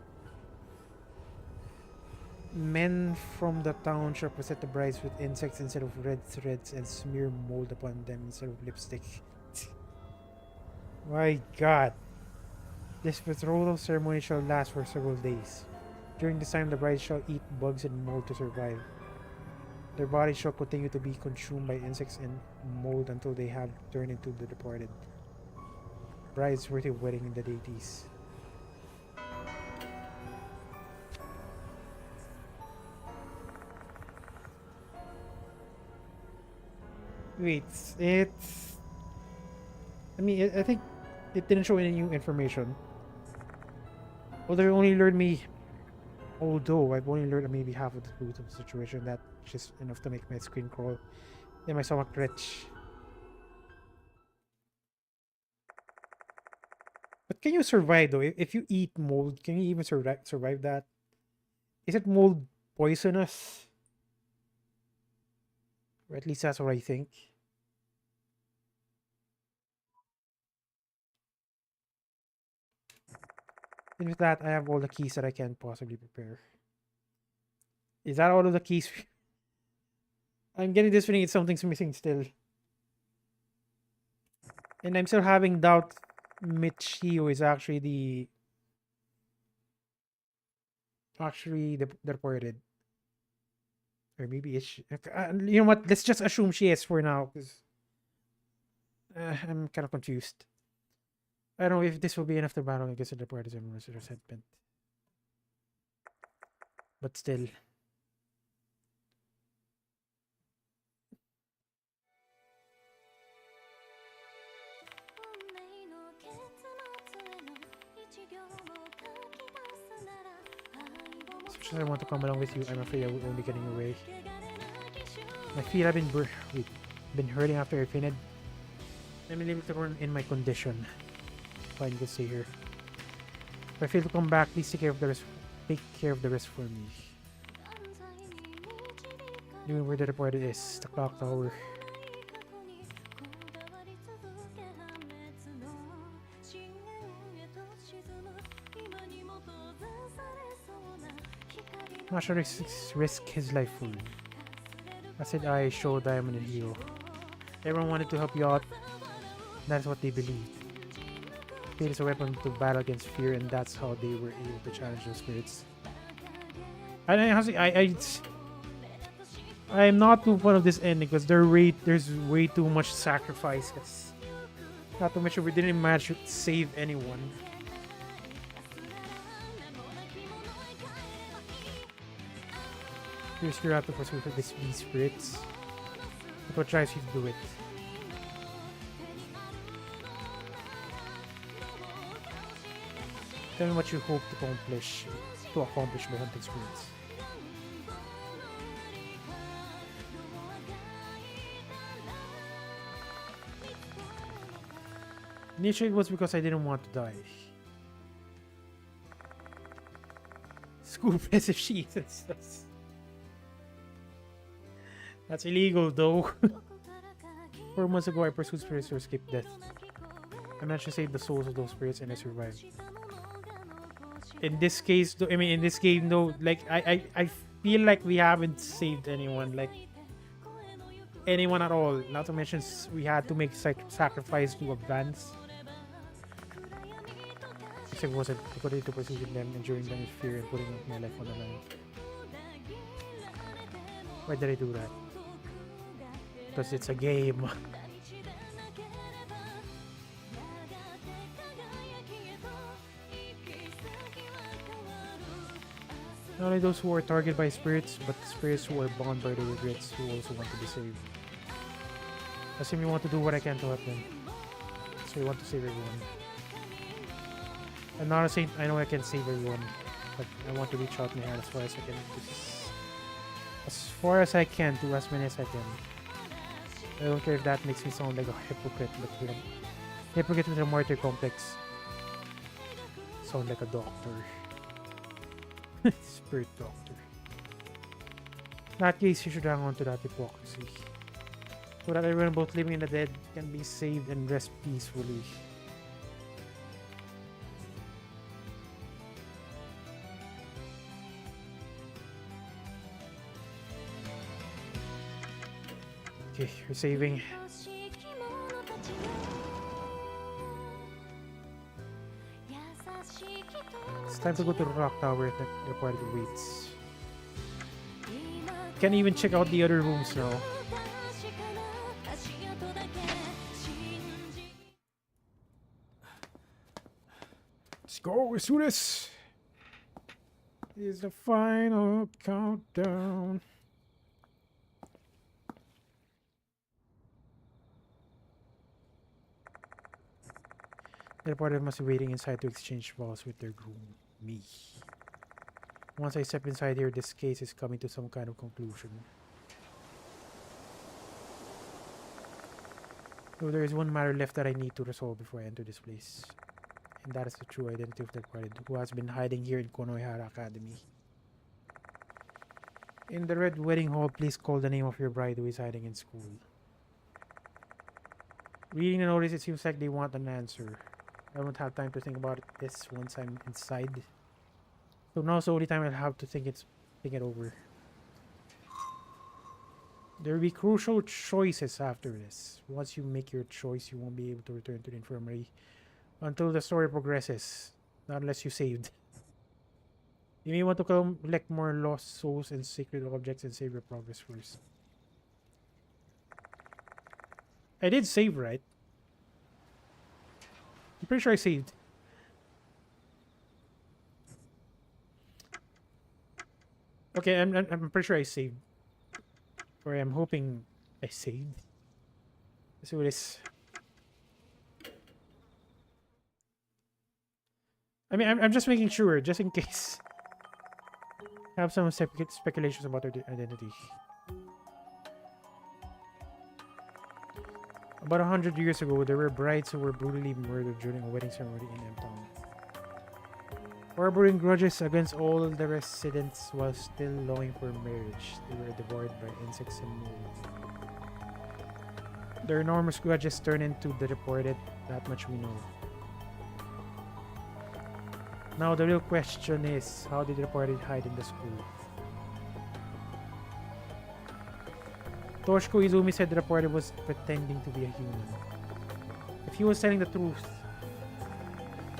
Men from the town shall present the brides with insects instead of red threads and smear mold upon them instead of lipstick. My God. This betrothal ceremony shall last for several days. During this time, the brides shall eat bugs and mold to survive. Their bodies shall continue to be consumed by insects and mold until they have turned into the departed. Brides worthy of wedding in the deities. Wait, I think it didn't show any new information. Although I've only learned maybe half of the truth of the situation, that's just enough to make my screen crawl and my stomach retch. But can you survive though? If you eat mold, can you even survive that? Is it mold poisonous? Or at least that's what I think. And with that, I have all the keys that I can possibly prepare. Is that all of the keys? I'm getting this feeling something's missing still. And I'm still having doubt Michio is actually the deported. Or maybe it's... you know what? Let's just assume she is for now. Because I'm kind of confused. I don't know if this will be enough to battle against the deported resentment. But still. As much as I want to come along with you, I'm afraid I will only be getting away. My feet have been hurting after I fainted. I'm unable to run in my condition. Fine, just stay here. If I fail to come back, please take care of the rest for me. Knowing where the departed is, the clock tower. Not sure risk his life for you. I said I show Diamond and Hero. Everyone wanted to help you out. That's what they believed. Faith is a weapon to battle against fear, and that's how they were able to challenge those spirits. And I'm not too fond of this ending because there's way too much sacrifices. Not to mention we didn't manage to save anyone. Here's your have to pursue for these spirits. But what drives you to do it? Tell me what you hope to accomplish by hunting spirits. Initially it was because I didn't want to die. School passive sheets and stuff. That's illegal though. 4 months ago I pursued spirits to escape death. I managed to save the souls of those spirits and I survived. In this case, though, I mean in this game though, like I feel like we haven't saved anyone, like anyone at all. Not to mention we had to make sacrifice to advance. It wasn't according to pursuing them, enduring them with fear, and putting my life on the line. Why did I do that? Because it's a game. Not only those who are targeted by spirits, but spirits who are bound by their regrets who also want to be saved. I simply want to do what I can to help them. So I want to save everyone. I'm not a saint, I know I can save everyone, but I want to reach out my hand as far as I can. As far as I can, to as many as I can. I don't care if that makes me sound like a hypocrite, but hypocrite with a martyr complex. Sound like a doctor. Spirit doctor. In that case, you should hang on to that hypocrisy. So that everyone, both living and the dead, can be saved and rest peacefully. Okay, you're saving. It's time to go to the rock tower that the party waits. Can't even check out the other rooms now. Let's go, let's do this! This is the final countdown. The party must be waiting inside to exchange vows with their groom, me. Once I step inside here, this case is coming to some kind of conclusion. So there is one matter left that I need to resolve before I enter this place. And that is the true identity of the party who has been hiding here in Konohara Academy. In the Red Wedding Hall, please call the name of your bride who is hiding in school. Reading the notice, it seems like they want an answer. I won't have time to think about this once I'm inside. So now's the only time I'll have to think it over. There will be crucial choices after this. Once you make your choice, you won't be able to return to the infirmary until the story progresses. Not unless you saved. You may want to collect more lost souls and sacred objects and save your progress first. I did save, right? I'm pretty sure I saved. Okay, I'm pretty sure I saved. Or I'm hoping I saved. Let's see what this. I mean, I'm just making sure, just in case. I have some speculations about their identity. About 100 years ago, there were brides who were brutally murdered during a wedding ceremony in M-Town. Harboring grudges against all the residents while still longing for marriage, they were devoured by insects and mold. Their enormous grudges turned into the departed, that much we know. Now the real question is, how did the departed hide in the school? Toshiko Izumi said the reporter was pretending to be a human. If he was telling the truth,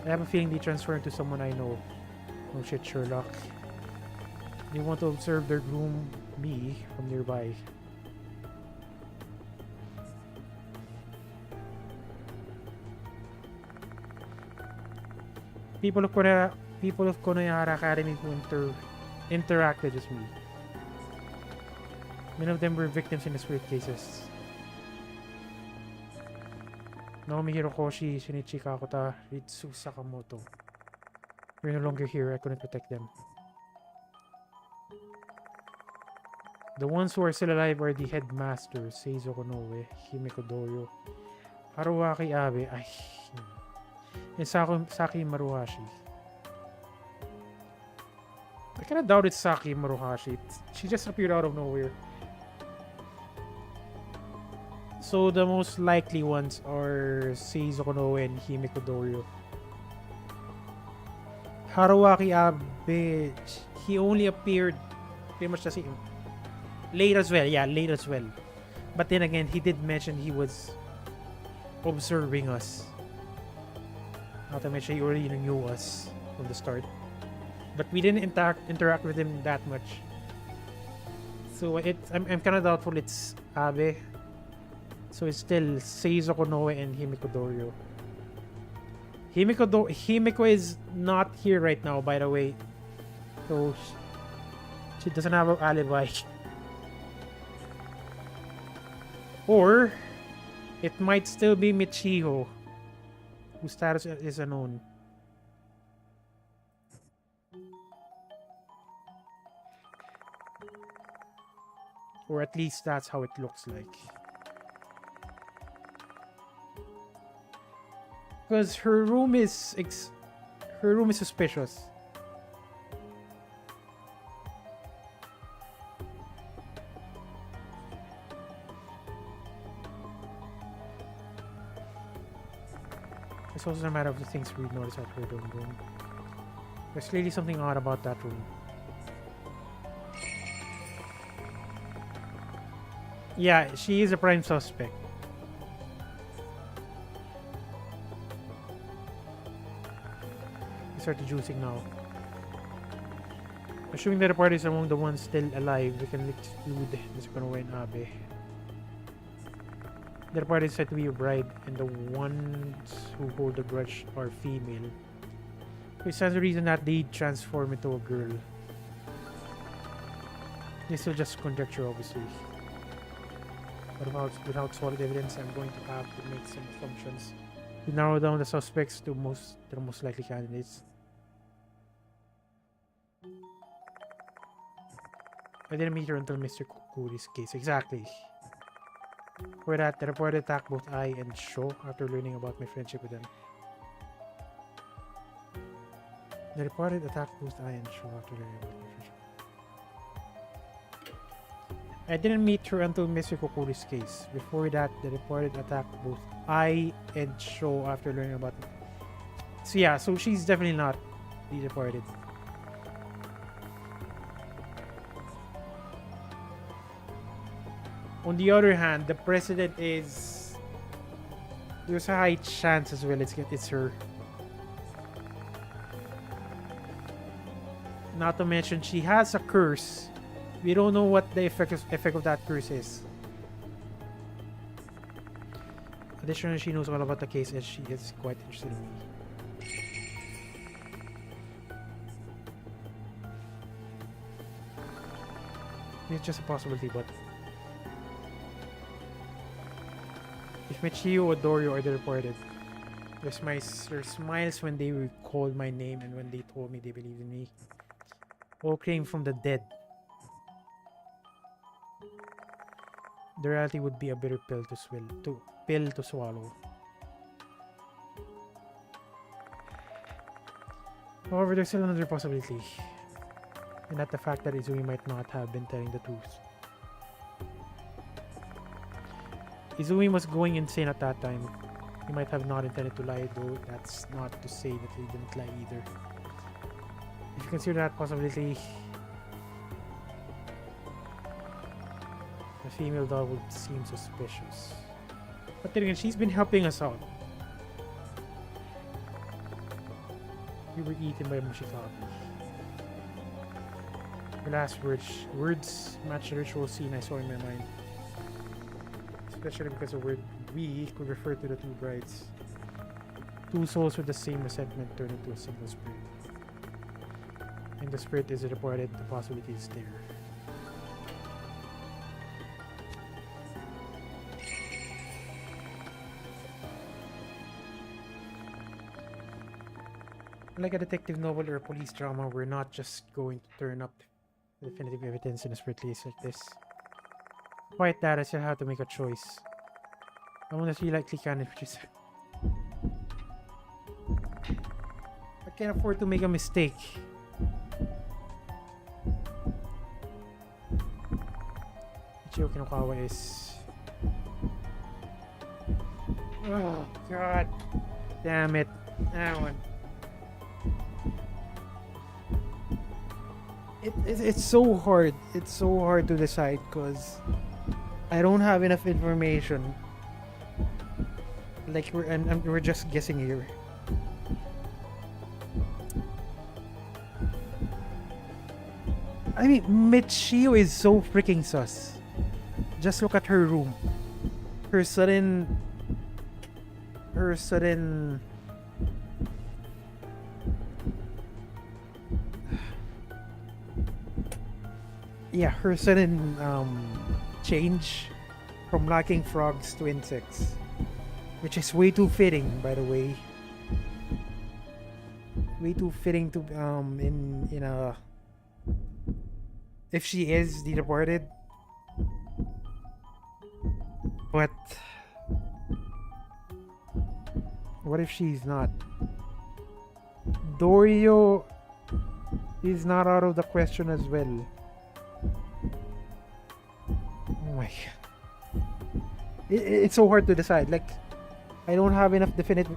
I have a feeling they transfer into someone I know. Oh shit, Sherlock. They want to observe their groom, me, from nearby. People of Konohara Academy who interacted with me. Many of them were victims in the spirit cases. Naomi Hirokoshi, Shinichi Kakota, Ritsu Sakamoto. We're no longer here. I couldn't protect them. The ones who are still alive are the headmasters, Seizo Konoe, Himeko Doyo, Haruaki Abe, and Saki Maruhashi. I kinda doubt it's Saki Maruhashi. She just appeared out of nowhere. So the most likely ones are Seizo Konoe and Himeko Doyo. Haruaki Abe, he only appeared pretty much the same. Late as well, yeah, late as well. But then again, he did mention he was observing us. Not to mention he already knew us from the start. But we didn't interact with him that much. So I'm kind of doubtful it's Abe. So it's still Seizo Konoe and Himeko Doyo. Himeko is not here right now, by the way. So she doesn't have an alibi. Or it might still be Michiho, whose status is unknown. Or at least that's how it looks like. Because her room is suspicious. It's also a matter of the things we notice at her room. There's clearly something odd about that room. Yeah, she is a prime suspect. We started juicing now. Assuming that the party is among the ones still alive, we can exclude Mr. Konoe and Abe. The party is said to be a bride, and the ones who hold the grudge are female. Which stands to reason that they transform into a girl. This is just conjecture, obviously. But without solid evidence, I'm going to have to make some assumptions to narrow down the suspects to the most likely candidates. I didn't meet her until Mr. Kukuri's case. Exactly. For that, the reporter attacked both I and Sho after learning about my friendship with them. The reporter attacked both I and Sho after learning about my friendship. I didn't meet her until Mr. Kokuri's case. Before that, the reporter attacked both I and Sho after learning about it. So yeah, so she's definitely not the reported. On the other hand, the president is... There's a high chance as well it's her. Not to mention, she has a curse. We don't know what the effect of that curse is. Additionally, she knows all about the case and she is quite interested in me. It's just a possibility, but... If Michio or Dorio are the reported, their smiles when they called my name and when they told me they believed in me. All came from the dead. The reality would be a bitter pill to swallow. However, there's still another possibility, and that the fact that Izumi might not have been telling the truth. Izumi was going insane at that time. He might have not intended to lie, though that's not to say that he didn't lie either. If you consider that possibility, the female dog would seem suspicious. But then again, she's been helping us out. We were eaten by Mushikabi. The last words match the ritual scene I saw in my mind. Especially because the word we could refer to the two brides. Two souls with the same resentment turn into a single spirit. And the spirit is departed, the possibility is there. Like a detective novel or a police drama, we're not just going to turn up definitive evidence in a spirit case like this. Despite that, I still have to make a choice. I want to see likely candidate which is I can't afford to make a mistake. Ichiro Kinokawa is... Oh, God. Damn it. That one. It's so hard. It's so hard to decide because I don't have enough information. Like we're just guessing here. I mean, Michio is so freaking sus. Just look at her room. Her sudden yeah, her sudden change from liking frogs to insects, which is way too fitting, by the way. Way too fitting to in a if she is the departed. But what if she's not? Dorio is not out of the question as well. Oh my god. It's so hard to decide. Like, I don't have enough definitive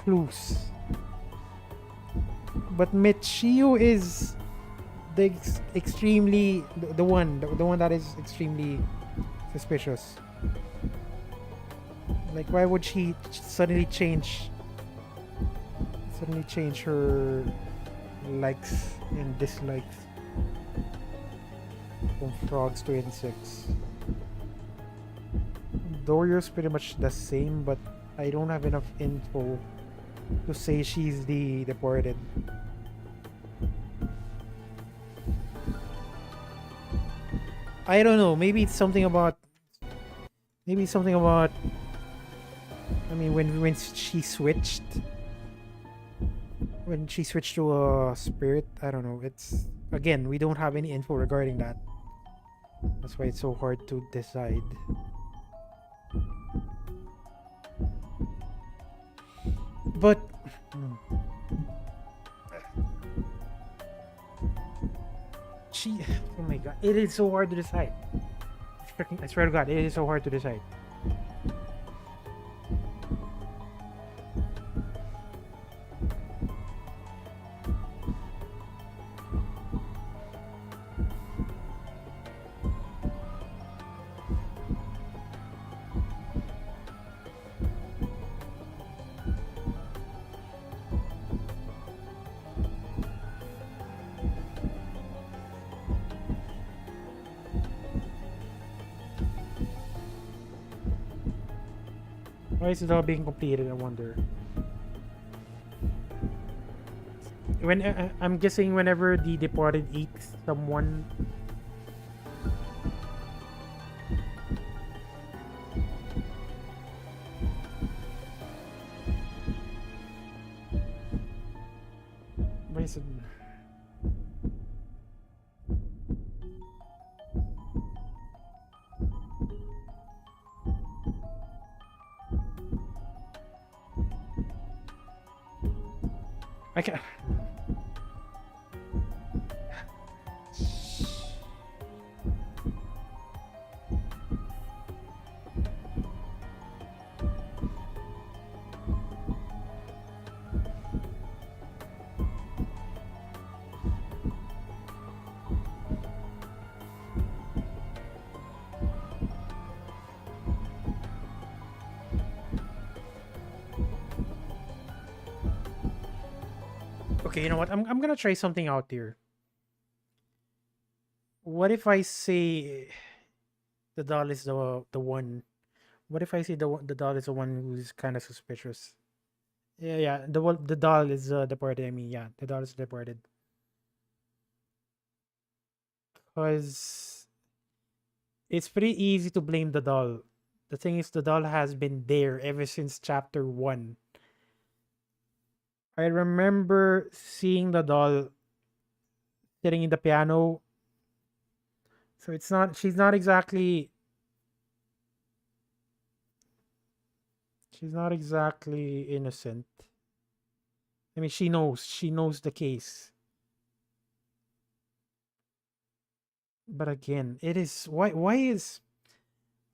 clues. But Michio is the the one that is extremely suspicious. Like, why would she suddenly change her likes and dislikes from frogs to insects? Dorio's pretty much the same, but I don't have enough info to say she's the departed. I don't know. Maybe it's something about. I mean, when she switched. When she switched to a spirit, I don't know. It's again, we don't have any info regarding that. That's why it's so hard to decide. But oh my god, it is so hard to decide. I swear to God, it is so hard to decide. Why is it all being completed? I wonder. When I'm guessing whenever the departed eats someone. Why is it? I can't. Okay, you know what? I'm gonna try something out here. What if I say the doll is the one? What if I say the doll is the one who's kind of suspicious? Yeah, yeah. The doll is departed. I mean, yeah, the doll is departed. Because it's pretty easy to blame the doll. The thing is, the doll has been there ever since chapter one. I remember seeing the doll sitting in the piano. So it's not. She's not exactly. She's not exactly innocent. I mean, she knows. She knows the case. But again, it is why. Why is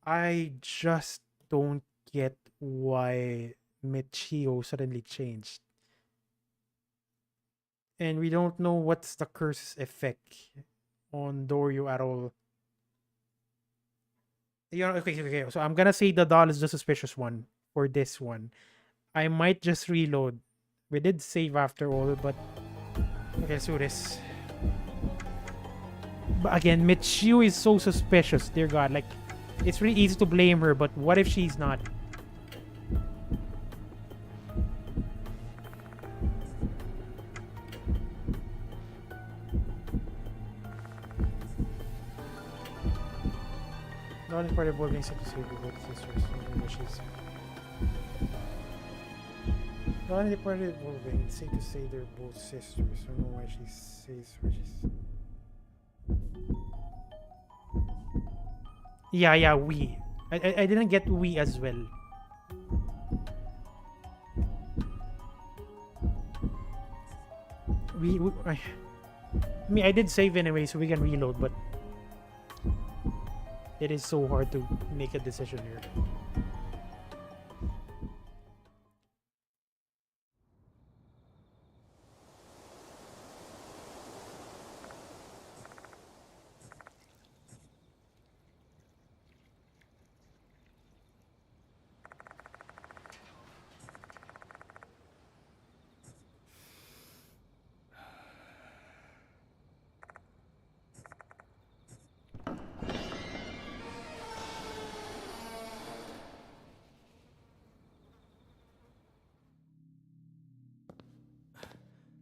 I just don't get why Michio suddenly changed. And we don't know what's the curse's effect on Doryu at all. You know, okay, okay. So I'm gonna say the doll is the suspicious one for this one. I might just reload. We did save after all, but okay, let's do this. But again, Michiu is so suspicious, dear God. Like, it's really easy to blame her, but what if she's not? Not in part of being sick to save her both sisters. I don't know why she's. Not in the part of being sick to say they're both sisters. I don't know why she says where she's. Yeah, yeah, we. I didn't get we as well. I mean, I did save anyway, so we can reload, but it is so hard to make a decision here.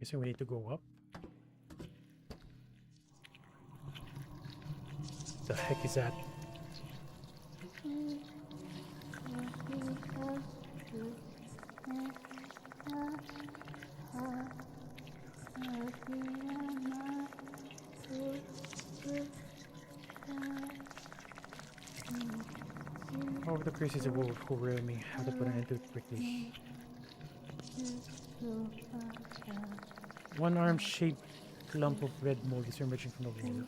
So we need to go up. The heck is that? Oh, the curse is a wolf who reared me. How to put an end to it quickly. One arm shaped clump of red mold is emerging from the wall.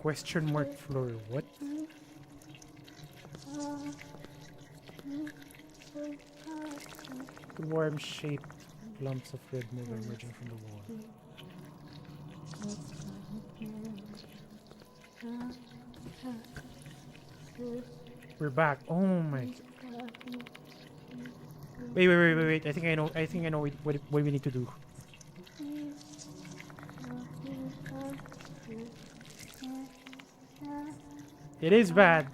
Question mark floor. What? Two worm shaped lumps of red mold are emerging from the wall. We're back. Oh my god. Wait. I think I know what we need to do. It is bad.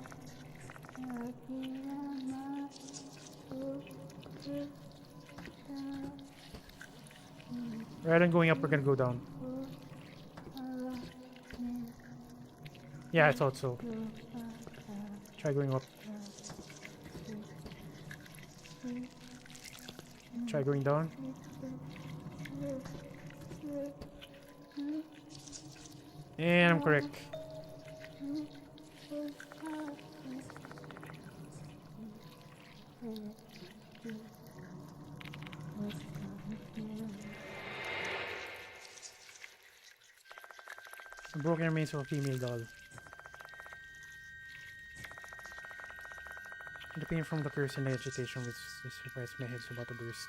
Rather than going up, we're gonna go down. Yeah, I thought so. Try going up. Try going down. And I'm correct. A broken remains of a female doll. The pain from the curse and the agitation which surprised my head's about to burst.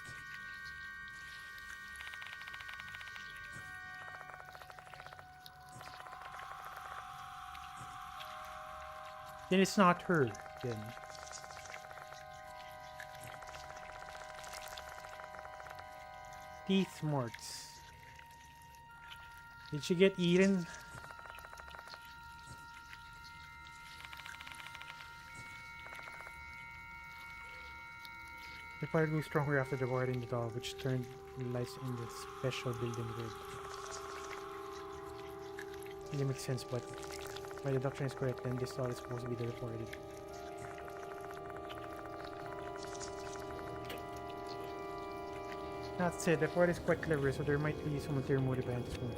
Then it's not her, then. Teeth marks. Did she get eaten? The fire grew stronger after devoring the doll, which turned the lights in the special building red. It makes sense, but my deduction is correct, then this doll is supposed to be the departed. That said, the departed is quite clever, so there might be some ulterior motive behind this move.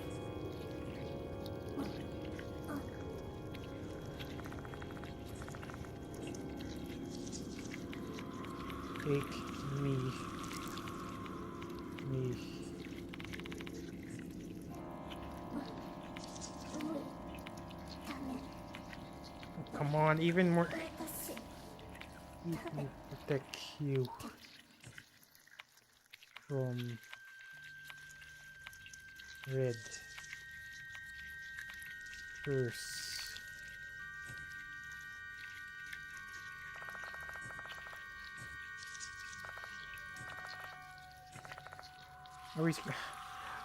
Take me. Oh, come on, even more. Let me protect you from red first.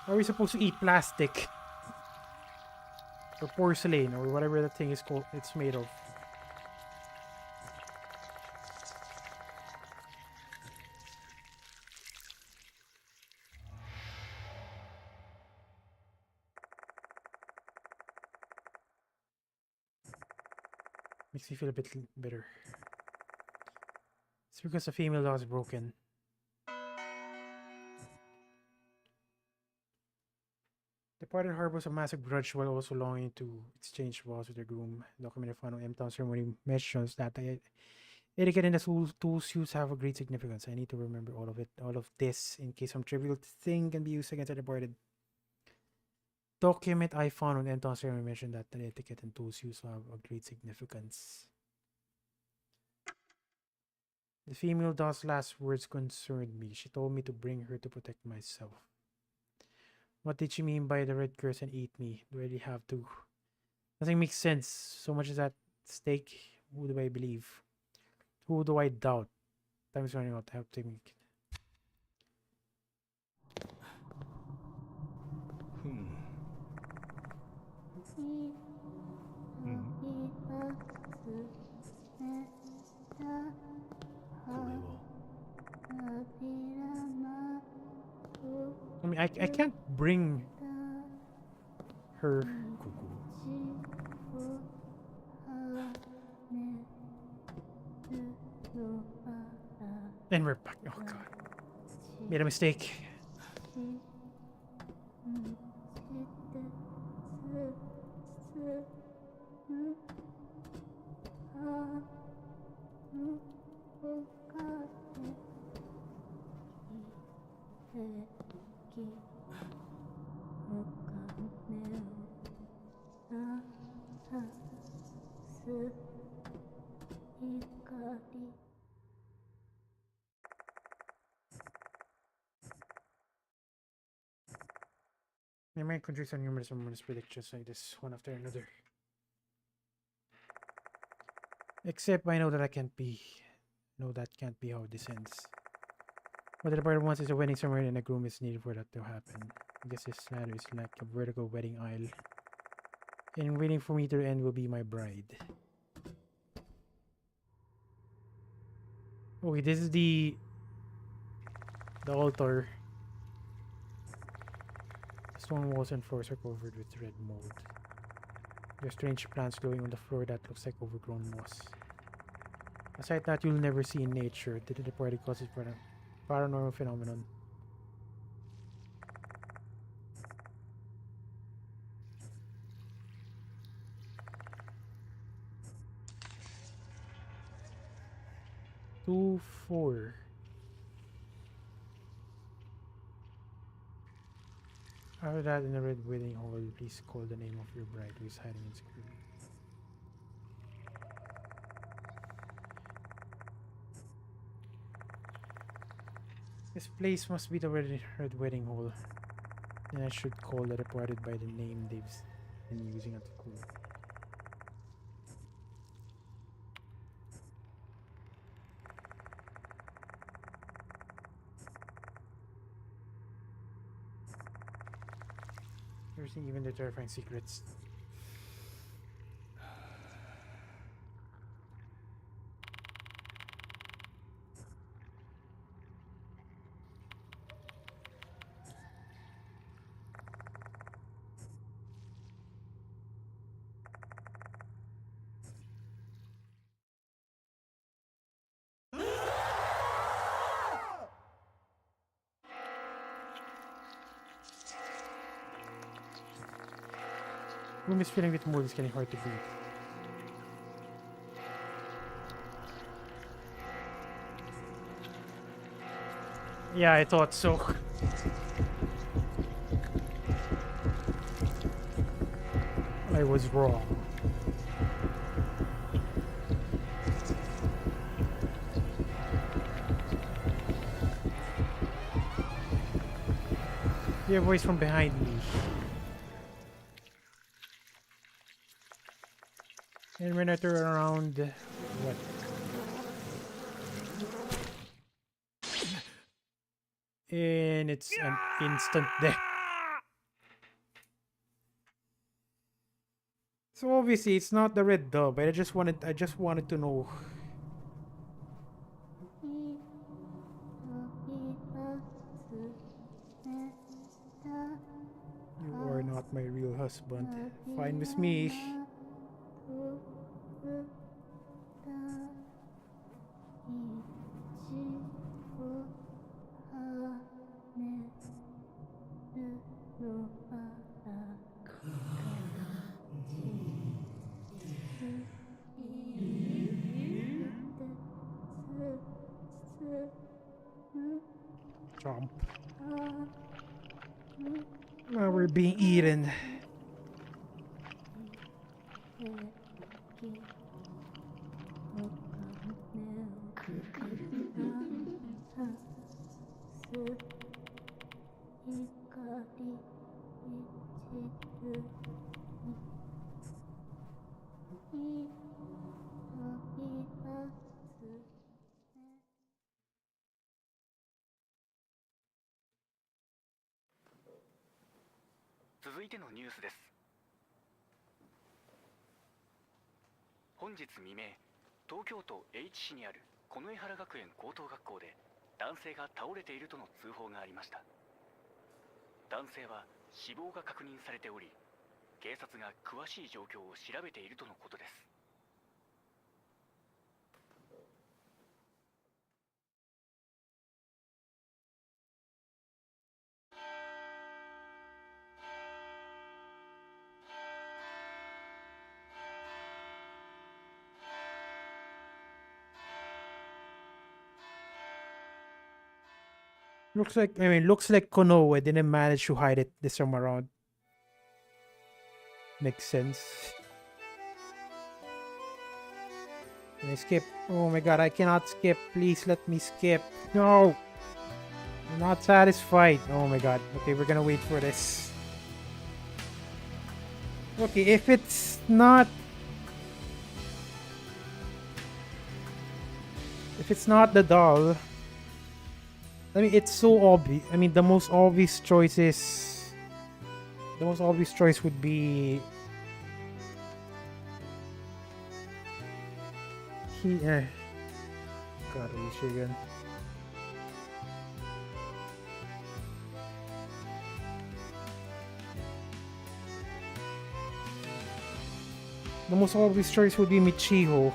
Are we supposed to eat plastic? Or porcelain, or whatever that thing is called, it's made of? Makes me feel a bit bitter. It's because the female dog is broken. The parted harbors a massive grudge while also longing to exchange vows with their groom. Documented final M-Town ceremony mentions that the etiquette and the tools used have a great significance. I need to remember all of it, all of this, in case some trivial thing can be used against the departed. Document I found on M-Town ceremony mentioned that the etiquette and tools used have a great significance. The female dog's last words concerned me. She told me to bring her to protect myself. What did she mean by the red curse and eat me? Do I really have to? Nothing makes sense. So much is at stake. Who do I believe? Who do I doubt? Time is running out. I have to make it. I mean, I can't bring her. And we're back. Oh god. Made a mistake. My mind contradicts on numerous predictions like this, one after another. Except I know that can't be how this ends. What the departed wants is a wedding ceremony and a groom is needed for that to happen. I guess this ladder is like a vertical wedding aisle. And waiting for me to end will be my bride. Okay, this is the altar. Stone walls and floors are covered with red mold. There are strange plants growing on the floor that looks like overgrown moss. A sight that you'll never see in nature. Did the departed cause it for a paranormal phenomenon? Two, 4. After that, in the red wedding hall, please call the name of your bride who is hiding in screen. This place must be the red wedding hall. And I should call the departed by the name they've been using at school. Never seen even the terrifying secrets. Room is filling with mold. It's getting hard to breathe. Yeah, I thought so. I was wrong. Hear a voice from behind me. And when I turn around, what? And it's an instant death. So obviously it's not the red dove, but I just wanted to know. You are not my real husband. Fine with me. Chomp. Now we're being eaten.本日未明、東京都 H 市にある近衛原学園高等学校で男性が倒れているとの通報がありました。男性は死亡が確認されており、警察が詳しい状況を調べているとのことです。Looks like Konoe didn't manage to hide it this time around. Makes sense. Can I skip? Oh my god, I cannot skip. Please let me skip. No! I'm not satisfied. Oh my god. Okay, we're gonna wait for this. Okay, if it's not the doll, I mean, it's so obvious. I mean, the most obvious choice would be God, Michigan. The most obvious choice would be Michiho.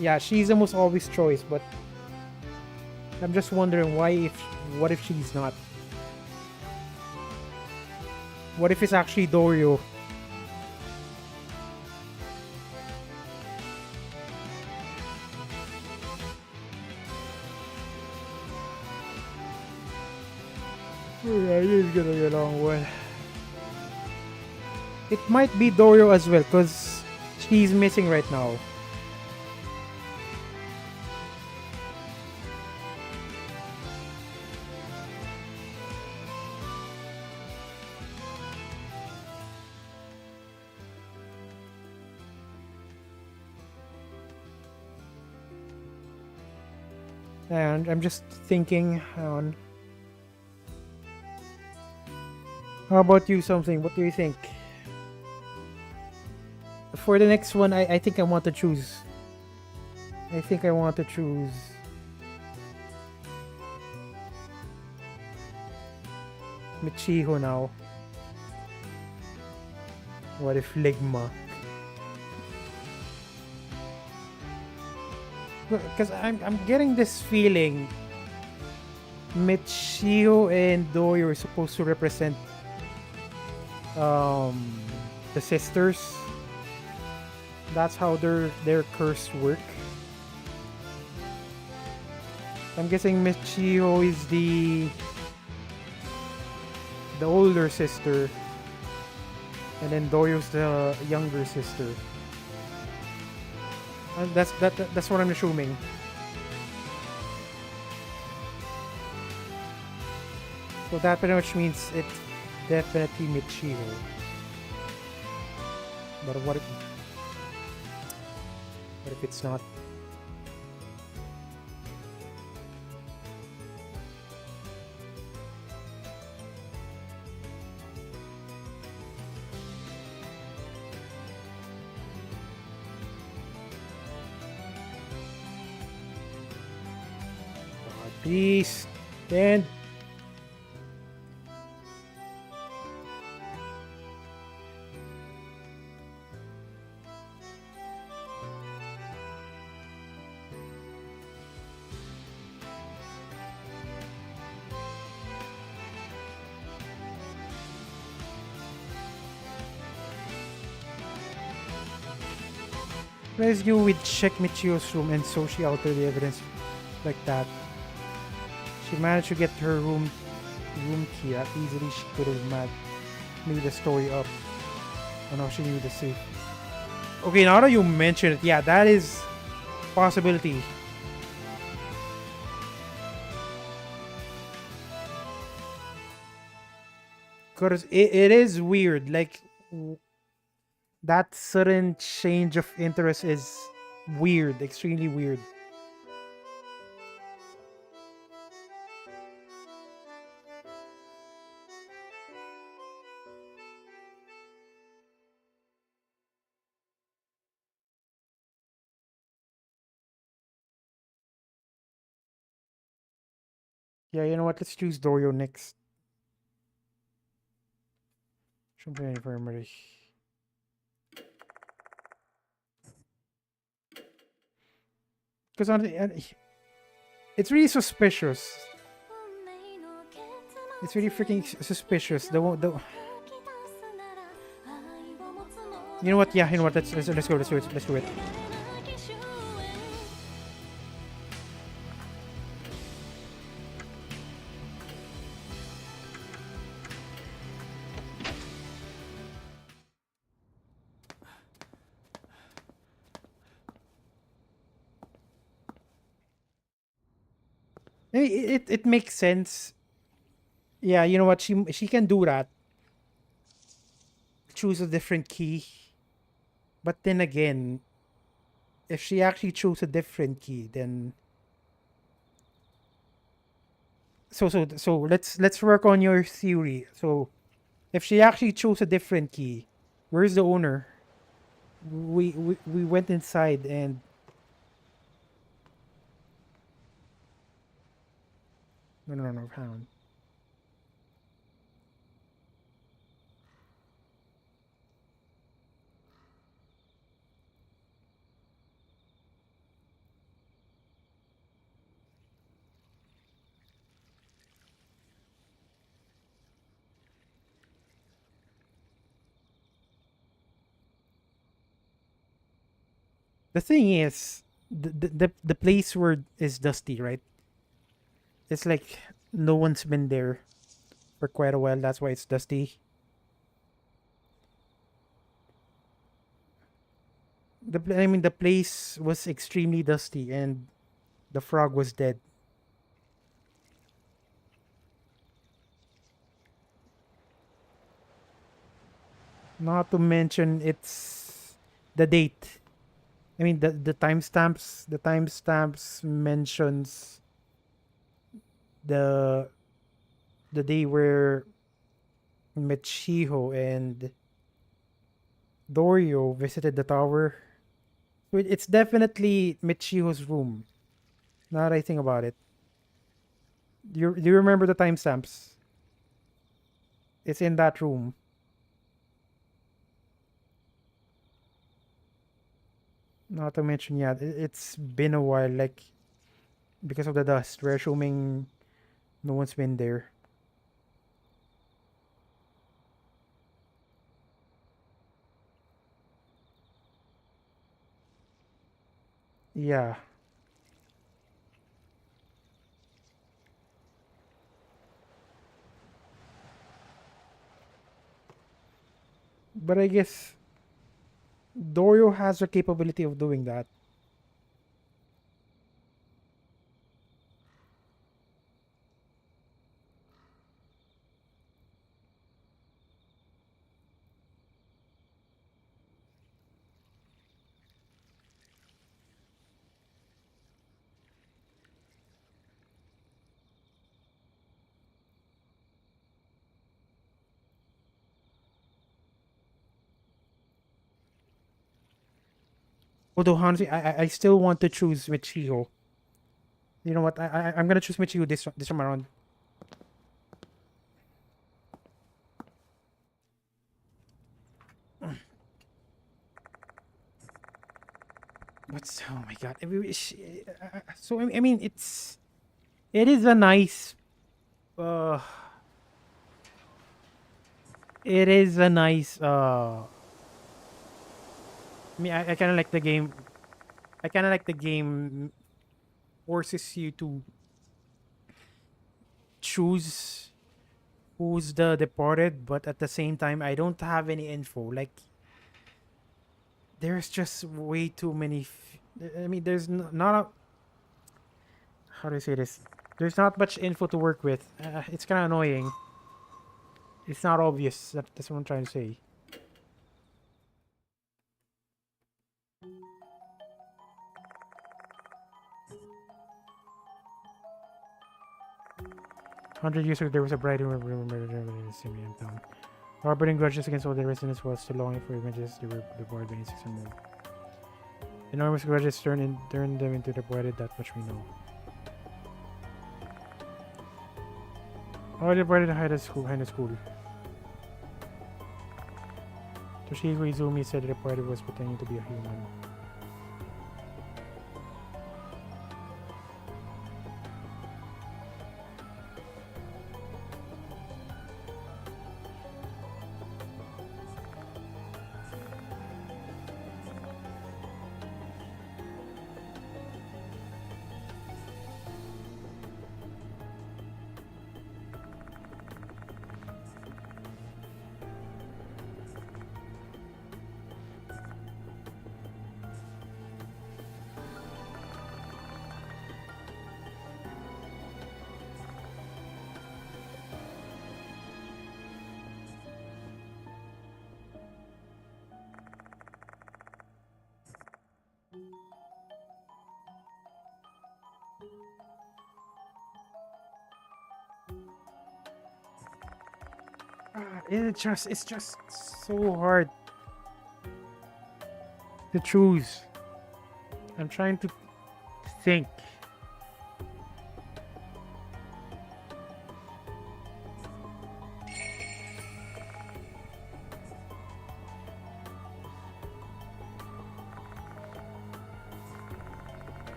Yeah, she's the most obvious choice, but I'm just wondering what if she's not? What if it's actually Dorio? Yeah, he's gonna get along well. It might be Dorio as well, because she's missing right now. And I'm just thinking on. How about you, something? What do you think? For the next one, I think I want to choose. I think I want to choose Michiho now. What if Ligma? Because I'm getting this feeling Michiho and Doyo are supposed to represent the sisters. That's how their curse work. I'm guessing Michiho is the older sister, and then Doyo's the younger sister. And that's what I'm assuming. So that pretty much means it's definitely Michiho. But what if it's not? Please stand. Let's go with check Michio's room, and so she altered the evidence like that. She managed to get her room key that easily. She could have made the story up on how she knew the safe. Okay, now that you mention it, yeah, that is possibility. Because it is weird, like that sudden change of interest is weird, extremely weird. Yeah, you know what? Let's choose Dorio next. Siyempre, infirmary. Because it's really suspicious. It's really freaking suspicious. You know what? Yeah, you know what? Let's go. Let's do it. Let's do it. It makes sense. Yeah, you know what? She can do that. Choose a different key. But then again, if she actually chose a different key, then so let's work on your theory. So if she actually chose a different key, where's the owner? We went inside and no, found. The thing is, the place where is dusty, right? It's like no one's been there for quite a while. That's why it's dusty. The place was extremely dusty, and the frog was dead. Not to mention it's the date. I mean the timestamps. The timestamps mentions the day where Michiho and Dorio visited the tower. So it's definitely Michiho's room. Now that I think about it. Do you remember the timestamps? It's in that room. Not to mention, yeah, it's been a while, like, because of the dust. We're assuming no one's been there. Yeah. But I guess Dorio has the capability of doing that. Although honestly, I still want to choose Michiho. You know what? I'm gonna choose Michiho this time around. But oh my god! So I mean, it is a nice. Uh, it is a nice. I mean, I kind of like the game. I kind of like the game forces you to choose who's the departed, but at the same time, I don't have any info. Like, there's just way too many. I mean, there's not a. How do I say this? There's not much info to work with. It's kind of annoying. It's not obvious. That's what I'm trying to say. Hundred years ago, there was a bride who murdered in the Simeon town. Harboring grudges against all the residents was still longing for images they were devoured by insects and mold. Enormous grudges turned them into departed, that much we know. All departed hide behind the school. Toshihiko Izumi said the departed was pretending to be a human. It's just so hard to choose. I'm trying to think.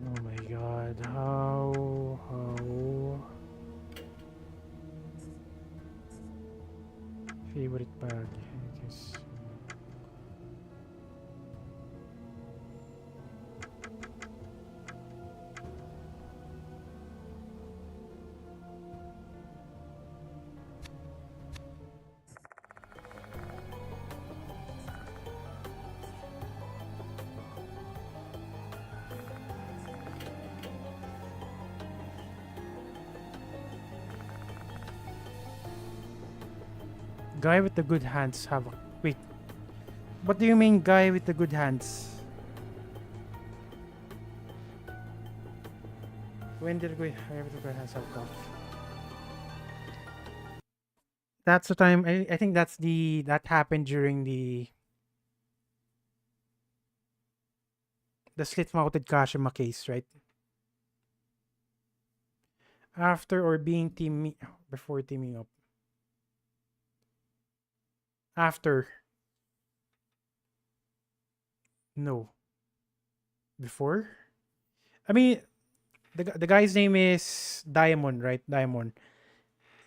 Oh my god, how favorite bag, I guess. Guy with the good hands wait, what do you mean guy with the good hands? When did we have to have self-talk? That's the time. I think that happened during the slit-mounted Kashima case, right? After or being teaming before teaming up. After. No. Before? I mean, the guy's name is Diamond, right? Diamond.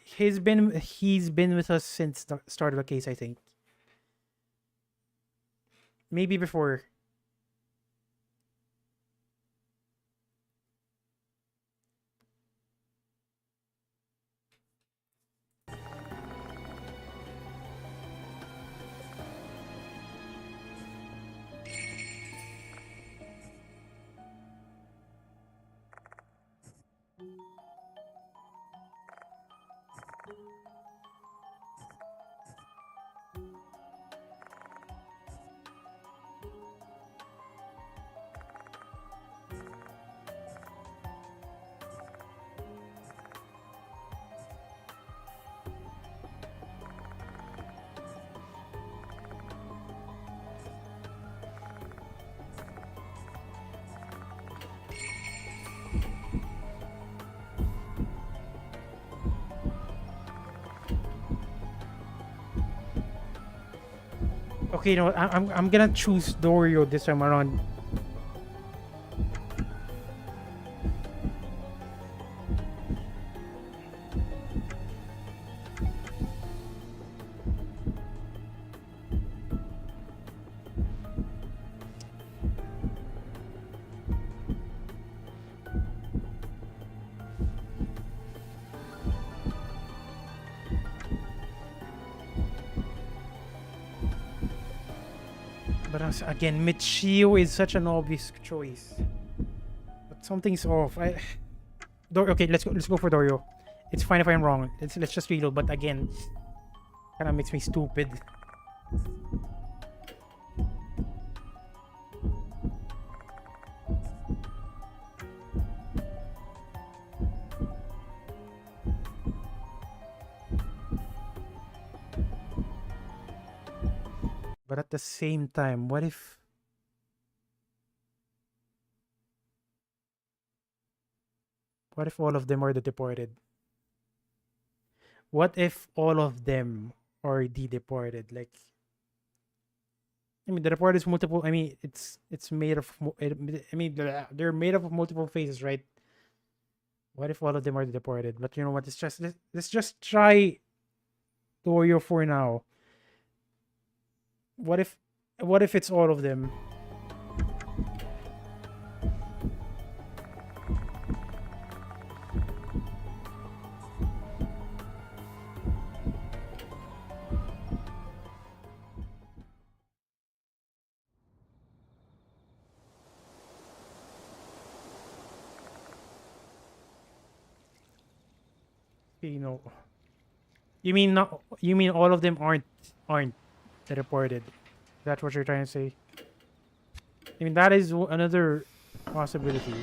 He's been with us since the start of the case, I think. Maybe before. Okay, no, I'm gonna choose Dorio this time around. But again, Michio is such an obvious choice. But something's off. Okay, let's go for Dorio. It's fine if I'm wrong. Let's just reload. But again, kind of makes me stupid. But at the same time, what if all of them are the deported? What if all of them are the deported? Like, I mean, the deported is multiple. I mean, it's made of. I mean, they're made up of multiple phases, right? What if all of them are the deported? But you know what? Let's just try Dorio for now. What if it's all of them? You know, you mean not? You mean all of them aren't the reported? That's what you're trying to say. I mean, that is another possibility.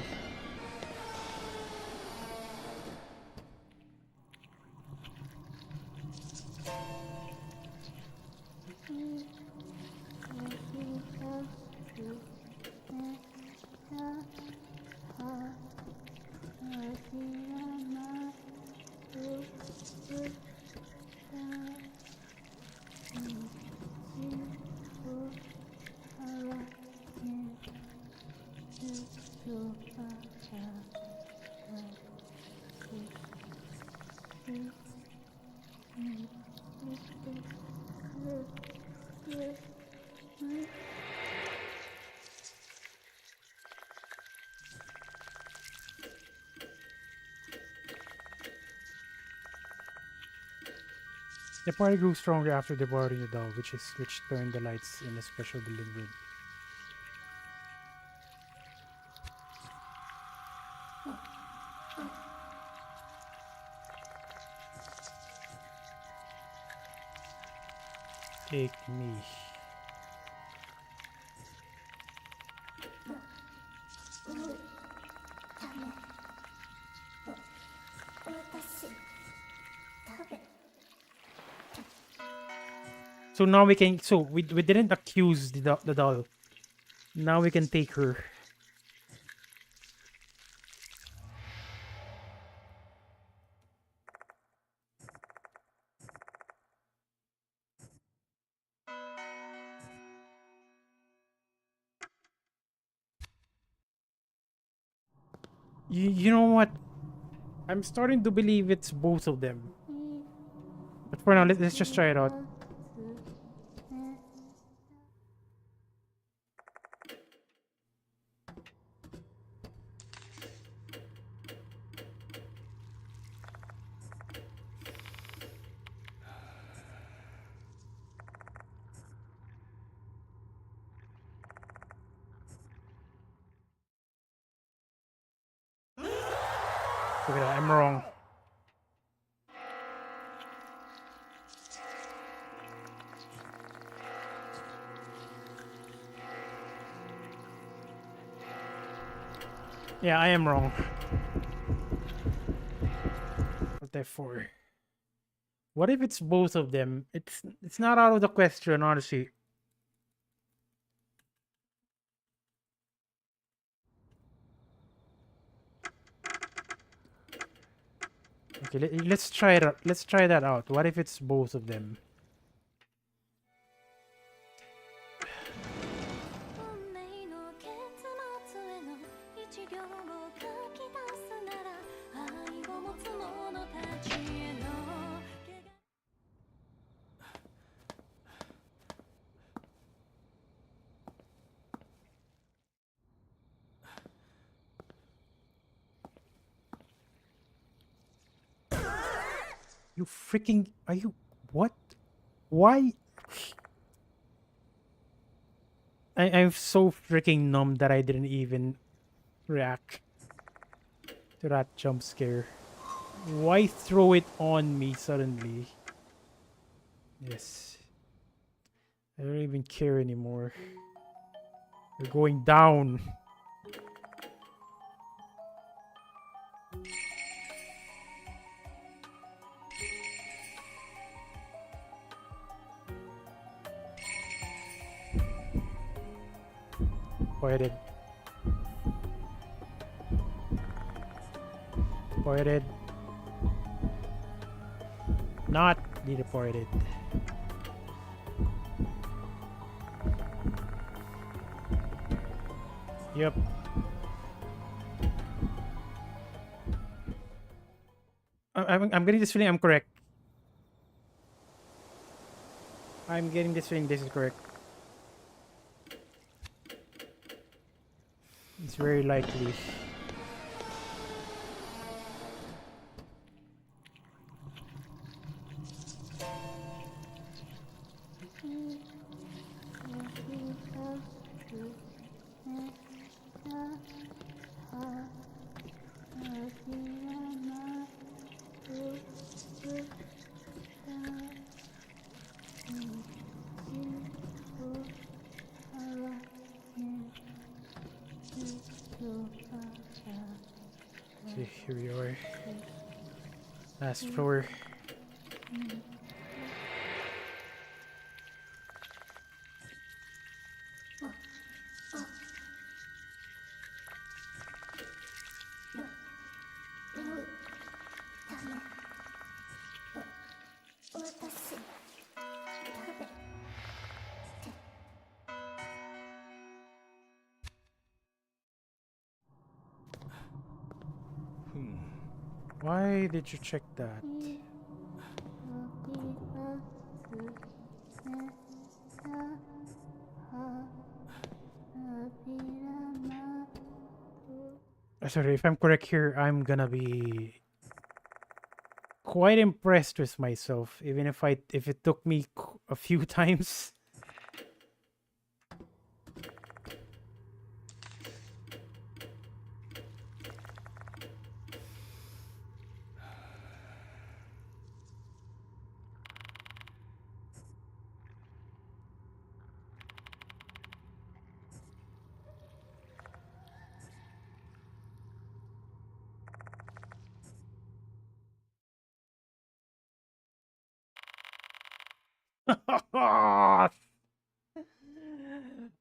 The party grew stronger after devoting the doll, which turned the lights in a special building room. Take me. So now we can. So we didn't accuse the doll. Now we can take her. You know what? I'm starting to believe it's both of them. But for now, let's just try it out. Look at that, I'm wrong. Yeah, I am wrong. What F4? What if it's both of them? It's not out of the question, honestly. Okay, let's try it out. Let's try that out. What if it's both of them? 運命の結末への一行を書き出すなら愛を持つ者たちへの怪我 You freaking... Are you... What? Why? I'm so freaking numb that I didn't even react to that jump scare. Why throw it on me suddenly? Yes. I don't even care anymore. You're going down. Pointed. Pointed. Not deported. Yep. I'm getting this feeling I'm correct. I'm getting this feeling this is correct. It's very likely. Okay, here we are. Last floor. Why did you check that? Sorry, if I'm correct here, I'm gonna be quite impressed with myself, even if it took me a few times.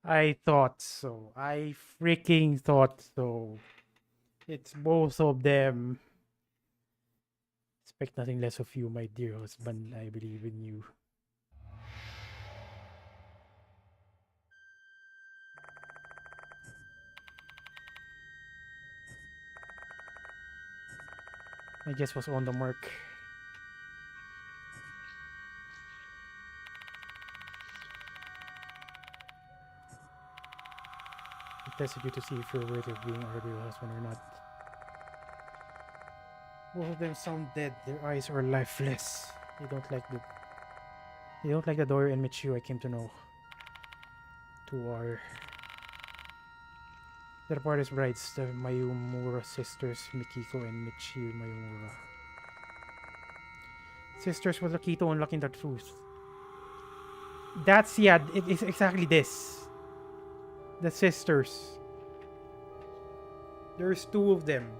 I thought so. I freaking thought so. It's both of them. Expect nothing less of you, my dear husband. I believe in you. I guess was on the mark. It tested you to see if you're worthy of being our real husband or not. Both of them sound dead. Their eyes are lifeless. They don't like the door in Michiu I came to know. Two are the party's brides, the Mayumura sisters, Mikiko and Michiu Mayumura. Sisters with Akito unlocking the truth. That's it's exactly this. The sisters. There's two of them.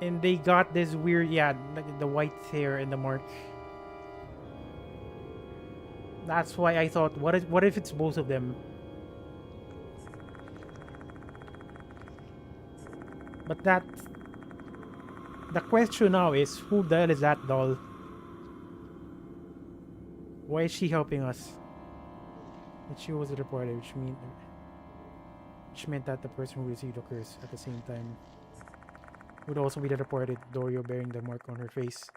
And they got this weird, like the white hair and the mark. That's why I thought, what if it's both of them? But the question now is, who the hell is that doll? Why is she helping us? That she was reported, which meant that the person who received the curse at the same time would also be the reported Dorio bearing the mark on her face,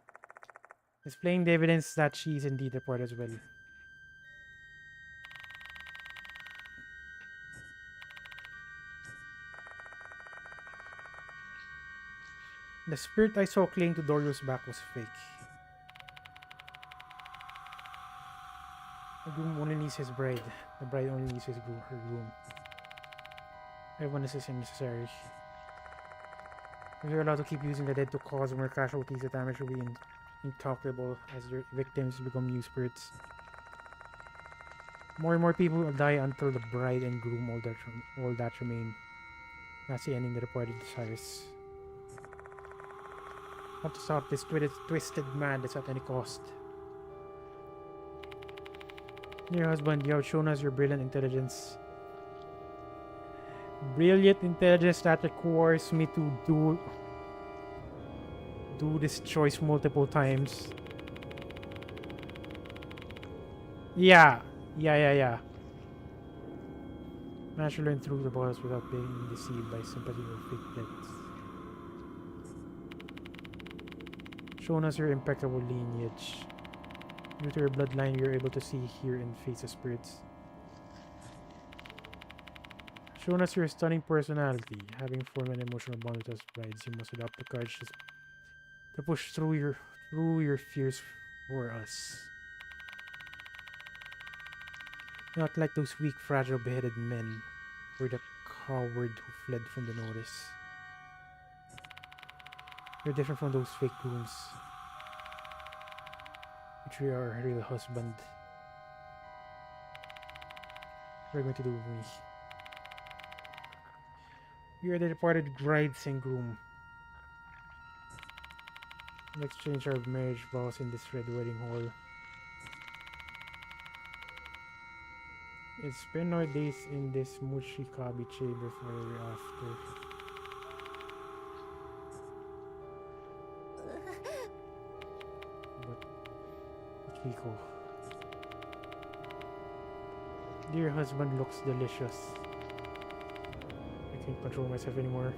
displaying the evidence that she is indeed reported as well. The spirit I saw clinging to Dorio's back was fake. The groom only needs his bride. The bride only needs her groom. Everyone is unnecessary. If you're allowed to keep using the dead to cause more casualties, the damage will be incalculable as their victims become new spirits. More and more people will die until the bride and groom all that remain. That's the ending the reported desires. Have to stop this twisted madness at any cost. Dear husband, you have shown us your brilliant intelligence. Brilliant intelligence that requires me to do this choice multiple times. Yeah. Managed to learn through the bars without being deceived by sympathy or fake threats. Shown us your impeccable lineage. Due to your bloodline, we are able to see, hear, and face the spirits. Shown us your stunning personality. Having formed an emotional bond with us brides, you must adopt the courage to push through your fears for us. Not like those weak, fragile, beheaded men, or the coward who fled from the notice. You're different from those fake grooms. Which we are a real husband. What are you going to do with me? We are the departed brides and groom. Let's change our marriage vows in this red wedding hall. It's been our days in this Mushikabi chamber forever after. But Kiko. Dear husband looks delicious. I can't control myself anymore.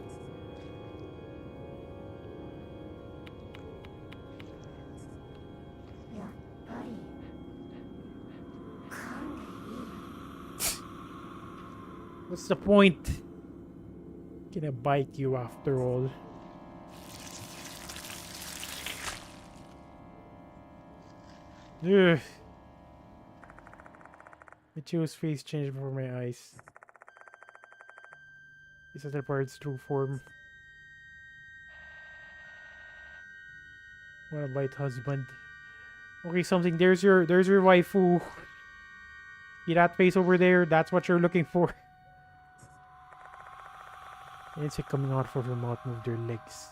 What's the point? Gonna bite you after all. Ugh. Michio's face changed before my eyes. This is the part's true form. What a bite, husband. Okay, something. There's your waifu. See that face over there? That's what you're looking for. It's coming out from her mouth. Move their legs.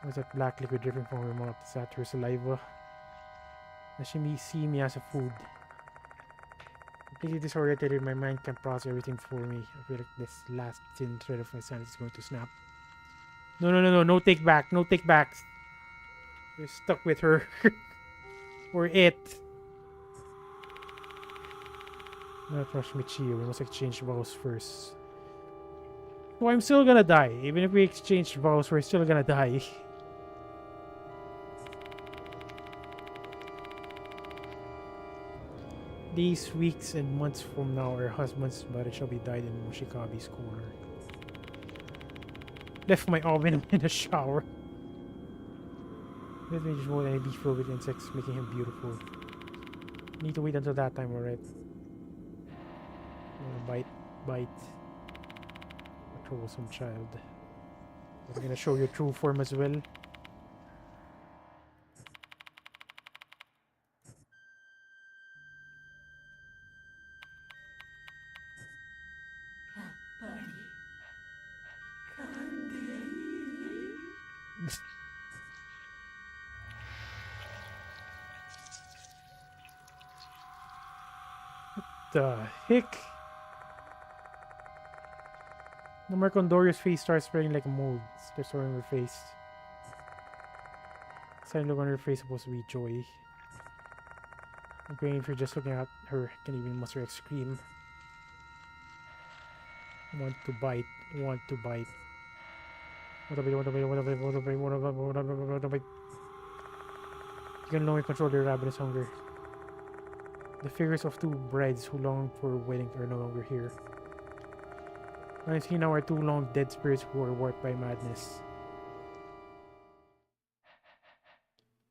What's that black liquid dripping from her mouth? Is that her saliva? Does she see me as a food? Completely disoriented, my mind can't process everything for me. I feel like this last thin thread of my sanity is going to snap. No, no, no, no, no take back, no take backs. You're stuck with her. Or it. Not rush Michio, we must exchange vows first. So I'm still gonna die. Even if we exchange vows, we're still gonna die. These weeks and months from now, our husband's body shall be dyed in Moshikabe's corner. Left my oven in the shower. Let me just won't be filled with insects, making him beautiful. Need to wait until that time, alright? Bite, bite. A troublesome child. I'm gonna show your true form as well. The heck? The mark on Doria's face starts spreading like a mold. It's restoring her face. The silent look on her face is supposed to be joy. I'm praying if you're just looking at her, can even muster a scream. Want to bite, want to bite. Want to bite, want to bite, want to bite, want to bite, want to bite, want to bite, want to bite. You can no longer control your ravenous hunger. The figures of two brides who longed for a wedding are no longer here. What I see now are two long dead spirits who are warped by madness.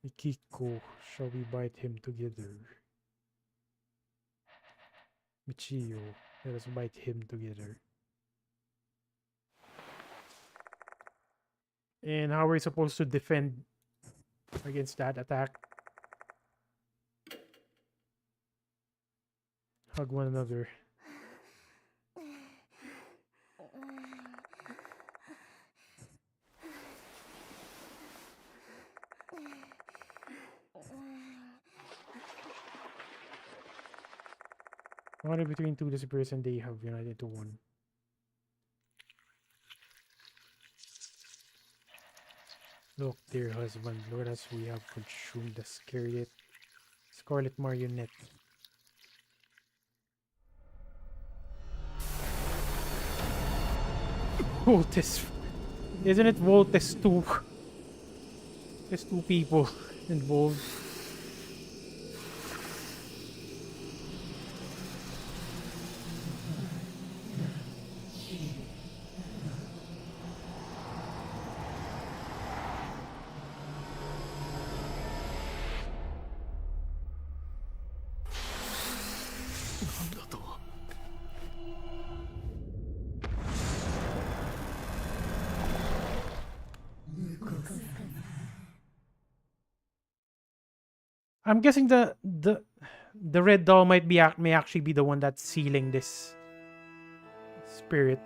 Mikiko, shall we bite him together? Michio, let us bite him together. And how are we supposed to defend against that attack? Hug one another. Bonded between two disappears and they have united into one. Look, dear husband, look at us, we have consumed the scarlet marionette. Voltes. Isn't it Voltes 2? There's two people involved. I'm guessing the red doll may actually be the one that's sealing this spirit.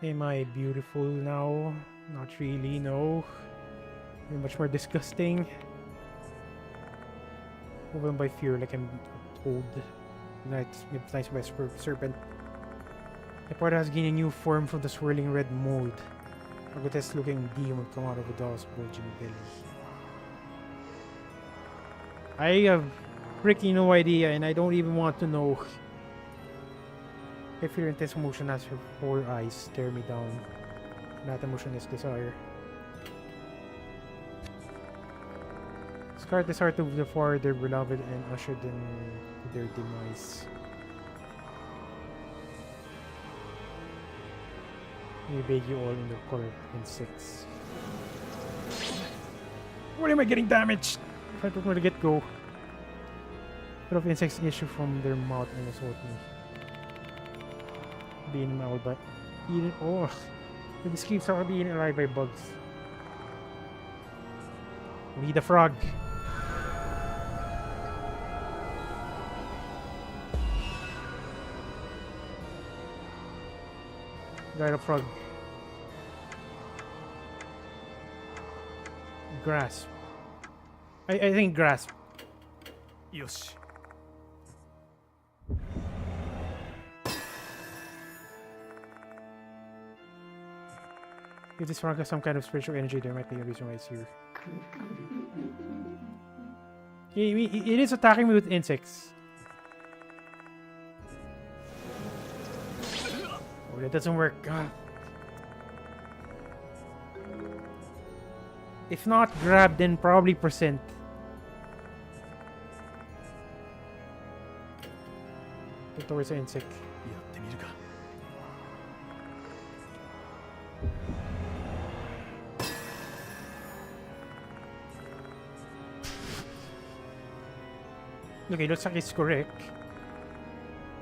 Am I beautiful now? Not really, no. You're much more disgusting. Overwhelmed by fear, like I'm told. Nice by a serpent. The part has gained a new form from the swirling red mold. A grotesque-looking demon come out of the doll's bulging belly. I have freaking no idea, and I don't even want to know. I feel intense emotion as her four eyes stare me down. That emotion is desire. Scarred desire to devour their beloved and usher them to their demise. We beg you all in the color in 6. Why am I getting damaged? If I don't want to get go. But of insects issue from their mouth and assault me. Being mauled by eaten. Oh, the escapes are being alive by bugs. We the frog. Gyro frog. Grasp. I think grasp. よし If this frog has some kind of spiritual energy, there might be a reason why it's here. It is attacking me with insects. Oh, that doesn't work. Ah. If not grab, then probably percent. Go towards the insect. やってみるか Okay, looks like it's correct.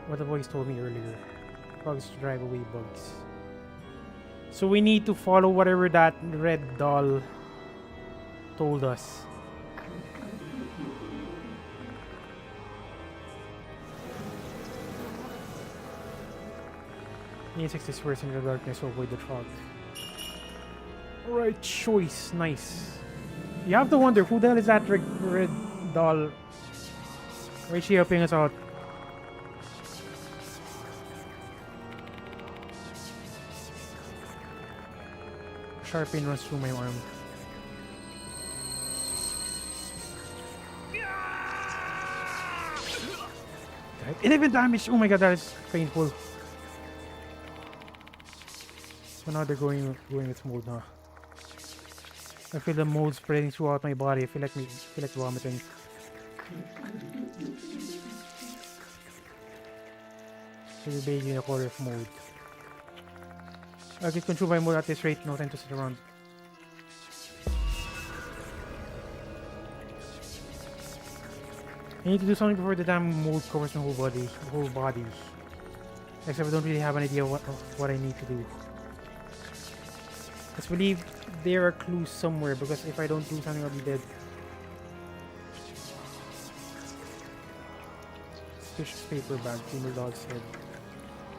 What the boys told me earlier. Bugs drive away bugs. So we need to follow whatever that red doll told us. The insect disperse in the darkness to avoid the fog. Right choice, nice. You have to wonder who the hell is that red doll? Why is she helping us out? Sharp pain runs through my arm. God, 11 damage! Oh my god, that is painful. So now they're going with mode now. I feel the mold spreading throughout my body. I feel like vomiting. So we're basically in a quarter of mode. I'll get controlled by mode at this rate. No time to sit around. I need to do something before the damn mold covers my whole body. Except I don't really have an idea what I need to do. Let's believe there are clues somewhere, because if I don't do something, I'll be dead. Suspicious paper bag, female dog's head.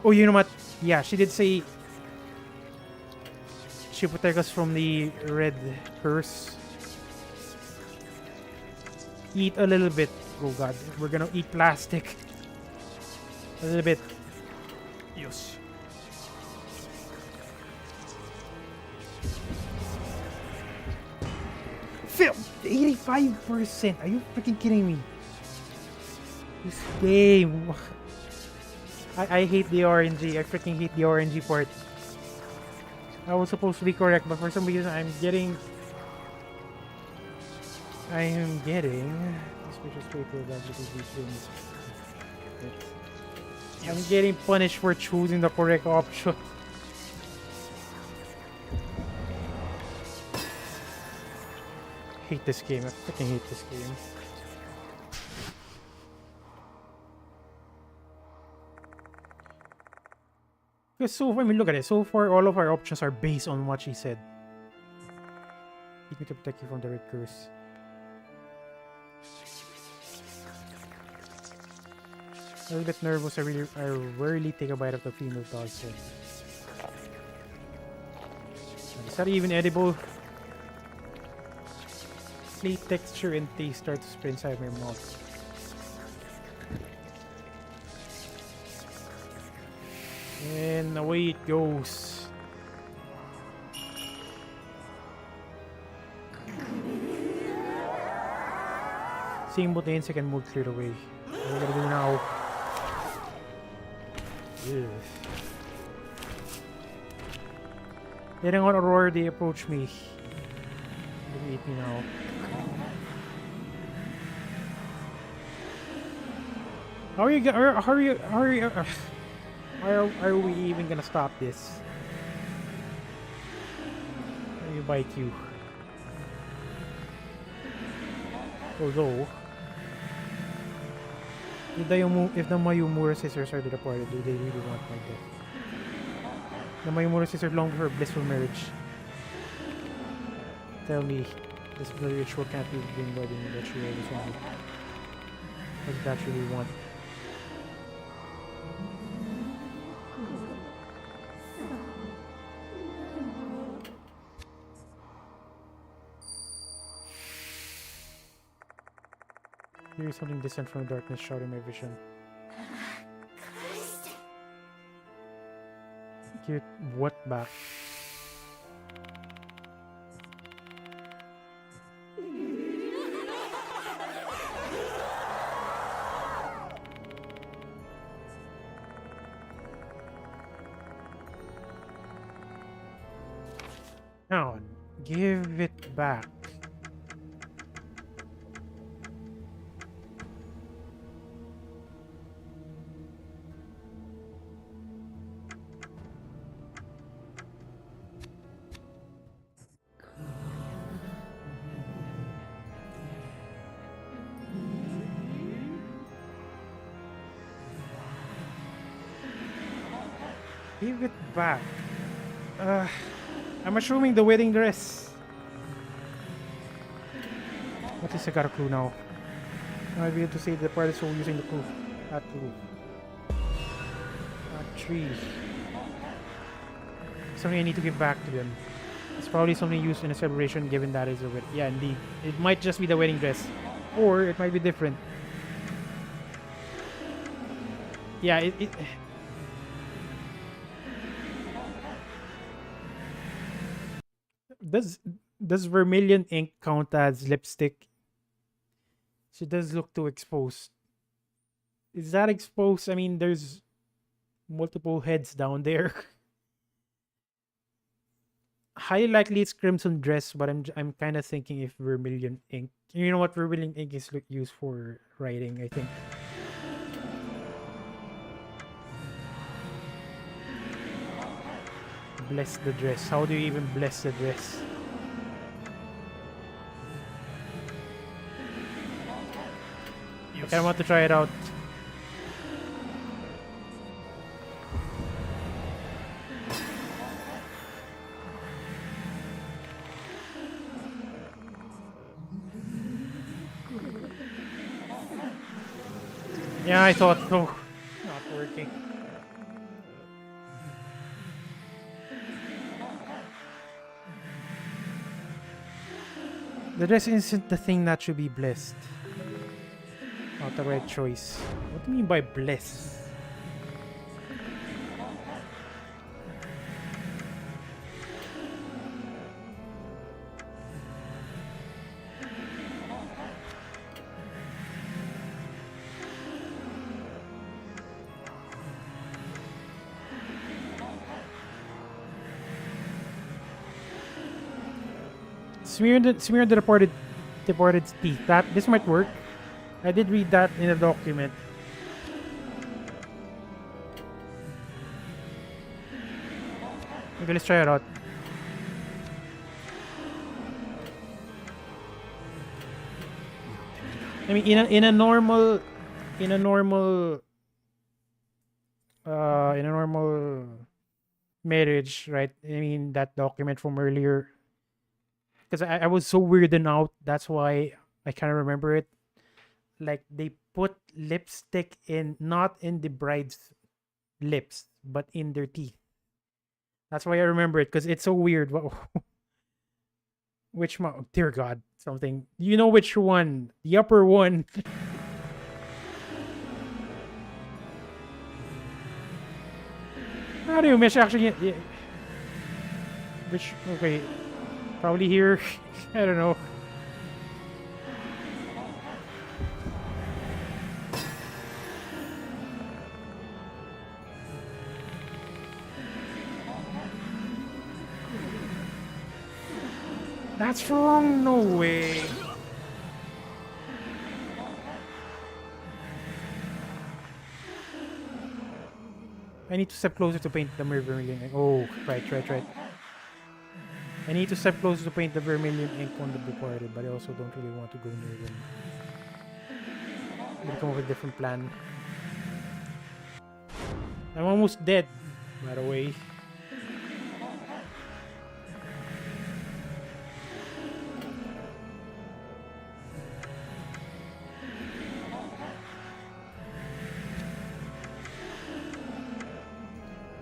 Oh, you know what? Yeah, she did say she protect us from the red curse. Eat a little bit. Oh god, we're gonna eat plastic. A little bit. よし 85%. Are you freaking kidding me? This game. I hate the RNG. I freaking hate the RNG part. I was supposed to be correct, but for some reason I am getting suspicious paper bag because these things. I'm getting punished for choosing the correct option. Hate this game. I freaking hate this game. Because so, I mean, look at it. So far, all of our options are based on what she said. Need me to protect you from the red curse. A little bit nervous. I rarely take a bite of the female dog's head. Is that even edible? Play texture and taste start to spread inside my mouth. And away it goes. Seeing both the insect and mold cleared away. What are we gonna do now? Ugh. Letting on Aurora, they approach me. They eat me now. How are we even gonna stop this? Let me bite you. Although, if the Mayumura sisters are departed, do they really want my death? The Mayumura sisters long for blissful marriage. Tell me, this bloody ritual can't be the dream wedding that she always wanted. What does that really want? There is something distant from the darkness shouting my vision. Cute. What back? Now, give it back. Give it back. I'm assuming the wedding dress. At least I got a clue now. I'll be able to say the part is using the clue. That clue. Tree. Something I need to give back to them. It's probably something used in a celebration given that is a wedding. Yeah, indeed. It might just be the wedding dress. Or it might be different. Yeah, it does vermilion ink count as lipstick? She does look too exposed. Is that exposed? I mean, there's multiple heads down there. Highly likely it's crimson dress, but I'm kind of thinking if vermilion ink. You know what vermilion ink is used for writing, I think. Bless the dress. How do you even bless the dress? I kind of want to try it out. Yeah, I thought so. Not working. The dress isn't the thing that should be blessed. Not the right choice. What do you mean by bless? Smear the departed's teeth. This might work. I did read that in a document. Okay, let's try it out. I mean, in a normal marriage, right? I mean, that document from earlier. Because I was so weirded out. That's why I kind of remember it. Like, they put lipstick not in the bride's lips, but in their teeth. That's why I remember it, because it's so weird. Which one? Oh, dear God, something. You know which one? The upper one. How do you miss actually? Yeah. Which, okay. Probably here. I don't know. That's wrong. No way. I need to step closer to paint the vermilion. Oh, right. I need to step closer to paint the vermilion ink on the departed, but I also don't really want to go near them. I'm gonna come up with a different plan. I'm almost dead, by the way.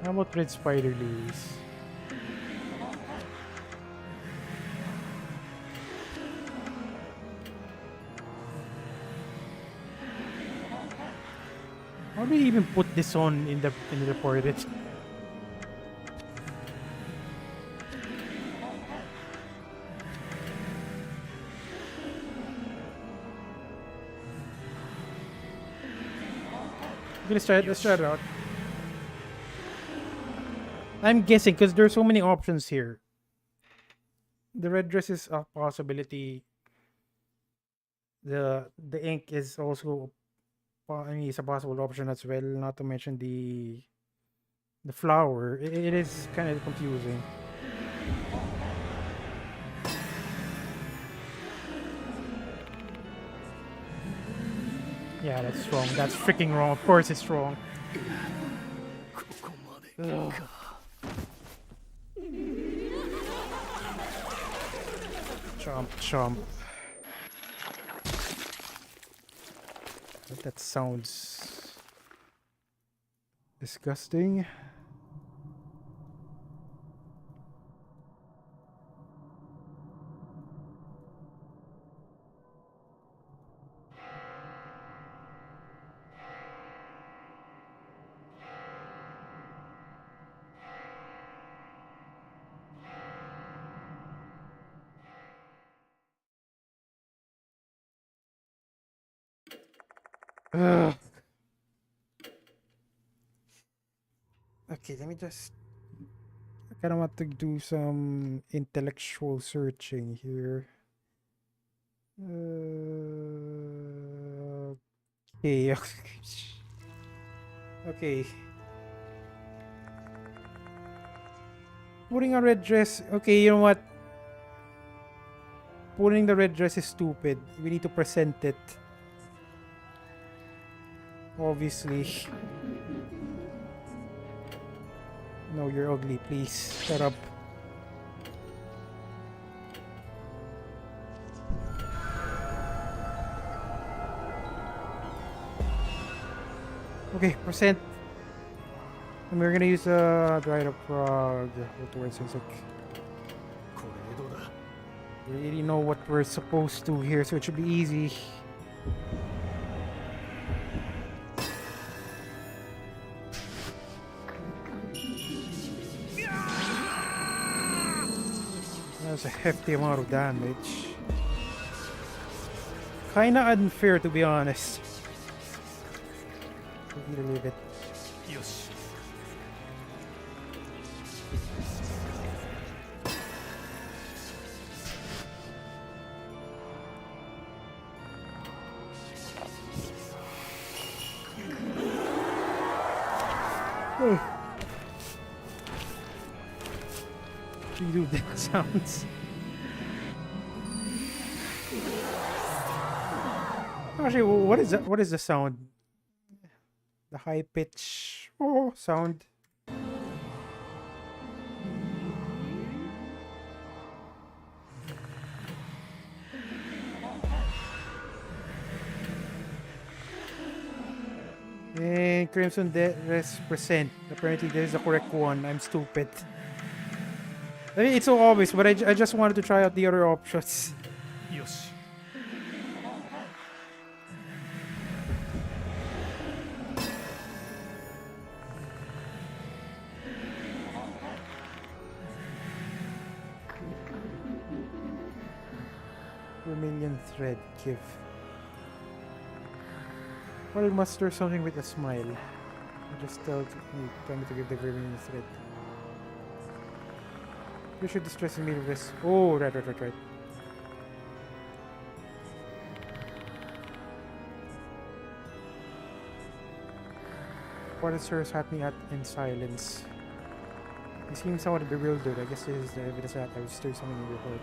How about red spider lilies? How do you even put this on in the Departed? Okay, let's try it out. I'm guessing because there's so many options here. The red dress is a possibility. The ink is also I mean, it's a possible option as well. Not to mention the flower. It is kind of confusing. Yeah, that's wrong. That's freaking wrong. Of course, it's wrong. ここまでか。 Chomp, chomp. That sounds disgusting. Ugh. Okay, let me just. I kind of want to do some intellectual searching here. Okay. Okay. Putting a red dress. Okay, you know what? Putting the red dress is stupid. We need to present it. Obviously. No, you're ugly. Please, shut up. Okay, present. And we're gonna use a dried up frog. What words is it? これ江戸だ。 We already know what we're supposed to here, so it should be easy. That's a hefty amount of damage. Kinda unfair, to be honest. We need to leave it. よし。 You do that sounds. Actually, what is that? What is the sound? The high pitch sound. And Crimson Dress present. Apparently, this is the correct one. I'm stupid. I mean, it's so obvious, but I just wanted to try out the other options. よし。 Vermilion thread, give. Well, muster something with a smile. Just tell me to give the vermilion thread. You should distress me with this. Oh, right. What is Sir had me at in silence? He seems somewhat bewildered. I guess this is the evidence that I was still something in your heart.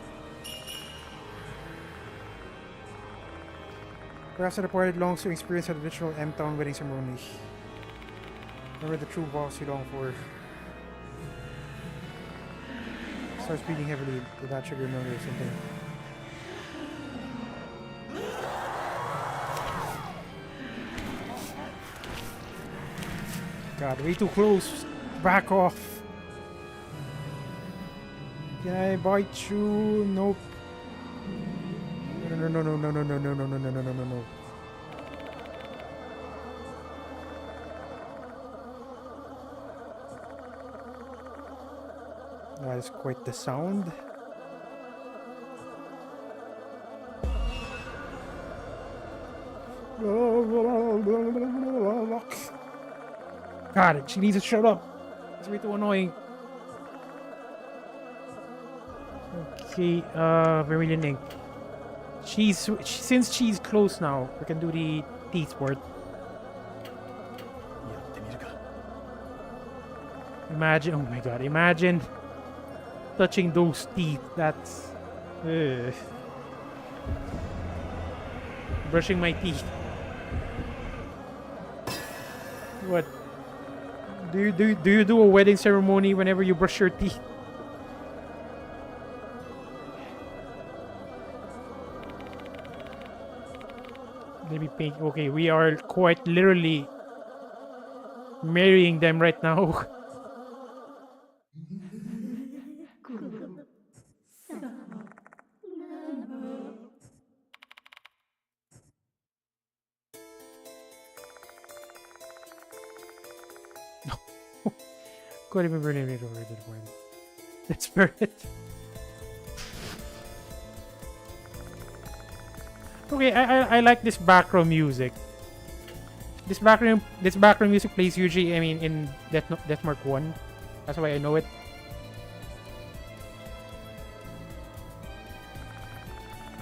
Perhaps the departed longs to experience a traditional M-Town wedding ceremony. Remember the true boss you long for. Starts beating heavily. Did that trigger memory or something? God, way too close. Back off. Can I bite you? Nope. No. That is quite the sound. God, she needs to shut up. It's way too annoying. Okay, Vermilion Ink. Since she's close now, we can do the teeth word. やってみるか。 Imagine, oh my god, imagine touching those teeth. That's brushing my teeth. What? Do you do a wedding ceremony whenever you brush your teeth? Maybe pink. Okay, we are quite literally marrying them right now. Could have been really over the point. That's perfect. Okay, I like this background music. This background music plays usually, I mean, in Death Mark 1. That's why I know it.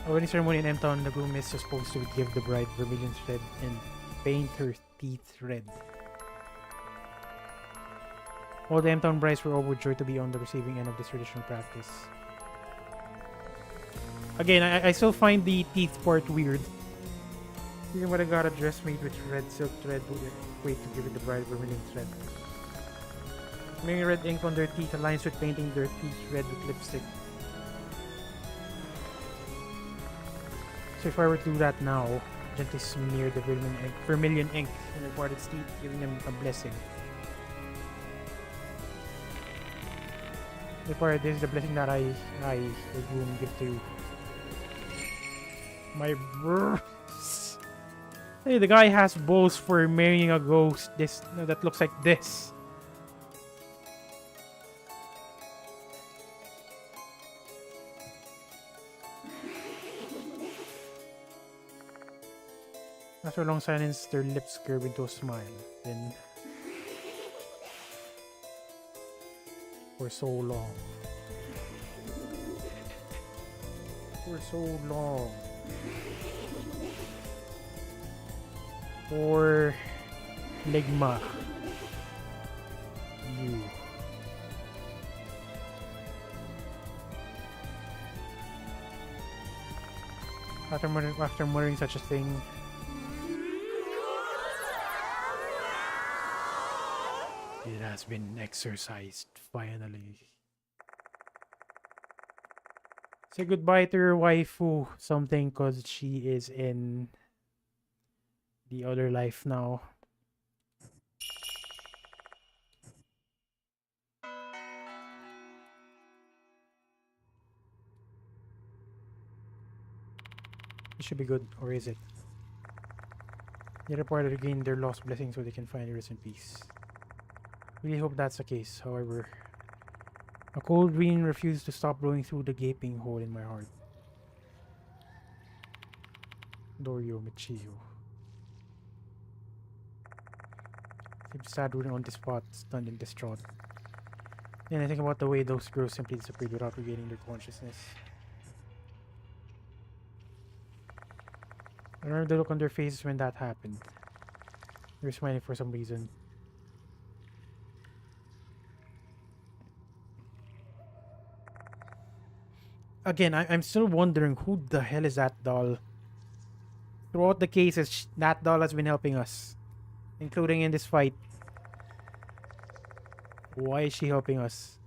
A wedding ceremony in M-Town, the groom is supposed to give the bride vermilion thread and paint her teeth red. All the M-Town brides were overjoyed to be on the receiving end of this traditional practice. Again, I still find the teeth part weird. Even when I got a dress made with red silk thread, wait to give it the bride vermilion thread. Smearing red ink on their teeth aligns with painting their teeth red with lipstick. So if I were to do that now, gently smear the vermilion ink on the parted teeth, giving them a blessing. This is the blessing that I the groom, give to my bros. Hey, the guy has balls for marrying a ghost. That looks like this. After a long silence, their lips curve into a smile. Then, for so long. For so long. For Ligma. You. After murdering such a thing, it has been exorcised, finally. Say goodbye to your waifu, something, because she is in the other life now. It should be good, or is it? They reported regain their lost blessings so they can finally rest in peace. Really hope that's the case, however. A cold wind refused to stop blowing through the gaping hole in my heart. Dorio Michiyo. Seems sad rooting on the spot, stunned and distraught. Then I think about the way those girls simply disappeared without regaining their consciousness. I remember the look on their faces when that happened. They were smiling for some reason. Again, I'm still wondering who the hell is that doll. Throughout the cases, that doll has been helping us, including in this fight. Why is she helping us?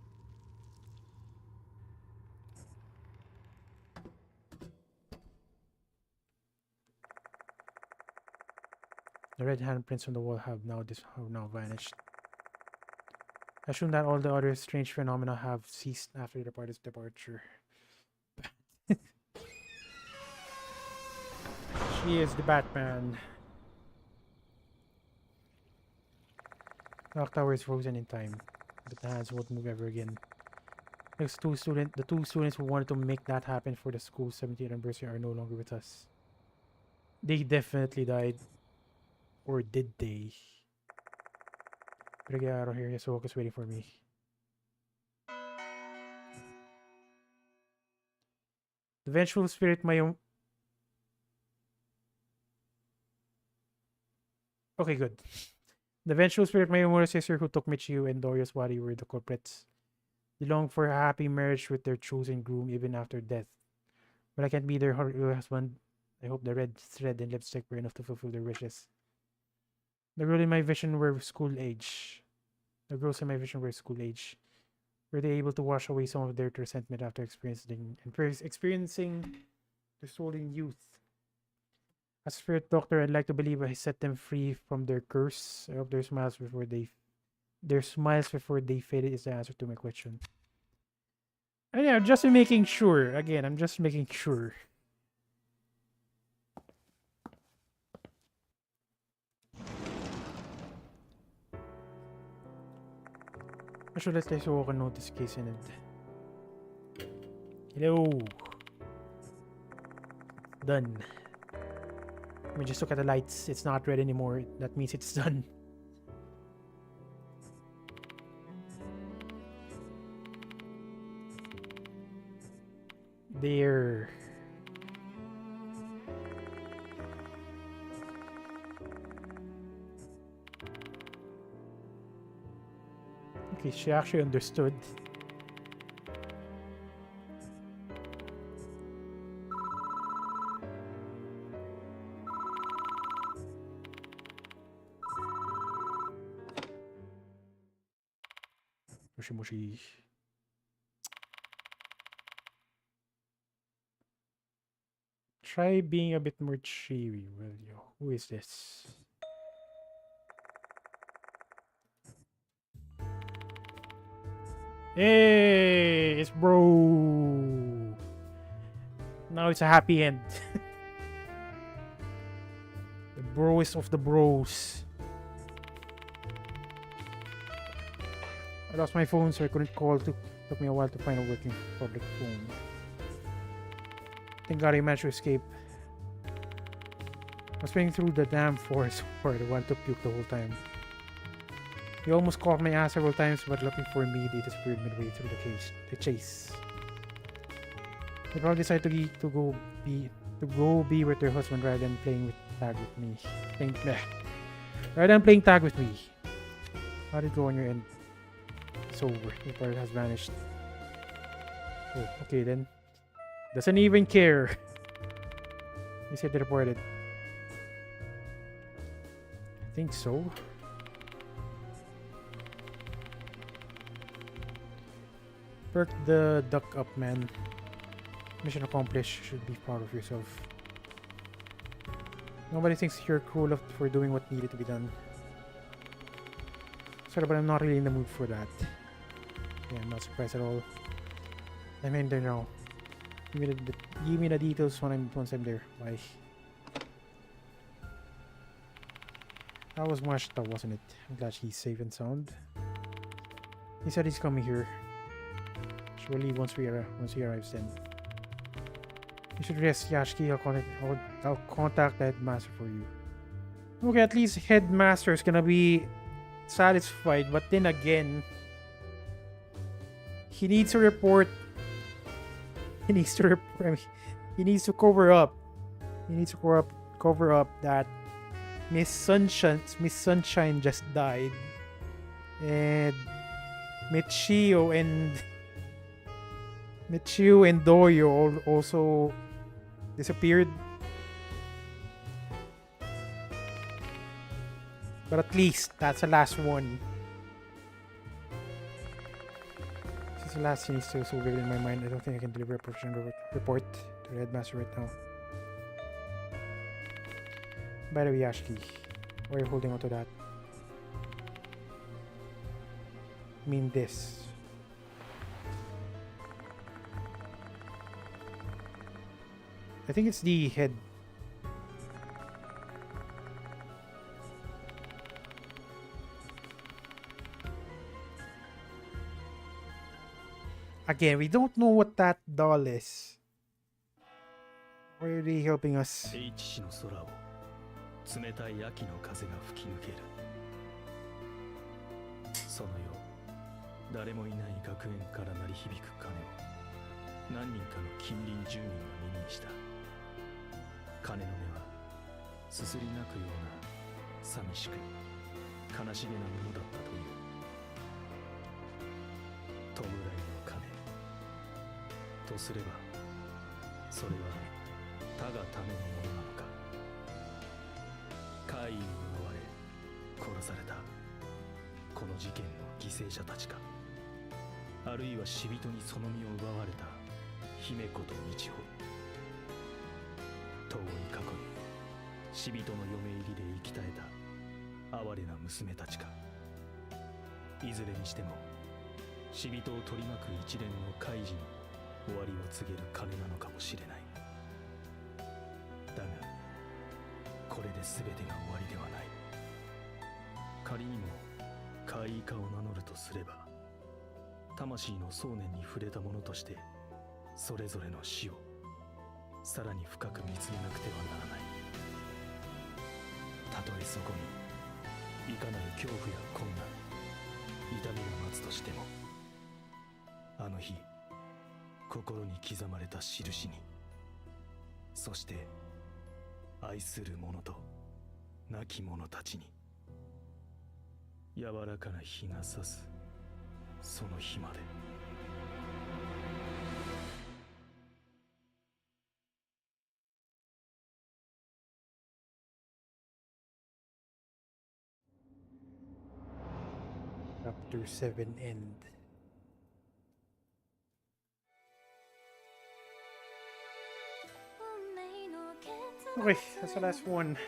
The red handprints on the wall have now vanished. I assume that all the other strange phenomena have ceased after the party's departure. She is the Batman. Clock Tower is frozen in time, but the hands won't move ever again. The two students who wanted to make that happen for the school's 70th anniversary are no longer with us. They definitely died. Or did they? Better get out of here. Yasuoka's waiting for me. The vengeful spirit Mayom. Okay, good. The vengeful spirit Mayomura's sister who took Michiyu and Dorio's body were the culprits. They long for a happy marriage with their chosen groom even after death. But I can't be their husband. I hope the red thread and lipstick were enough to fulfill their wishes. The girl in my vision were school age. The girls in my vision were school age. Were they able to wash away some of their resentment after experiencing the stolen youth? As a spirit doctor, I'd like to believe I set them free from their curse. I hope their smiles before they faded is the answer to my question. And yeah, just making sure. Again, I'm just making sure. I should let Yasuoka know this case in it. Hello. Done. Let me just look at the lights. It's not red anymore. That means it's done. There. Okay, she actually understood. Moshi moshi. Try being a bit more cheery, will you? Who is this? Hey, it's bro. Now it's a happy end. The broest of the bros. I lost my phone, so I couldn't call. Took me a while to find a working public phone. Thank God I managed to escape. I was swinging through the damn forest where I wanted to puke the whole time. He almost caught my ass several times, but lucky for me, they disappeared midway through the chase. They probably decided to go be with their husband rather than playing tag with me. Rather than playing tag with me. How did it go on your end? It's over. The part has vanished. Oh, okay then. Doesn't even care. He said they reported. I think so. Perk the duck up, man. Mission accomplished. You should be proud of yourself. Nobody thinks you're cool enough for doing what needed to be done. Sorry, but I'm not really in the mood for that. Yeah, I'm not surprised at all. I'm in there now. Give me the details once I'm there. Bye. That was Mashita, wasn't it? I'm glad he's safe and sound. He said he's coming here. Surely once he arrives then. You should rest, Yashiki. I'll contact the headmaster for you. Okay, at least headmaster is gonna be satisfied, but then again, he needs to report. He needs to report. I mean, he needs to cover up. He needs to cover up that Miss Sunshine just died, and Michio and Doyo also disappeared. But at least that's the last one. Since the last scene is still so vivid in my mind, I don't think I can deliver a professional report to the headmaster right now. By the way, Yashiki, why are you holding on to that? I mean this. I think it's the head. Again, we don't know what that doll is. Why are they helping us? H 市の空を冷たい秋の風が吹き抜ける。その夜、誰もいない学園から鳴り響く鐘を何人かの近隣住民が耳にした。鐘の音はすすり泣くような寂しく悲しげなものだったという。弔いの鐘とすれば、それは他がためのものなのか。怪異に奪われ殺されたこの事件の犠牲者たちか、あるいは死人にその身を奪われた姫子と道穂。遠い過去に死人の嫁入りで生き絶えた哀れな娘たちか。いずれにしても死人を取り巻く一連の怪事の終わりを告げる鐘なのかもしれない。だがこれで全てが終わりではない。仮にも怪異化を名乗るとすれば、魂の想念に触れたものとしてそれぞれの死をさらに深く見つめなくてはならない。たとえそこにいかなる恐怖や困難、痛みが待つとしても、あの日心に刻まれた印に、そして愛する者と亡き者たちに柔らかな日が差すその日まで。Chapter 7 end. Okay, that's the last one.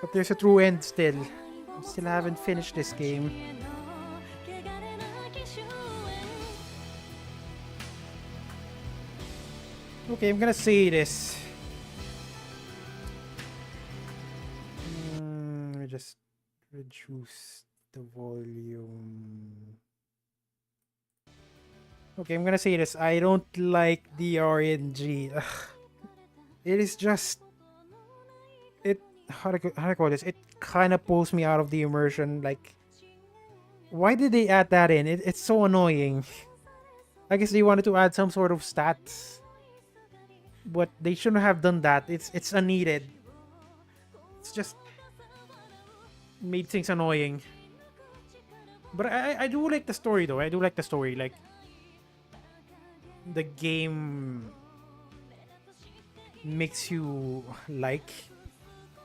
But there's a true end still. I still haven't finished this game. Okay, I'm gonna say this. Let me just reduce the volume. Okay, I'm gonna say this. I don't like the RNG. Ugh. It is just... How do I call this? It kind of pulls me out of the immersion. Like, why did they add that in? It's so annoying. I guess they wanted to add some sort of stats, but they shouldn't have done that. It's unneeded. It's just made things annoying. But I do like the story though. I do like the story. Like, the game makes you like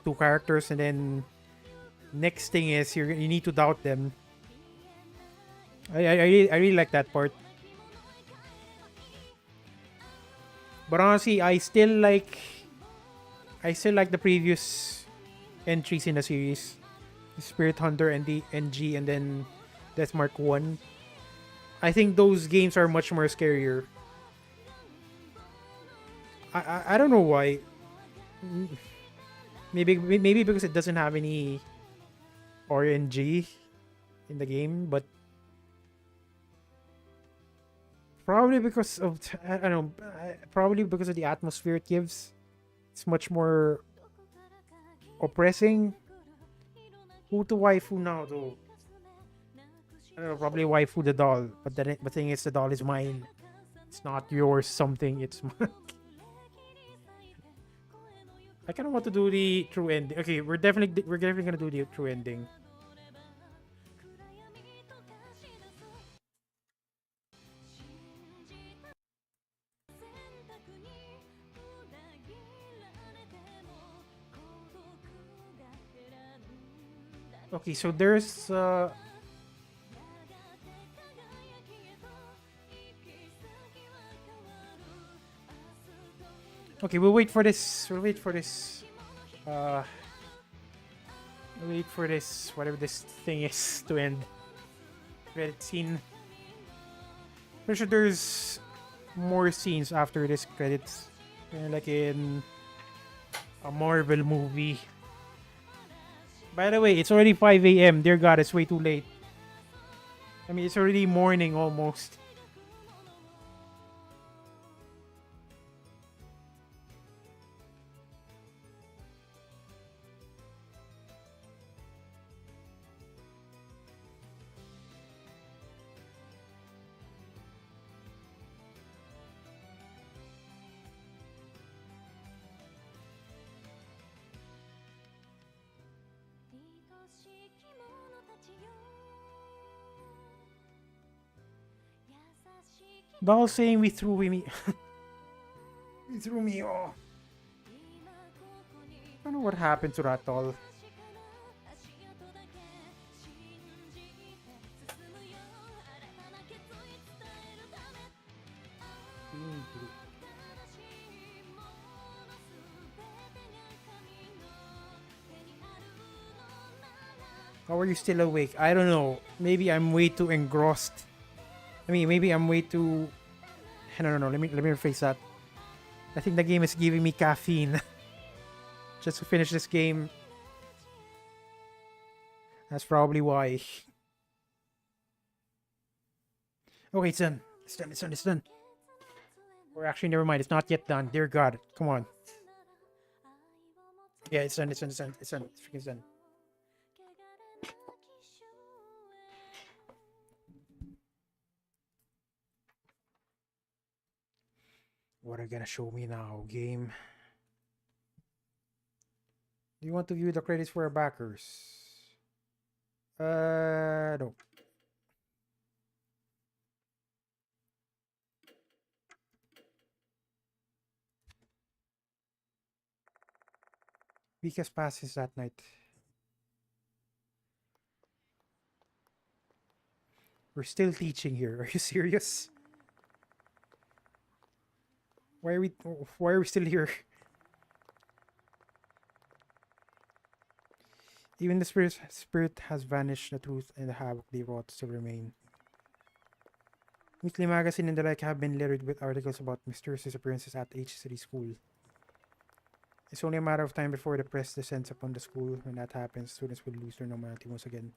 two characters, and then next thing is you need to doubt them. I really like that part. But honestly, I still like the previous entries in the series, Spirit Hunter and the NG, and then Death Mark 1. I think those games are much more scarier. I don't know why. Maybe because it doesn't have any RNG in the game, but probably because of I don't know. Probably because of the atmosphere it gives. It's much more oppressing. Who to waifu now though? I don't know. Probably waifu the doll, but then the thing is, the doll is mine. It's not yours. Something. It's mine. I kind of want to do the true ending. Okay, we're definitely gonna do the true ending. Okay, so there's okay, we'll wait for this. We'll wait for this. Wait for this, whatever this thing is, to end. Credit scene. Pretty sure there's more scenes after this credits. Like in a Marvel movie. By the way, it's already 5 a.m. Dear God, it's way too late. I mean, it's already morning almost. Doll saying we threw me. We threw me off. I don't know what happened to that doll. How are you still awake? I don't know. Maybe I'm way too engrossed. I mean, maybe I'm way too. No. Let me rephrase that. I think the game is giving me caffeine just to finish this game. That's probably why. Okay, it's done. It's done. Or actually, never mind. It's not yet done. Dear God, come on. Yeah, it's done. It's freaking done. What are you gonna show me now, game? Do you want to view the credits for our backers? No. Weakest passes that night. We're still teaching here. Are you serious? Why are we still here? Even the spirit has vanished, the truth and the havoc they wrought still remain. Weekly magazine and the like have been littered with articles about mysterious disappearances at H City School. It's only a matter of time before the press descends upon the school. When that happens, students will lose their normality once again.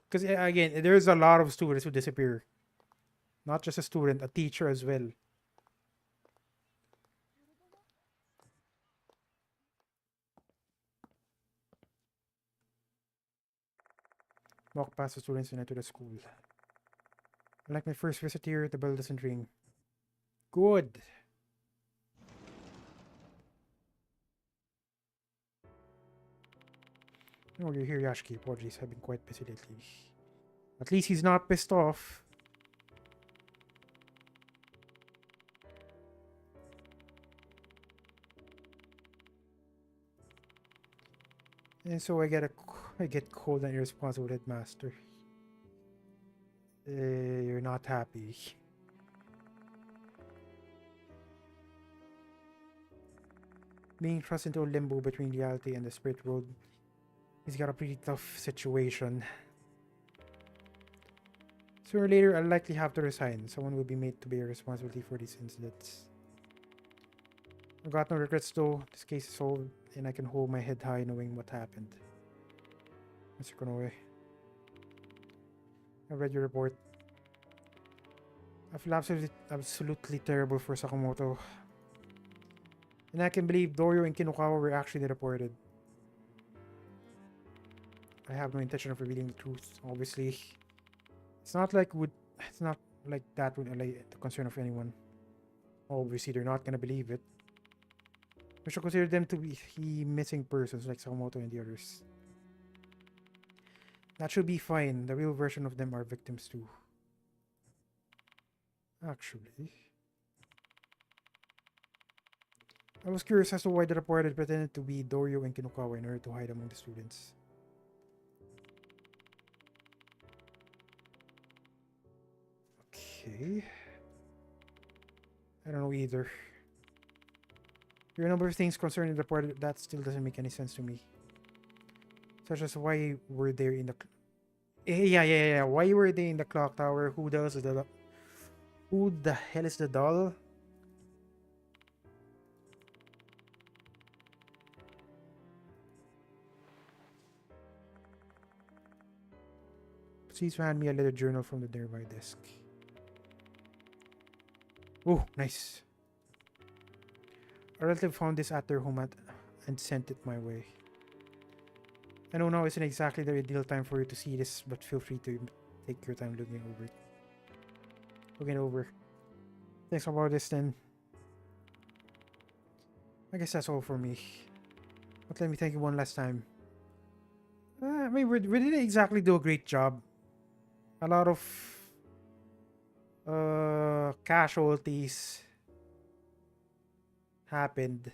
Because again, there's a lot of students who disappear. Not just a student, a teacher as well. Walk past the students and enter the school. Like my first visit here, the bell doesn't ring. Good. Oh, you're here, Yashiki. Apologies, I've been quite busy lately. At least he's not pissed off. And so I get cold and irresponsible headmaster. You're not happy. Being thrust into a limbo between reality and the spirit world. He's got a pretty tough situation. Sooner or later, I'll likely have to resign. Someone will be made to bear responsibility for these incidents. I've got no regrets though. This case is solved and I can hold my head high knowing what happened. Mr. Konoe, I read your report. I feel absolutely terrible for Sakamoto. And I can believe Doryo and Kinukawa were actually deported. I have no intention of revealing the truth, obviously. It's not like that would allay the concern of anyone. Obviously, they're not gonna believe it. We should consider them to be missing persons like Sakamoto and the others. That should be fine. The real version of them are victims too. Actually, I was curious as to why the reporter pretended to be Doryo and Kinukawa in order to hide among the students. Okay. I don't know either. There are a number of things concerning the report that still doesn't make any sense to me. Such as why were they in the... Yeah. Why were they in the clock tower? Who the hell is the doll? Please hand me a little journal from the nearby desk. Oh, nice. A relative found this at their home and sent it my way. I know now isn't exactly the ideal time for you to see this, but feel free to take your time looking over it. Thanks about this then. I guess that's all for me. But let me thank you one last time. I mean, we didn't exactly do a great job. A lot of casualties happened,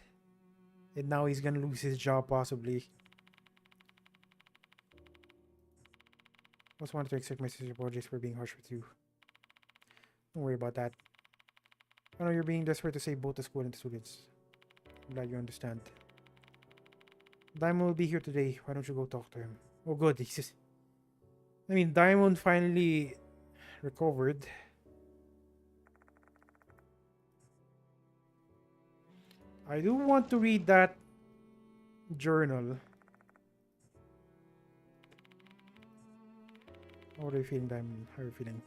and now he's gonna lose his job possibly. Also wanted to accept my sister's apologies for being harsh with you. Don't worry about that. I know you're being desperate to save both the school and the students. I'm glad you understand. Diamond will be here today. Why don't you go talk to him? Oh, good. He's just... I mean, Diamond finally recovered. I do want to read that journal. How are you feeling, Diamond? How are you feeling?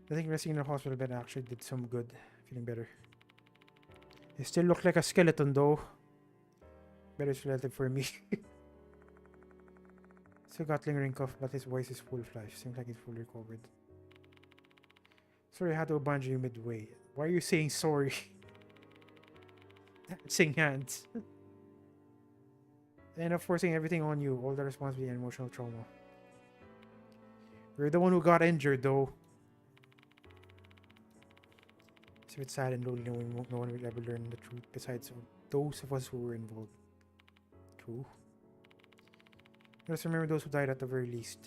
I think resting in the hospital bed actually did some good. Feeling better. You still look like a skeleton though. Better relative for me. Still got lingering cough, but his voice is full of life. Seems like he's fully recovered. Sorry I had to abandon you midway. Why are you saying sorry? Dancing hands. End up forcing everything on you. All the responsibility and emotional trauma. You're the one who got injured though. It's a bit sad and lonely knowing no one will ever learn the truth besides those of us who were involved. True. Let's remember those who died at the very least.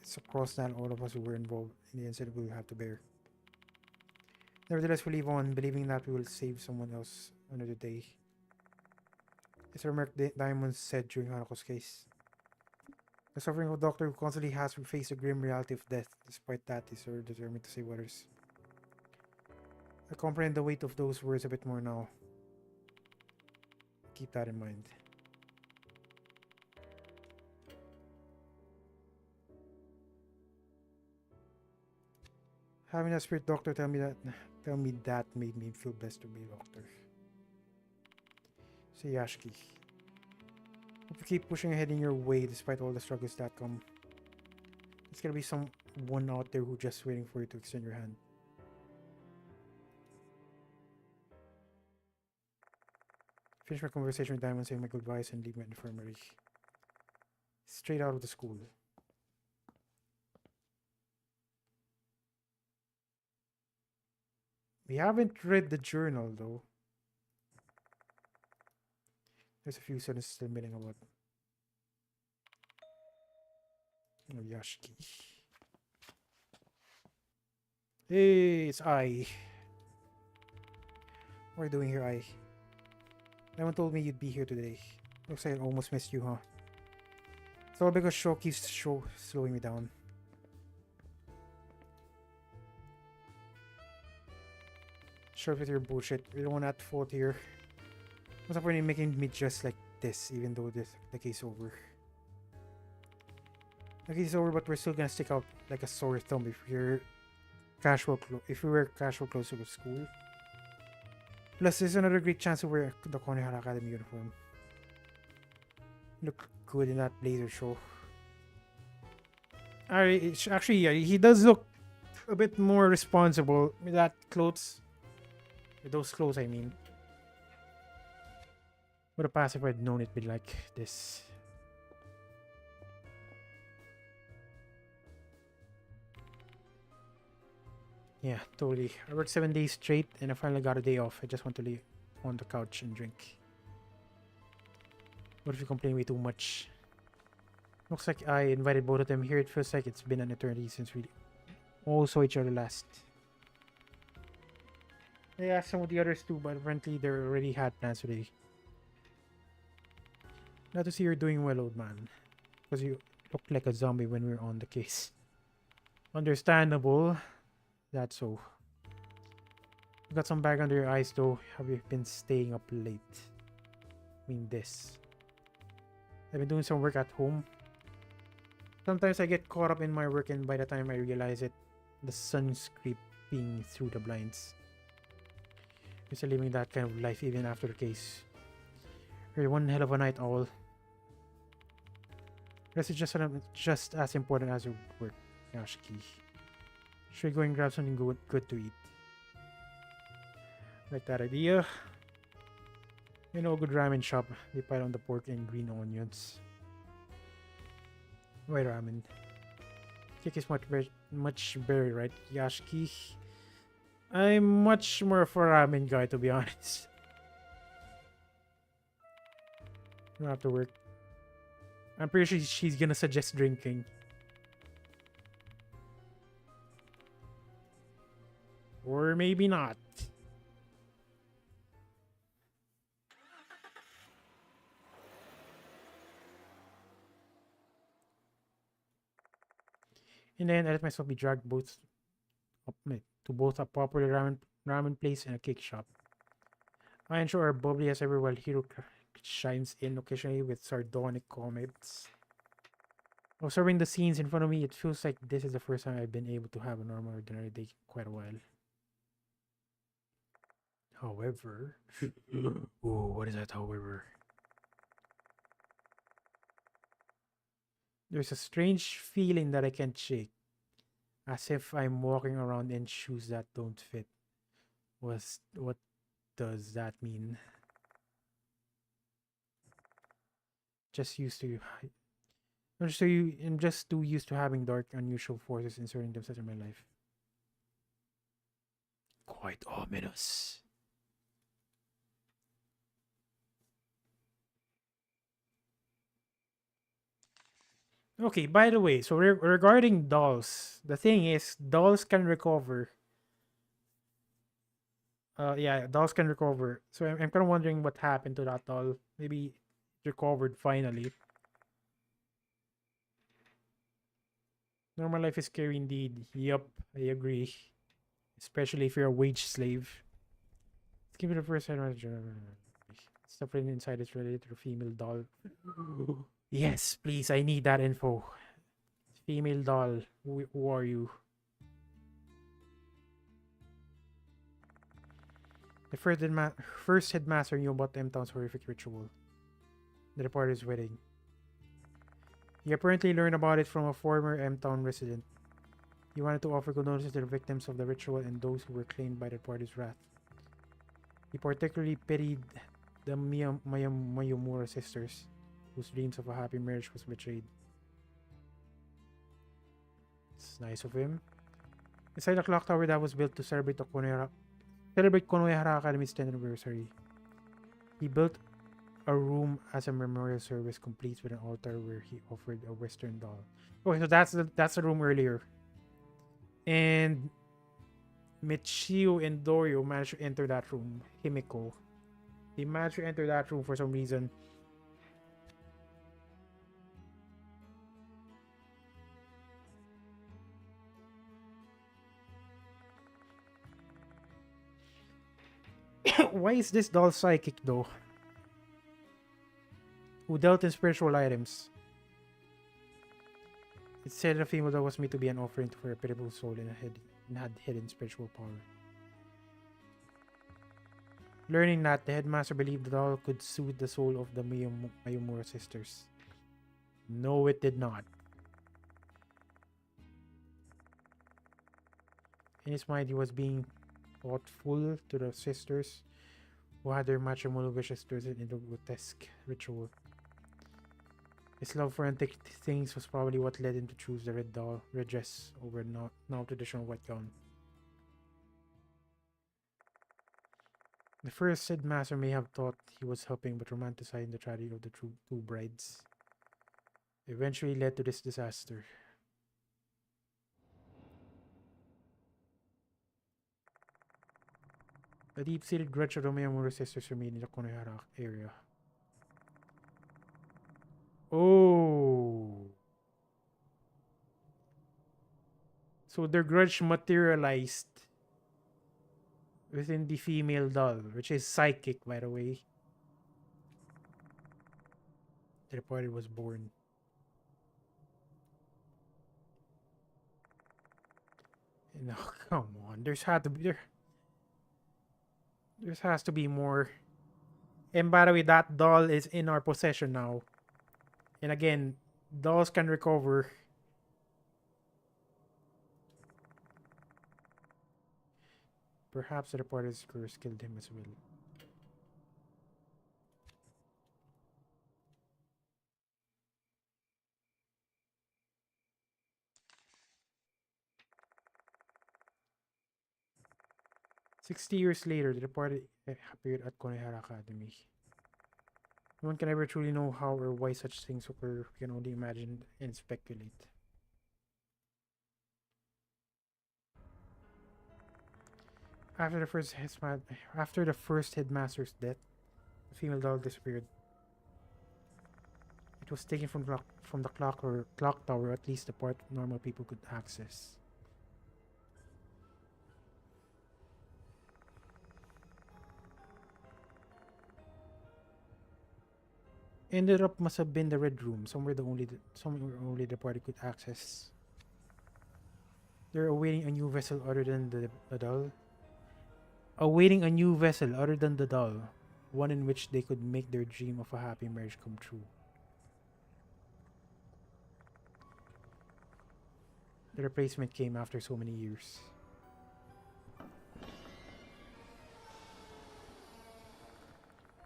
It's a cross that all of us who were involved in the incident will have to bear. Nevertheless, we live on, believing that we will save someone else another day. It's a remark Diamond said during Hanako's case. The suffering of a doctor who constantly has to face the grim reality of death. Despite that, he's so determined to save others. I comprehend the weight of those words a bit more now. Keep that in mind. Having a spirit doctor tell me that made me feel blessed to be a doctor. Say Yashki. Hope you keep pushing ahead in your way despite all the struggles that come. There's gonna be someone out there who's just waiting for you to extend your hand. Finish my conversation with Diamond, saying my goodbyes, and leave my infirmary. Straight out of the school. We haven't read the journal though. There's a few sentences still missing about Yashiki. Hey, it's I. What are you doing here, I? No one told me you'd be here today. Looks like I almost missed you, huh? It's all because show keeps slowing me down. Short with your bullshit. We don't want that fault here. What's the point in making me just like this, even though the case is over? The case is over, but we're still gonna stick out like a sore thumb if we're if we wear casual clothes to go to school. Plus, there's another great chance to wear the Konihara Academy uniform. Look good in that blazer show. Alright, actually, yeah, he does look a bit more responsible with that clothes. With those clothes, I mean. Would have passed if I'd known it'd be like this. Yeah, totally. I worked 7 days straight and I finally got a day off. I just want to lay on the couch and drink. What if you complain way too much? Looks like I invited both of them here. It feels like it's been an eternity since we all saw each other last. I asked some of the others too, but apparently they already had plans today. Glad to see you're doing well, old man. Because you looked like a zombie when we were on the case. Understandable. That's so. You got some bag under your eyes though. Have you been staying up late? I mean this. I've been doing some work at home. Sometimes I get caught up in my work and by the time I realize it, the sun's creeping through the blinds. You're still living that kind of life even after the case. You're one hell of a night owl. Rest is just as important as your work, Yashiki. Should we go and grab something good to eat? Like that idea. You know, a good ramen shop. They pile on the pork and green onions. White ramen. Kick is much better, right? Yashiki. I'm much more of a ramen guy, to be honest. Don't have to work. I'm pretty sure she's gonna suggest drinking. Or maybe not. And then I let myself be dragged to both a popular ramen place and a cake shop. I ensure our bubbly as ever while Hero shines in occasionally with sardonic comments. Observing the scenes in front of me, it feels like this is the first time I've been able to have a normal ordinary day in quite a while. However, ooh, what is that? However, there's a strange feeling that I can't shake, as if I'm walking around in shoes that don't fit. What does that mean? Just used to. I'm just too used to having dark, unusual forces inserting themselves in my life. Quite ominous. Okay, by the way, so regarding dolls, the thing is, dolls can recover. Yeah, dolls can recover. So I'm kind of wondering what happened to that doll. Maybe it recovered finally. Normal life is scary indeed. Yup, I agree. Especially if you're a wage slave. Let's give it a first time. Stuff written inside is related to the female doll. Yes, please. I need that info. Female doll. Who are you? The first headmaster knew about the M-Town's horrific ritual. The reporter's wedding. He apparently learned about it from a former M-Town resident. He wanted to offer condolences to the victims of the ritual and those who were claimed by the party's wrath. He particularly pitied the Mayumura sisters, whose dreams of a happy marriage was betrayed. It's nice of him. Inside the clock tower that was built to celebrate Konohara Academy's 10th anniversary, he built a room as a memorial service complete with an altar where he offered a western doll. Okay, so that's the room earlier. And Michio and Dorio managed to enter that room. Himiko. They managed to enter that room for some reason. Why is this doll psychic though? Who dealt in spiritual items? It said the female doll was made to be an offering for a pitiable soul and had hidden spiritual power. Learning that, the headmaster believed the doll could soothe the soul of the Mayumura sisters. No, it did not. In his mind, he was being thoughtful to the sisters who had their matrimonial wishes twisted into a grotesque ritual. His love for antique things was probably what led him to choose the red dress over now traditional white gown. The first headmaster may have thought he was helping but romanticizing the tragedy of the two brides. Eventually led to this disaster. A deep-seated grudge of the Mayamura sisters remained in the Konohara area. Oh. So their grudge materialized within the female doll, which is psychic, by the way. The reporter was born. No, come on. There has to be more. And by the way, that doll is in our possession now. And again, dolls can recover. Perhaps the reporter's curse killed him as well. 60 years later, the departed appeared at Konehara Academy. No one can ever truly know how or why such things occur. We can only imagine and speculate. After the first headmaster's death, the female doll disappeared. It was taken from the clock tower, at least the part normal people could access. Ended up must have been the red room, somewhere only the party could access. They're awaiting a new vessel other than the doll. Awaiting a new vessel other than the doll, one in which they could make their dream of a happy marriage come true. The replacement came after so many years.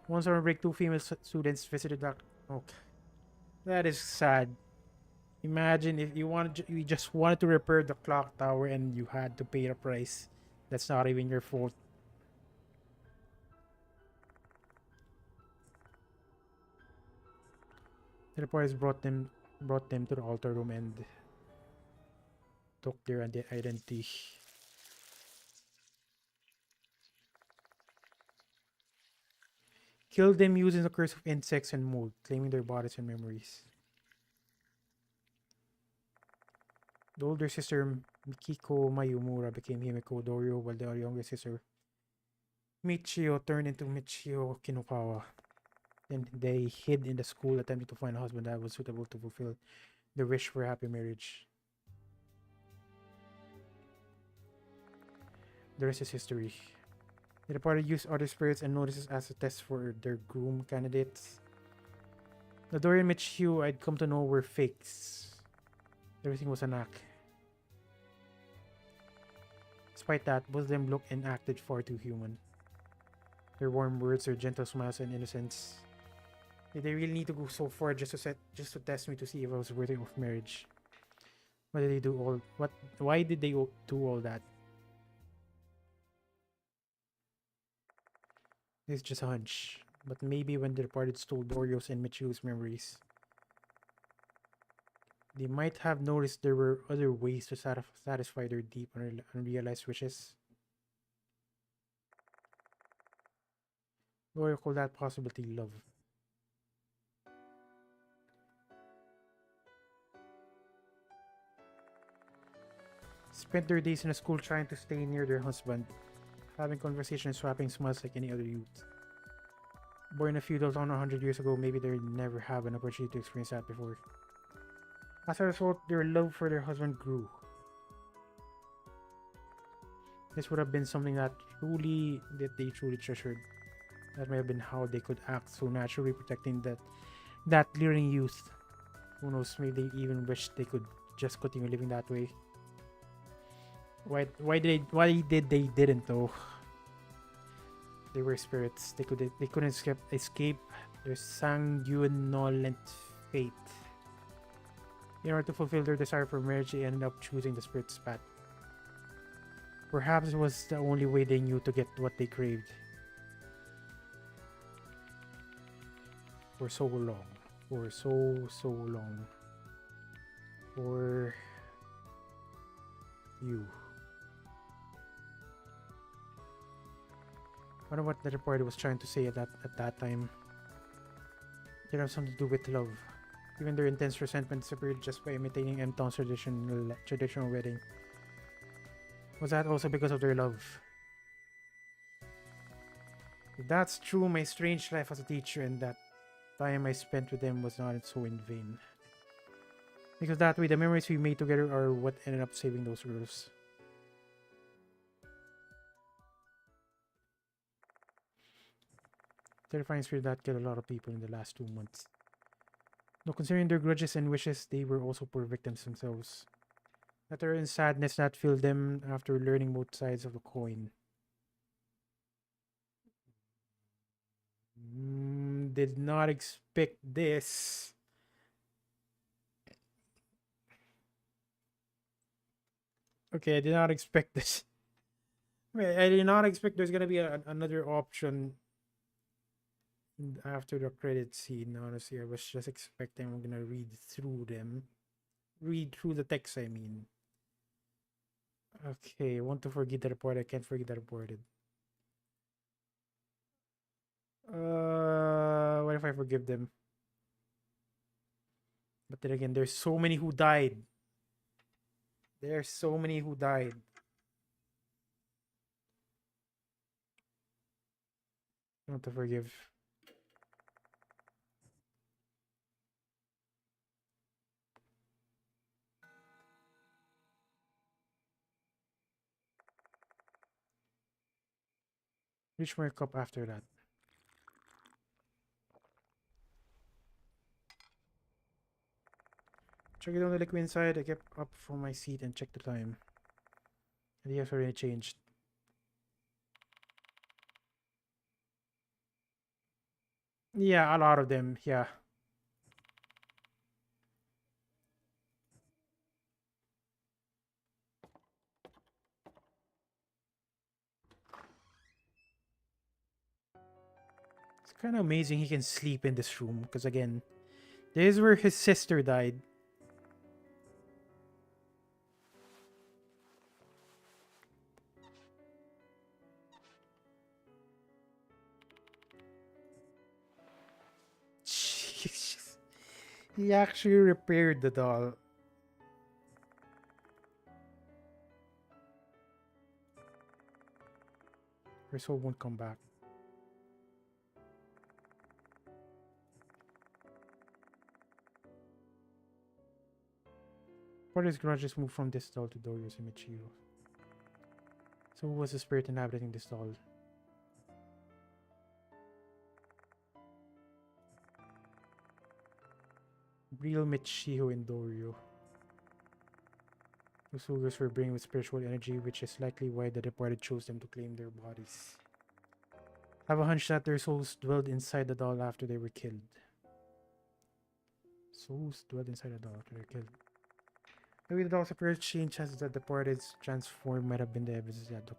One summer break, two female students visited Dr. Okay. That is sad. Imagine if you just wanted to repair the clock tower and you had to pay the price. That's not even your fault. The reporters brought them to the altar room and took their identity. Killed them using the curse of insects and mold, claiming their bodies and memories. The older sister, Mikiko Mayumura, became Himiko Doryo, while the younger sister, Michio, turned into Michio Kinokawa. Then they hid in the school, attempting to find a husband that was suitable to fulfill their wish for a happy marriage. The rest is history. The party used other spirits and notices as a test for their groom candidates. The Dorian Michio I'd come to know were fakes. Everything was an act. Despite that, both of them looked and acted far too human. Their warm words, their gentle smiles, and innocence. Did they really need to go so far just to test me to see if I was worthy of marriage? Why did they do all that? It's just a hunch, but maybe when the departed stole Dorio's and Michio's memories, they might have noticed there were other ways to satisfy their deep unrealized wishes. Dorio called that possibility love. Spent their days in a school trying to stay near their husband, having conversations, swapping smiles like any other youth. Born a few dozen 100 years ago, maybe they never have an opportunity to experience that before. As a result, their love for their husband grew. This would have been something that they truly treasured. That may have been how they could act so naturally, protecting that leering youth. Who knows, maybe they even wished they could just continue living that way. Why did they didn't though? They were spirits. They couldn't escape their sanguinolent fate. In order to fulfill their desire for marriage, they ended up choosing the spirit's path. Perhaps it was the only way they knew to get what they craved. For so long. For so long. For you. I wonder what the reporter was trying to say at that time. It did have something to do with love. Even their intense resentment disappeared just by imitating M-Town's traditional wedding. Was that also because of their love? If that's true, my strange life as a teacher and that time I spent with them was not so in vain. Because that way, the memories we made together are what ended up saving those girls. Terrifying spirit that killed a lot of people in the last 2 months. Though considering their grudges and wishes, they were also poor victims themselves. The terror and sadness that filled them after learning both sides of the coin. Did not expect this. Okay, I did not expect this. I did not expect there's gonna be another option after the credit scene. Honestly, I was just expecting I'm gonna read through the text. I mean, okay. I want to forget the report. I can't forget the reported. What if I forgive them? But then again, there's so many who died. There's so many who died. I want to forgive. Reach my cup after that. Check it on the liquid inside. I kept up from my seat and checked the time. The has already changed. Yeah, a lot of them. Yeah. It's kind of amazing he can sleep in this room. Because again, this is where his sister died. Jesus. He actually repaired the doll. Her soul won't come back. Part of his grudge just moved from this doll to Dorio's and Michio. So who was the spirit inhabiting this doll? Real Michio and Dorio. The soldiers were bringing with spiritual energy, which is likely why the departed chose them to claim their bodies. I have a hunch that their souls dwelled inside the doll after they were killed. Souls dwelled inside the doll after they were killed. Maybe the doll's appearance changed as the departed's transform might have been the evidence that the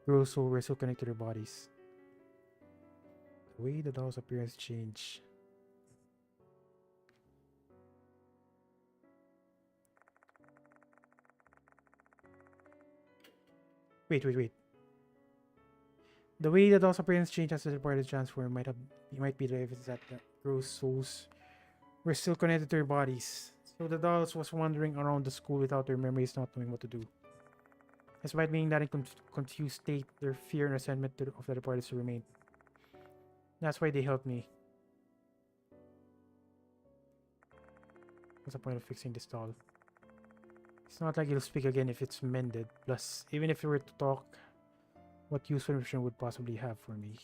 girl's soul were still connected to their bodies. The way the doll's appearance changed. Wait. The way the doll's appearance changed as the departed's transform might be the evidence that the girl's souls were still connected to their bodies. So the dolls was wandering around the school without their memories, not knowing what to do. Despite being that in confused state, their fear and resentment of the departed remained. That's why they helped me. What's the point of fixing this doll? It's not like it'll speak again if it's mended. Plus, even if it were to talk, what useful information would possibly have for me?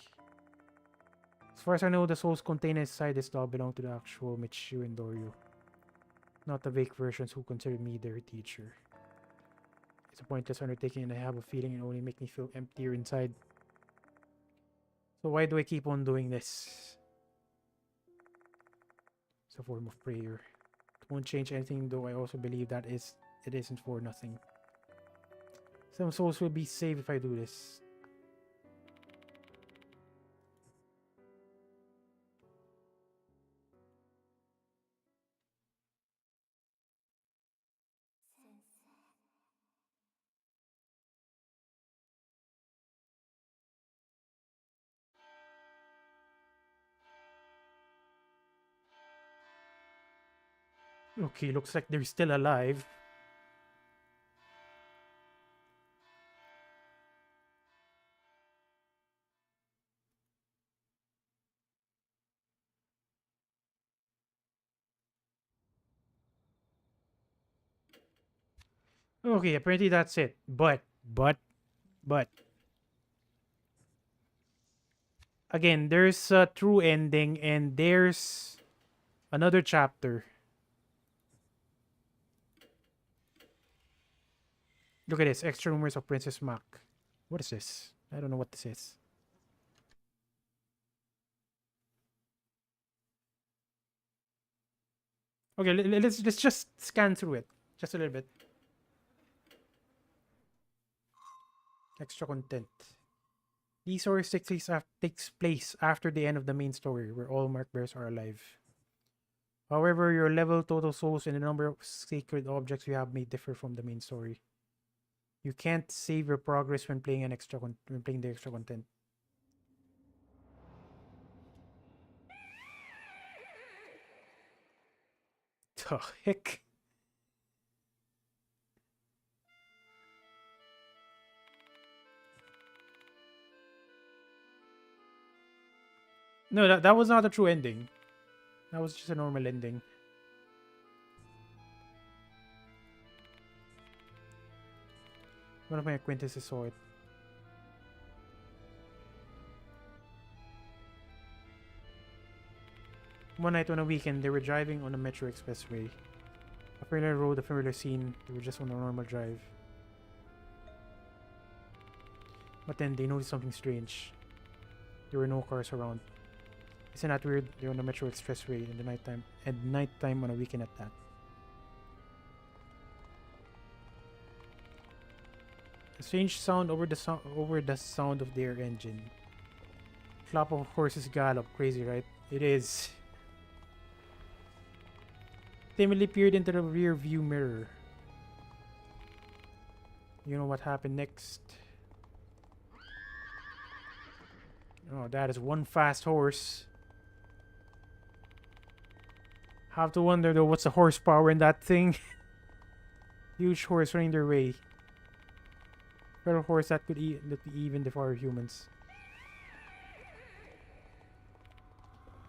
As far as I know, the souls contained inside this doll belong to the actual Michiru and Doryu, not the fake versions who considered me their teacher. It's a pointless undertaking and I have a feeling it only makes me feel emptier inside. So why do I keep on doing this? It's a form of prayer. It won't change anything, though I also believe that it isn't for nothing. Some souls will be saved if I do this. Okay, looks like they're still alive. Okay, apparently that's it. But again, there's a true ending and there's another chapter. Look at this. Extra rumors of Princess Mac. What is this? I don't know what this is. Okay, let's just scan through it. Just a little bit. Extra content. These stories takes place after the end of the main story, where all mark bearers are alive. However, your level, total souls, and the number of sacred objects you have may differ from the main story. You can't save your progress when playing the extra content. The heck? No, that was not a true ending. That was just a normal ending. One of my acquaintances saw it. One night on a weekend, they were driving on a metro expressway. A familiar road, a familiar scene. They were just on a normal drive. But then they noticed something strange. There were no cars around. Isn't that weird? They're on a metro expressway in the nighttime, and nighttime on a weekend at that. A strange sound over the sound of their engine. Flop of horses gallop. Crazy, right? It is. Timidly peered into the rear view mirror. You know what happened next? Oh, that is one fast horse. Have to wonder though, what's the horsepower in that thing? Huge horse running their way. Little horse that could even defy humans.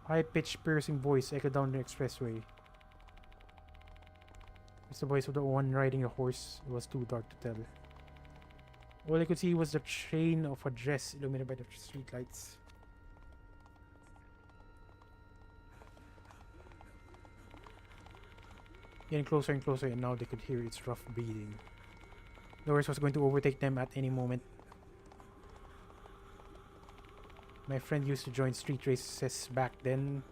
High-pitched, piercing voice echoed down the expressway. It's the voice of the one riding the horse. It was too dark to tell. All I could see was the train of a dress illuminated by the streetlights. Getting closer and closer, and now they could hear its rough breathing. The horse was going to overtake them at any moment. My friend used to join street races back then.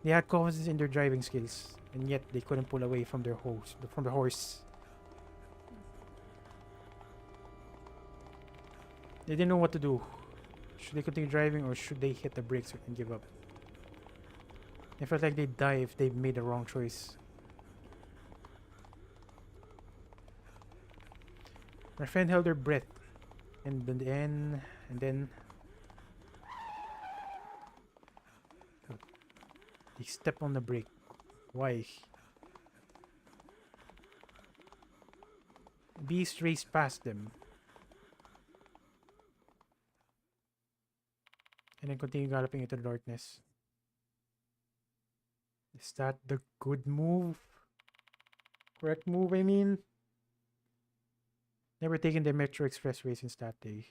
They had confidence in their driving skills, and yet they couldn't pull away from the horse. They didn't know what to do. Should they continue driving, or should they hit the brakes and give up? They felt like they'd die if they made the wrong choice. My friend held her breath, and then they stepped on the brake. Why? Beast raced past them, and then continued galloping into the darkness. Is that the good move? Correct move, I mean? Never taken the Metro Expressway since that day.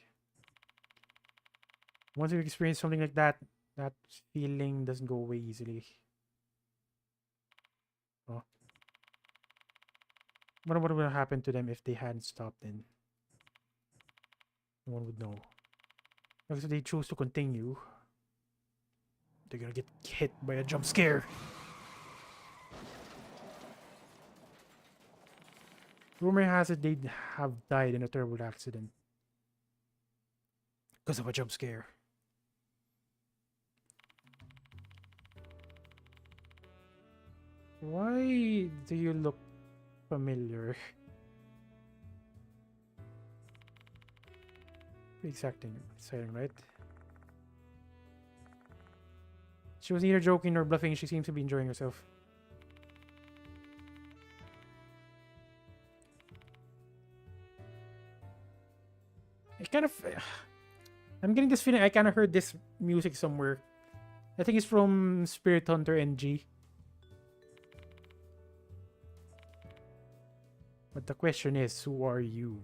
Once you experience something like that, that feeling doesn't go away easily. Oh. What would have happened to them if they hadn't stopped in? No one would know. Because if they choose to continue, they're gonna get hit by a jump scare. Rumor has it they'd have died in a terrible accident because of a jump scare. Why do you look familiar? Exciting, right? She was neither joking nor bluffing. She seems to be enjoying herself. I'm getting this feeling I kind of heard this music somewhere. I think it's from Spirit Hunter NG. But the question is, who are you?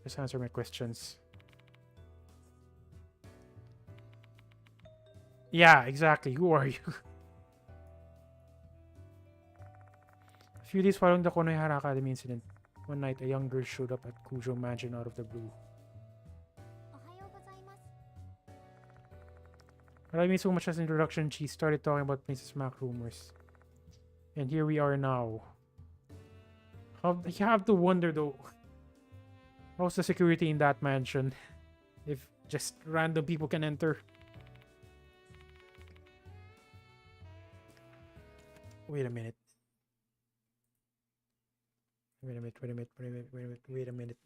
Just answer my questions. Yeah, exactly. Who are you? A few days following the Konohara Academy incident, one night a young girl showed up at Kujo Mansion out of the blue. Without me so much as introduction, she started talking about Princess Mac rumors. And here we are now. You have to wonder though, how's the security in that mansion? If just random people can enter. Wait a minute. Wait a minute. Wait a minute. Wait a minute. Wait a minute. Wait a minute.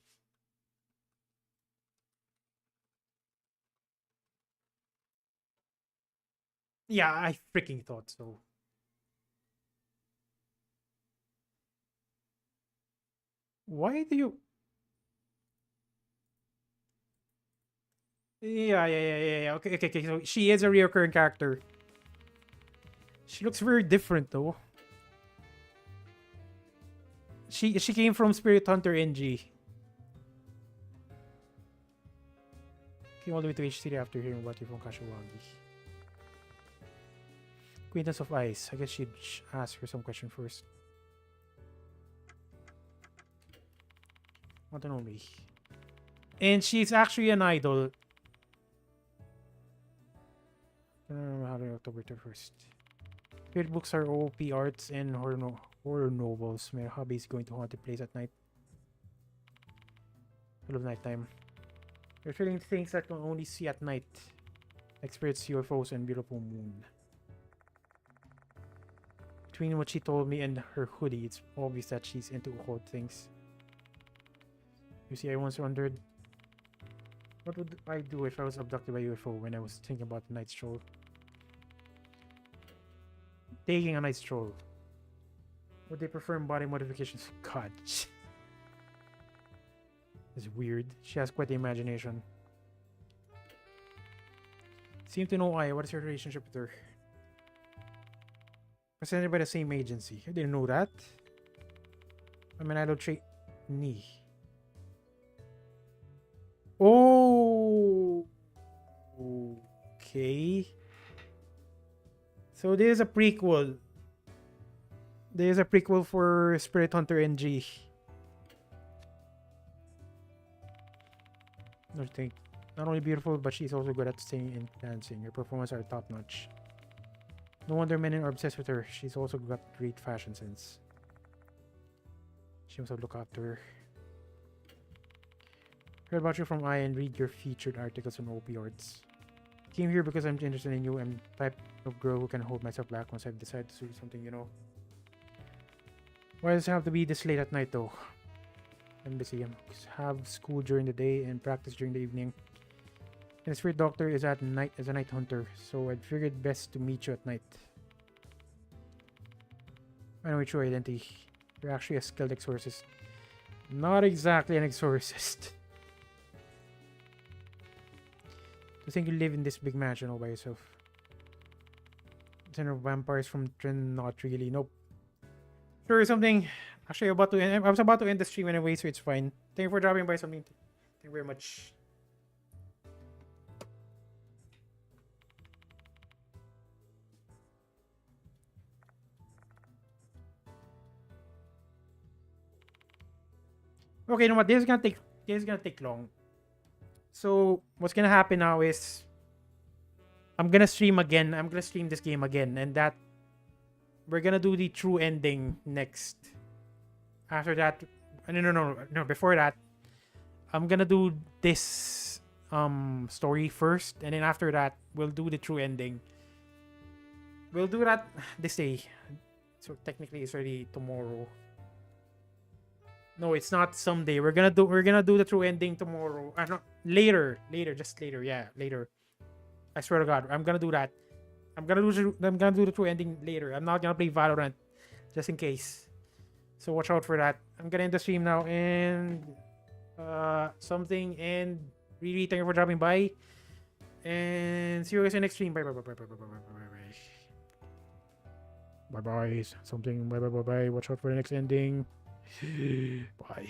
Yeah, I freaking thought so. Why do you? Yeah. Okay. So she is a recurring character. She looks very different though. She came from Spirit Hunter NG. Came all the way to HCD after hearing about you from Kashiwagi. Acquaintance of Ice. I guess she'd ask her some question first. Not only. And she's actually an idol. October 31st. Spirit books are OP arts and horror novels. My hobby is going to haunted place at night. I love nighttime. You're feeling things that can only see at night. Like spirits, UFOs, and beautiful moon. Between what she told me and her hoodie, it's obvious that she's into occult things. You see, I once wondered, what would I do if I was abducted by UFO when I was thinking about the night stroll? Taking a night stroll. Would they perform body modifications? God. It's weird. She has quite the imagination. Seem to know I. What is your relationship with her? Presented by the same agency. I didn't know that. I'm an idol trainee. Oh. Okay. So there's a prequel. There's a prequel for Spirit Hunter NG. Not only beautiful, but she's also good at singing and dancing. Her performances are top notch. No wonder men are obsessed with her. She's also got great fashion sense. She must have looked after her. Heard about you from I and read your featured articles on OP Arts. Came here because I'm interested in you. I'm the type of girl who can hold myself back once I've decided to do something, you know. Why does it have to be this late at night though? I'm busy. I have school during the day and practice during the evening. And the spirit doctor is at night as a night hunter, so I figured best to meet you at night. I know it's your identity. You're actually a skilled exorcist. Not exactly an exorcist. To think you live in this big mansion all by yourself. Center of vampires from Trin, not really. Nope. Sure, something. Actually, I was about to end the stream anyway, so it's fine. Thank you for dropping by something. Thank you very much. Okay, you know what? This is gonna take long. So what's gonna happen now is I'm gonna stream again. I'm gonna stream this game again, and that we're gonna do the true ending next. After that, no. Before that, I'm gonna do this story first, and then after that, we'll do the true ending. We'll do that this day. So technically, it's already tomorrow. No, it's not someday. We're gonna do the true ending tomorrow. No, later, just later. Yeah, later. I swear to God, I'm gonna do that. I'm gonna do the true ending later. I'm not gonna play Valorant, just in case. So watch out for that. I'm gonna end the stream now and something and really thank you for dropping by. And see you guys in the next stream. Bye. Bye. Something. Bye. Watch out for the next ending. Bye.